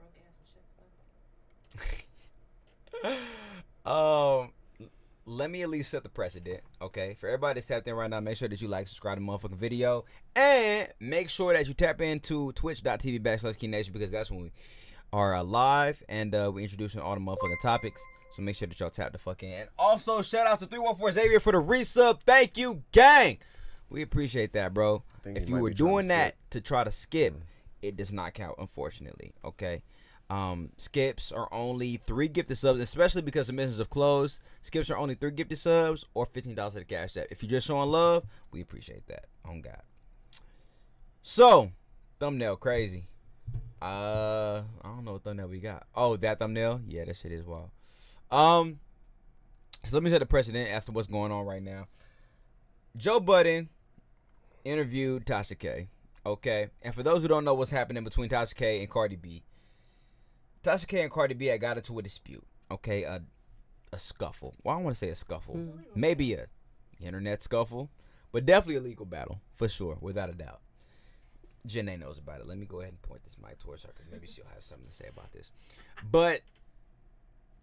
Let me at least set the precedent, okay? For everybody that's tapped in right now, make sure that you like, subscribe to the motherfucking video, and make sure that you tap into twitch.tv/KeyNation, because that's when we are live, and we're introducing all the motherfucking topics. So make sure that y'all tap the fuck in. And also, shout out to 314 Xavier for the resub. Thank you, gang. We appreciate that, bro. If you were doing that to try to skip, it does not count, unfortunately, okay? Skips are only 3 gifted subs, especially because submissions have closed. Skips are only 3 gifted subs or $15 at the cash app. If you're just showing love, we appreciate that. On God. So, thumbnail crazy. I don't know what thumbnail we got. Oh, that thumbnail? Yeah, that shit is wild. So let me set the precedent as to what's going on right now. Joe Budden interviewed Tasha K. Okay, and for those who don't know what's happening between Tasha K and Cardi B, Tasha K and Cardi B had got into a dispute, okay, a scuffle. Well, I don't want to say a scuffle. Maybe a internet scuffle, but definitely a legal battle, for sure, without a doubt. Janae knows about it. Let me go ahead and point this mic towards her, because maybe she'll have something to say about this. But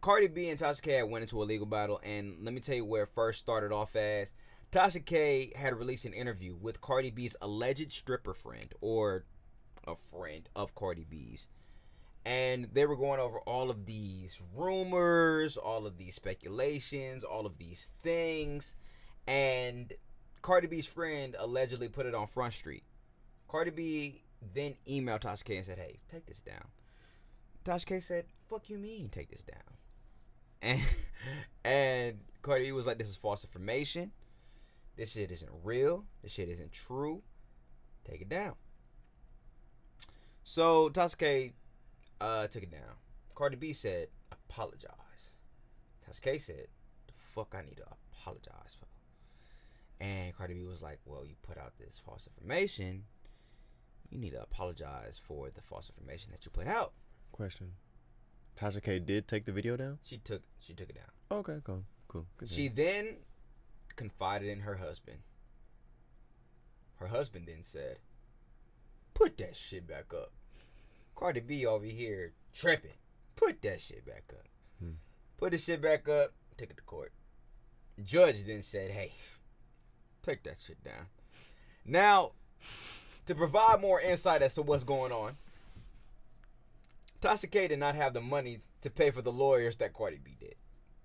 Cardi B and Tasha K went into a legal battle, and let me tell you where it first started off as. Tasha K had released an interview with Cardi B's alleged stripper friend, or a friend of Cardi B's. And they were going over all of these rumors, all of these speculations, all of these things. And Cardi B's friend allegedly put it on Front Street. Cardi B then emailed Tasha K and said, hey, take this down. Tasha K said, fuck you mean, take this down? And Cardi B was like, this is false information. This shit isn't real. This shit isn't true. Take it down. So Tasha K took it down. Cardi B said, apologize. Tasha K said, the fuck I need to apologize for? And Cardi B was like, well, you put out this false information. You need to apologize for the false information that you put out. Question. Tasha K did take the video down? She took it down. Okay, cool. She then confided in her husband. Her husband then said, put that shit back up. Cardi B over here tripping. Put that shit back up. Put the shit back up. Took it to court. Judge then said, hey, take that shit down. Now, to provide more insight as to what's going on, Tasha K did not have the money to pay for the lawyers that Cardi B did.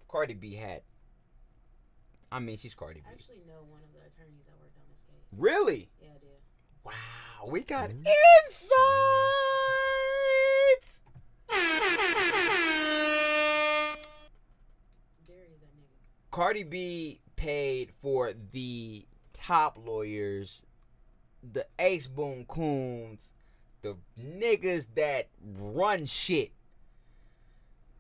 Cardi B had. I mean, she's Cardi B. I actually know one of the attorneys that worked on this case. Really? Yeah, I did. Wow, we got insights. Gary's that nigga. Cardi B paid for the top lawyers, the Ace Boon Coons, the niggas that run shit.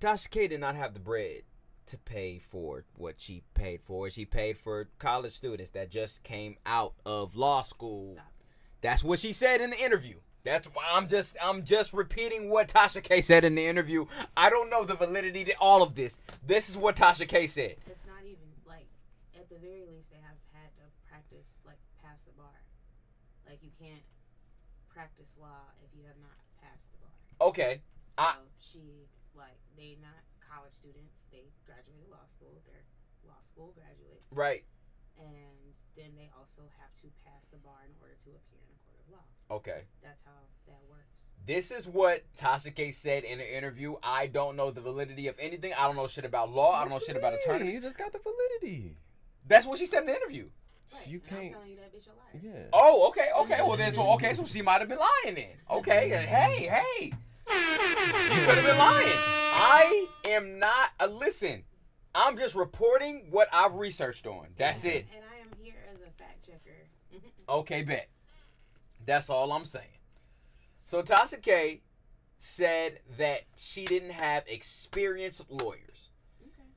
Tasha K did not have the bread to pay for what she paid for. She paid for college students that just came out of law school. That's what she said in the interview. That's why I'm just repeating what Tasha K said in the interview. I don't know the validity to all of this. This is what Tasha K said. It's not even, like, at the very least, they have had to practice, like, pass the bar. Like, you can't practice law if you have not passed the bar. Okay. So they not college students. They graduated law school. They're law school graduates. Right. And then they also have to pass the bar in order to appear in a court of law. Okay. That's how that works. This is what Tasha K said in the interview. I don't know the validity of anything. I don't know shit about law. I don't know shit about attorneys. You just got the validity. That's what she said in the interview. Right. You can't. I'm telling you that bitch a liar. Yeah. Oh, okay. Well, then, so she might have been lying then. Okay. Hey. She could have been lying. I am not. Listen, I'm just reporting what I've researched on. That's it. And I am here as a fact checker. Okay, bet. That's all I'm saying. So Tasha K said that she didn't have experienced lawyers. Okay.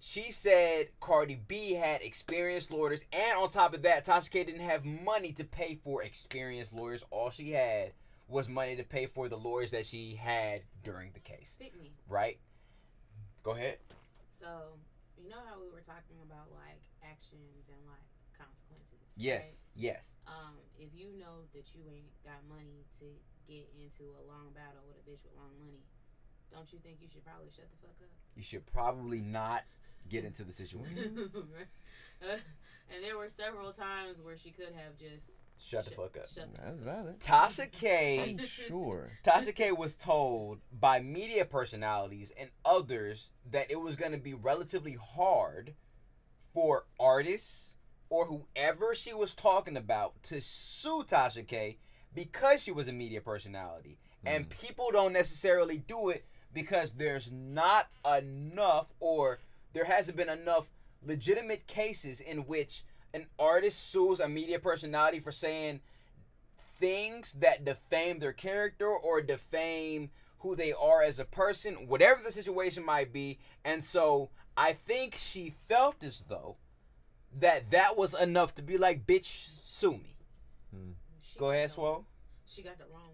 she said Cardi B had experienced lawyers, and on top of that, Tasha K didn't have money to pay for experienced lawyers. All she had was money to pay for the lawyers that she had during the case. Pick me. Right? Go ahead. So, you know how we were talking about, like, actions and, like, consequences? Yes, right? yes. If you know that you ain't got money to get into a long battle with a bitch with long money, don't you think you should probably shut the fuck up? You should probably not get into the situation. And there were several times where she could have just Shut the fuck up. That's valid. Tasha K. I'm sure. Tasha K was told by media personalities and others that it was going to be relatively hard for artists or whoever she was talking about to sue Tasha K because she was a media personality. And people don't necessarily do it because there's not enough, or there hasn't been enough legitimate cases in which an artist sues a media personality for saying things that defame their character or defame who they are as a person, whatever the situation might be. And so I think she felt as though that was enough to be like, bitch, sue me. Go ahead, Swole. She got the wrong one.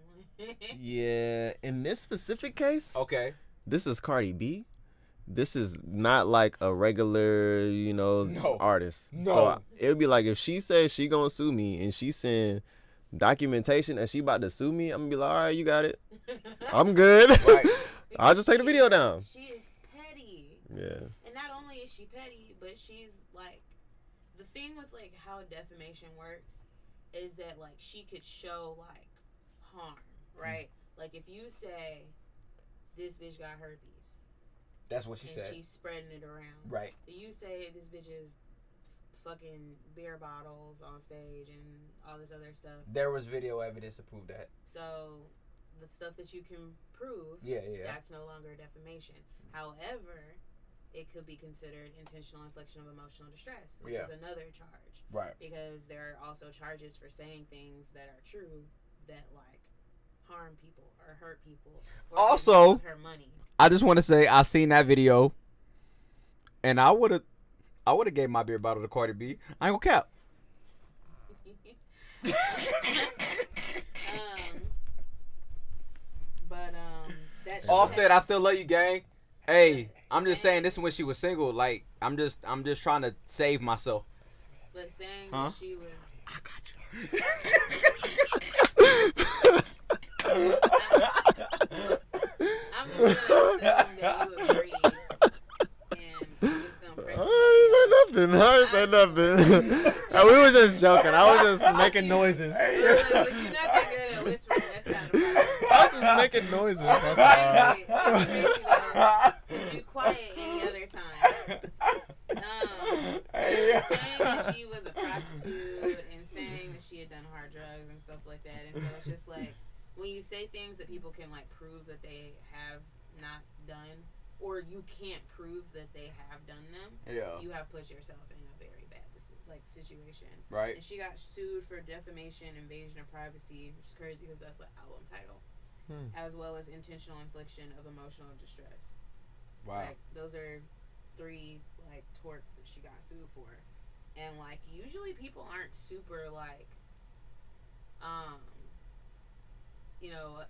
Yeah, in this specific case, okay, this is Cardi B. This is not like a regular, artist. No. So it would be like if she says she gonna sue me and she send documentation and she about to sue me, I'm gonna be like, all right, you got it. I'm good. Right. I'll just take the video down. She is petty. Yeah. And not only is she petty, but she's like, the thing with like how defamation works is that like she could show like harm, right? Like if you say this bitch got herpes, that's what she and said. She's spreading it around, right? You say this bitch is fucking beer bottles on stage and all this other stuff. There was video evidence to prove that. So the stuff that you can prove, yeah, that's no longer defamation. However, it could be considered intentional infliction of emotional distress, which is another charge. Right. Because there are also charges for saying things that are true that like harm people or hurt people. Or also, her money. I just want to say I seen that video, and I would have gave my beer bottle to Cardi B. I ain't gonna cap. That Offset, I still love you, gang. Hey, I'm just saying this is when she was single. Like I'm just trying to save myself. But saying that she was, I got you. I'm just gonna assume that you agreed, and I'm just gonna pray. I ain't say nothing. We was just joking. I was just making noises. But you're not that good at whispering. That's kind of problem. I was just making noises. That's all. Cause you quiet any other time. Saying that she was a prostitute and saying that she had done hard drugs and stuff like that, and so it's just like when you say things that people can like prove that they have not done, or you can't prove that they have done them. Yeah. You have put yourself in a very bad situation. Right. And she got sued for defamation, invasion of privacy, which is crazy because that's the album title, as well as intentional infliction of emotional distress. Wow. Like those are 3 like torts that she got sued for, and like usually people aren't super like,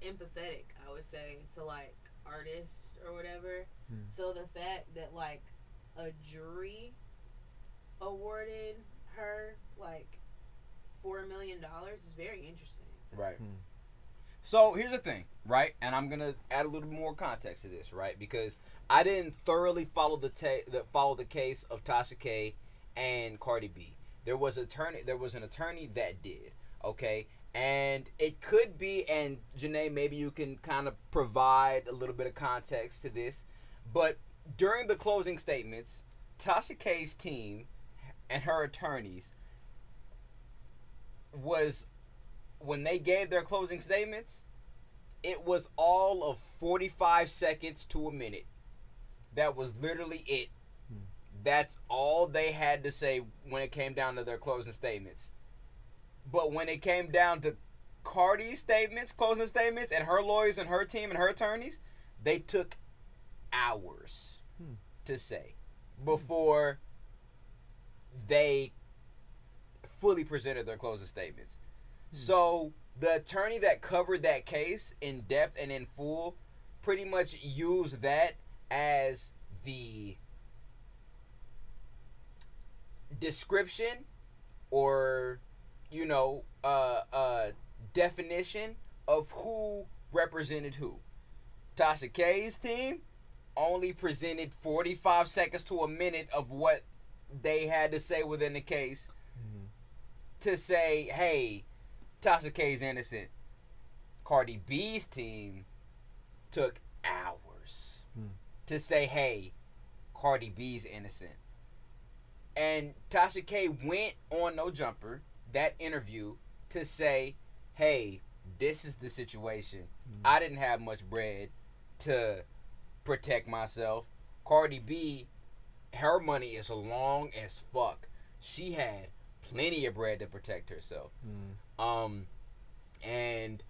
empathetic. I would say to like artists or whatever. So the fact that like a jury awarded her like $4 million is very interesting. Right. So here's the thing, right? And I'm gonna add a little more context to this, right? Because I didn't thoroughly follow the case of Tasha K and Cardi B. There was an attorney that did, okay? And it could be, and Janae, maybe you can kind of provide a little bit of context to this, but during the closing statements, Tasha K's team and her attorneys when they gave their closing statements, it was all of 45 seconds to a minute. That was literally it. That's all they had to say when it came down to their closing statements. But when it came down to Cardi's closing statements, and her lawyers and her team and her attorneys, they took hours to say. before they fully presented their closing statements. So the attorney that covered that case in depth and in full pretty much used that as the description or, you know, definition of who represented who. Tasha K's team only presented 45 seconds to a minute of what they had to say within the case to say, hey, Tasha K's innocent. Cardi B's team took hours to say, hey, Cardi B's innocent. And Tasha K went on No Jumper, that interview, to say, hey, this is the situation. I didn't have much bread to protect myself. Cardi B, her money is long as fuck. She had plenty of bread to protect herself. And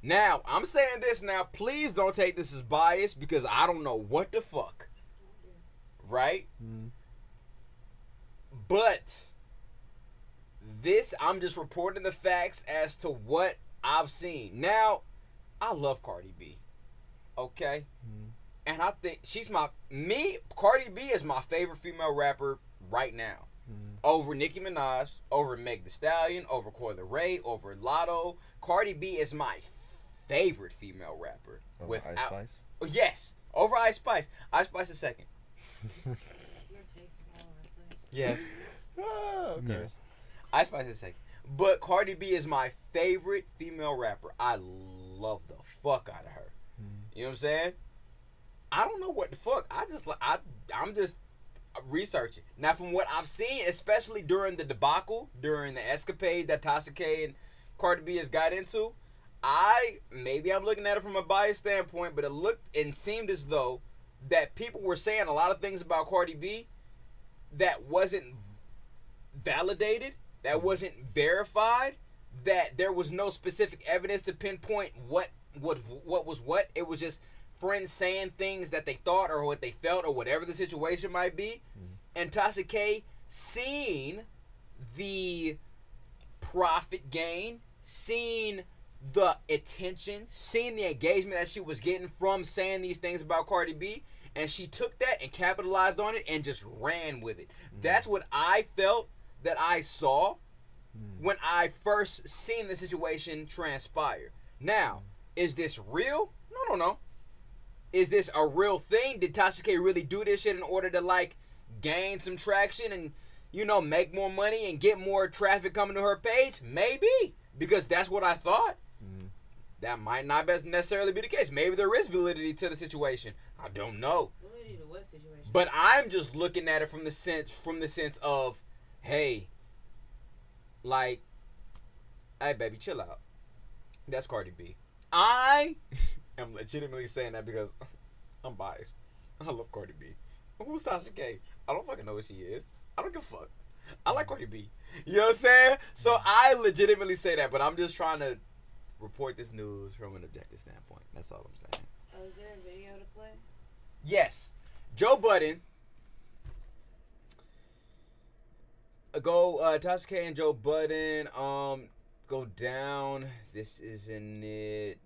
now, I'm saying this now, please don't take this as bias because I don't know what the fuck. Right? But this, I'm just reporting the facts as to what I've seen. Now, I love Cardi B. Okay? And I think Cardi B is my favorite female rapper right now. Over Nicki Minaj, over Meg Thee Stallion, over Coi Leray, over Lotto. Cardi B is my favorite female rapper. Over Ice Spice? Yes, over Ice Spice. Ice Spice is second. Yes. Oh, okay. Yes. Ice Spice is second. But Cardi B is my favorite female rapper. I love the fuck out of her. You know what I'm saying? I don't know what the fuck. I'm just researching. Now, from what I've seen, especially during the debacle, during the escapade that Tasha K and Cardi B has got into, maybe I'm looking at it from a biased standpoint, but it looked and seemed as though that people were saying a lot of things about Cardi B that wasn't validated, that wasn't verified, that there was no specific evidence to pinpoint what was what. It was just friends saying things that they thought or what they felt or whatever the situation might be. And Tasha K, seeing the profit gain, seeing the attention, seeing the engagement that she was getting from saying these things about Cardi B, and she took that and capitalized on it and just ran with it. That's what I felt that I saw when I first seen the situation transpire. Now, is this real? No. Is this a real thing? Did Tasha K really do this shit in order to, like, gain some traction and, you know, make more money and get more traffic coming to her page? Maybe. Because that's what I thought. That might not necessarily be the case. Maybe there is validity to the situation. I don't know. Validity to what situation? But I'm just looking at it from the sense of, hey, like, hey, baby, chill out. That's Cardi B. I am legitimately saying that because I'm biased. I love Cardi B. Who's Tasha K? I don't fucking know who she is. I don't give a fuck. I like Cardi B. You know what I'm saying? So I legitimately say that, but I'm just trying to report this news from an objective standpoint. That's all I'm saying. Oh, is there a video to play? Yes. Joe Budden. Tasha K and Joe Budden. Go down. This isn't it.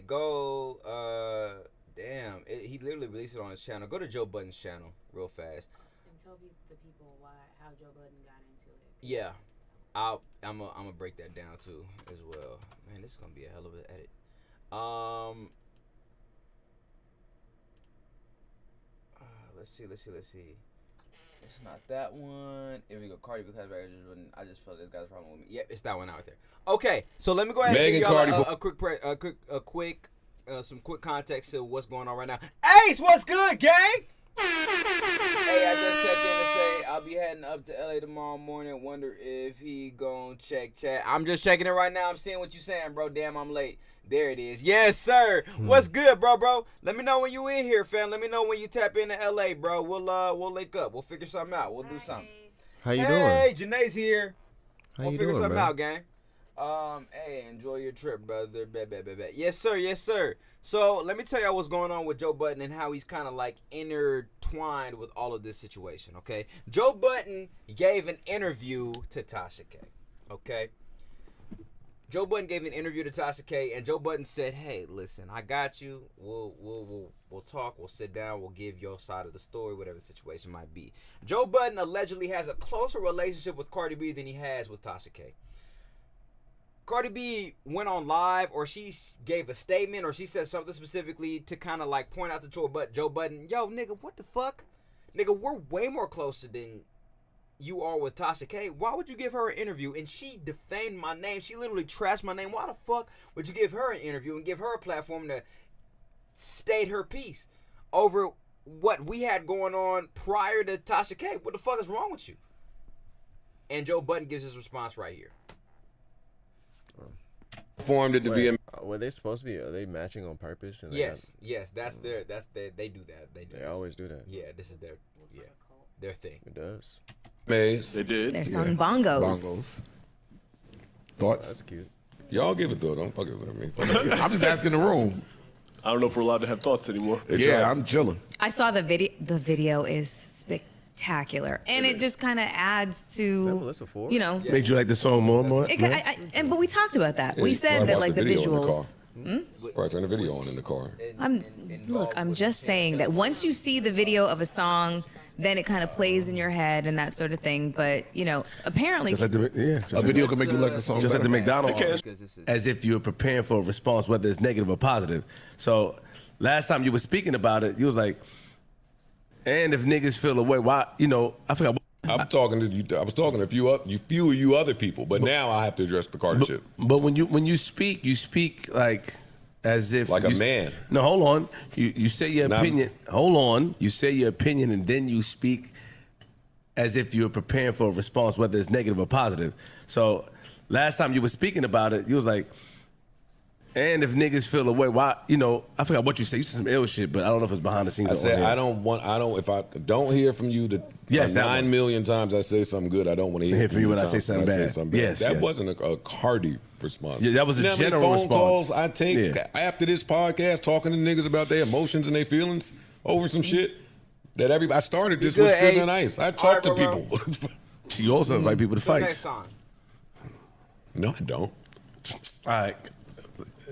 Go. Damn. He literally released it on his channel. Go to Joe Budden's channel real fast. And tell the people how Joe Budden got into it. Yeah. I'm gonna break that down too as well. Man, this is gonna be a hell of an edit. Let's see. It's not that one. Here we go. Cardi B has back. I just felt this guy's problem with me. Yep, it's that one out there. Okay, so let me go ahead and give y'all some quick context to what's going on right now. Ace, what's good, gang? Hey, I just checked in to say I'll be heading up to LA tomorrow morning. Wonder if he gon' check chat. I'm just checking it right now. I'm seeing what you saying, bro. Damn, I'm late. There it is. Yes, sir. What's good, bro? Let me know when you in here, fam. Let me know when you tap into LA, bro. We'll link up. We'll figure something out. We'll do something. How you doing? Hey, Janae's here. How We'll you figure doing, something man? out, gang. Hey, enjoy your trip, brother. Yes, sir. Yes, sir. So let me tell y'all what's going on with Joe Budden and how he's kind of like intertwined with all of this situation. Okay, Joe Budden gave an interview to Tasha K. Okay, Joe Budden gave an interview to Tasha K, and Joe Budden said, "Hey, listen, I got you. We'll talk. We'll sit down. We'll give your side of the story, whatever the situation might be." Joe Budden allegedly has a closer relationship with Cardi B than he has with Tasha K. Cardi B went on live, or she gave a statement, or she said something specifically to kind of like point out to Joe Budden, yo, nigga, what the fuck? Nigga, we're way more closer than you are with Tasha K. Why would you give her an interview? And she defamed my name. She literally trashed my name. Why the fuck would you give her an interview and give her a platform to state her piece over what we had going on prior to Tasha K? What the fuck is wrong with you? And Joe Budden gives his response right here. Formed it to be a. Were they supposed to be? Are they matching on purpose? And Yes, that's their. They do that. They always do that. Yeah, this is their thing. It does. Maze. They did. They're selling bongos. Bongos. Thoughts? That's cute. Y'all give it to it. Don't fuck it with me. I'm just asking the room. I don't know if we're allowed to have thoughts anymore. Yeah, I'm chilling. I saw the video. The video is spectacular, and it just kind of adds to, you know. Made you like the song more and more. But we talked about that. Yeah, We said that like the visuals. Right, turn the video on in the car. I'm just saying that once you see the video of a song, then it kind of plays in your head and that sort of thing. But you know, apparently, Just like the, A video can make you like the song Just like better. the McDonald's, It can. as if you're preparing for a response, whether it's negative or positive. So last time you were speaking about it, you was like, and if niggas feel away, why? You know, I forgot. I'm talking to you. I was talking to a few of you other people, but now I have to address the Cardi shit. But when you speak like as if Like a you man. No, hold on. You say your Now- opinion. Hold on. You say your opinion, and then you speak as if you're preparing for a response, whether it's negative or positive. So last time you were speaking about it, you was like, and if niggas feel away, why? You know, I forgot what you said. You said some ill shit, but I don't know if it's behind the scenes. I or said on here. if I don't hear from you Yes, that 9 one. million times I say something good, I don't want to hear from you when I the say times something bad. Yes, that yes. wasn't a Cardi response. Yeah, that was a You know how many general phone response. calls I take Yeah. after this podcast talking to niggas about their emotions and their feelings over some shit that everybody. I started this with Scissor and Ice. I talk to people. You also invite people to fight. Next song. No, I don't. All right.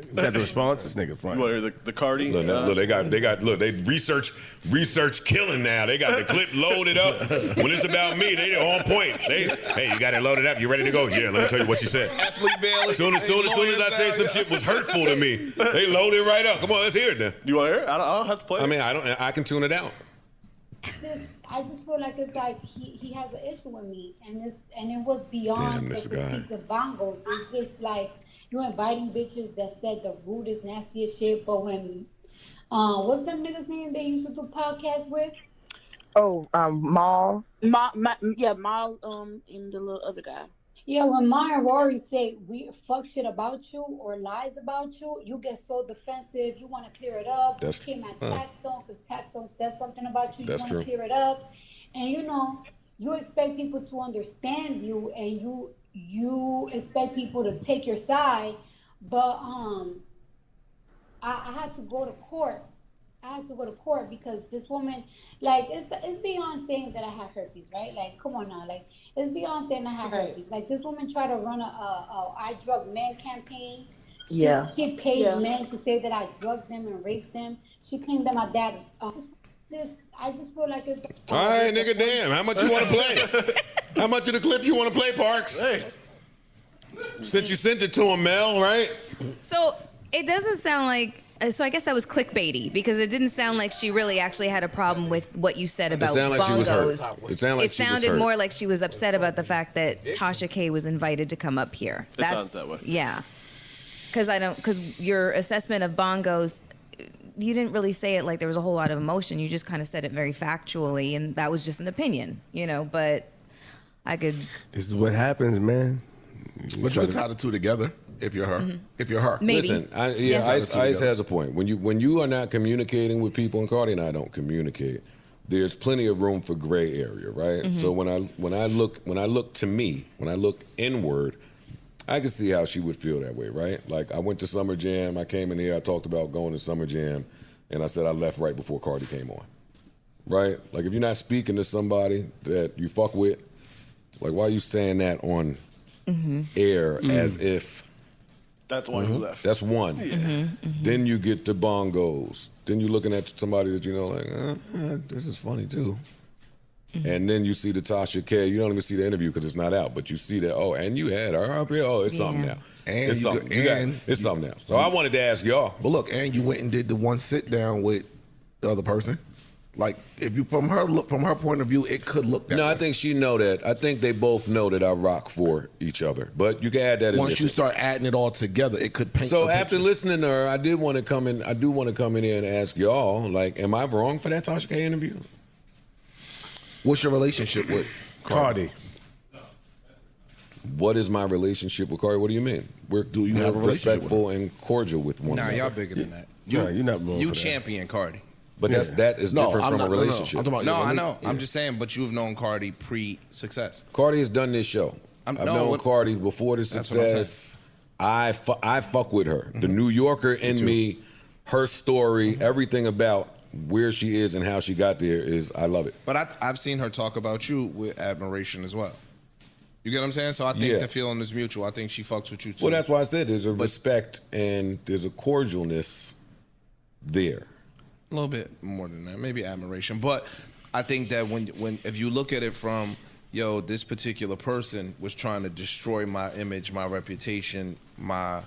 Is that the response? This nigga front. You want to hear the Cardi? Look, they research killing now. They got the clip loaded up. When it's about me, they on point. Hey, you got it loaded up. You ready to go? Yeah, let me tell you what she said. As soon as I say some shit was hurtful to me, they load it right up. Come on, let's hear it then. You want to hear it? I don't have to play it. I mean, I can tune it out. I just feel like it's like he has an issue with me, and it was beyond Damn, this the guy. critique of bongos. It's just like you inviting bitches that said the rudest, nastiest shit. But when what's them niggas' name they used to do podcasts with? Oh, Maul. Maul, and the little other guy. Yeah, when Ma and Rory say we fuck shit about you or lies about you, you get so defensive. You want to clear it up. That's you came at Taxstone because Taxstone said something about you. You That's want to true. clear it up, and you know you expect people to understand you, and you expect people to take your side. But I had to go to court. Because this woman, like, it's beyond saying that I have herpes, right? Like, come on now, like, it's beyond saying I have herpes. Like, this woman tried to run a I drug men campaign. She paid men to say that I drugged them and raped them. She claimed that my dad. I just feel like it's. All right, nigga, damn. How much you want to play? How much of the clip you want to play, Parks? Hey. Since you sent it to him, Mel, right? So it doesn't sound like. So I guess that was clickbaity because it didn't sound like she really actually had a problem with what you said about sounded like she was hurt. bongos. It sounded like she was sounded hurt. more like she was upset about the fact that Tasha K was invited to come up here. It sounds that way. Yeah, because your assessment of bongos, you didn't really say it like there was a whole lot of emotion. You just kind of said it very factually, and that was just an opinion, you know. But I could. This is what happens, man. But you can tie the two together if you're her. Mm-hmm. If you're her. Maybe. Listen, Yeah. Ice has a point. When you are not communicating with people, and Cardi and I don't communicate, there's plenty of room for gray area, right? Mm-hmm. So when I look inward, I can see how she would feel that way, right? Like I went to Summer Jam. I came in here. I talked about going to Summer Jam, and I said I left right before Cardi came on. Right? Like if you're not speaking to somebody that you fuck with, like why are you saying that on air as if That's why you left. that's one. Then you get to bongos. Then you're looking at somebody that you know like, this is funny too. And then you see the Tasha K. You don't even see the interview because it's not out, but you see that, oh, and you had her up here. Oh, it's something now. And it's you something. go- You got- and- it's something now. So I wanted to ask y'all. But look, and you went and did the one sit down with the other person. Like if you from her point of view, it could look that No, way. I think she know that. I think they both know that I rock for each other. But you can add that in. Once you start adding it all together, it could paint. So the after picture. listening to her, I do want to come in here and ask y'all, like, am I wrong for that Tasha K interview? What's your relationship with Cardi? What is my relationship with Cardi? What do you mean? Do you have a relationship respectful and cordial with one Nah, another? y'all bigger than that. No, you're not wrong You for that. champion Cardi. But that is different from a relationship. I'm talking about No, your I rela- know. yeah. I'm just saying, but you've known Cardi pre-success. Cardi has done this show. I've no, known what- Cardi before the That's what I'm success. I fuck with her. The New Yorker in me, her story, everything about where she is and how she got there is, I love it. But I've seen her talk about you with admiration as well. You get what I'm saying? So I think Yeah. the feeling is mutual. I think she fucks with you too. Well, that's why I said there's a respect and there's a cordialness there. A little bit more than that, maybe admiration. But I think that when if you look at it from, yo, this particular person was trying to destroy my image, my reputation, my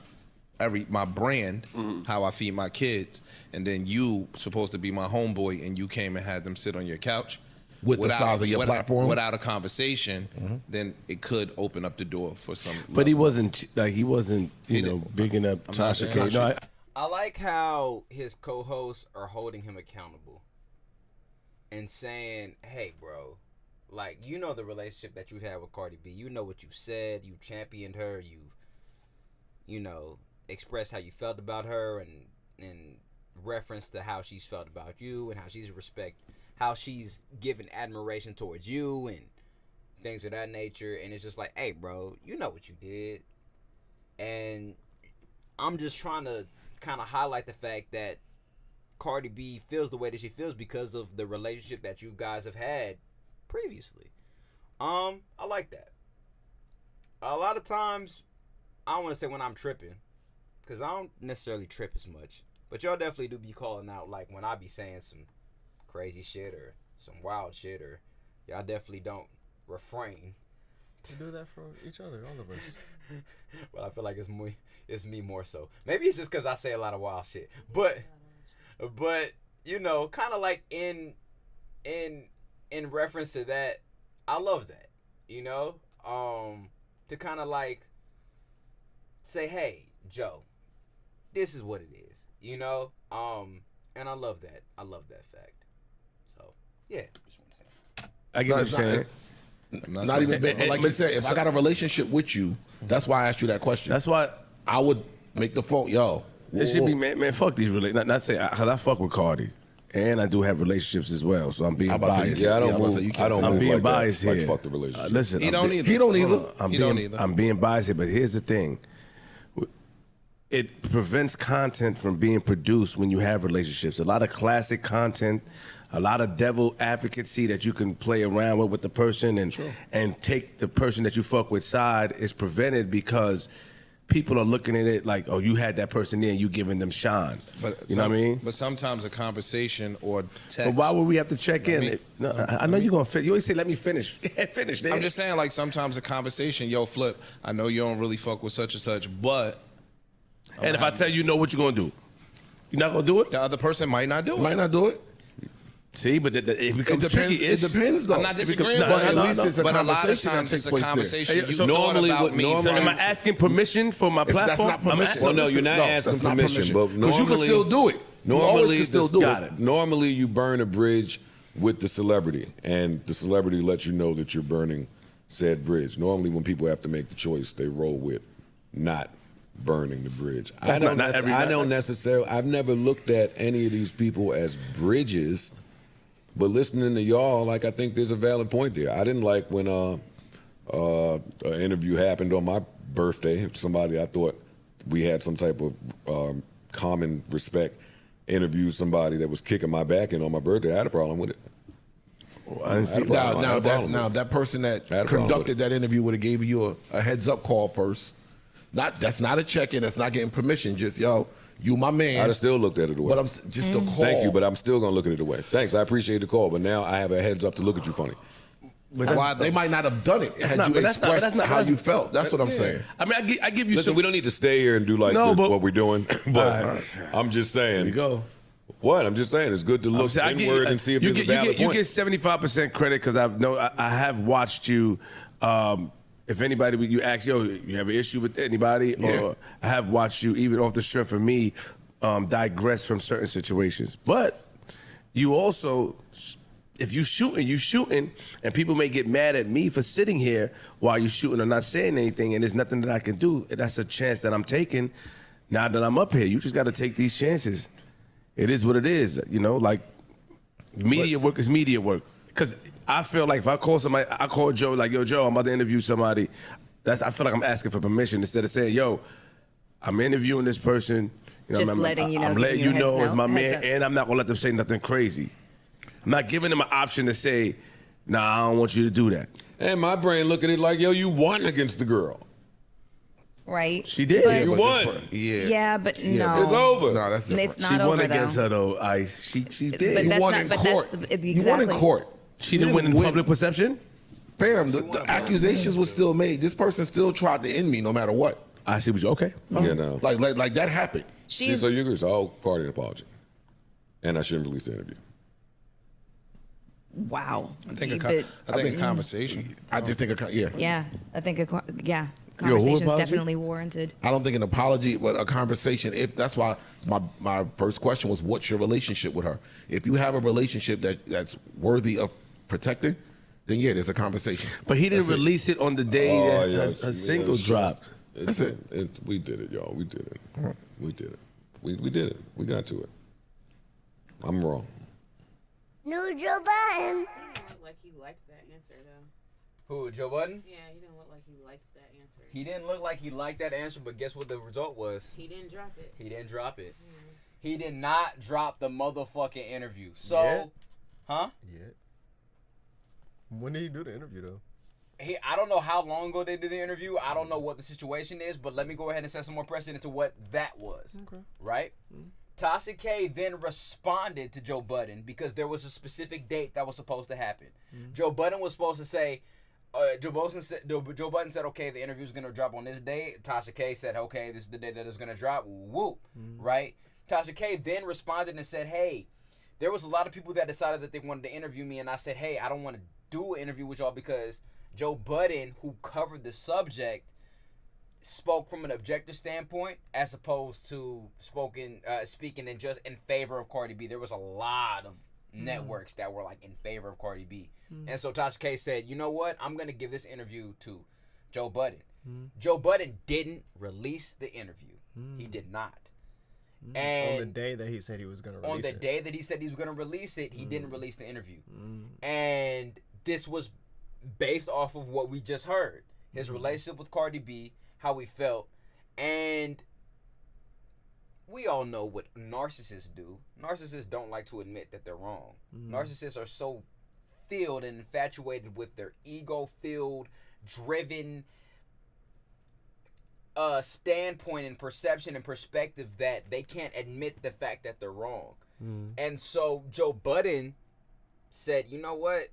brand, how I feed my kids, and then you supposed to be my homeboy, and you came and had them sit on your couch With the size of your platform? without a conversation, then it could open up the door for some. But he wasn't bigging up I'm not Tasha saying- K. No, I like how his co-hosts are holding him accountable and saying, hey, bro, like, you know the relationship that you've had with Cardi B. You know what you said. You championed her. You know, expressed how you felt about her and in reference to how she's felt about you and how she's given admiration towards you and things of that nature. And it's just like, hey, bro, you know what you did. And I'm just trying to kind of highlight the fact that Cardi B feels the way that she feels because of the relationship that you guys have had previously. I like that. A lot of times, I don't want to say when I'm tripping, because I don't necessarily trip as much, but y'all definitely do be calling out, like when I be saying some crazy shit or some wild shit, or y'all definitely don't refrain. We do that for each other, all of us. Well, I feel like it's me more so. Maybe it's just because I say a lot of wild shit. But you know, kind of like in reference to that, I love that. You know, to kind of like say, hey, Joe, this is what it is. You know, and I love that. I love that fact. So yeah, just want to say. I get what you're saying. Not even like you said, if I got a relationship with you, that's why I asked you that question. That's why I would make the phone, yo. It should be, man, fuck these relationships. Not say, because I fuck with Cardi. And I do have relationships as well, so I'm being How about to say- biased. yeah, I don't move- I don't I'm move being like that. biased Like, here. fuck the relationship. Listen, He I'm don't being- either. He don't either. I'm He being, don't either. I'm being biased here, but here's the thing. It prevents content from being produced when you have relationships. A lot of classic content, a lot of devil advocacy that you can play around with the person and take the person that you fuck with side is prevented because people are looking at it like, oh, you had that person there and you giving them shine. You know what I mean? But sometimes a conversation or text. But why would we have to check in? I mean- No, I know you're going to fit. You always say, let me finish. Finish, nigga. I'm just saying, like, sometimes a conversation, yo, Flip, I know you don't really fuck with such and such, but. And if I tell you know what you're going to do, you're not going to do it? The other person might not do it. Might not do it. See, but it becomes It depends. tricky. It depends, though. I'm not disagreeing, But at least it's a but a lot of conversation that times takes it's a place there. conversation. Hey, You so thought normally about what- me. normally- So am I asking permission for my That's platform? not permission. Well, no, you're not No, asking that's not permission, but Because normally you can still do it. You always Normally, can still this- do got it. it. Normally, you burn a bridge with the celebrity, and the celebrity lets you know that you're burning said bridge. Normally, when people have to make the choice, they roll with not burning the bridge. I don't necessarily. I've never looked at any of these people as bridges, but listening to y'all, like I think there's a valid point there. I didn't like when an interview happened on my birthday, somebody I thought we had some type of common respect, interviewed somebody that was kicking my back, and on my birthday, I had a problem with it. Well, I didn't see that person that conducted that interview would have gave you a heads up call first. That's not a check-in. That's not getting permission. Just you my man. I'd have still looked at it away. But I'm just a call. Thank you, but I'm still gonna look at it away. Thanks, I appreciate the call, but now I have a heads up to look at you funny. But why they might not have done it had you expressed how you felt. That's what I'm saying. I mean, I give you. Listen, we don't need to stay here and do like what we're doing, but I'm just saying. There you go. What? I'm just saying it's good to look inward and see if there's a valid point. You get 75% credit because I have watched you. If anybody, you ask, you have an issue with anybody, or I have watched you, even off the strength of me, digress from certain situations. But you also, if you shooting, and people may get mad at me for sitting here while you shooting or not saying anything, and there's nothing that I can do. That's a chance that I'm taking now that I'm up here. You just got to take these chances. It is what it is, like media work is media work. Because I feel like if I call somebody, I call Joe, like, yo, Joe, I'm about to interview somebody. I feel like I'm asking for permission instead of saying, yo, I'm interviewing this person. Just letting you know. I'm letting you know it's my man, and I'm not going to let them say nothing crazy. I'm not giving them an option to say, nah, I don't want you to do that. And my brain look at it like, yo, you won against the girl. Right. She did. But, you won. Yeah, but no. It's over. No, that's different. It's not she over, won against though. her, though. She did. But You that's won not, in but court. that's exactly. You won in court. She didn't win in public perception? Fam, the accusations were still made. This person still tried to end me no matter what. I see what you, okay. You know. Like that happened. So you agree, it's all part of the apology. And I shouldn't release the interview. Wow. I think a conversation. I just think Yeah, I think conversation's definitely warranted. I don't think an apology, but a conversation. If that's why my first question was, what's your relationship with her? If you have a relationship that's worthy of protecting, then there's a conversation. But he didn't release it on the day that a single dropped. That's it. We did it, y'all. We did it. We did it. We did it. We got to it. I'm wrong. No, Joe Budden. He didn't look like he liked that answer, though. Who, Joe Budden? Yeah, he didn't look like he liked that answer. He didn't look like he liked that answer, but guess what the result was? He didn't drop it. He didn't drop it. He did not drop the motherfucking interview. So, huh? Yeah. When did he do the interview, though? I don't know how long ago they did the interview. I don't know what the situation is, but let me go ahead and set some more precedent to what that was. Okay. Right? Tasha K then responded to Joe Budden because there was a specific date that was supposed to happen. Joe Budden was supposed to say, Joe Budden said, okay, the interview's going to drop on this day. Tasha K said, okay, this is the day that it's going to drop. Whoop. Right? Tasha K then responded and said, hey, there was a lot of people that decided that they wanted to interview me, and I said, hey, I don't want to do an interview with y'all because Joe Budden, who covered the subject, spoke from an objective standpoint as opposed to speaking in favor of Cardi B. There was a lot of networks that were like in favor of Cardi B. And so Tasha K said, you know what? I'm going to give this interview to Joe Budden. Joe Budden didn't release the interview. He did not. And on the day that he said he was going to release it. On the day that he said he was going to release it, he didn't release the interview. And this was based off of what we just heard. His relationship with Cardi B, how he felt, and we all know what narcissists do. Narcissists don't like to admit that they're wrong. Narcissists are so filled and infatuated with their ego-filled, driven standpoint and perception and perspective that they can't admit the fact that they're wrong. And so Joe Budden said, you know what?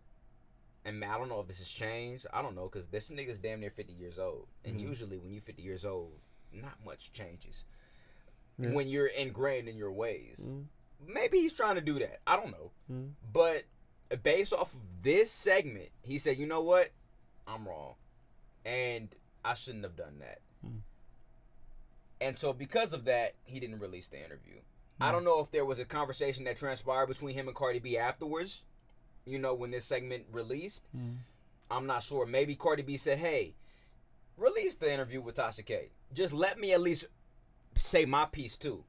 And I don't know if this has changed. I don't know, because this nigga's damn near 50 years old. And usually when you're 50 years old, not much changes. When you're ingrained in your ways. Maybe he's trying to do that. I don't know. But based off of this segment, he said, you know what? I'm wrong. And I shouldn't have done that. And so because of that, he didn't release the interview. I don't know if there was a conversation that transpired between him and Cardi B afterwards, you know, when this segment released. I'm not sure. Maybe Cardi B said, hey, release the interview with Tasha K. Just let me at least say my piece too.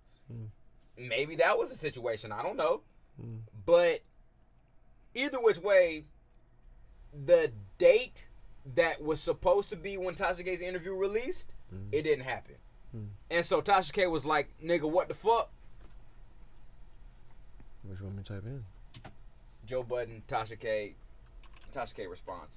Maybe that was a situation. I don't know. But either which way, the date that was supposed to be when Tasha K's interview released It didn't happen. And so Tasha K was like, nigga, what the fuck? Which one me type in? Joe Budden, Tasha K response.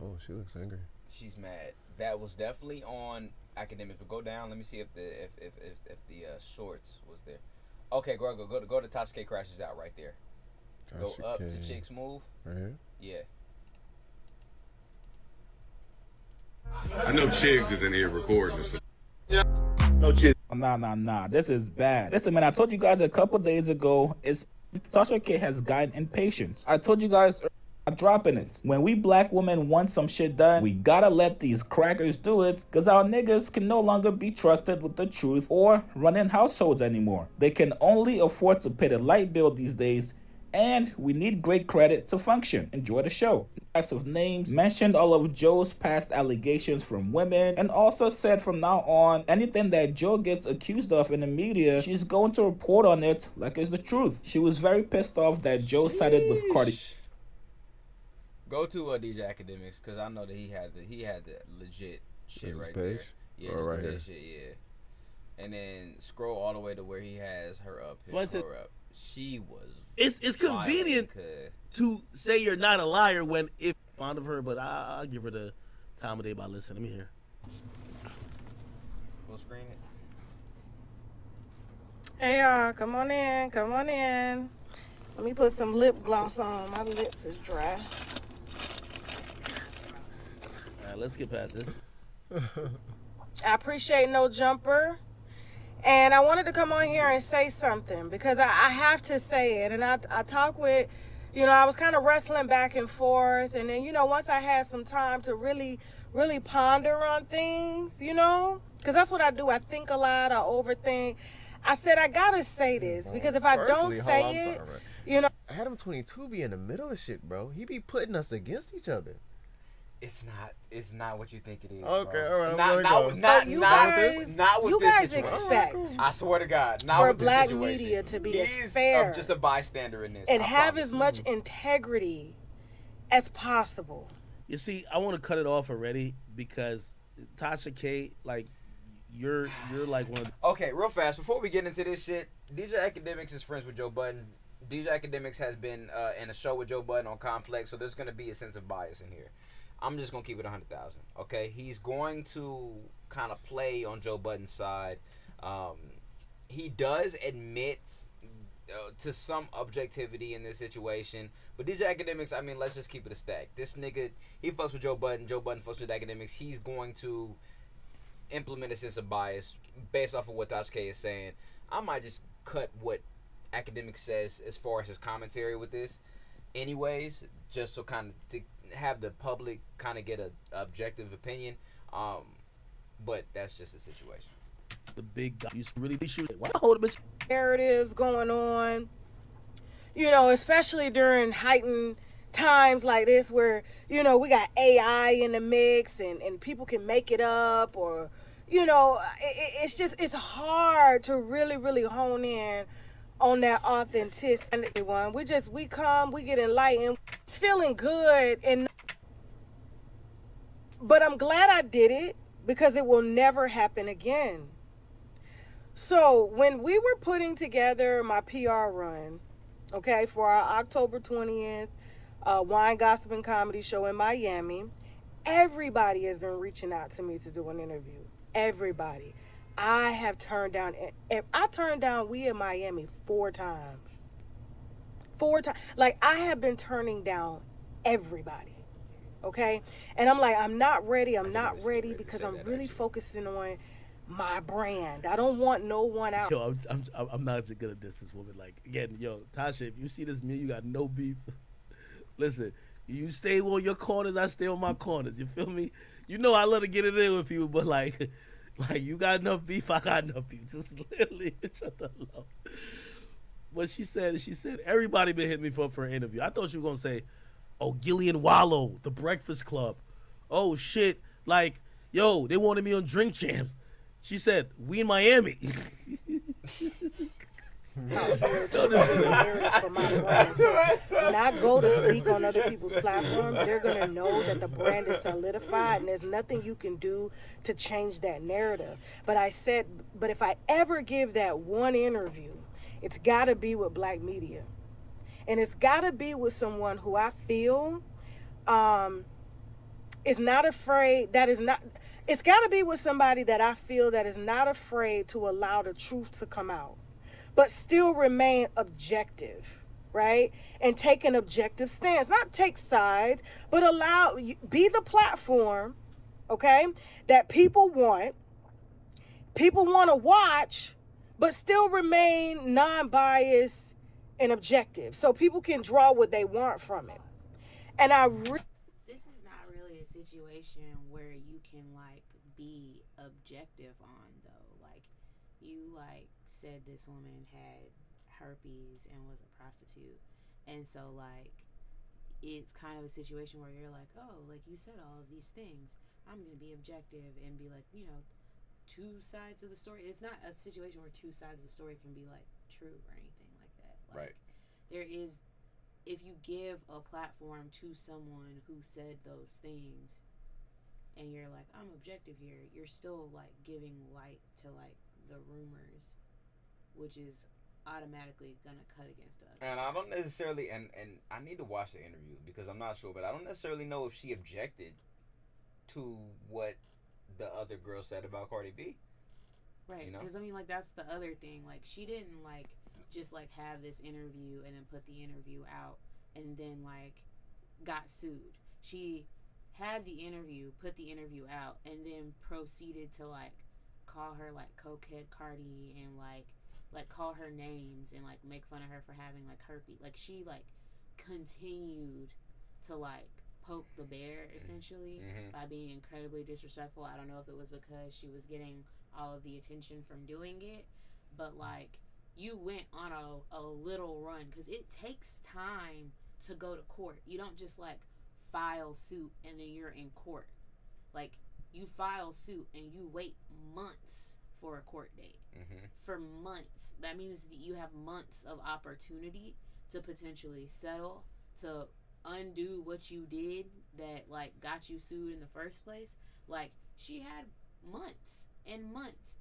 Oh, she looks angry. She's mad. That was definitely on Academics. But go down. Let me see if the shorts was there. Okay, go to Tasha K crashes out right there. Go up to Chicks Move. Right here? Yeah. I know Chiggs is in here recording this. No Chiggs. Nah. This is bad. Listen, man, I told you guys a couple days ago, Tasha K has gotten impatient. I told you guys dropping it. When we black women want some shit done, we gotta let these crackers do it, because our niggas can no longer be trusted with the truth or running households anymore. They can only afford to pay the light bill these days, and we need great credit to function. Enjoy the show. Types of names, mentioned all of Joe's past allegations from women, and also said from now on, anything that Joe gets accused of in the media, she's going to report on it like it's the truth. She was very pissed off that Joe sided with Cardi. Go to DJ Academics, because I know that he had the legit shit right page? there. Yeah, right here. Shit, yeah. And then scroll all the way to where he has her up. So I said, she was. It's convenient to say you're not a liar when if fond of her, but I'll give her the time of day by listening. Let me hear. We'll screen it. Hey y'all, come on in. Let me put some lip gloss on. My lips is dry. Let's get past this. I appreciate No Jumper. And I wanted to come on here and say something because I have to say it. And I talk with, I was kind of wrestling back and forth. And then, once I had some time to really, really ponder on things, because that's what I do. I think a lot. I overthink. I said, I got to say this because if I don't say it, Adam 22 be in the middle of shit, bro. He be putting us against each other. It's not what you think it is. Okay, bro. all right. Not with you this guys situation. expect. I swear to God, not for with black this situation. media to be as He's fair, just a bystander in this, and I have promise. as much integrity as possible. You see, I want to cut it off already because Tasha K, like, you're like one of the... Okay, real fast before we get into this shit, DJ Academics is friends with Joe Budden. DJ Academics has been in a show with Joe Budden on Complex, so there's gonna be a sense of bias in here. I'm just gonna keep it 100,000. Okay, he's going to kind of play on Joe Budden's side. He does admit to some objectivity in this situation, but DJ Academics, I mean, let's just keep it a stack. This nigga, he fucks with Joe Budden. Joe Budden fucks with Academics. He's going to implement a sense of bias based off of what Tasha K is saying. I might just cut what Academics says as far as his commentary with this, anyways, just so kind of to have the public kind of get a objective opinion, but that's just the situation. The big guy, you really be shooting. Why hold a bitch? Narratives going on, especially during heightened times like this where, we got AI in the mix and people can make it up or, it's hard to really, really hone in on that authenticity one. We get enlightened. It's feeling good, but I'm glad I did it because it will never happen again. So when we were putting together my PR run, okay, for our October 20th wine, gossip, and comedy show in Miami, everybody has been reaching out to me to do an interview. Everybody. I have turned down We in Miami 4 times. 4 times. Like, I have been turning down everybody. Okay? And I'm like, I'm not ready because I'm really focusing on my brand. I don't want no one out. Yo, I'm not just gonna diss this woman. Like, again, Tasha, if you see this me, you got no beef. Listen, you stay on your corners, I stay on my corners. You feel me? I love to get it in with people, but like you got enough beef, I got enough beef. Just literally shut the hell up. What she said, everybody been hitting me for an interview. I thought she was gonna say, oh, Gillian Wallow, The Breakfast Club. Oh shit, like, yo, they wanted me on Drink Champs. She said, we in Miami. out here to create a narrative for my brand. So when I go to speak on other people's platforms, they're gonna know that the brand is solidified and there's nothing you can do to change that narrative. But if I ever give that one interview, it's gotta be with Black media. And it's gotta be with someone who I feel is not afraid, it's gotta be with somebody that I feel that is not afraid to allow the truth to come out, but still remain objective, right? And take an objective stance, not take sides, but be the platform, okay, that people want to watch, but still remain non-biased and objective, so people can draw what they want from it. And this is not really a situation where you can like be objective on, though. Like, you like said this woman had herpes and was a prostitute, and so like it's kind of a situation where you're like, oh, like you said all of these things, I'm gonna be objective and be like, you know, two sides of the story. It's not a situation where two sides of the story can be like true or anything like that. Like, right. There is, if you give a platform to someone who said those things and you're like, I'm objective here, you're still like giving light to like the rumors, which is automatically gonna cut against the other And side. I don't necessarily, and I need to watch the interview because I'm not sure, but I don't necessarily know if she objected to what the other girl said about Cardi B. Right, because I mean, like, that's the other thing. Like, she didn't like just like have this interview and then put the interview out and then like got sued. She had the interview, put the interview out, and then proceeded to like call her like cokehead Cardi and like call her names and like make fun of her for having like herpes. Like, she like continued to like poke the bear essentially by being incredibly disrespectful. I don't know if it was because she was getting all of the attention from doing it, but like, you went on a little run, because it takes time to go to court. You don't just like file suit and then you're in court. Like, you file suit and you wait months for a court date. For months. That means that you have months of opportunity to potentially settle, to undo what you did that like got you sued in the first place. Like, she had months and months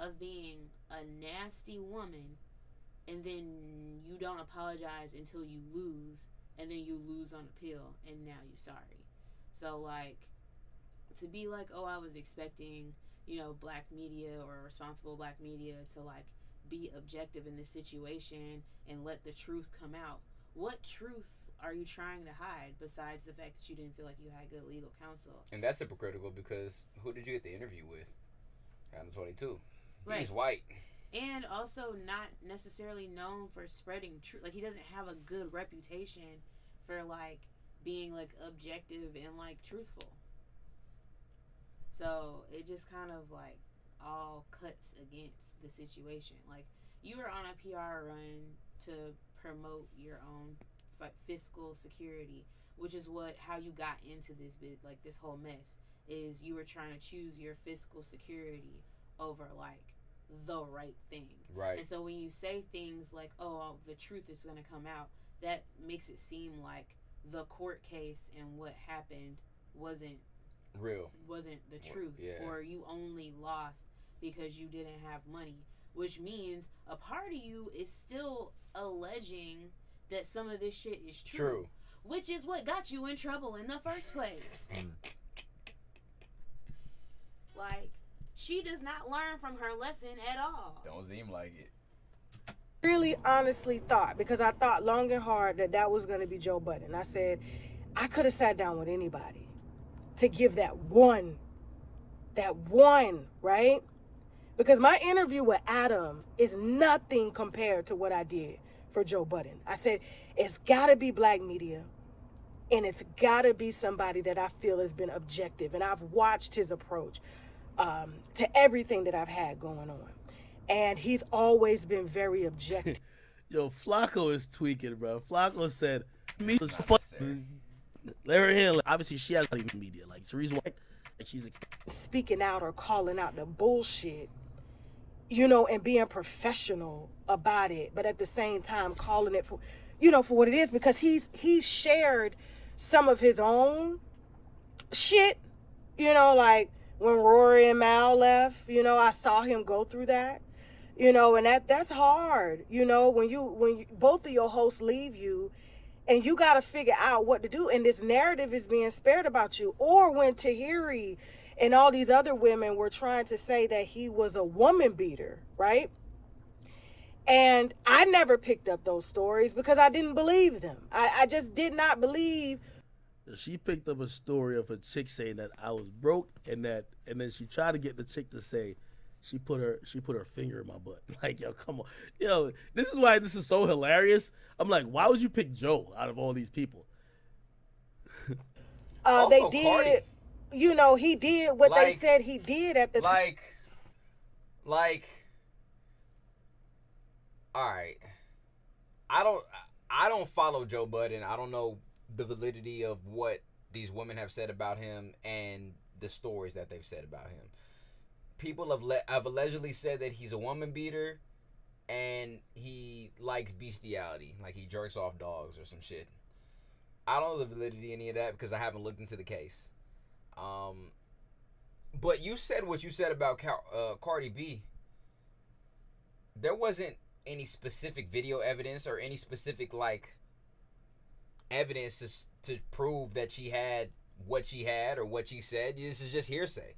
of being a nasty woman, and then you don't apologize until you lose, and then you lose on appeal, and now you're sorry. So like, to be like, oh, I was expecting, you know, Black media or responsible Black media to like be objective in this situation and let the truth come out. What truth are you trying to hide besides the fact that you didn't feel like you had good legal counsel? And that's hypocritical, because who did you get the interview with? Adam 22. Right. He's white. And also not necessarily known for spreading truth. Like, he doesn't have a good reputation for like being like objective and like truthful. So it just kind of like all cuts against the situation. Like, you were on a PR run to promote your own fiscal security, which is how you got into this like this whole mess, is you were trying to choose your fiscal security over like the right thing. Right. And so when you say things like, oh, the truth is going to come out, that makes it seem like the court case and what happened wasn't the truth. Yeah. Or you only lost because you didn't have money, which means a part of you is still alleging that some of this shit is true. Which is what got you in trouble in the first place. Like, she does not learn from her lesson at all. Don't seem like it. Really honestly thought, because I thought long and hard that was going to be Joe Budden. I said, I could have sat down with anybody to give that one, right? Because my interview with Adam is nothing compared to what I did for Joe Budden. I said, it's got to be Black media, and it's got to be somebody that I feel has been objective. And I've watched his approach to everything that I've had going on. And he's always been very objective. Yo, Flacco is tweaking, bro. Flacco said, me was fuck. Let her in. Like, obviously, she has not even media. Like, it's the reason why she's speaking out or calling out the bullshit and being professional about it, but at the same time calling it for, for what it is, because he's shared some of his own shit, like when Rory and Mal left, I saw him go through that, and that's hard, when you both of your hosts leave you and you got to figure out what to do, and this narrative is being spared about you. Or when Tahiri and all these other women were trying to say that he was a woman beater, right? And I never picked up those stories because I didn't believe them. I just did not believe. She picked up a story of a chick saying that I was broke, and then she tried to get the chick to say she put her finger in my butt. Like, yo, come on. Yo, this is why this is so hilarious. I'm like, why would you pick Joe out of all these people? They did, Cardi. He did what they said he did at the time. All right. I don't follow Joe Budden. I don't know the validity of what these women have said about him and the stories that they've said about him. People have allegedly said that he's a woman beater and he likes bestiality, like he jerks off dogs or some shit. I don't know the validity of any of that because I haven't looked into the case. But you said what you said about Cardi B. There wasn't any specific video evidence or any specific evidence to prove that she had what she had or what she said. This is just hearsay.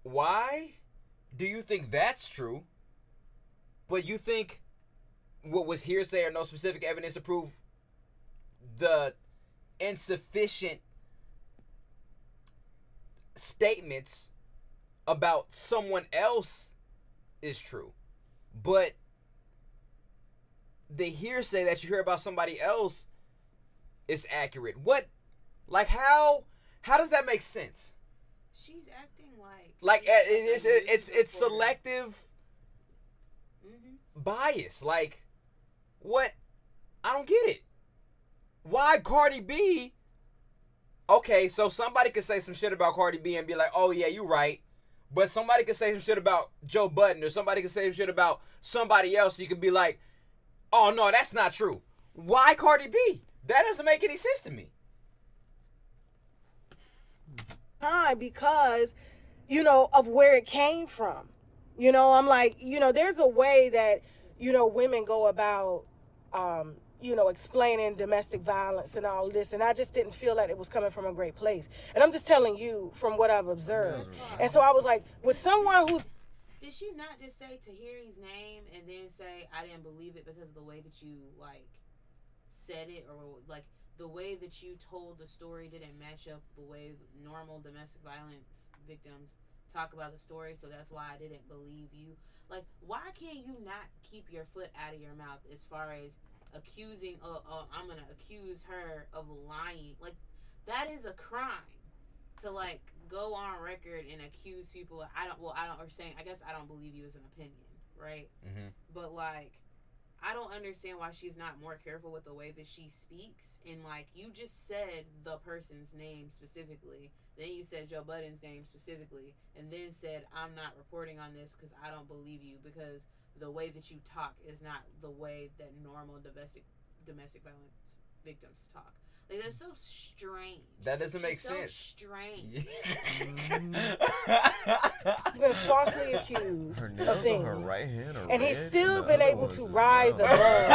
Why do you think that's true, but you think what was hearsay or no specific evidence to prove the insufficient statements about someone else is true, but the hearsay that you hear about somebody else is accurate? How does that make sense? She's acting like it's selective bias. Like, what? I don't get it. Why Cardi B? Okay, so somebody could say some shit about Cardi B and be like, oh yeah, you right. But somebody could say some shit about Joe Budden, or somebody could say some shit about somebody else. You could be like, oh no, that's not true. Why Cardi B? That doesn't make any sense to me. Because, of where it came from. I'm like, there's a way that, women go about, explaining domestic violence and all this. And I just didn't feel like it was coming from a great place. And I'm just telling you from what I've observed. And so I was like, with someone who's... Did she not just say Tahiri's name and then say, I didn't believe it because of the way that you, said it, or, the way that you told the story didn't match up the way normal domestic violence victims talk about the story, so that's why I didn't believe you? Why can't you not keep your foot out of your mouth as far as accusing, I'm going to accuse her of lying? That is a crime to, go on record and accuse people. I guess I don't believe you as an opinion, right? Mm-hmm. But, I don't understand why she's not more careful with the way that she speaks. And, you just said the person's name specifically. Then you said Joe Budden's name specifically. And then said, I'm not reporting on this because I don't believe you, because the way that you talk is not the way that normal domestic violence victims talk. That's so strange. That doesn't make sense. So strange. He's been falsely accused of things. Her right hand and he's still been able to rise above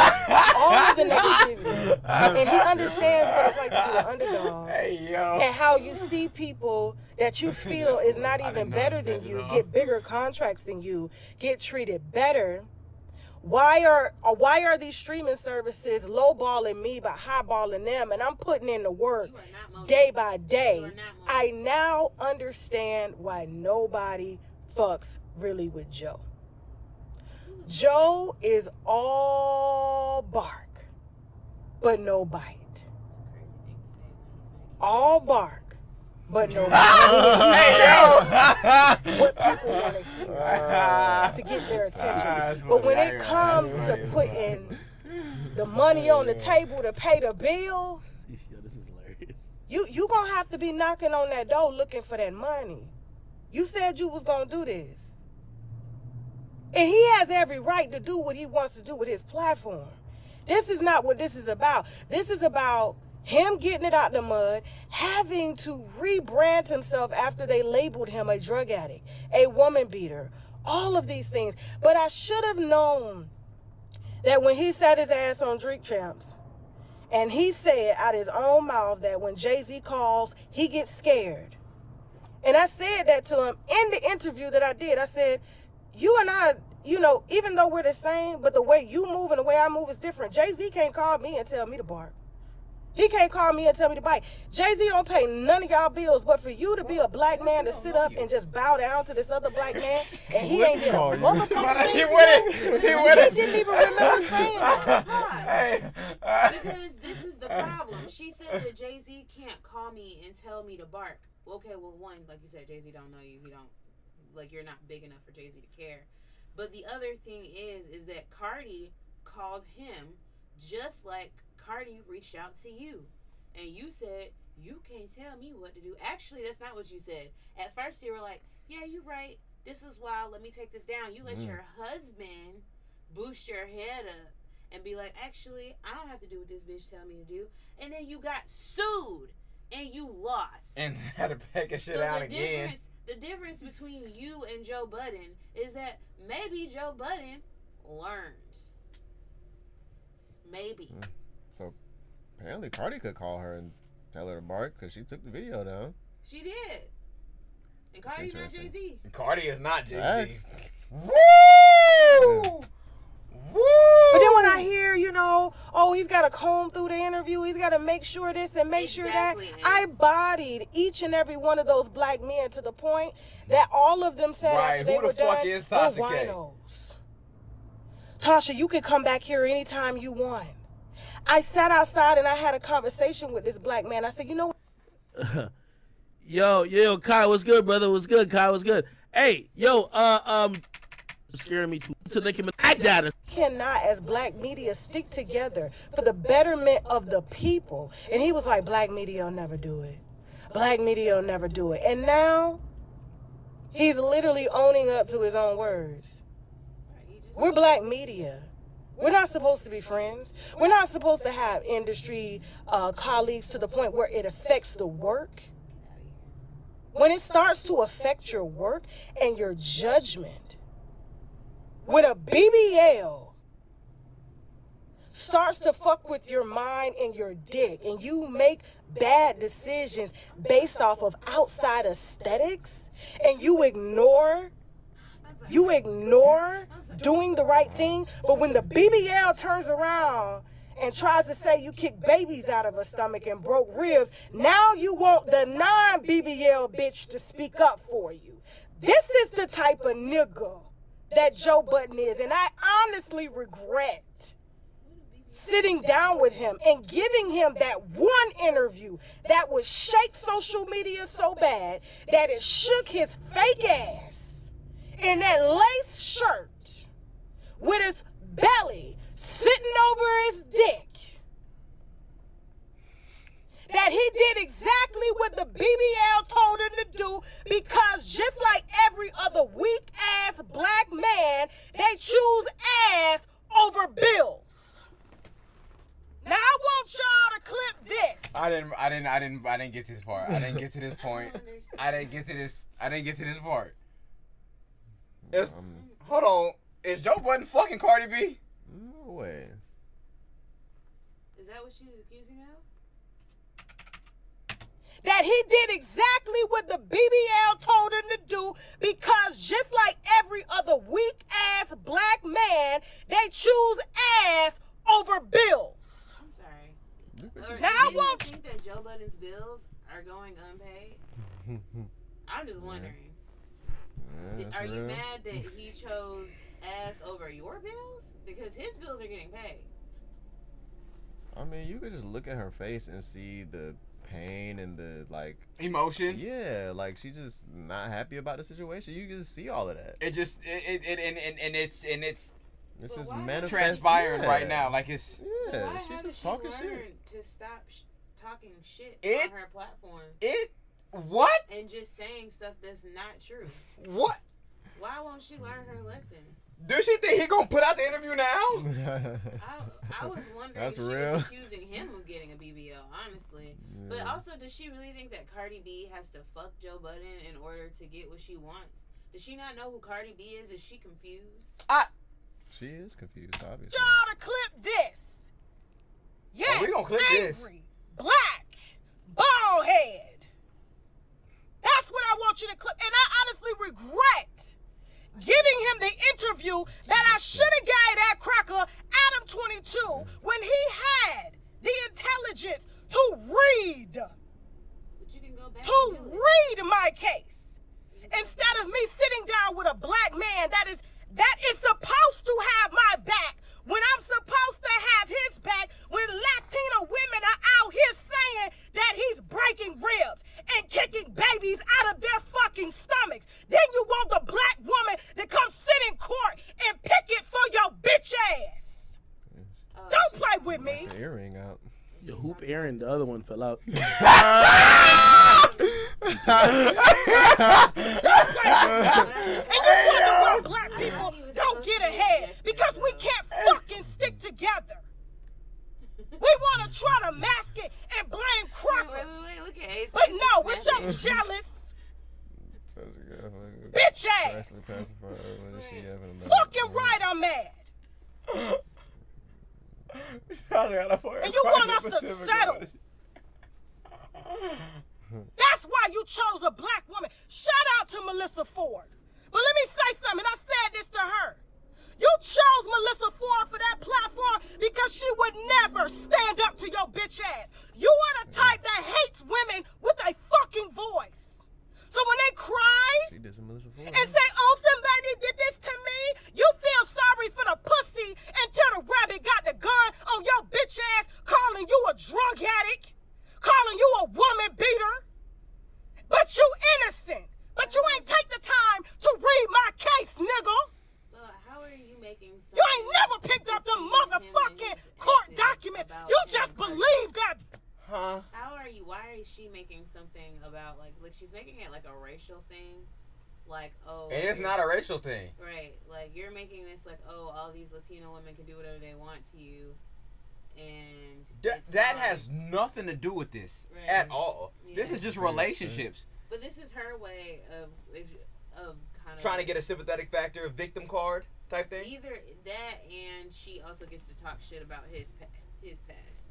all of the negativity. And he understands what it's like to be an underdog. Hey, yo. And how you see people that you feel is not even better than you, get bigger contracts than you, get treated better. Why are these streaming services lowballing me but highballing them? And I'm putting in the work day by day. I now understand why nobody fucks really with Joe. Joe is all bark, but no bite. All bark, but no bite. What people want to hear to get their attention. But when it comes to putting the money on the table to pay the bill, Yo, this is hilarious. You gonna have to be knocking on that door looking for that money. You said you was gonna do this. And he has every right to do what he wants to do with his platform. This is not what this is about. This is about him getting it out the mud, having to rebrand himself after they labeled him a drug addict, a woman beater, all of these things. But I should have known that when he sat his ass on Drink Champs, and he said out his own mouth that when Jay-Z calls, he gets scared. And I said that to him in the interview that I did. I said, you and I, you know, even though we're the same, but the way you move and the way I move is different. Jay-Z can't call me and tell me to bark. He can't call me and tell me to bite. Jay-Z don't pay none of y'all bills, but for you to be a black man to sit up and just bow down to this other black man, and he ain't did a motherfucking thing. He didn't even remember saying that. Because this is the problem. She said that Jay-Z can't call me and tell me to bark. Okay, well, one, like you said, Jay-Z don't know you. He don't, like, you're not big enough for Jay-Z to care. But the other thing is that Cardi called him just like Cardi reached out to you. And you said, you can't tell me what to do. Actually, that's not what you said. At first, you were like, yeah, you're right. This is wild. Let me take this down. You let your husband boost your head up and be like, actually, I don't have to do what this bitch tell me to do. And then you got sued and you lost. And had to pack a shit out again. The difference between you and Joe Budden is that maybe Joe Budden learns. Maybe. So apparently Cardi could call her and tell her to bark because she took the video down. She did. And Cardi's not Jay-Z. Cardi is not Jay-Z. Woo! Woo! But then when I hear, you know, oh, he's got to comb through the interview, he's got to make sure this and make sure that. I bodied each and every one of those black men to the point that all of them said after they were done, who the fuck is Tasha K? Winos. Tasha, you can come back here anytime you want. I sat outside and I had a conversation with this black man. I said, you know what? Yo, Kai, what's good, brother? What's good, Kai? What's good? Hey, scaring me too. So they can cannot, as black media, stick together for the betterment of the people. And he was like, black media will never do it. Black media will never do it. And now he's literally owning up to his own words. We're black media. We're not supposed to be friends. We're not supposed to have industry colleagues to the point where it affects the work. When it starts to affect your work and your judgment, when a BBL starts to fuck with your mind and your dick and you make bad decisions based off of outside aesthetics and you ignore doing the right thing, but when the BBL turns around and tries to say you kicked babies out of her stomach and broke ribs, now you want the non-BBL bitch to speak up for you. This is the type of nigga that Joe Budden is, and I honestly regret sitting down with him and giving him that one interview that would shake social media so bad that it shook his fake ass in that lace shirt with his belly sitting over his dick. That he did exactly what the BBL told him to do, because just like every other weak ass black man, they choose ass over bills. Now I want y'all to clip this. I didn't get to this part. I didn't get to this point. I didn't get to this part. Hold on. Is Joe Budden fucking Cardi B? No way. Is that what she's accusing of? That he did exactly what the BBL told him to do, because just like every other weak ass black man, they choose ass over bills. I'm sorry. Now I do you think that Joe Budden's bills are going unpaid? I'm just wondering. Are you mad that he chose ass over your bills? Because his bills are getting paid. I mean, you could just look at her face and see the pain and the emotion. Yeah, like she's just not happy about the situation. You can just see all of that. It's just manifest transpiring right now. Like it's she's just talking shit. To stop talking shit on her platform. What? And just saying stuff that's not true. What? Why won't she learn her lesson? Does she think he gonna put out the interview now? I was wondering That's if she real. was accusing him of getting a BBL, honestly. But also, does she really think that Cardi B has to fuck Joe Budden in order to get what she wants? Does she not know who Cardi B is? Is she confused? She is confused, obviously. Y'all to clip this. Yes, we gonna clip this. angry, black, bald head. That's what I want you to clip. And I honestly regret giving him the interview that I should have gave that cracker Adam 22 when he had the intelligence to read. But you can go back To read my case. Instead of me sitting down with a black man that is supposed to have my back when I'm supposed to have his back, when Latino women are out here saying that he's breaking ribs and kicking babies out of their fucking stomachs. Then you want the black woman to come sit in court and pick it for your bitch ass. Don't play with me. The earring out. Your hoop earring, the other one fell out. And you wonder why black people don't get ahead, because we can't fucking stick together. We want to try to mask it and blame crackers. Okay, but no, it's your jealous bitch ass. Fucking right, I'm mad. And you want us to settle. That's why you chose a black woman. Shout out to Melissa Ford. But let me say something. I said this to her. You chose Melissa Ford for that platform because she would never stand up to your bitch ass. You are the type that hates women with a fucking voice. So when they cry and say, oh, somebody did this to me, you feel sorry for the pussy until the rabbit got the gun on your bitch ass, calling you a drug addict, calling you a woman beater. But you innocent. But you ain't take the time to read my case, nigga. How are you making You ain't never picked up the motherfucking court documents. You just believe that. Huh? Why is she making something about, like she's making it like a racial thing? Like, oh. And it's not a racial thing. Right. Like, you're making this like, oh, all these Latino women can do whatever they want to you. And that has nothing to do with this at all. Yeah. This is just relationships. But this is her way of kind of trying to get a sympathetic factor, a victim card type thing. Either that, and she also gets to talk shit about his past.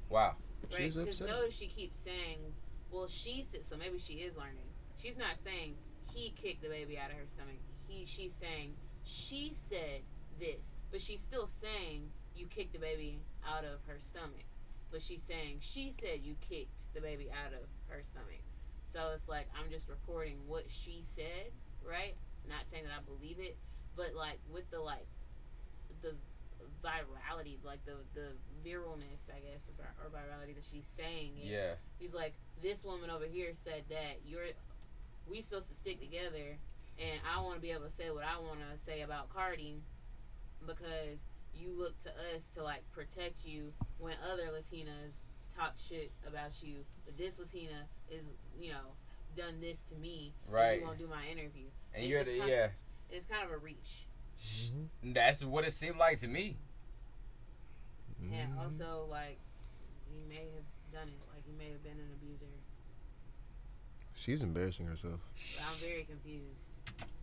Wow. Right? Because notice she keeps saying, well, she said, so maybe she is learning. She's not saying he kicked the baby out of her stomach. She's saying she said this, but she's still saying you kicked the baby out of her stomach. But she's saying she said you kicked the baby out of her stomach. So it's like, I'm just reporting what she said, right? Not saying that I believe it, but like with the virality, like the viralness, I guess, or virality that she's saying. Yeah. He's like, this woman over here said that we supposed to stick together, and I want to be able to say what I want to say about Cardi because you look to us to like protect you when other Latinas talk shit about you, but this Latina is, done this to me. Right. And you won't do my interview. And you're it's kind of a reach. That's what it seemed like to me. And also, like, he may have done it. Like, he may have been an abuser. She's embarrassing herself. But I'm very confused.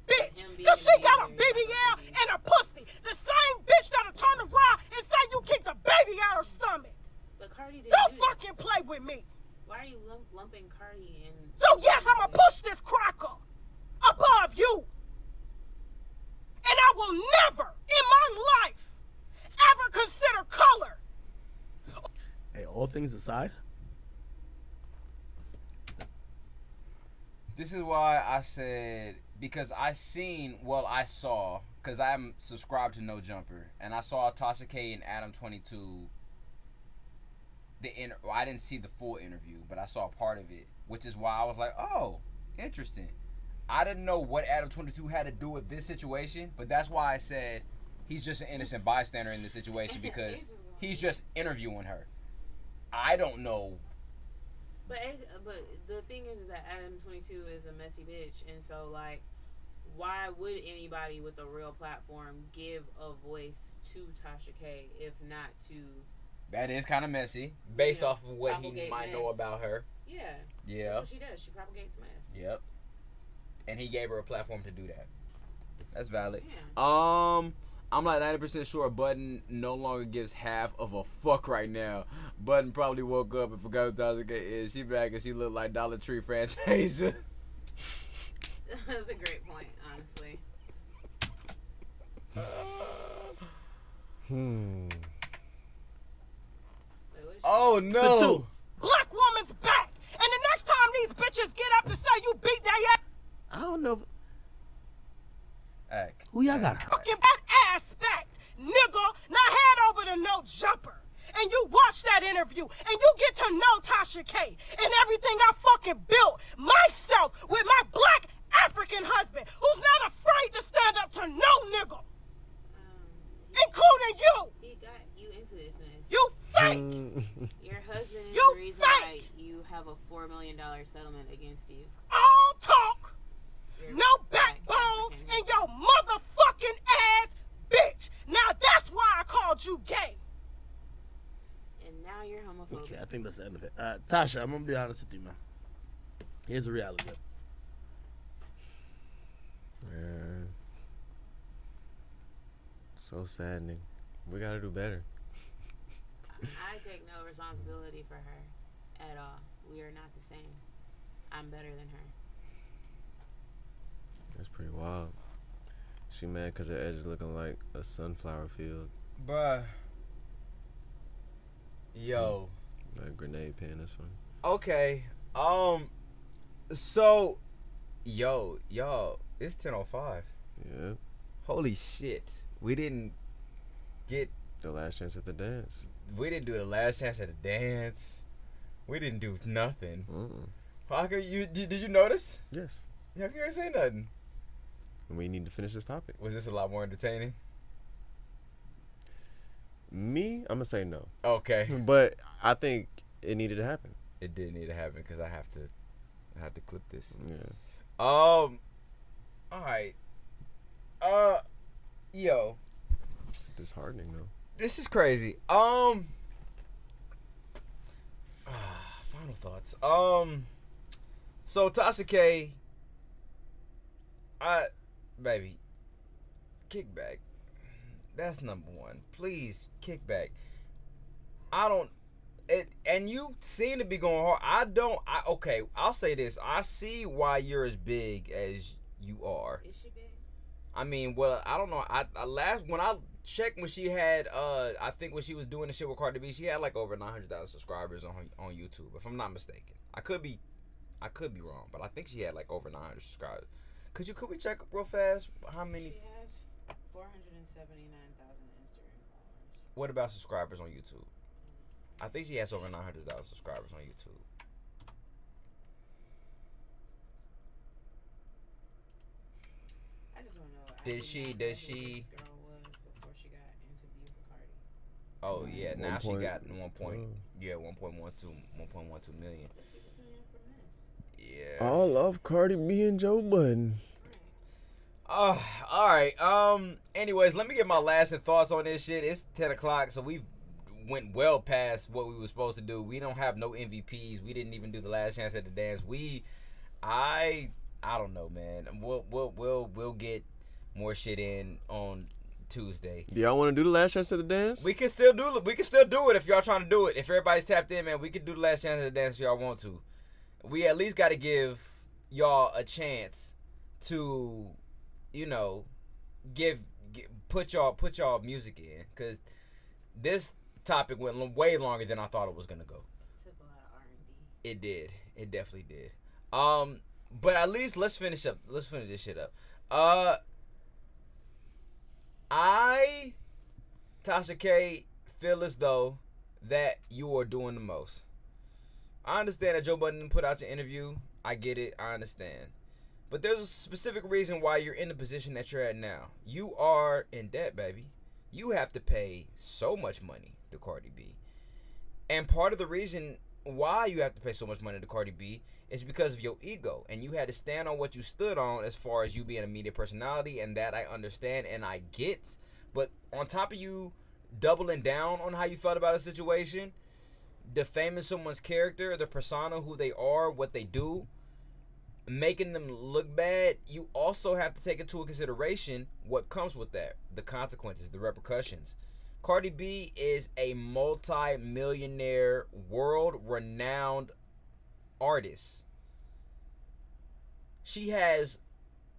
Bitch, because she got a BBL and a pussy. The same bitch that'll turn around and say you kicked the baby out her stomach. But Cardi didn't Don't do fucking play with me. Why are you lumping Cardi in? So yes, I'ma push this cracker above you. And I will never in my life ever consider color. Hey, all things aside, this is why I said, because I saw, because I'm subscribed to No Jumper, and I saw Tasha K and Adam 22. I didn't see the full interview, but I saw part of it, which is why I was like, oh, interesting. I didn't know what Adam 22 had to do with this situation, but that's why I said he's just an innocent bystander in this situation because he's just interviewing her. I don't know. But the thing is that Adam 22 is a messy bitch, and so like why would anybody with a real platform give a voice to Tasha K if not to? That is kind of messy, based off of what he might know about her. Yeah. Yeah. That's what she does. She propagates mess. Yep. And he gave her a platform to do that. That's valid. Yeah. I'm like 90% sure Budden no longer gives half of a fuck right now. Budden probably woke up and forgot who Tasha K is. She back and she looked like Dollar Tree Fantasia. That's a great point, honestly. Oh no! Black woman's back, and the next time these bitches get up to say you beat their ass, I don't know. Hey. Who y'all got? fucking that ass back, nigga. Now head over to No Jumper, and you watch that interview, and you get to know Tasha K and everything I fucking built myself with my black African husband, who's not afraid to stand up to no nigga, including you. He got you into this mess. You fake. Your husband is You the reason fake. why you have a $4 million settlement against you. All talk, no backbone, and your motherfucking ass bitch. Now that's why I called you gay. And now you're homophobic. Okay, I think that's the end of it. Tasha, I'm gonna be honest with you, man. Here's the reality. Man, so saddening. We gotta do better. I take no responsibility for her at all. We are not the same. I'm better than her. That's pretty wild. She mad because her edge is looking like a sunflower field. Bruh. Yo. That grenade pen is funny. Okay. So, y'all, it's 10:05. Yeah. Holy shit. We didn't get the last chance at the dance. We didn't do the last chance at the dance. We didn't do nothing. Parker, did you notice? Yes. You can't say nothing. We need to finish this topic. Was this a lot more entertaining? Me, I'm gonna say no. Okay. But I think it needed to happen. It did need to happen because I have to clip this. Yeah. All right. Yo. It's disheartening though. This is crazy. Final thoughts. So Tasha K, baby, kick back. That's number one. Please kick back. And you seem to be going hard. Okay, I'll say this. I see why you're as big as you are. Is she big? I mean, well, I don't know. When I checked when she had, I think when she was doing the shit with Cardi B, she had like over 900,000 subscribers on YouTube, if I'm not mistaken. I could be wrong, but I think she had like over 900 subscribers. Could we check up real fast how many? She has 479,000 Instagram followers. What about subscribers on YouTube? I think she has over 900,000 subscribers on YouTube. I just want to know. Did she? Who this girl was before she got into beef with Cardi. Oh yeah, now she got 1.12 million. Yeah. I love Cardi B and Joe Budden. All right. Anyways, let me get my lasting thoughts on this shit. It's 10 o'clock, so we went well past what we were supposed to do. We don't have no MVPs. We didn't even do the last chance at the dance. I don't know, man. We'll get more shit in on Tuesday. Do y'all want to do the last chance at the dance? We can still do it. We can still do it if y'all trying to do it. If everybody's tapped in, man, we can do the last chance at the dance if y'all want to. We at least got to give y'all a chance to, put y'all music in, because this topic went way longer than I thought it was gonna go. Took a lot of R&B. It did. It definitely did. But at least let's finish this shit up. Tasha K, feel as though that you are doing the most. I understand that Joe Budden didn't put out your interview. I get it. I understand. But there's a specific reason why you're in the position that you're at now. You are in debt, baby. You have to pay so much money to Cardi B. And part of the reason why you have to pay so much money to Cardi B It's because of your ego, and you had to stand on what you stood on as far as you being a media personality, and that I understand and I get. But on top of you doubling down on how you felt about a situation, defaming someone's character, the persona, who they are, what they do, making them look bad, you also have to take into consideration what comes with that, the consequences, the repercussions. Cardi B is a multi-millionaire, world-renowned artist. She has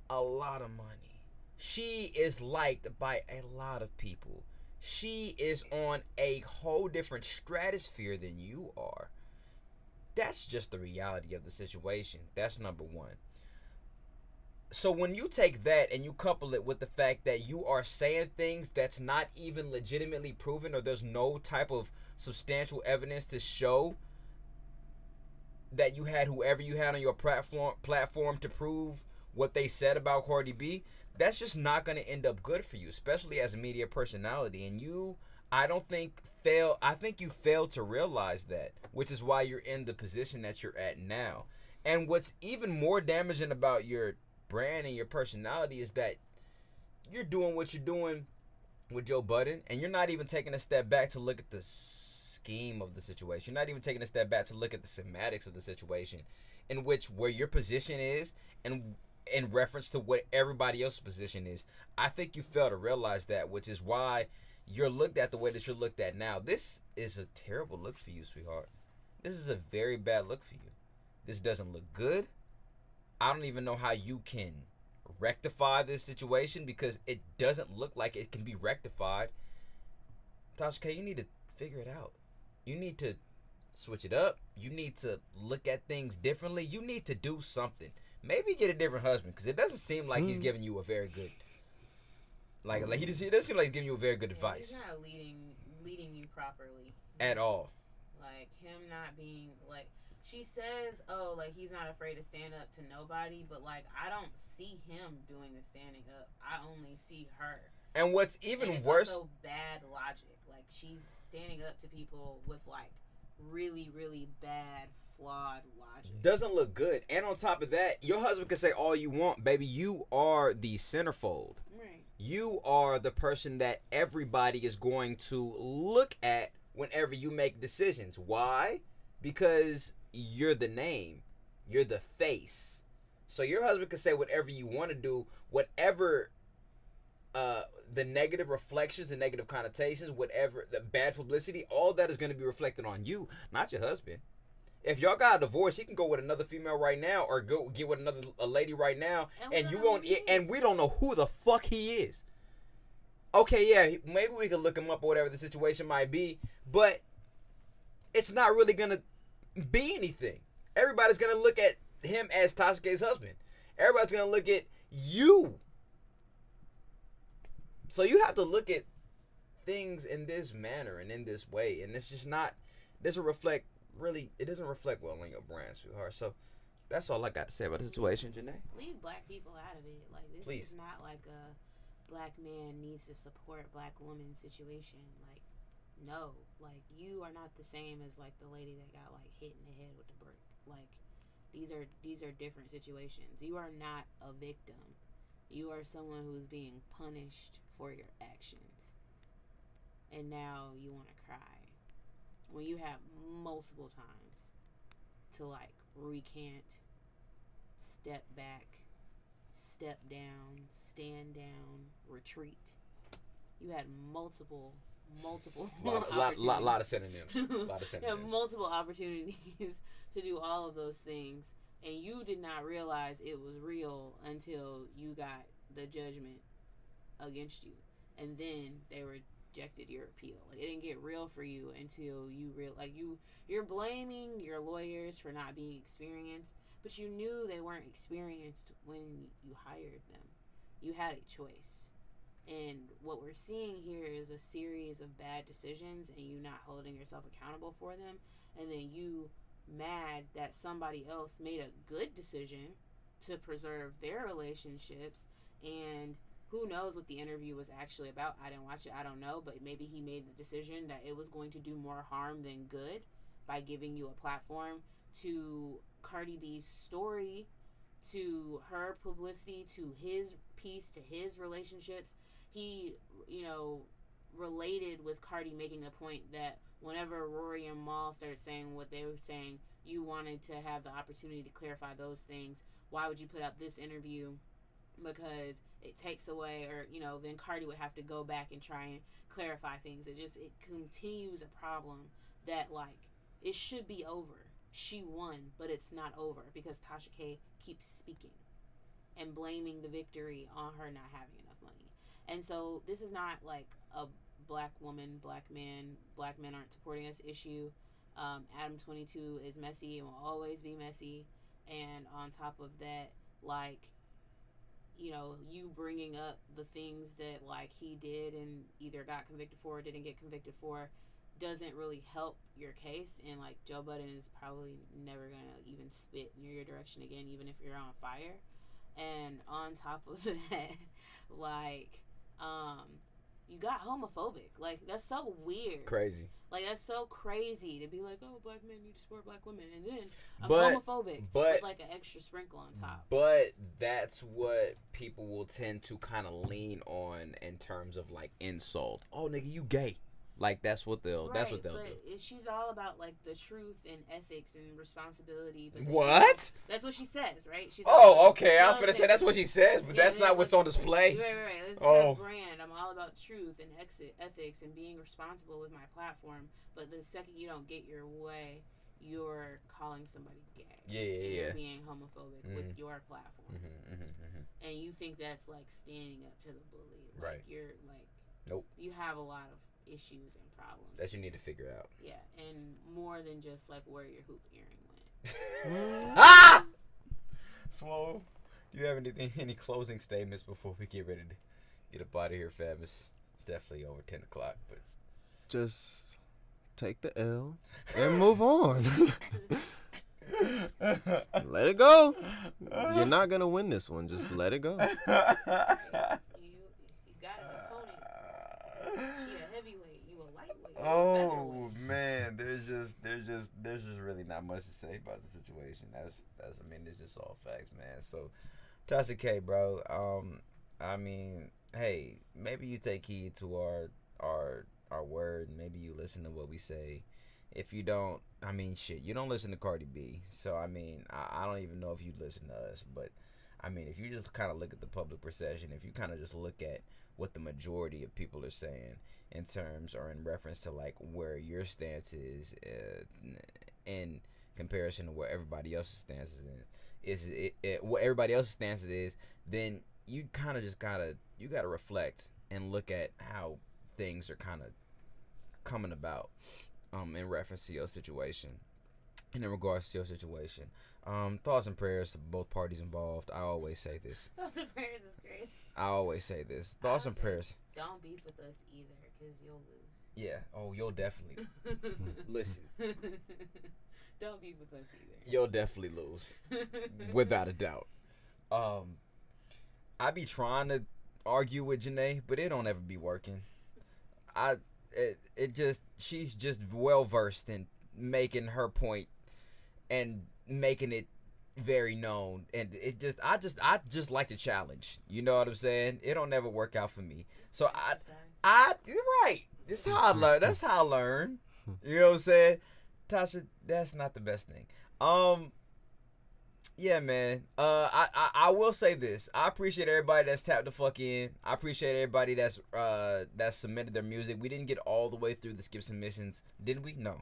a lot of money. She is liked by a lot of people. She is on a whole different stratosphere than you are. That's just the reality of the situation. That's number one. So when you take that and you couple it with the fact that you are saying things that's not even legitimately proven, or there's no type of substantial evidence to show that you had whoever you had on your platform to prove what they said about Cardi B, that's just not going to end up good for you, especially as a media personality. And I think you failed to realize that, which is why you're in the position that you're at now. And what's even more damaging about your brand and your personality is that you're doing what you're doing with Joe Budden, and you're not even taking a step back to look at the scheme of the situation. You're not even taking a step back to look at the semantics of the situation, in which where your position is and in reference to what everybody else's position is. I think you fail to realize that, which is why you're looked at the way that you're looked at now. This is a terrible look for you, sweetheart. This is a very bad look for you. This doesn't look good. I don't even know how you can rectify this situation, because it doesn't look like it can be rectified. Tasha K, you need to figure it out. You need to switch it up. You need to look at things differently. You need to do something. Maybe get a different husband, because it doesn't seem like he's giving you a very good, it doesn't seem like he's giving you a very good advice. He's not leading you properly at all. Like him not being like, she says, oh, like he's not afraid to stand up to nobody, but like I don't see him doing the standing up. I only see her. And what's even and it's worse, also bad logic. Like she's standing up to people with like really, really bad, flawed logic. Doesn't look good. And on top of that, your husband can say all you want, baby. You are the centerfold. Right. You are the person that everybody is going to look at whenever you make decisions. Why? Because you're the name. You're the face. So your husband can say whatever you want to do, whatever the negative reflections, the negative connotations, whatever the bad publicity, all that is going to be reflected on you, not your husband. If y'all got a divorce, he can go with another female right now, or go get with a lady right now, and you won't. And we don't know who the fuck he is. Okay, yeah, maybe we can look him up or whatever the situation might be, but it's not really gonna be anything. Everybody's gonna look at him as Tasha K's husband. Everybody's gonna look at you. So you have to look at things in this manner and in this way, and it's just not. Doesn't reflect. Really, it doesn't reflect well on your brand, sweetheart. So that's all I got to say about the situation, Janae. Leave black people out of it. Like this Please. is not like a black man needs to support black woman situation. Like no, like you are not the same as like the lady that got like hit in the head with the brick. Like these are different situations. You are not a victim. You are someone who's being punished for your actions. And now you want to cry. When you have multiple times to like recant, step back, step down, stand down, retreat. You had multiple lot of synonyms. You have multiple opportunities to do all of those things, and you did not realize it was real until you got the judgment against you, and then they rejected your appeal. Like, it didn't get real for you until you you're blaming your lawyers for not being experienced, but you knew they weren't experienced when you hired them. You had a choice. And what we're seeing here is a series of bad decisions, and you not holding yourself accountable for them, and then you mad that somebody else made a good decision to preserve their relationships. And who knows what the interview was actually about. I didn't watch it. I don't know. But maybe he made the decision that it was going to do more harm than good by giving you a platform to Cardi B's story, to her publicity, to his piece, to his relationships. He, related with Cardi making the point that whenever Rory and Mal started saying what they were saying, you wanted to have the opportunity to clarify those things. Why would you put out this interview? Because it takes away, or then Cardi would have to go back and try and clarify things. It continues a problem that it should be over. She won, but it's not over because Tasha K keeps speaking and blaming the victory on her not having enough money. And so this is not a black woman, black men aren't supporting this issue. Adam 22 is messy and will always be messy. And on top of that, you bringing up the things that he did and either got convicted for or didn't get convicted for doesn't really help your case. And Joe Budden is probably never gonna even spit near your direction again, even if you're on fire. And on top of that, you got homophobic. That's so weird. Crazy. That's so crazy to be oh, black men need to support black women, and then homophobic with an extra sprinkle on top. But that's what people will tend to kind of lean on in terms of insult. Oh, nigga, you gay. That's what they'll do. But she's all about the truth and ethics and responsibility. But what? That's what she says, right? She's okay. I was gonna say that's what she says, but that's not what's on display. Right. This is her brand. I'm all about truth and ethics and being responsible with my platform. But the second you don't get your way, you're calling somebody gay. Yeah. You're being homophobic with your platform. And you think that's standing up to the bully. Right. You're nope. You have a lot of issues and problems that you need to figure out. Yeah, and more than just where your hoop earring went. Swole, do you have any closing statements before we get ready to get up out of here, fam? It's definitely over 10 o'clock, but just take the L and move on. Let it go. You're not gonna win this one. Just let it go. You got an opponent. She a heavyweight. You a lightweight. Oh man, there's just really not much to say about the situation. That's it's just all facts, man. So, Tasha K, bro. Hey, maybe you take heed to our word. Maybe you listen to what we say. If you don't, you don't listen to Cardi B. So I don't even know if you listen to us, but if you just kind of look at the public perception, if you kind of just look at what the majority of people are saying in terms or in reference to where your stance is in comparison to where everybody else's stance what everybody else's stance is, then you kind of just gotta reflect and look at how things are kind of coming about in reference to your situation and in regards to your situation. Thoughts and prayers to both parties involved. I always say this. Thoughts and prayers is great. I always say this. Thoughts and prayers. Don't beef with us either, because you'll lose. Yeah. Oh, you'll definitely. Listen. Don't beef with us either. You'll definitely lose. Without a doubt. I be trying to argue with Janae, but it don't ever be working. She's just well versed in making her point and making it very known, and I just like to challenge. You know what I'm saying? It don't never work out for me. So you're right. This how I learn. That's how I learn. You know what I'm saying? Tasha, that's not the best thing. Yeah, man. I will say this. I appreciate everybody that's tapped the fuck in. I appreciate everybody that's submitted their music. We didn't get all the way through the skip submissions, did we? No.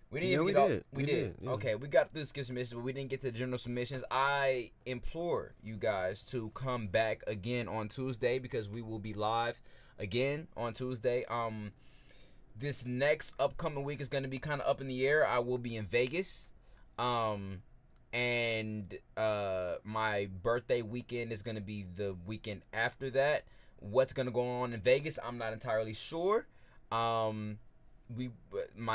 We didn't we get did. We did. Yeah. Okay, we got through the skip submissions, but we didn't get to the general submissions. I implore you guys to come back again on Tuesday, because we will be live again on Tuesday. This next upcoming week is going to be kind of up in the air. I will be in Vegas. And my birthday weekend is going to be the weekend after that. What's going to go on in Vegas, I'm not entirely sure. My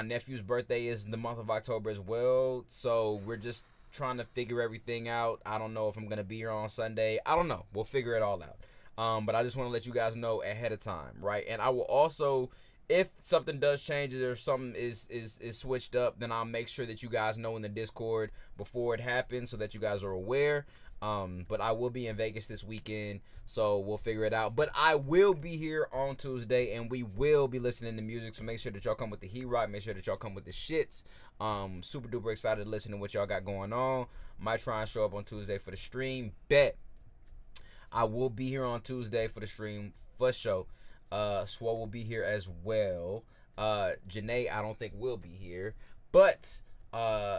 nephew's birthday is in the month of October as well, so we're just trying to figure everything out. I don't know if I'm going to be here on Sunday. I don't know. We'll figure it all out. But I just want to let you guys know ahead of time, right? And I will also if something does change or something is switched up, then I'll make sure that you guys know in the Discord before it happens so that you guys are aware. But I will be in Vegas this weekend, so we'll figure it out. But I will be here on Tuesday, and we will be listening to music, so make sure that y'all come with the heat rock. Make sure that y'all come with the shits. Super duper excited to listen to what y'all got going on. Might try and show up on Tuesday for the stream. Bet. I will be here on Tuesday for the stream, for sure. Swole will be here as well. Janae, I don't think will be here, but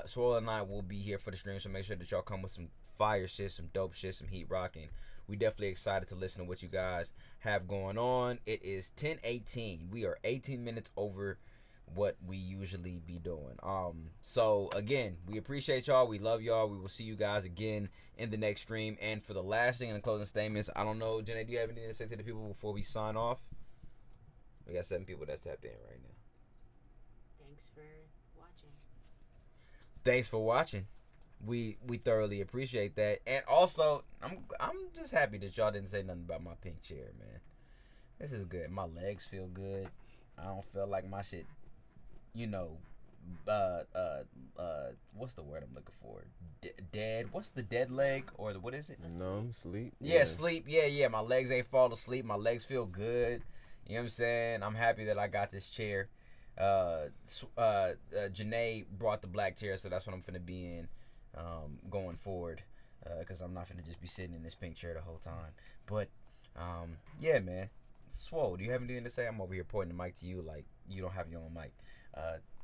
Swole and I will be here for the stream, so make sure that y'all come with some fire shit, some dope shit, some heat rocking. We definitely excited to listen to what you guys have going on. It is 10:18. We are 18 minutes over what we usually be doing. So again, we appreciate y'all. We love y'all. We will see you guys again in the next stream. And for the last thing and the closing statements, I don't know, Janae, do you have anything to say to the people before we sign off? We got 7 people that's tapped in right now. Thanks for watching. Thanks for watching. We thoroughly appreciate that. And also, I'm just happy that y'all didn't say nothing about my pink chair, man. This is good. My legs feel good. I don't feel like my shit, what's the word I'm looking for? Dead. What's the dead leg, or what is it? Numb, sleep. Yeah, sleep. Yeah. My legs ain't fall asleep. My legs feel good. You know what I'm saying? I'm happy that I got this chair. Janae brought the black chair, so that's what I'm finna be in going forward, because I'm not finna just be sitting in this pink chair the whole time. But yeah, man. Swole, do you have anything to say? I'm over here pointing the mic to you like you don't have your own mic.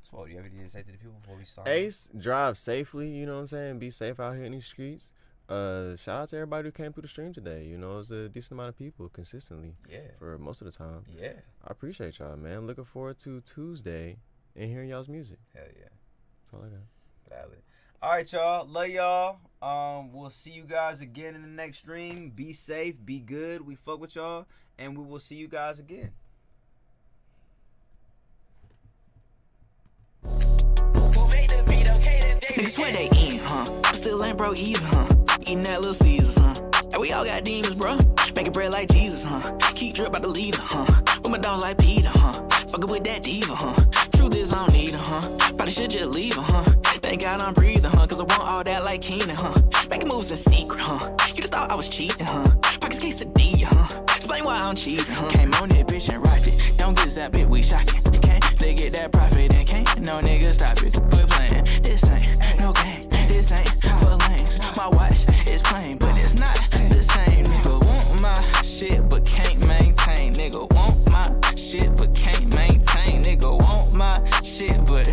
Swole, do you have anything to say to the people before we start? Ace, drive safely, you know what I'm saying? Be safe out here in these streets. Shout out to everybody who came through the stream today. You know, it's a decent amount of people consistently. Yeah. For most of the time. Yeah. I appreciate y'all, man. Looking forward to Tuesday and hearing y'all's music. Hell yeah. That's all I got. Valid. All right, y'all. Love y'all. We'll see you guys again in the next stream. Be safe. Be good. We fuck with y'all. And we will see you guys again. Niggas swear they eatin', huh? But still ain't broke either, huh? Eating that little Caesars, huh? And we all got demons, bro. Making bread like Jesus, huh? Keep drip by the leader, huh? With my dog like Peter, huh? Fuckin' with that diva, huh? Truth is I don't need her, huh? Probably should just leave her, huh? Thank God I'm breathing, huh? Cause I want all that like Keenan, huh? Making moves in secret, huh? You just thought I was cheating, huh? Pockets quesadilla, huh? Explain why I'm cheating, huh? Came on that bitch and rocked it. Don't get zapped, bitch, we shocking. You can't, they get that profit and can't no nigga stop it. Quit playing, this ain't no game. This ain't for lanes. My watch is plain, but it's not the same. Nigga want my shit, but can't maintain. Nigga want my shit, but can't maintain. Nigga want my shit, but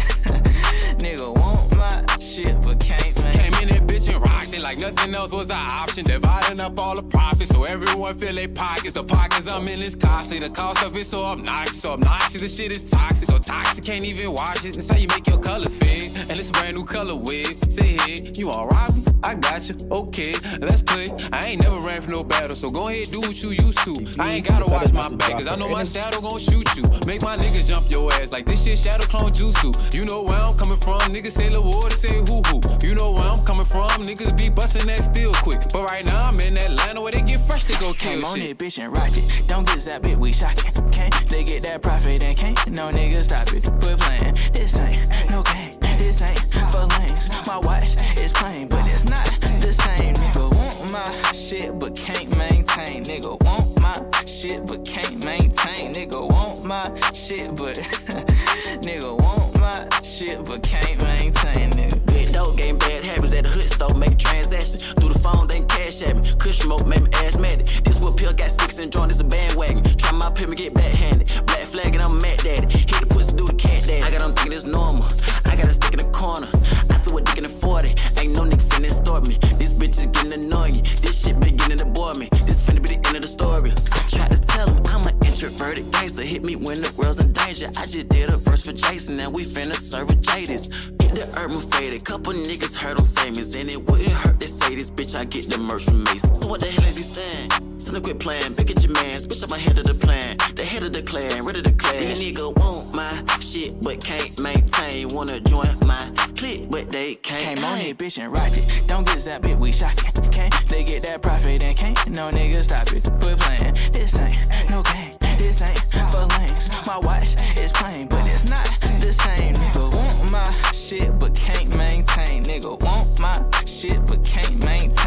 nigga want my shit, but can't maintain. Came in that bitch and rocked it like nothing else was an option. Dividing up all the profits so everyone fill their pockets. The pockets I'm in is costly. The cost of it so obnoxious. So obnoxious, the shit is toxic. So toxic, can't even wash it. That's how you make your colors fade. And it's a brand new color wig. Say, hey, you all right? I got you. Okay, let's play. I ain't never ran for no battle, so go ahead, do what you used to. I ain't gotta watch my back, cause I know my shadow gon' shoot you. Make my niggas jump your ass like this shit shadow clone jutsu. You know where I'm coming from, niggas say the water, say hoo-hoo. You know where I'm coming from, niggas be bustin' that steel quick. But right now I'm in Atlanta where they get fresh to go kill shit. Came on that bitch and rocked it. Don't get zapped, bitch, we shocking. Can't they get that profit and can't no nigga stop it. Quit playing, this ain't no game. This ain't for lanes. My watch is plain, but it's not the same. Nigga want my shit, but can't maintain. Nigga want my shit, but can't maintain. Nigga want my shit, but nigga want my shit, but can't maintain. Nigga. Good dope, game bad habits at the hood store, make a transaction. Through the phone, then cash at me. Cushion smoke, make me asthmatic. This what pill got sticks and joint, this a bandwagon. Try my pill, me get backhanded. Black flag and I'm mad daddy. Hit the pussy, do the cat daddy. I got them thinking it's normal. I got a stick in the corner. I feel what dick in the 40. Ain't no nigga finna start me. This bitch is getting annoying. This shit beginning to bore me. This finna be the end of the story. I tried to tell him I'm an introverted gangster. Hit me when the world's in danger. I just did a verse for Jason. Now we finna serve a Jadis. Hit the urban faded. Couple niggas heard I'm famous. And it wouldn't hurt to say this bitch. I get the merch from Mason. So what the hell is he saying? Tell him quit playing. Back at your mans. Bitch, I'm ahead of the plan. The head of the clan. Ready to clash. These nigga want my shit, but can't maintain. Wanna join my clique, but they can't. Came on that bitch and rocked it. Don't get zapped, bitch, we shocking. Can't they get that profit and can't no nigga stop it. Quit playing. This ain't no game. This ain't for lanes. My watch is plain, but it's not the same. Nigga want my shit, but can't maintain. Nigga want my shit, but can't maintain.